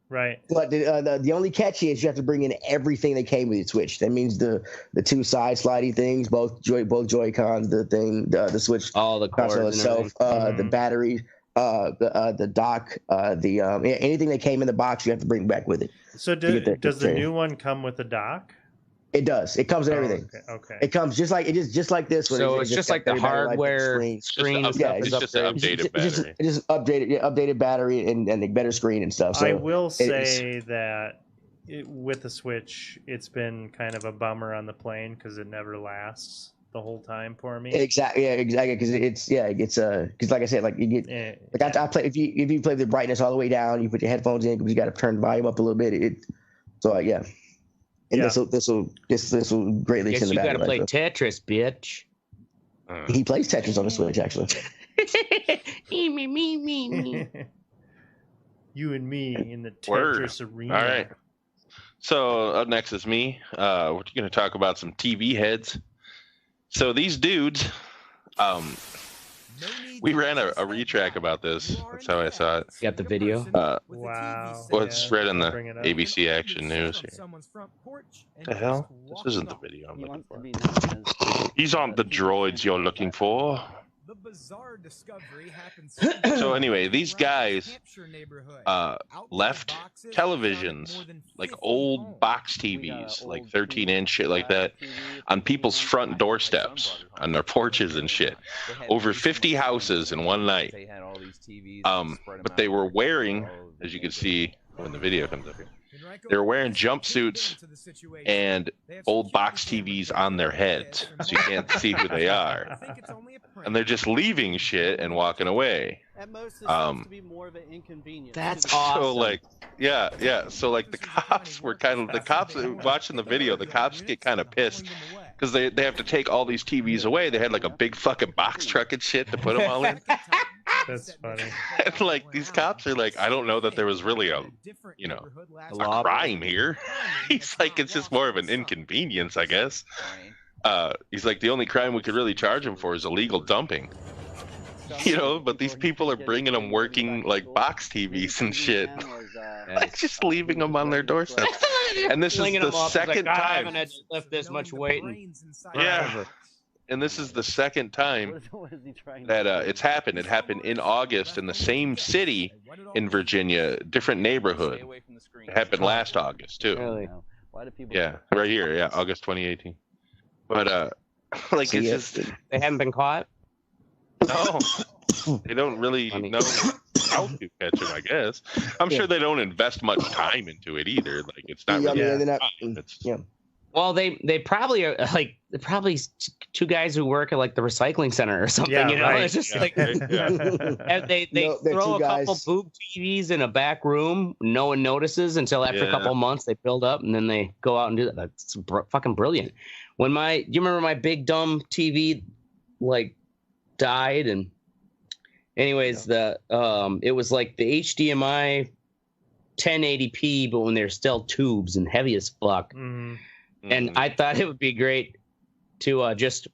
Right. But the only catch is you have to bring in everything that came with your Switch. That means the two side slidey things, both Joy-Cons, the Switch, all the console itself, the battery, the dock, anything that came in the box, you have to bring back with it. So does the new one come with a dock? It does. It comes with everything. Okay. It comes just like this. So it's just like the hardware screen. It's just an updated battery. Just updated battery and a better screen and stuff. So I will say that with the Switch, it's been kind of a bummer on the plane because it never lasts the whole time for me. Exactly. Yeah, exactly. Because because like I said, like you get I play if you play the brightness all the way down, you put your headphones in because you got to turn the volume up a little bit. Yeah. And this will greatly extend the battery life. You got to play Tetris, bitch. He plays Tetris on the Switch, actually. me. You and me in the Tetris arena. All right. So up next is me. We're going to talk about some TV heads. So these dudes, we ran a retrack about this. That's how I saw it. You got the video? Wow. Well, it's read in the ABC Action News here. What the hell? This isn't the video I'm looking for. These aren't the droids you're looking for. The bizarre discovery happens. So anyway, these guys left televisions, like old box TVs, like 13-inch shit like that, on people's front doorsteps, on their porches and shit. Over 50 houses in one night. But they were wearing, as you can see when the video comes up here, They're wearing jumpsuits and old box TVs on their heads, so you can't see who they are. And they're just leaving shit and walking away. At most, this seems to be more of an inconvenience. That's awesome. So like, yeah. So like the cops watching the video. The cops get kind of pissed because they have to take all these TVs away. They had like a big fucking box truck and shit to put them all in. That's funny. And like these cops are like, I don't know that there was really a crime here. He's like, it's just more of an inconvenience, I guess. He's like, the only crime we could really charge him for is illegal dumping. But these people are bringing them working like box TVs and shit, like just leaving them on their doorstep. And this is the second time. I haven't had to lift this much weight. Yeah. And this is the second time that it's happened. It happened in August in the same city in Virginia, different neighborhood. It happened last August too. Really? Yeah, right here. Yeah, August 2018. But like it's just they haven't been caught. No, they don't really know how to catch them. I guess I'm sure they don't invest much time into it either. Like it's not really. Well, they probably are like two guys who work at like the recycling center or something. Right. It's just like they throw a couple boob TVs in a back room. No one notices until after a couple months they build up, and then they go out and do that. That's fucking brilliant. Do you remember my big dumb TV like died? And anyways, it was like the HDMI 1080p, but when they're still tubes and heavy as fuck. Mm-hmm. And I thought it would be great to just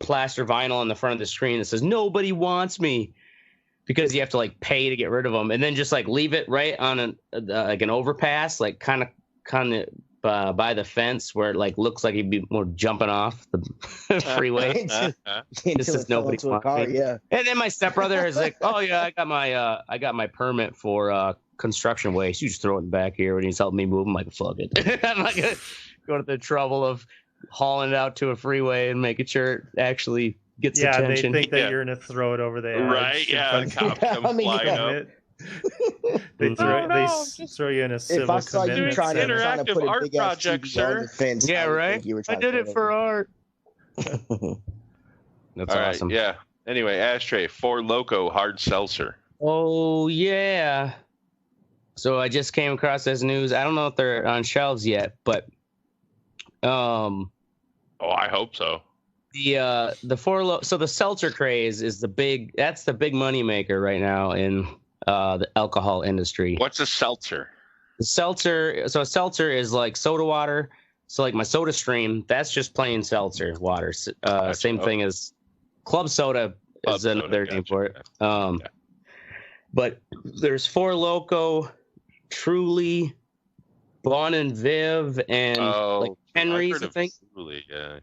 plaster vinyl on the front of the screen that says "Nobody wants me," because you have to like pay to get rid of them, and then just like leave it right on like an overpass, like kind of by the fence where it like looks like he'd be more jumping off the freeway. This is nobody wants me. Yeah. And then my stepbrother is like, "Oh yeah, I got my permit for construction waste. You just throw it in the back here," and he's helping me move. I'm like, "Fuck it." I'm not gonna go to the trouble of hauling it out to a freeway and making sure it actually gets attention. They think that you're gonna throw it over there. Right? Yeah. The cops come flying up. They throw you in a civil if I saw commitment. You trying to interactive put a art big ass project, TV sir. on the fence, Yeah, right. I did it for art. That's all awesome. Right, yeah. Anyway, Ashtray, Four Loko hard seltzer. Oh yeah. So I just came across this news. I don't know if they're on shelves yet, but oh, I hope so. So the seltzer craze is the big money maker right now in the alcohol industry. What's a seltzer? A seltzer is like soda water. So like my Soda Stream, that's just plain seltzer water. Same thing as club soda is another name for it. But there's Four Loko, Truly, Bon and Viv, and like Henry's, I think. Truly, yeah.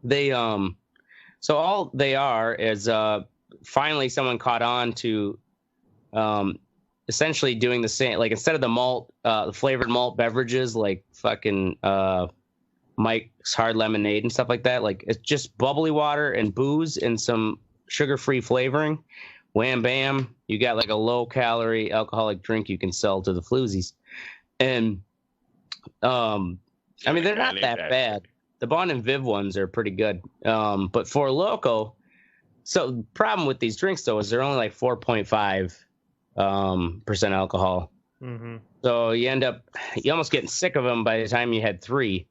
They so all they are is finally someone caught on to essentially doing the same, like instead of the malt the flavored malt beverages like fucking Mike's Hard Lemonade and stuff like that, like it's just bubbly water and booze and some sugar-free flavoring. Wham bam, you got like a low calorie alcoholic drink you can sell to the floozies. And I mean, they're not that bad. The Bon and Viv ones are pretty good. But Four Loko, so the problem with these drinks though is they're only like 4.5 percent alcohol. Mm-hmm. So you almost getting sick of them by the time you had 3.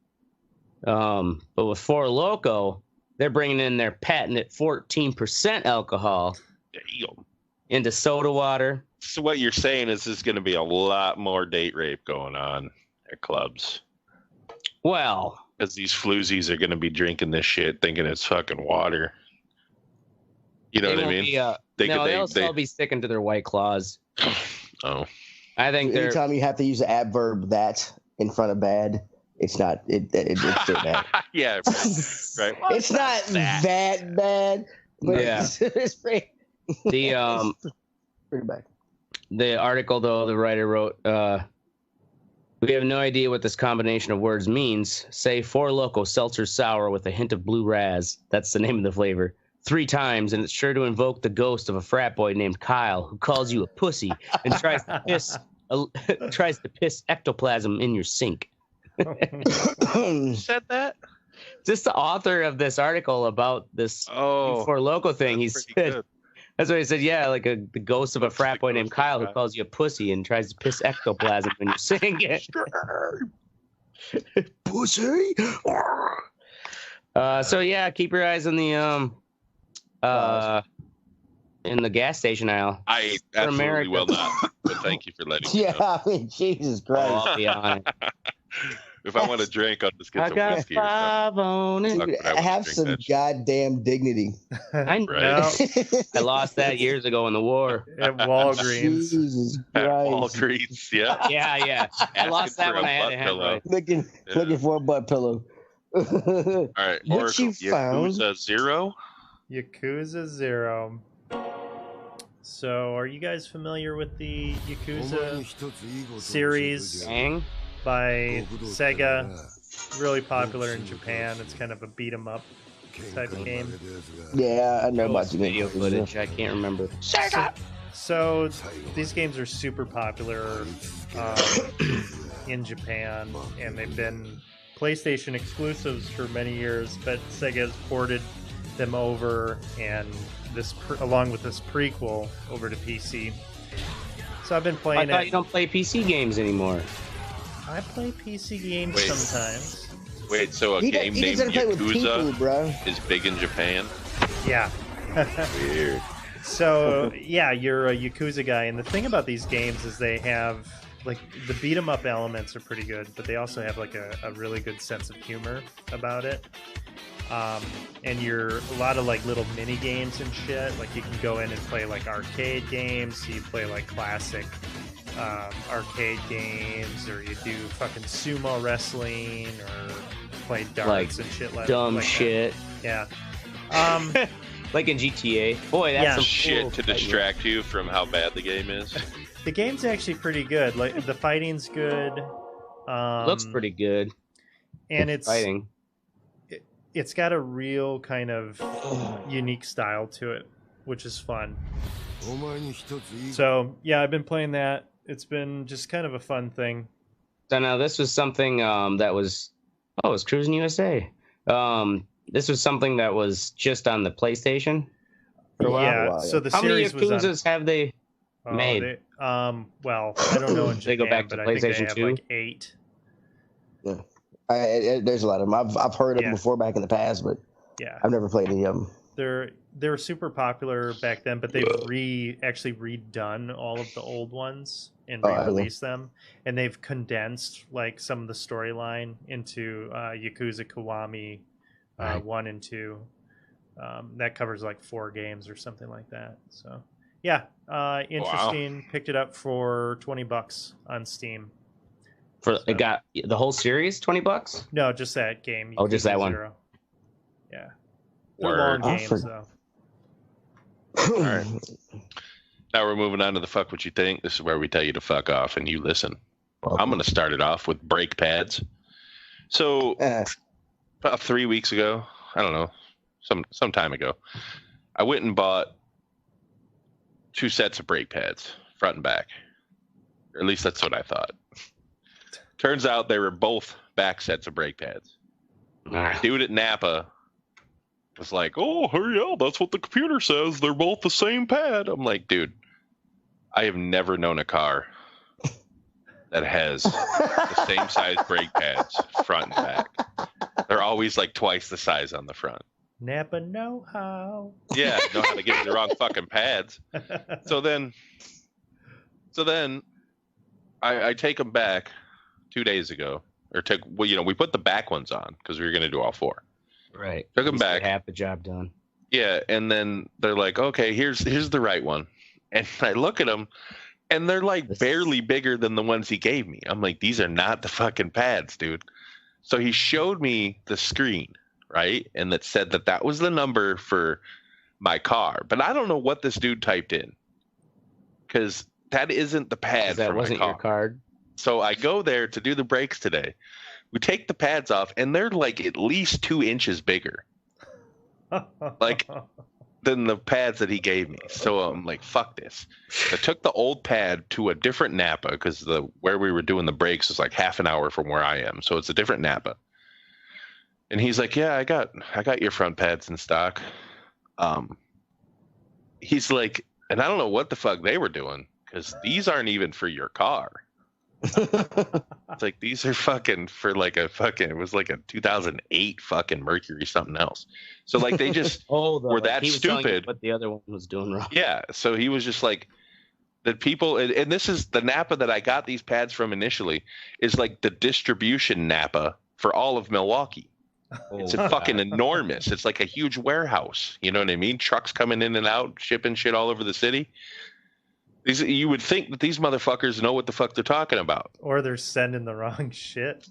But with Four Loko, they're bringing in their patented 14% alcohol into soda water. So what you're saying is there's going to be a lot more date rape going on at clubs. Well, because these floozies are going to be drinking this shit thinking it's fucking water. You know what I mean? They'll still be sticking to their White Claws. Oh. I think anytime you have to use an adverb that in front of bad, it's not it's still bad. Yeah, right. Well, it's not that bad. But yeah. It's pretty pretty bad. The article though, the writer wrote, we have no idea what this combination of words means. Say Four Loko seltzer sour with a hint of blue raz. That's the name of the flavor. 3 times, and it's sure to invoke the ghost of a frat boy named Kyle who calls you a pussy and tries to tries to piss ectoplasm in your sink. Who said that? Just the author of this article about this For Loco thing. He said, good. that's what he said. Yeah, like the ghost of a frat boy named Kyle who calls you a pussy and tries to piss ectoplasm when you're singing it. Pussy. So yeah, keep your eyes on the in the gas station aisle. I absolutely will not. But thank you for letting me know. I mean, Jesus Christ. Oh, I'll be on it. If I want to drink, I'll just get some whiskey. Five on it. Dude, have some goddamn dignity. I know. I lost that years ago in the war. At Walgreens. Jesus At Christ. Walgreens, yeah. Yeah. I lost that when I had a hemorrhoid. Looking for a butt pillow. All right. What you found? Yakuza 0. Yakuza 0. So, are you guys familiar with the Yakuza series by Sega? Really popular in Japan. It's kind of a beat 'em up type of game. Yeah, I know about the video footage. I can't remember. So these games are super popular in Japan, and they've been PlayStation exclusives for many years, but Sega has ported them over, and along with this prequel over to PC. So I've been playing I thought you don't play PC games anymore. I play PC games sometimes. Wait, so a game named Yakuza is big in Japan? Yeah. Weird. So, yeah, you're a Yakuza guy, and the thing about these games is they have, like, the beat-em-up elements are pretty good, but they also have, like, a really good sense of humor about it. And you're a lot of, like, little mini games and shit. Like, you can go in and play, like, arcade games, so you play, like, classic arcade games, or you do fucking sumo wrestling, or play darts and shit like dumb like shit. That. Yeah. Like in GTA. Boy, that's some shit cool to distract you from how bad the game is. The game's actually pretty good. Like, the fighting's good. Looks pretty good. And it's fighting. It's got a real kind of unique style to it, which is fun. So yeah, I've been playing that. It's been just kind of a fun thing. So now this was something that was it was Cruising USA. This was something that was just on the PlayStation for a while. Yeah, so the series How many Yakuzas was on, have they made? Well, I don't know in Japan, they go back to but PlayStation I think they have 2? like 8. Yeah, there's a lot of them. I've heard of them before back in the past, but yeah, I've never played any of them. They're super popular back then, but they've actually redone all of the old ones and re-released them, and they've condensed like some of the storyline into Yakuza Kiwami 1 and 2. That covers like 4 games or something like that. So yeah, interesting. Wow. Picked it up for $20 on Steam. It got the whole series $20? No, just that game. Oh, just that one. Yeah, they're long games though. All right. Now we're moving on to the fuck what you think. This is where we tell you to fuck off and you listen. I'm going to start it off with brake pads. So about 3 weeks ago, I don't know, some time ago, I went and bought 2 sets of brake pads, front and back. Or at least that's what I thought. Turns out they were both back sets of brake pads. Dude at Napa was like, oh, hurry up, that's what the computer says. They're both the same pad. I'm like, dude, I have never known a car that has the same size brake pads, front and back. They're always like twice the size on the front. Napa know-how. Yeah, know how to get the wrong fucking pads. So then I take them back 2 days ago. We put the back ones on because we were going to do all 4. Right. Took them back. Half the job done. Yeah, and then they're like, okay, here's the right one. And I look at them, and they're like barely bigger than the ones he gave me. I'm like, these are not the fucking pads, dude. So he showed me the screen, right? And that said that was the number for my car. But I don't know what this dude typed in, because that isn't the pad for my car. That wasn't your card? So I go there to do the brakes today. We take the pads off, and they're like at least 2 inches bigger. Like, than the pads that he gave me. So I'm like, fuck this. I took the old pad to a different Napa because where we were doing the breaks is like half an hour from where I am. So it's a different Napa. And he's like, yeah, I got your front pads in stock. He's like, and I don't know what the fuck they were doing because these aren't even for your car. It's like, these are fucking for like it was like a 2008 fucking Mercury something else. So like they just were that he was telling you stupid. what the other one was doing wrong. Yeah. So he was just like, that people, and this is the Napa that I got these pads from initially, is like the distribution Napa for all of Milwaukee. It's fucking enormous. It's like a huge warehouse. You know what I mean? Trucks coming in and out, shipping shit all over the city. You would think that these motherfuckers know what the fuck they're talking about. Or they're sending the wrong shit.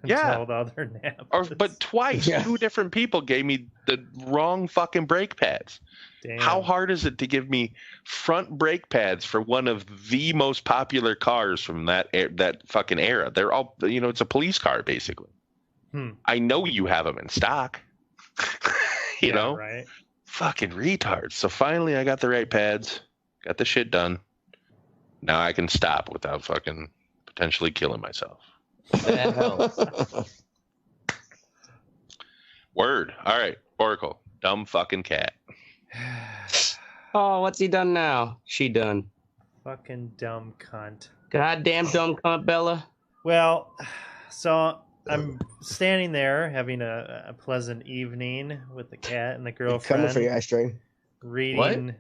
Yeah. All the other Napas. But twice, 2 different people gave me the wrong fucking brake pads. Damn. How hard is it to give me front brake pads for one of the most popular cars from that fucking era? They're all, it's a police car basically. I know you have them in stock. you know, right? Fucking retards. So finally, I got the right pads, got the shit done. Now I can stop without fucking potentially killing myself. That helps. Word. All right, Oracle. Dumb fucking cat. Oh, what's he done now? She done. Fucking dumb cunt. Goddamn dumb cunt, Bella. Well, so I'm standing there having a pleasant evening with the cat and the girlfriend. Coming for you, Ashtray. Reading. What?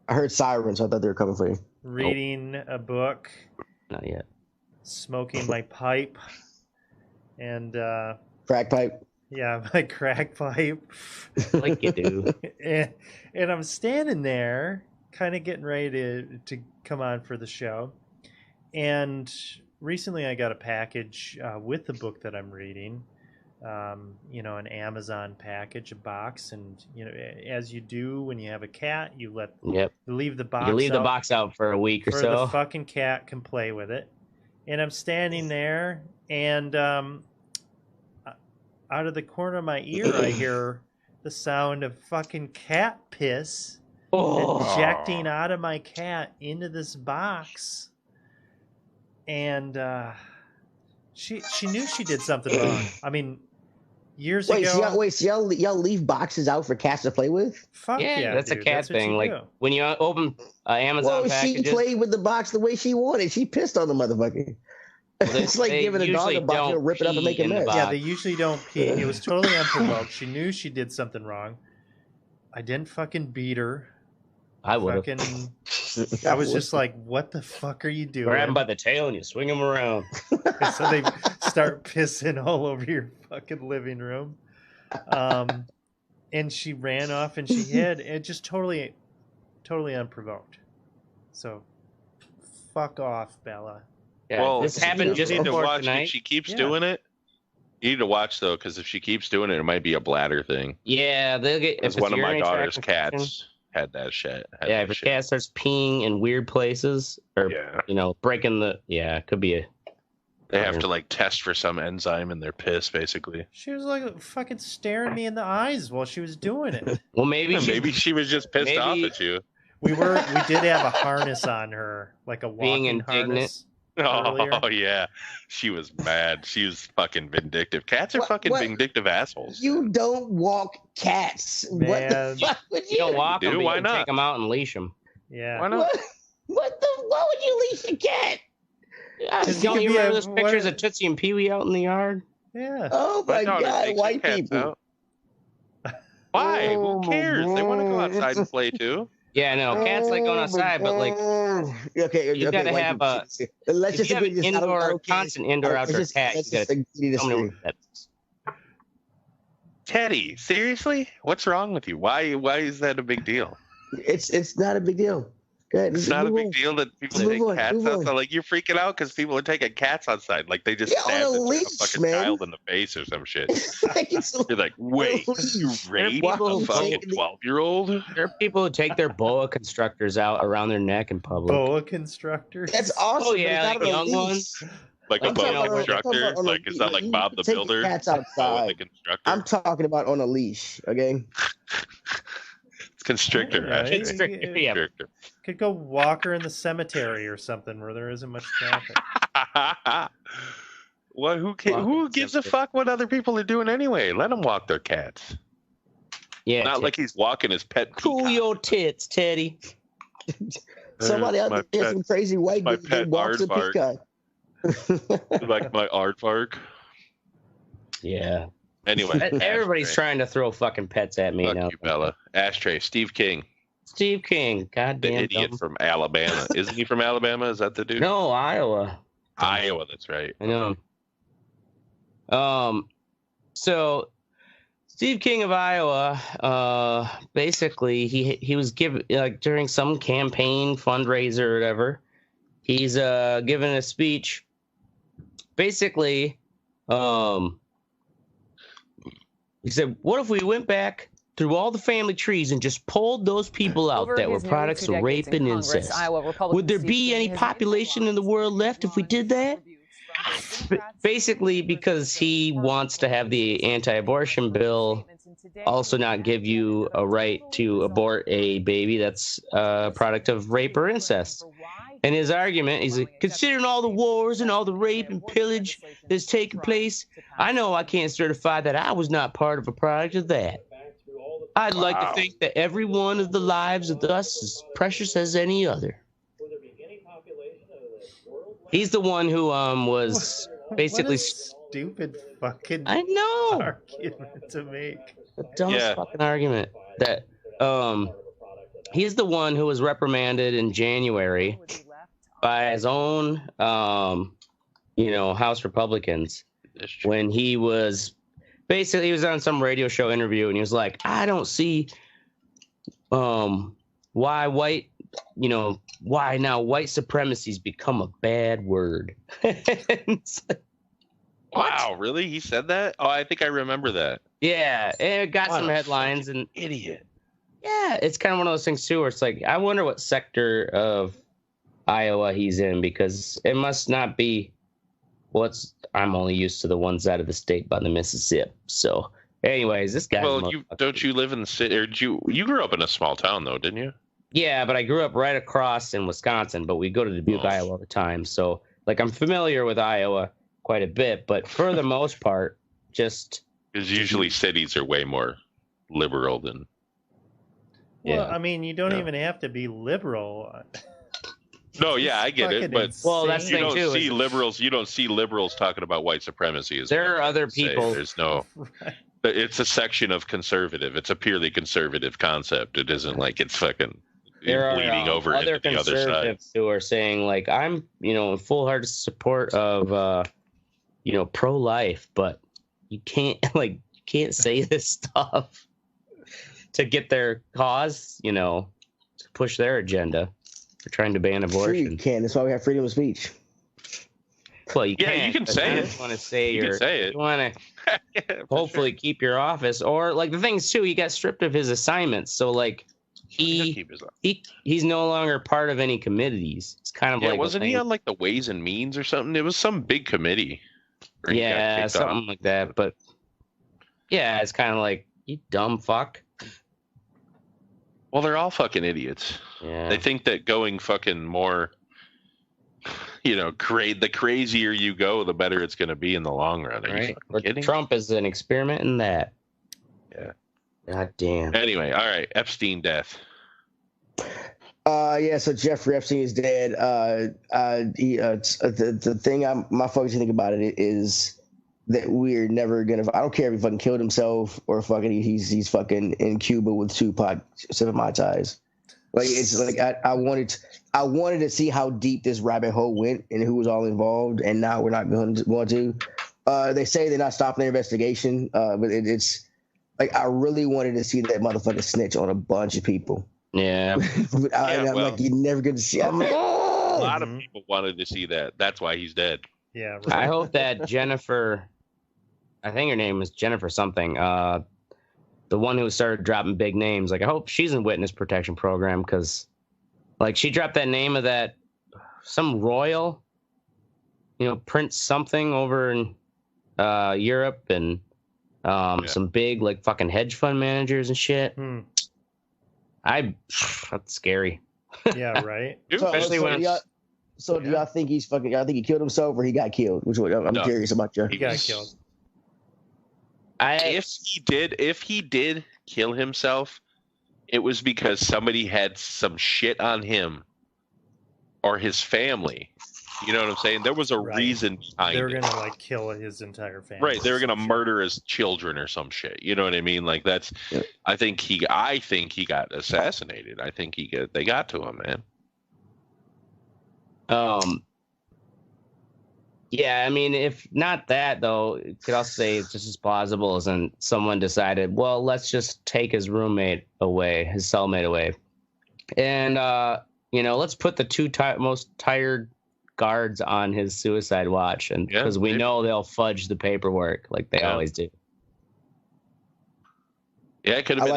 I heard sirens. I thought they were coming for you. Reading a book. Not yet. Smoking my pipe. And crack pipe. Yeah, my crack pipe. Like you do. and I'm standing there, kind of getting ready to come on for the show. And recently I got a package with the book that I'm reading. An Amazon package, a box, and as you do when you have a cat, you leave the box. You leave the box out for a week or so. The fucking cat can play with it. And I'm standing there, and out of the corner of my ear, I hear the sound of fucking cat piss ejecting out of my cat into this box. And she knew she did something wrong. I mean, years ago. So y'all leave boxes out for cats to play with? Fuck yeah, that's dude. a cat That's what thing. you Like do. when you open Amazon packages. She played with the box the way she wanted. She pissed on the motherfucker. It's like giving a dog a box, rip it up and make a mess. Yeah, they usually don't pee. It was totally unprovoked. She knew she did something wrong. I didn't fucking beat her. I would have. I was just like, what the fuck are you doing? Grab him by the tail and you swing him around. And so they start pissing all over your fucking living room. And she ran off and she hid. It just totally unprovoked. So, fuck off, Bella. Yeah, well, this happened just before tonight. If she keeps doing it, you need to watch though, because if she keeps doing it, it might be a bladder thing. Yeah, they'll get. Because one of my daughter's cats had that shit. If a cat starts peeing in weird places, or breaking the, it could be a. They have to like test for some enzyme in their piss, basically. She was like fucking staring me in the eyes while she was doing it. Well, maybe she was just pissed off at you. We did have a harness on her, like a walking harness. Oh yeah, she was mad. She was fucking vindictive. Cats are fucking vindictive assholes. You don't walk cats. Man. What the fuck would you? You don't walk them. Why you not? Take them out and leash them. Yeah. Why not? Why would you leash a cat? Don't you remember those pictures of Tootsie and Pee Wee out in the yard? Yeah. Oh my God, white people. Why? Who cares? They want to go outside and play too. Yeah, no, cats like going outside, but like, you gotta have a. Let's just agree. Constant indoor outdoor cat. You gotta. Teddy, seriously? What's wrong with you? Why is that a big deal? It's not a big deal. It's not a big deal that people take cats outside. Like you're freaking out because people are taking cats outside. Like they just stabbed a fucking child in the face or some shit. You're like, wait, you raped a fucking 12-year-old? There are people who take their boa constrictors out around their neck in public. Boa constrictors? That's awesome. Oh yeah, like young ones. Like a boa constrictor? Like is that like Bob the Builder? Cats outside. I'm talking about on a leash. Okay. Constrictor. Yeah, Ashtray. Constrictor, yeah. Constrictor. Could go walk her in the cemetery or something where there isn't much traffic. Well, who gives a fuck what other people are doing anyway? Let them walk their cats. Yeah, Not like he's walking his pet. Cool your tits, Teddy. Somebody out there, some crazy white dude walks a peacock. Like my aardvark. Yeah. Anyway, everybody's trying to throw fucking pets at me fuck now. you, Bella. Ashtray. Steve King. Steve King. Goddamn. The idiot from Alabama. Isn't he from Alabama? Is that the dude? No, Iowa. Iowa. That's right. I know. So Steve King of Iowa, basically he was given during some campaign fundraiser or whatever, he's given a speech. Basically, he said, "What if we went back through all the family trees and just pulled those people out that were products of rape and incest? Would there be any population in the world left if we did that?" Basically, because he wants to have the anti-abortion bill also not give you a right to abort a baby that's a product of rape or incest. And his argument, he's like, considering all the wars and all the rape and pillage that's taken place, I know I can't certify that I was not part of a product of that. I'd like to think that every one of the lives of us is precious as any other. He's the one who was basically what a stupid fucking I know argument to make. The dumbest fucking argument that he's the one who was reprimanded in January by his own House Republicans when he was on some radio show interview and he was like, I don't see why white supremacy's become a bad word. Wow, really? He said that? Oh, I think I remember that. Yeah, it got some headlines and idiot. Yeah, it's kind of one of those things too where it's like, I wonder what sector of Iowa he's in, because it must not be I'm only used to the one side of the state by the Mississippi. So anyways, this guy. Well, don't you live in the city, or you grew up in a small town though, didn't you? Yeah, but I grew up right across in Wisconsin, but we go to Dubuque, Iowa all the time. So like I'm familiar with Iowa quite a bit, but for the most part, just because usually cities are way more liberal than. Well, I mean, you don't even have to be liberal. No, yeah, I get it, but that's the thing too. You don't see liberals talking about white supremacy. There are other people. There's no. It's a section of conservative. It's a purely conservative concept. It isn't like it's fucking bleeding over other into the other side. Conservatives who are saying like, I'm in full-hearted support of pro-life, but you can't say this stuff to get their cause, to push their agenda. They're trying to ban abortion. Sure you can. That's why we have freedom of speech. Well, you you can say it. You want to say you can say it. You want to hopefully keep your office, or like the things too. He got stripped of his assignments, so like he's no longer part of any committees. It's kind of like wasn't he on like the Ways and Means or something? It was some big committee. Yeah, something like that. But yeah, it's kind of like, you dumb fuck. Well, they're all fucking idiots. Yeah. They think that going fucking more, the crazier you go, the better it's going to be in the long run. Are you fucking kidding? Trump is an experiment in that. Yeah. God damn. Anyway, all right. Epstein death. So Jeffrey Epstein is dead. The thing my focus think about it is that we're never gonna. I don't care if he fucking killed himself or fucking he's fucking in Cuba with Tupac sipping Mai Tais. Like it's like I wanted to see how deep this rabbit hole went and who was all involved, and now we're not going to. They say they're not stopping their investigation, but it's like I really wanted to see that motherfucker snitch on a bunch of people. Yeah, I'm like, you're never going to see. I'm like, a lot of people wanted to see that. That's why he's dead. Yeah, right. I hope that Jennifer, I think her name is Jennifer something, the one who started dropping big names. Like, I hope she's in witness protection program, because, like, she dropped that name of that some royal, Prince something over in Europe, and some big like fucking hedge fund managers and shit. That's scary. Yeah, right. Especially when it's... So do y'all think he's fucking? Y'all think he killed himself or he got killed? Which one? I'm curious about you. He got killed. If he did kill himself, it was because somebody had some shit on him or his family. You know what I'm saying? There was a reason behind it. They were gonna like kill his entire family. Right, they were gonna murder his children or some shit. You know what I mean? Like that's. Yeah. I think he got assassinated. I think they got to him, man. Yeah, I mean, if not that though, it could also say it's just as plausible as when someone decided, well, let's just take his roommate away, his cellmate away, and let's put the two most tired guards on his suicide watch, and because we know they'll fudge the paperwork like they always do. Yeah, it could have been.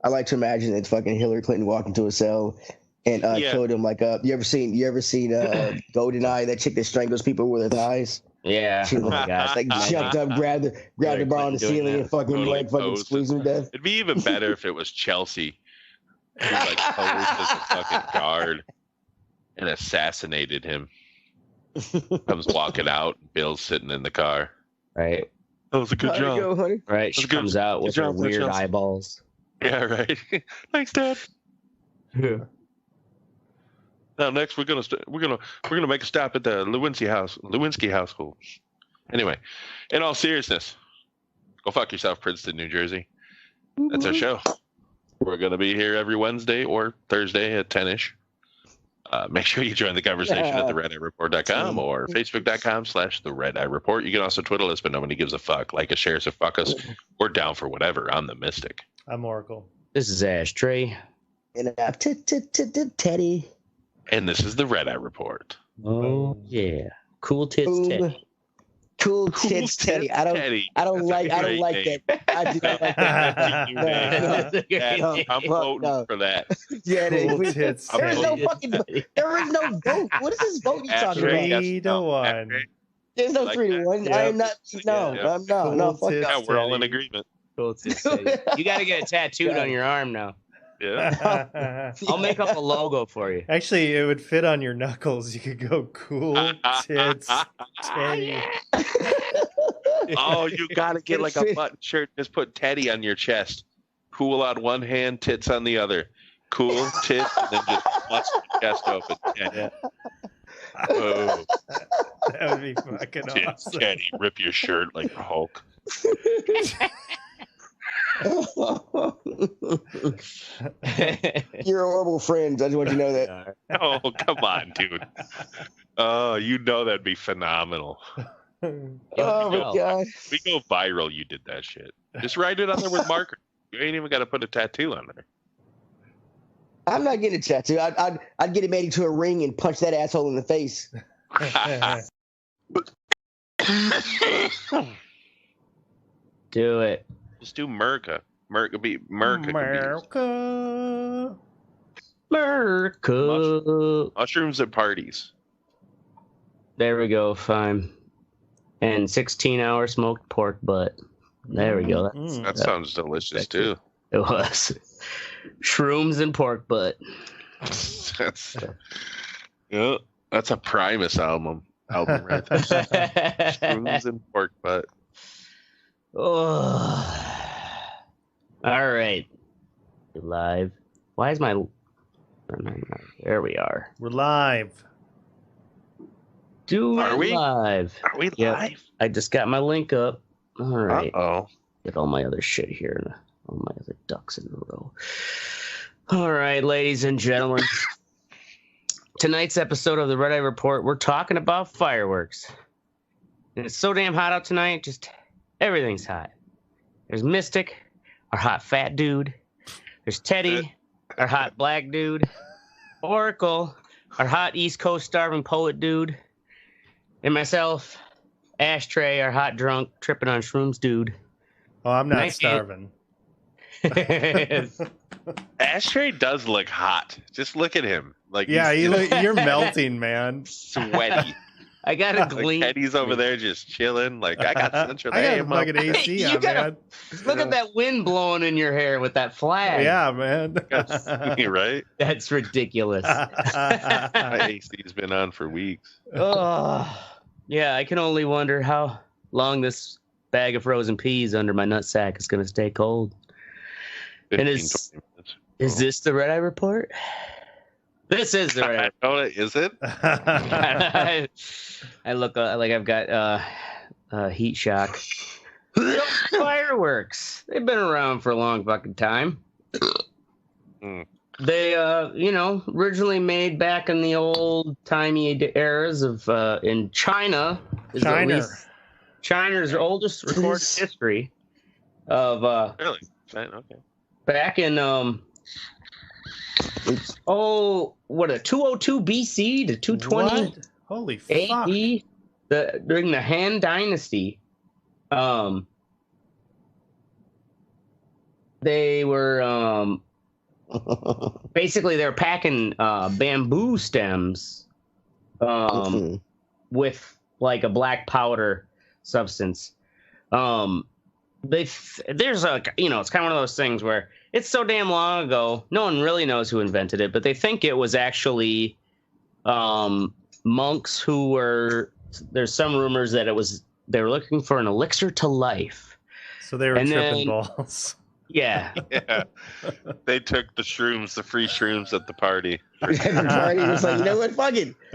I like to imagine that fucking Hillary Clinton walked into a cell and killed him. Like, you ever seen GoldenEye, that chick that strangles people with her thighs? Yeah. She was like jumped up, grabbed the bar on the ceiling, and fucking squeezed him to death. It'd be even better if it was Chelsea, who like posed as a fucking guard and assassinated him. Comes walking out, Bill's sitting in the car. Right. That was a good job. Go, honey? Right. She comes out with her weird eyeballs. Yeah, right. Thanks, Dad. Yeah. Now next we're gonna make a stop at the Lewinsky household. Anyway, in all seriousness, go fuck yourself, Princeton, New Jersey. That's our show. We're gonna be here every Wednesday or Thursday at 10-ish. Make sure you join the conversation at theredeyereport.com or facebook.com/theredeyereport. You can also Twitter us, but nobody gives a fuck. Like us, share us, or fuck us. We're down for whatever. I'm the Mystic. I'm Oracle. This is Ashtray. And I'm Teddy. And this is the Red Eye Report. Oh yeah, cool tits Teddy. Cool tits Teddy. I don't like that. I do not like that. I'm voting for that. Yeah, cool tits. There is no vote. What is this vote you talking about? 3-1. There's no 3-1. I am not. I'm not. No, fuck yeah, we're all in agreement. Cool tits Teddy. You got to get it tattooed on your arm now. Yeah. I'll make up a logo for you. Actually, it would fit on your knuckles. You could go cool tits Teddy. Oh, you gotta get like a button shirt. Just put Teddy on your chest. Cool on one hand, tits on the other. Cool tits, and then just bust your chest open. Yeah. Oh, that would be fucking tits, awesome. Teddy, rip your shirt like Hulk. You're horrible friends. I just want you to know that. Oh, come on, dude. Oh, you know that'd be phenomenal. Oh my god. We go viral. You did that shit. Just write it on there with marker. You ain't even got to put a tattoo on there. I'm not getting a tattoo. I'd get it made into a ring and punch that asshole in the face. Do it. Just do Merca. Merca. Mushrooms at parties. There we go. Fine. And 16-hour smoked pork butt. There we go. That sounds delicious too. It was. Shrooms and pork butt. That's a Primus album right there. Shrooms and pork butt. Oh. All right. We're live. Why is my... There we are. We're live. Are we live? Are we Yep. live? I just got my link up. All right. Uh-oh. Get all my other shit here. All my other ducks in a row. All right, ladies and gentlemen. Tonight's episode of the Red Eye Report, we're talking about fireworks. And it's so damn hot out tonight, just everything's hot. There's Mystic, our hot fat dude. There's Teddy, our hot black dude. Oracle, our hot East Coast starving poet dude. And myself, Ashtray, our hot drunk tripping on shrooms dude. Oh, I'm not starving. Ashtray does look hot. Just look at him. Like yeah, you're melting, man. Sweaty. I got a gleam. Eddie's over there just chilling. Like, I got central I got aim. a fucking AC You on, gotta- man. Look at that wind blowing in your hair with that flag. Yeah, man. You're right. That's ridiculous. My AC's been on for weeks. Oh, yeah, I can only wonder how long this bag of frozen peas under my nutsack is going to stay cold. 15, And 20 minutes. is this the Red Eye Report? This is the Red Eye. Is it? I look like I've got heat shock. Fireworks. They've been around for a long fucking time. They, originally made back in the old-timey eras of in China. China's oldest recorded history of really? Okay. back in 202 BC to 220 What? Holy fuck. AD, during the Han Dynasty. They were basically they're packing bamboo stems with like a black powder substance. There's a it's kind of one of those things where it's so damn long ago, no one really knows who invented it, but they think it was actually monks who were. There's some rumors that they were looking for an elixir to life. So they were tripping balls. Yeah. Yeah. They took the free shrooms at the party. Everybody was like, you know what? Fuck it.